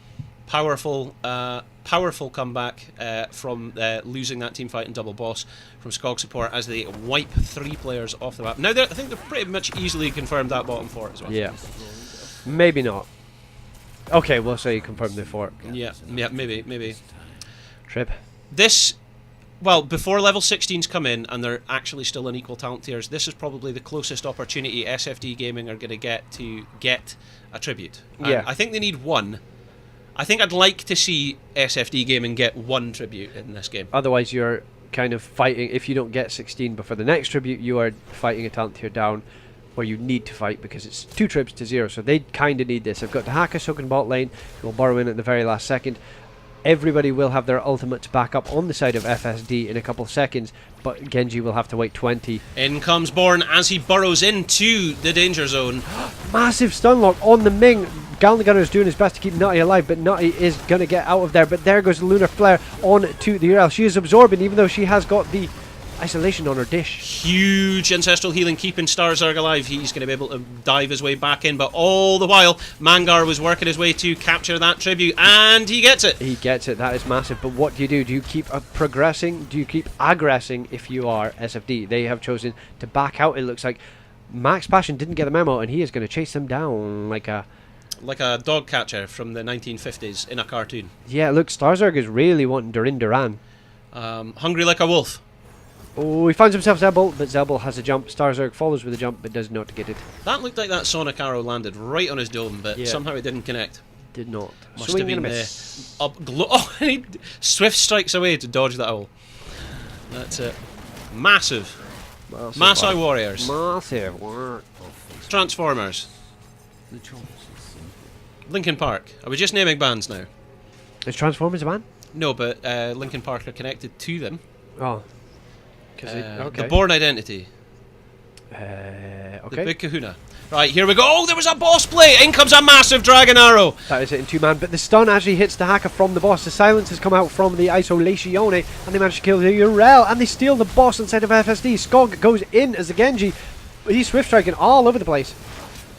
Powerful comeback from losing that team fight in double boss from Skogsabor as they wipe 3 players off the map. Now, I think they've pretty much easily confirmed that bottom 4 as well. Yeah. Maybe not. Okay, we'll say confirmed the 4. Yeah, maybe. Trip. This, well, before level 16s come in and they're actually still in equal talent tiers, this is probably the closest opportunity SFD Gaming are going to get a tribute. Yeah. I think they need 1. I think I'd like to see SFD Gaming get 1 tribute in this game. Otherwise, you're kind of fighting. If you don't get 16 before the next tribute, you are fighting a talent tier down, where you need to fight because it's 2 trips to 0. So they kind of need this. I've got Dahaka soaking bot lane, who will burrow in at the very last second. Everybody will have their ultimates back up on the side of FSD in a couple of seconds, but Genji will have to wait 20. In comes Born as he burrows into the danger zone. Massive stun lock on the Ming. Galnagunner is doing his best to keep Nutty alive, but Nutty is going to get out of there. But there goes the Lunar Flare on to the Urel. She is absorbing, even though she has got the isolation on her dish. Huge ancestral healing keeping Starzarg alive. He's going to be able to dive his way back in, but all the while Mangar was working his way to capture that tribute, and he gets it. He gets it. That is massive. But what do? Do you keep progressing? Do you keep aggressing if you are SFD? They have chosen to back out, it looks like. Max Passion didn't get the memo, and he is going to chase them down like a dog catcher from the 1950s in a cartoon. Yeah, look, Starzarg is really wanting Duran. Hungry like a wolf. Oh, he finds himself Zebel, but Zebel has a jump. Starzarg follows with a jump, but does not get it. That looked like that sonic arrow landed right on his dome, but somehow it didn't connect. Did not. Must have been he swift strikes away to dodge that owl. That's it. Massive. Maasai warriors. Massive work. Transformers. Linkin Park. Are we just naming bands now? Is Transformers a band? No, but Linkin Park are connected to them. Oh. Okay. The Born Identity. Okay. The Big Kahuna. Right, here we go. Oh, there was a boss play. In comes a massive Dragon Arrow. That is it in 2-man, but the stun actually hits the hacker from the boss. The silence has come out from the Isolatione, and they manage to kill the Urel, and they steal the boss inside of FSD. Skog goes in as the Genji. He's swift striking all over the place.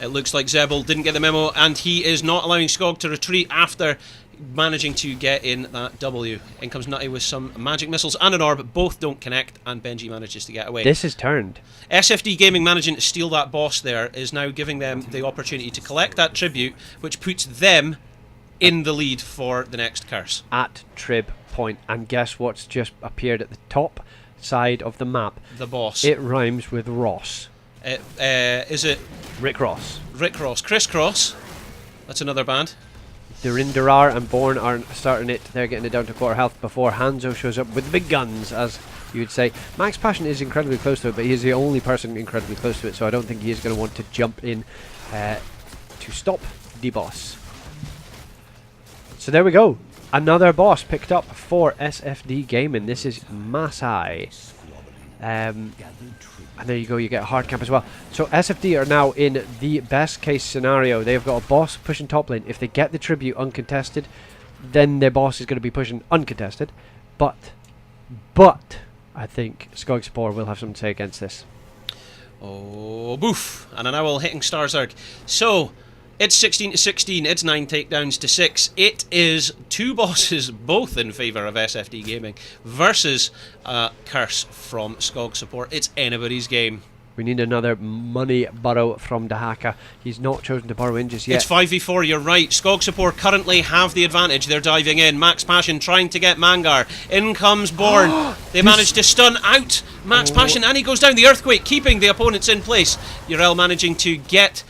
It looks like Zebel didn't get the memo, and he is not allowing Skog to retreat after managing to get in that W. In comes Nutty with some magic missiles and an orb. Both don't connect, and Benji manages to get away. This is turned. SFD Gaming managing to steal that boss there is now giving them the opportunity to collect that tribute, which puts them in the lead for the next curse. At Trib Point. And guess what's just appeared at the top side of the map? The boss. It rhymes with Ross. Is it Rick Ross. Rick Ross? Chris Cross. That's another band. Durindarar and Born are starting it. They're getting it down to quarter health before Hanzo shows up with the big guns, as you would say. Max Passion is incredibly close to it, but he's the only person incredibly close to it, so I don't think he is going to want to jump in to stop the boss. So there we go. Another boss picked up for SFD Gaming. This is Masai. And there you go, you get a hard camp as well. So SFD are now in the best case scenario. They've got a boss pushing top lane. If they get the tribute uncontested, then their boss is going to be pushing uncontested. But I think Skog Spore will have something to say against this. Oh, boof. And an owl hitting Starzerg. So, it's 16-16. It's 9 takedowns to 6. It is 2 bosses, both in favour of SFD Gaming, versus Curse from Skog Support. It's anybody's game. We need another money burrow from Dahaka. He's not chosen to burrow in just yet. It's 5v4, you're right. Skog Support currently have the advantage. They're diving in. Max Passion trying to get Mangar. In comes Born. They manage to stun out Max Passion, and he goes down. The Earthquake, keeping the opponents in place. Urel managing to get...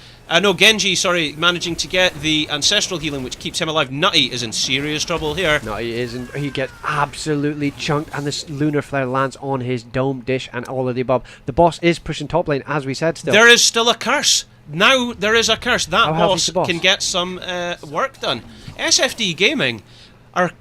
Genji, sorry, managing to get the Ancestral Healing, which keeps him alive. Nutty is in serious trouble here. No, he isn't. He gets absolutely chunked, and this Lunar Flare lands on his dome dish and all of the above. The boss is pushing top lane, as we said still. There is still a curse. Now there is a curse. That boss the boss can get some work done. SFD Gaming are...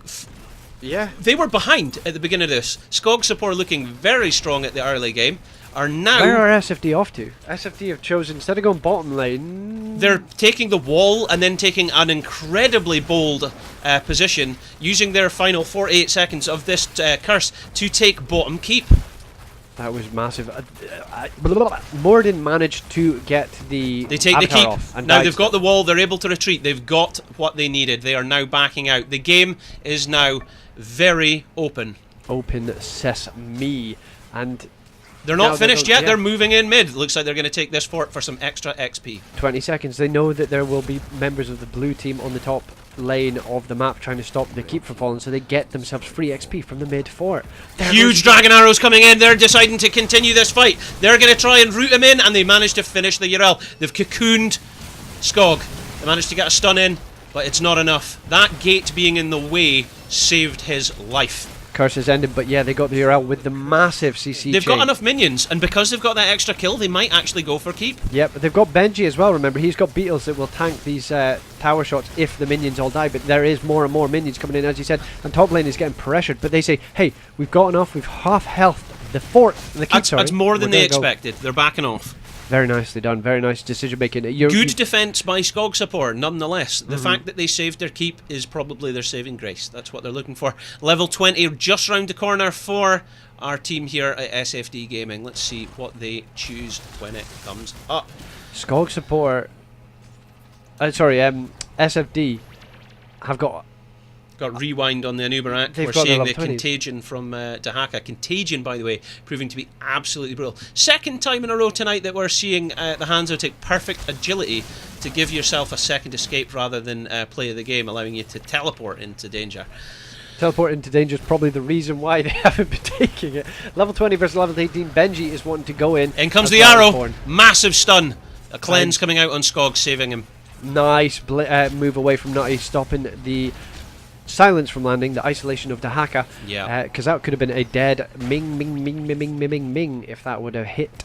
They were behind at the beginning of this. Skog Support looking very strong at the early game. Are now... Where are SFD off to? SFD have chosen, instead of going bottom lane... They're taking the wall and then taking an incredibly bold position, using their final 48 seconds of this curse to take bottom keep. That was massive. Morden managed to get the They take the avatar keep. off and Now they've got the wall, they're able to retreat. They've got what they needed. They are now backing out. The game is now very open. Open sesame. And... They're not finished yet, they're moving in mid. Looks like they're going to take this fort for some extra XP. 20 seconds. They know that there will be members of the blue team on the top lane of the map trying to stop the keep from falling, so they get themselves free XP from the mid fort. Huge dragon arrows coming in. They're deciding to continue this fight. They're going to try and root him in, and they manage to finish the Urel. They've cocooned Skog. They managed to get a stun in, but it's not enough. That gate being in the way saved his life. Curse has ended, but yeah, they got the URL with the massive CC They've chain. got enough minions, and because they've got that extra kill, they might actually go for keep. Yep, but they've got Benji as well, remember. He's got beetles that will tank these tower shots if the minions all die, but there is more and more minions coming in, as you said, and top lane is getting pressured, but they say, hey, we've got enough, we've half health, the fort, the keep, That's more than they expected. They're backing off. Very nicely done, very nice decision making. Good defence by Skog Support, nonetheless. The fact that they saved their keep is probably their saving grace. That's what they're looking for. Level 20 just round the corner for our team here at SFD Gaming. Let's see what they choose when it comes up. Skog Support... SFD have got rewind on the Anubarak. We're seeing the contagion from Dahaka. Contagion, by the way, proving to be absolutely brutal. Second time in a row tonight that we're seeing the Hanzo take perfect agility to give yourself a second escape rather than play the game, allowing you to teleport into danger. Teleport into danger is probably the reason why they haven't been taking it. Level 20 versus level 18. Benji is wanting to go in. In comes the arrow. Massive stun. A cleanse coming out on Skog, saving him. Nice move away from Nutty, stopping the silence from landing, the isolation of Dahaka. Yeah. Because that could have been a dead ming if that would have hit.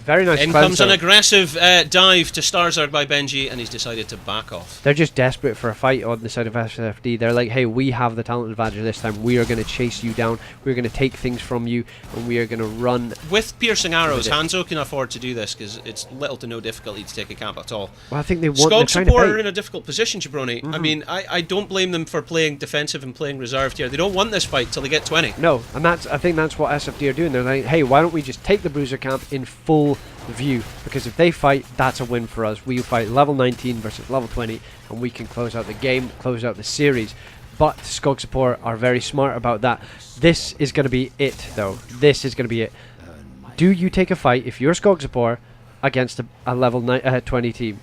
Very nice. In comes an aggressive dive to Starzerg by Benji, and he's decided to back off. They're just desperate for a fight on the side of SFD. They're like, hey, we have the talent advantage this time. We are going to chase you down. We're going to take things from you, and we are going to run. With piercing arrows, Hanzo can afford to do this because it's little to no difficulty to take a camp at all. Well, I think they want. Skog support are in a difficult position, Jabroni. I mean, I don't blame them for playing defensive and playing reserved here. They don't want this fight till they get 20. No, and I think that's what SFD are doing. They're like, hey, why don't we just take the Bruiser camp in full view? Because if they fight, that's a win for us. We fight level 19 versus level 20, and we can close out the game, close out the series. But Skog support are very smart about that. This is going to be it, though. This is going to be it. Do you take a fight if you're Skog support against a level 20 team?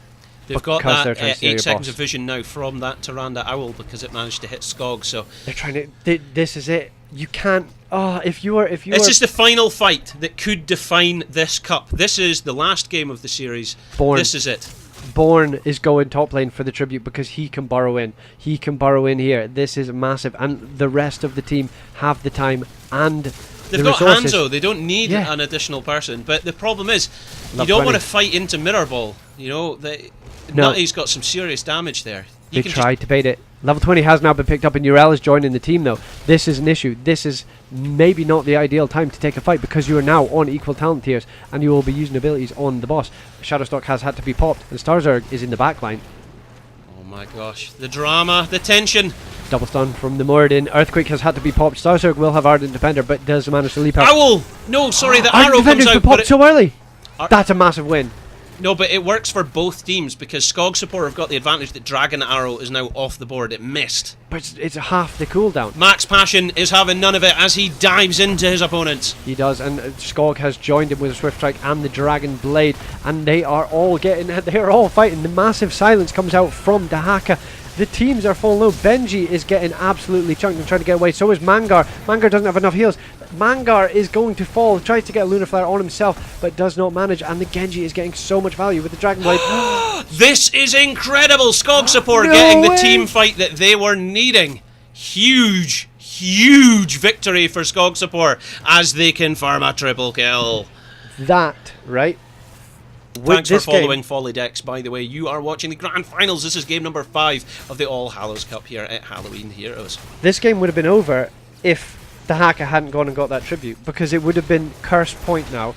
They've got that 8 seconds of vision now from that Tyrande Owl because it managed to hit Skog. So they're trying to. This is it. You can't. Oh, if you are. This is the final fight that could define this cup. This is the last game of the series. Born. This is it. Born is going top lane for the tribute because he can burrow in. He can burrow in here. This is massive, and the rest of the team have the time and they've got resources. Hanzo. They don't need an additional person. But the problem is, Love you don't 20. want to fight into Mirror Ball. You know, Nutty's got some serious damage there. They tried to bait it. Level 20 has now been picked up, and Urel is joining the team, though. This is an issue. This is maybe not the ideal time to take a fight because you are now on equal talent tiers, and you will be using abilities on the boss. Shadowstock has had to be popped, and Starzerg is in the backline. Oh my gosh. The drama, the tension. Double stun from the Moradin. Earthquake has had to be popped. Starzerg will have Ardent Defender, but does manage to leap out. Owl! No, sorry, the Ardent arrow comes Defender's out. been popped so early. That's a massive win. No, but it works for both teams because Skog support have got the advantage that Dragon Arrow is now off the board. It missed. But it's half the cooldown. Max Passion is having none of it as he dives into his opponents. He does, and Skog has joined him with a Swift Strike and the Dragon Blade, and they are all fighting. The massive silence comes out from Dahaka. The teams are falling low. Benji is getting absolutely chunked and trying to get away. So is Mangar. Mangar doesn't have enough heals. Mangar is going to fall. Tries to get a Lunar Flare on himself, but does not manage. And the Genji is getting so much value with the Dragon Blade. This is incredible. Skog support getting the team fight that they were needing. Huge, huge victory for Skog support as they confirm a triple kill. That, right? Thanks for following Folly Decks, by the way. You are watching the Grand Finals. This is game number 5 of the All Hallows Cup here at Halloween Heroes. This game would have been over if the hacker hadn't gone and got that tribute, because it would have been curse point now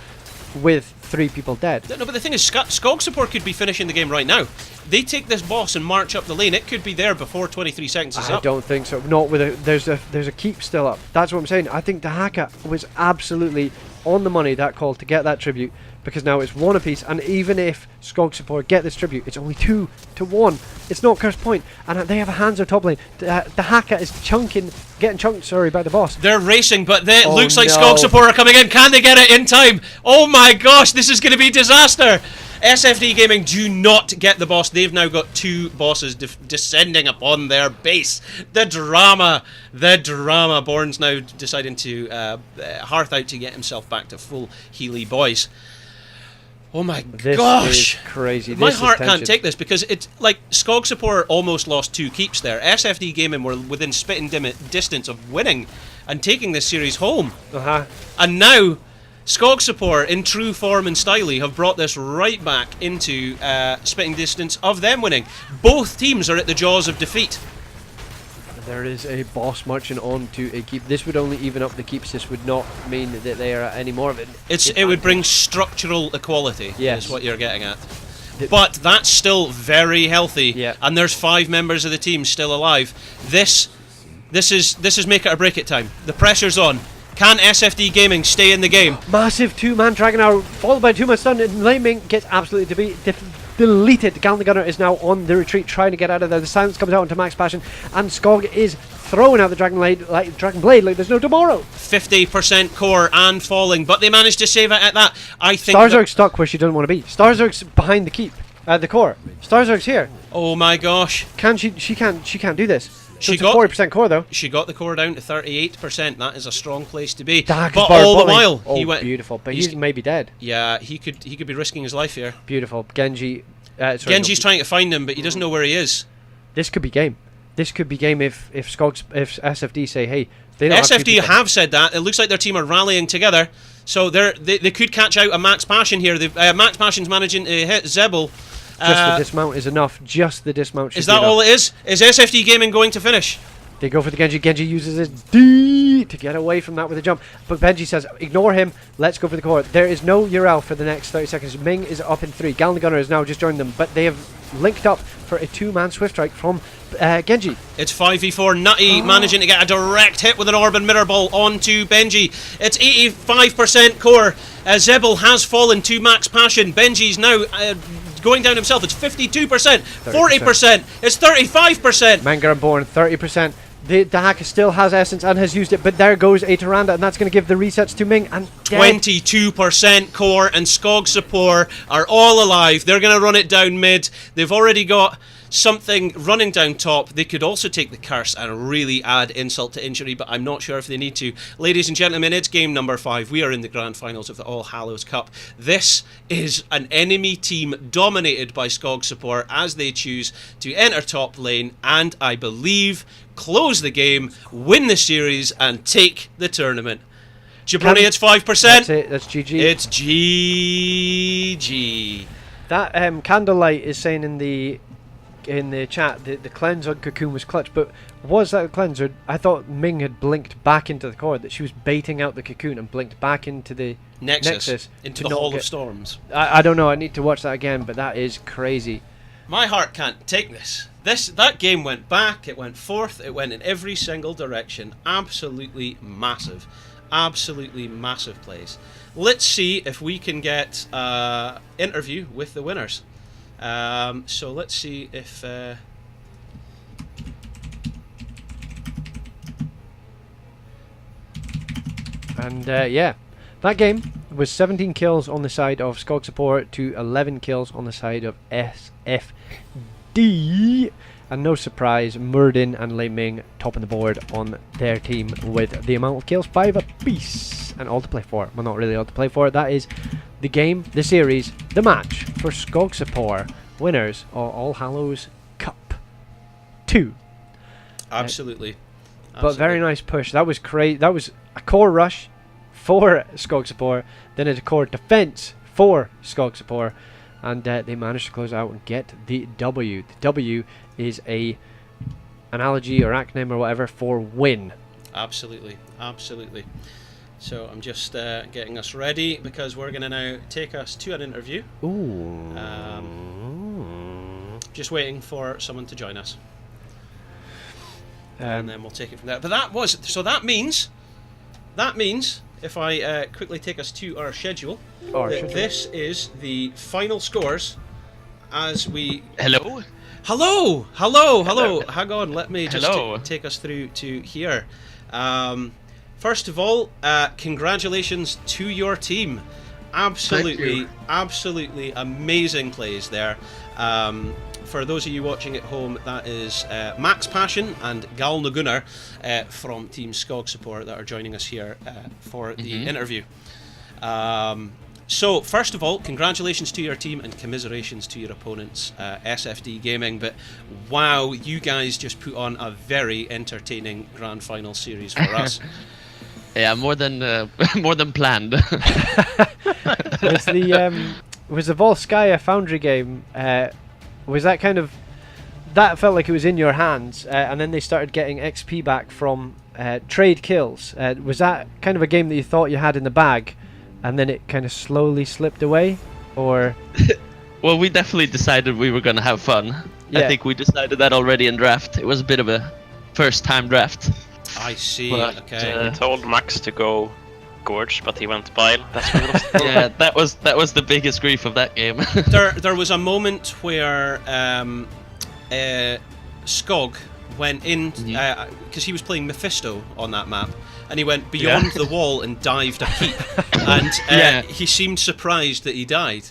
with 3 people dead. No, but the thing is, Skog support could be finishing the game right now. They take this boss and march up the lane. It could be there before 23 seconds is up. I don't think so. Not with there's a keep still up. That's what I'm saying. I think the hacker was absolutely on the money, that call to get that tribute, because now it's 1 apiece, and even if Skog support get this tribute, it's only 2 to 1. It's not curse point, and they have a Hanzo top lane. The hacker is getting chunked by the boss. They're racing, but it looks like Skog support are coming in. Can they get it in time? Oh my gosh, this is going to be disaster. SFD Gaming do not get the boss. They've now got 2 bosses descending upon their base. The drama. Born's now deciding to hearth out to get himself back to full Healy boys. Oh my gosh. This is crazy. My heart can't take this because it's like Skog support almost lost 2 keeps there. SFD Gaming were within spitting distance of winning and taking this series home. And now Skog support, in true form and style, have brought this right back into spitting distance of them winning. Both teams are at the jaws of defeat. There is a boss marching on to a keep. This would only even up the keeps. This would not mean that they are any more of it. It would bring structural equality, yes, is what you're getting at. But that's still very healthy, and there's 5 members of the team still alive. This is make it or break it time. The pressure's on. Can SFD Gaming stay in the game? Massive 2-man Dragon Arrow followed by 2-man stun, and Laming gets absolutely deleted. Gallant the Gunner is now on the retreat, trying to get out of there. The silence comes out into Max Passion, and Skog is throwing out the Dragon Blade like there's no tomorrow. 50% core and falling, but they managed to save it at that. I think Starzerg's stuck where she doesn't want to be. Starzerg's behind the keep, the core. Starzerg's here. Oh my gosh! She can't do this. So she got 40% core though. She got the core down to 38%. That is a strong place to be. But all the while, he went beautiful. But he's maybe dead. Yeah, he could be risking his life here. Beautiful. Genji. Genji's trying to find him, but he doesn't know where he is. This could be game. This could be game if SFD say, hey, they don't SFD have said that. It looks like their team are rallying together. So they could catch out a Max Passion here. Max Passion's managing to hit Zebel. Just the dismount is enough. Just the dismount should Is that all it is? Is SFD Gaming going to finish? They go for the Genji. Genji uses his D to get away from that with a jump. But Benji says, ignore him. Let's go for the core. There is no Urel for the next 30 seconds. Ming is up in 3. Gal the Gunner has now just joined them. But they have linked up for a 2-man Swift Strike from Genji. It's 5v4. Nutty managing to get a direct hit with an Orb and Mirror Ball onto Benji. It's 85% core. Zebel has fallen to Max Passion. Benji's now going down himself. It's 52%, 40%, it's 35%. Manga and Born, 30%. The hacker still has essence and has used it, but there goes a Tyrande, and that's going to give the resets to Ming. And 22% core and Skog support are all alive. They're going to run it down mid. They've already got something running down top. They could also take the curse and really add insult to injury, but I'm not sure if they need to. Ladies and gentlemen, it's game number 5. We are in the grand finals of the All Hallows Cup. This is an enemy team dominated by Skog support as they choose to enter top lane and, I believe, close the game, win the series and take the tournament. Jabroni, it's 5%. That's it, that's GG. It's GG. That Candlelight is saying in the chat that the cleanse on Cocoon was clutch, but was that a cleanser? I thought Ming had blinked back into the core, that she was baiting out the Cocoon and blinked back into the Nexus into the Hall of Storms. I don't know, I need to watch that again, but that is crazy. My heart can't take this. That game went back, it went forth, it went in every single direction. Absolutely massive. Absolutely massive plays. Let's see if we can get interview with the winners. So let's see if yeah, that game was 17 kills on the side of Skog support to 11 kills on the side of SFD, and no surprise, Murdin and Lei Ming topping the board on their team with the amount of kills, 5 apiece, and all to play for. Well, not really all to play for. That is the game, the series, the match for Skog support, winners of All Hallows Cup 2. Absolutely. But very nice push. That was crazy. That was a core rush for Skog support, then a core defense for Skog support, and they managed to close out and get the W. The W is a analogy or acronym or whatever for win. Absolutely, absolutely. So I'm just getting us ready because we're going to now take us to an interview. Ooh. Just waiting for someone to join us. And then we'll take it from there. But that means if I quickly take us to our schedule, this is the final scores as we... Hello? Hello! Hang on, let me just take us through to here. First of all, congratulations to your team. Absolutely amazing plays there. For those of you watching at home, that is Max Passion and Gal Nagunar from Team Skog Support that are joining us here for the interview. So, first of all, congratulations to your team and commiserations to your opponents, SFD Gaming. But wow, you guys just put on a very entertaining grand final series for us. Yeah, more than planned. Was the Volskaya Foundry game? Was that kind of... That felt like it was in your hands, and then they started getting XP back from trade kills. Was that kind of a game that you thought you had in the bag, and then it kind of slowly slipped away? Or... Well, we definitely decided we were going to have fun. Yeah. I think we decided that already in draft. It was a bit of a first-time draft. I see, But, okay. He told Max to go Gorge, but he went Bile. That's what we lost. Yeah, that was the biggest grief of that game. There was a moment where Skog went in because he was playing Mephisto on that map, and he went beyond the wall and dived a keep, and he seemed surprised that he died.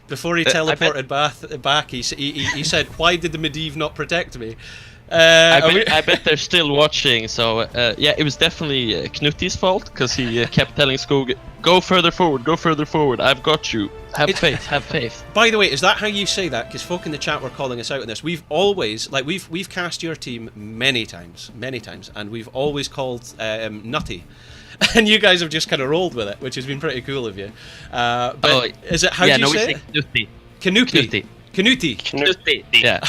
Before he teleported back, he said, "Why did the Medivh not protect me?" I bet they're still watching. So yeah, it was definitely Knutti's fault because he kept telling Skog, "Go further forward. I've got you. Have faith." By the way, is that how you say that? Because folk in the chat were calling us out on this. We've always we've cast your team many times, and we've always called Nutty. and you guys have just kind of rolled with it, which has been pretty cool of you. But is it how do you say it? Knuti. Knuti. Knuti. Yeah.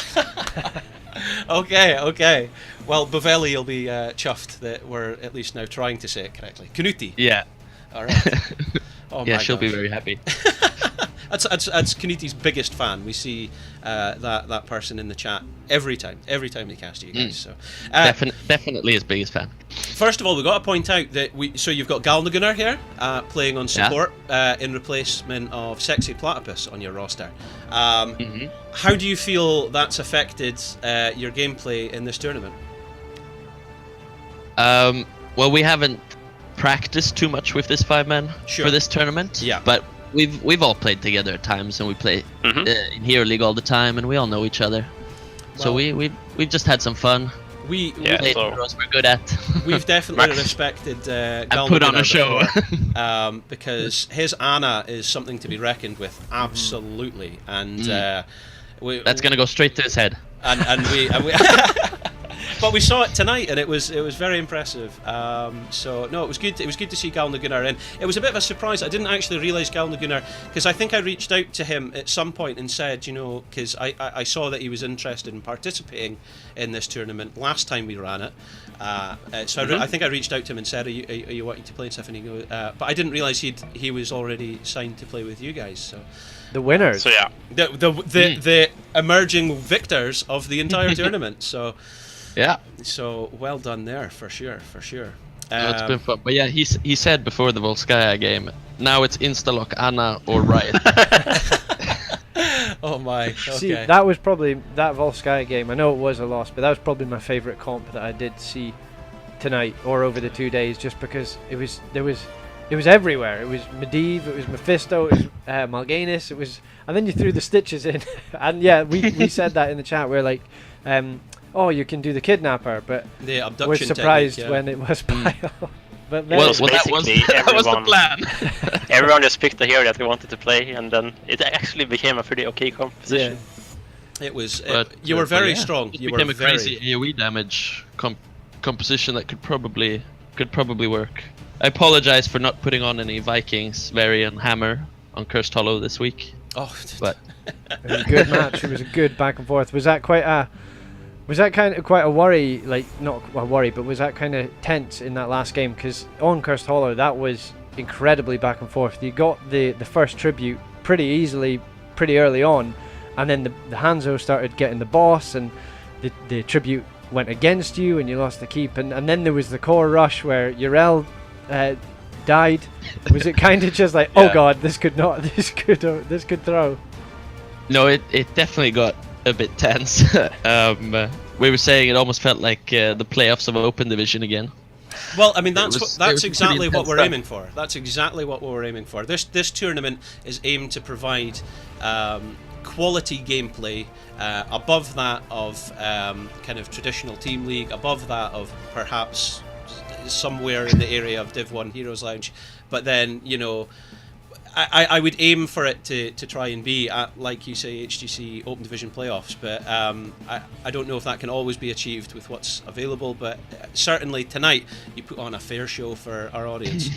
Okay. Well, Bovelli will be chuffed that we're at least now trying to say it correctly. Knuti. Yeah. All right. Oh Yeah, my she'll be gosh. very happy. That's Knuti's biggest fan. We see that person in the chat every time they cast you guys. So Definitely his biggest fan. first of all, we've got to point out that you've got Galnagunnar here playing on support in replacement of Sexy Platypus on your roster. How do you feel that's affected your gameplay in this tournament? Well, we haven't practiced too much with this 5-man for this tournament. Yeah. But we've all played together at times, and we play in Hero League all the time, and we all know each other. So we've just had some fun. We heroes we're good at. We've definitely respected Galnagunnar put on a show before, because his Anna is something to be reckoned with, absolutely. And that's gonna go straight to his head. And we but we saw it tonight, and it was very impressive. So no, it was good. It was good to see Galnagunnar in. It was a bit of a surprise. I didn't actually realise Galnagunnar, because I think I reached out to him at some point and said, because I saw that he was interested in participating in this tournament last time we ran it. So I think I reached out to him and said, "Are you wanting to play and stuff?" And he goes, but I didn't realise he was already signed to play with you guys. So. The winners. So yeah, the emerging victors of the entire tournament. So. Yeah. So well done there, for sure. It's been fun. But yeah, he said before the Volskaya game, now it's Instalock, Anna, or Riot. Oh my. Okay. See, that was probably that Volskaya game. I know it was a loss, but that was probably my favourite comp that I did see tonight or over the 2 days, just because it was everywhere. It was Medivh, it was Mephisto, it was Mal'Ganis, and then you threw the Stitches in, and yeah, we said that in the chat. We're like, oh, you can do the kidnapper, but the abduction we're surprised technique, when it was Bile. But then well, that was the plan. Everyone just picked the hero that we wanted to play, and then it actually became a pretty okay composition. Yeah. It was. But, you were very yeah, strong. It you became were a crazy AoE damage composition that could probably work. I apologize for not putting on any Vikings, Varian, Hammer on Cursed Hollow this week. Oh, but it was a good match. It was a good back and forth. Was that quite a worry? Like, not a worry, but was that kind of tense in that last game? Because on Cursed Hollow, that was incredibly back and forth. You got the first tribute pretty easily, pretty early on, and then the Hanzo started getting the boss, and the tribute went against you, and you lost the keep, and then there was the core rush where Yrel died. Was it kind of just like, oh god, this could throw? No, it definitely got a bit tense. We were saying it almost felt like the playoffs of Open Division again. Well, I mean, that's exactly what we're intense aiming for. That's exactly what we're aiming for. This tournament is aimed to provide quality gameplay above that of kind of traditional Team League, above that of perhaps somewhere in the area of Div 1 Heroes Lounge. But then, I would aim for it to try and be at, like you say, HGC Open Division playoffs, but I don't know if that can always be achieved with what's available, but certainly tonight you put on a fair show for our audience.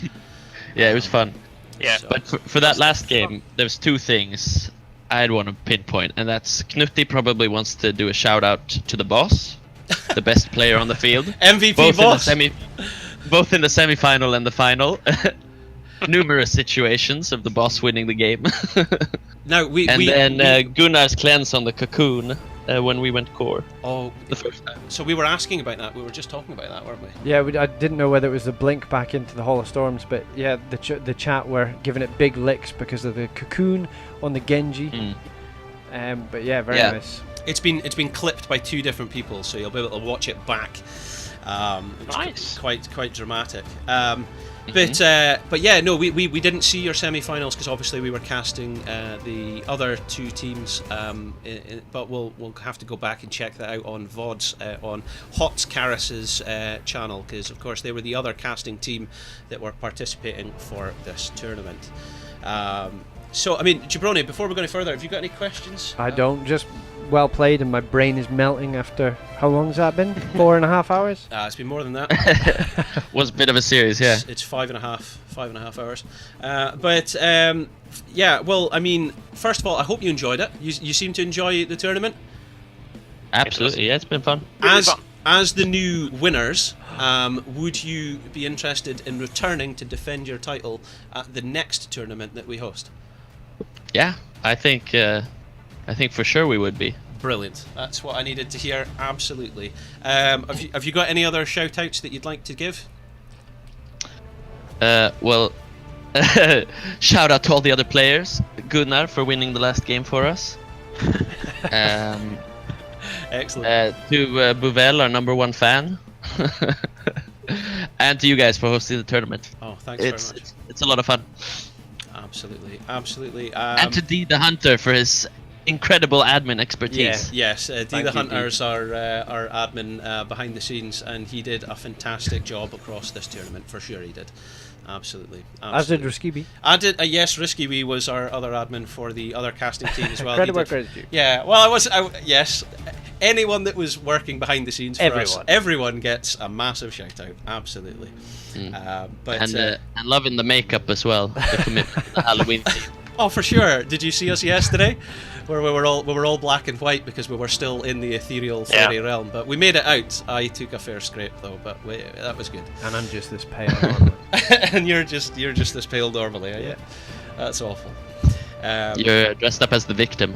Yeah, it was fun. Yeah. So- But for that last game, there's two things I'd want to pinpoint, and that's Knuti probably wants to do a shout out to the boss, the best player on the field. MVP both boss! Both in the semi-final and the final. Numerous situations of the boss winning the game. Now then Gunnar's cleanse on the cocoon when we went core oh, the first time. so we were asking about that. We were just talking about that, weren't we? Yeah, I didn't know whether it was the blink back into the Hall of Storms, but yeah, the chat were giving it big licks because of the cocoon on the Genji. But yeah, very nice. It's been clipped by two different people, so you'll be able to watch it back. It's Nice. quite dramatic. But yeah, no, we didn't see your semi-finals because obviously we were casting the other two teams. But we'll have to go back and check that out on VODs on Hots Karas's channel, because of course they were the other casting team that were participating for this tournament. So I mean, Jabroni, before we go any further, have you got any questions? I don't. Just well played, and my brain is melting after how long's that been? 4.5 hours. It's been more than that. Was a bit of a series, yeah. It's 5.5 hours. Yeah. Well, I mean, first of all, I hope you enjoyed it. You seem to enjoy the tournament. Absolutely, yeah, it's been fun. As the new winners, would you be interested in returning to defend your title at the next tournament that we host? Yeah, I think for sure we would be. Brilliant. That's what I needed to hear. Absolutely. Have you got any other shout outs that you'd like to give? Well, shout out to all the other players. Gunnar for winning the last game for us. Excellent. To Bouvel, our #1 fan. And to you guys for hosting the tournament. Oh, thanks very much. It's a lot of fun. Absolutely. And to D the Hunter for his incredible admin expertise. Yes, D the Hunter's our admin behind the scenes, and he did a fantastic job across this tournament, for sure he did. Absolutely. As did Riskibi. Yes, Riskibi was our other admin for the other casting team as well. Credit where credit's due. Yeah, well, yes. Anyone that was working behind the scenes for us, everyone gets a massive shout out. Absolutely. And loving the makeup as well, the commitment to the Halloween theme. Oh, for sure. Did you see us yesterday, where we were all black and white because we were still in the ethereal fairy realm? But we made it out. I took a fair scrape though, but that was good. And I'm just this pale normally. And you're just this pale normally. Yeah. That's awful. You're dressed up as the victim.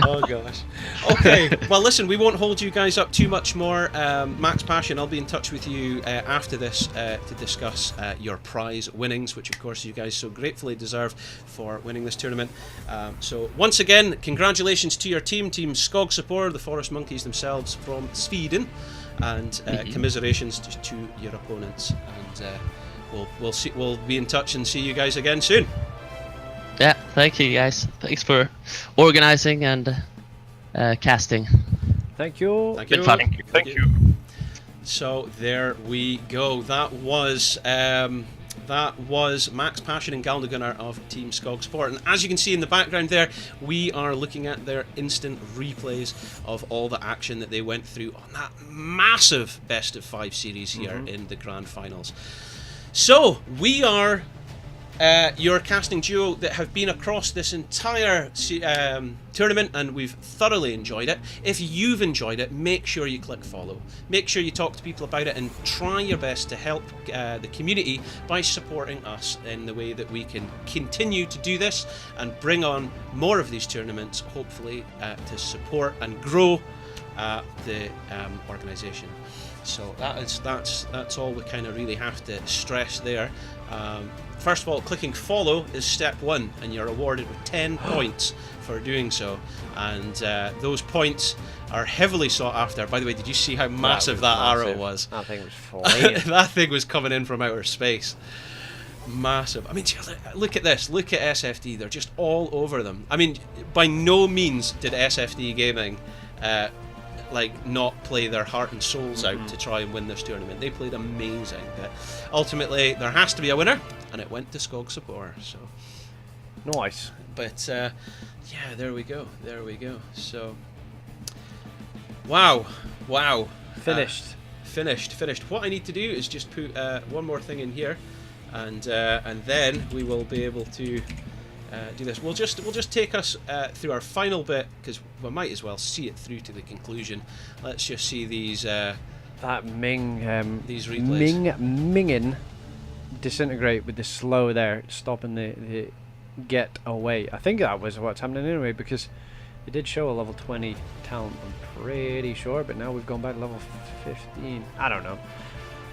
Oh gosh. Okay. Well, listen, we won't hold you guys up too much more. Max Passion, I'll be in touch with you after this to discuss your prize winnings, which of course you guys so gratefully deserve for winning this tournament. So once again, congratulations to your team Skogsupor, the Forest Monkeys themselves from Sweden, and commiserations to your opponents. And we'll be in touch and see you guys again soon. Yeah, thank you guys. Thanks for organizing and casting. Thank you. Been fun. Thank you. So there we go. That was Max Passion and Galdagunnar of Team Skogsport. And as you can see in the background there, we are looking at their instant replays of all the action that they went through on that massive best of 5 series here in the grand finals. So we are your casting duo that have been across this entire tournament, and we've thoroughly enjoyed it. If you've enjoyed it, make sure you click follow. Make sure you talk to people about it and try your best to help the community by supporting us in the way that we can continue to do this and bring on more of these tournaments, hopefully to support and grow the organisation. So that's all we kind of really have to stress there. First of all, clicking follow is step 1, and you're awarded with 10 points for doing so. And those points are heavily sought after. By the way, did you see how massive that arrow was? That thing was flying. That thing was coming in from outer space. Massive. I mean, look at this. Look at SFD. They're just all over them. I mean, by no means did SFD Gaming not play their heart and souls out to try and win this tournament. They played amazing, but ultimately there has to be a winner, and it went to Skogsupor. So nice. But yeah, there we go. So wow. Finished. Finished. What I need to do is just put one more thing in here, and then we will be able to do this. We'll just take us through our final bit, because we might as well see it through to the conclusion. Let's just see these that these replays. Mingin disintegrate with the slow there, stopping the get away. I think that was what's happening anyway, because it did show a level 20 talent, I'm pretty sure, but now we've gone back to level 15. I don't know.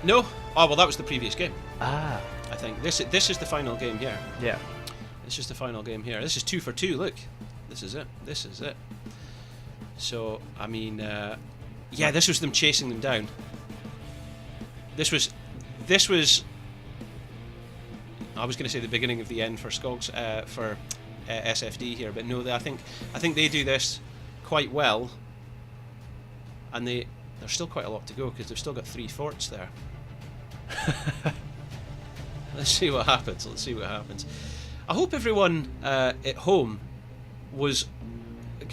No? Oh, well, that was the previous game. Ah. I think this is the final game here. Yeah. This is the final game here. This is 2 for 2. Look, this is it. So I mean, yeah, this was them chasing them down. This was. I was going to say the beginning of the end for Skogs for SFD here, but no, I think they do this quite well, and there's still quite a lot to go because they've still got 3 forts there. Let's see what happens. I hope everyone at home was.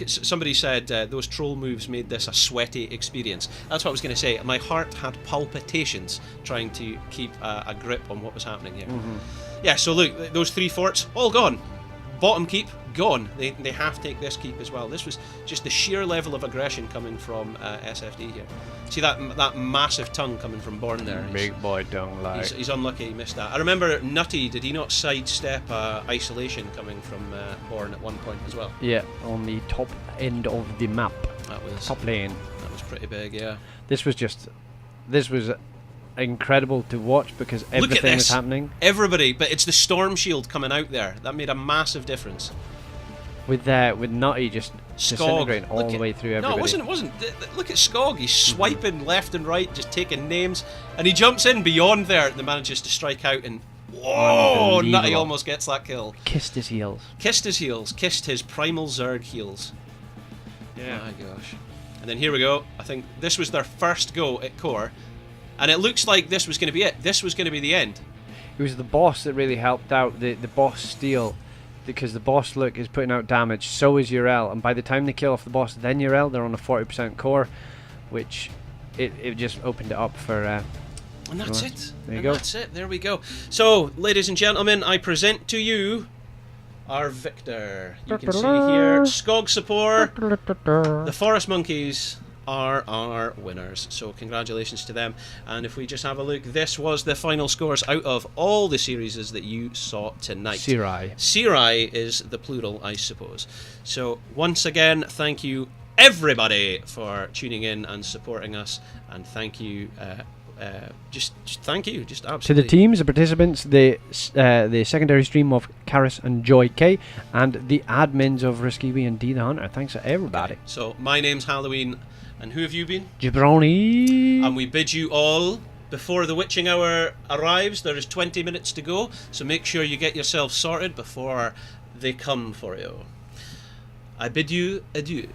Somebody said those troll moves made this a sweaty experience. That's what I was going to say. My heart had palpitations trying to keep a grip on what was happening here. Yeah, so look, those 3 forts, all gone. Bottom keep, gone. They have to take this keep as well. This was just the sheer level of aggression coming from SFD here. See that massive tongue coming from Born there? Big boy tongue, like. He's unlucky he missed that. I remember Nutty, did he not sidestep isolation coming from Born at one point as well? Yeah, on the top end of the map. That was Top lane. That was pretty big, yeah. This was incredible to watch because everything was happening. Everybody, but it's the storm shield coming out there. That made a massive difference. With Nutty just disintegrating all the way through everybody. No, it wasn't. Look at Skog. He's swiping left and right, just taking names, and he jumps in beyond there and manages to strike out. And whoa, Nutty almost gets that kill. Kissed his heels. Kissed his primal Zerg heels. Yeah. My gosh. And then here we go. I think this was their first go at core. And it looks like this was going to be it. This was going to be the end. It was the boss that really helped out. The boss steal, because the boss is putting out damage. So is Urel, and by the time they kill off the boss, then Urel, they're on a 40% core, which it just opened it up for. And that's it. There you go. That's it. There we go. So, ladies and gentlemen, I present to you our victor. You can see here, Skog Support, the Forest Monkeys are our winners, so congratulations to them. And if we just have a look, this was the final scores out of all the series that you saw tonight. Serai is the plural, I suppose. So once again, thank you everybody for tuning in and supporting us, and thank you just thank you, just absolutely. To the teams, the participants, the secondary stream of Karis and Joy K, and the admins of Risky Wee and D the Hunter. Thanks to everybody. Okay. So my name's Halloween. And who have you been? Jabroni. And we bid you all, before the witching hour arrives, there is 20 minutes to go, so make sure you get yourself sorted before they come for you. I bid you adieu.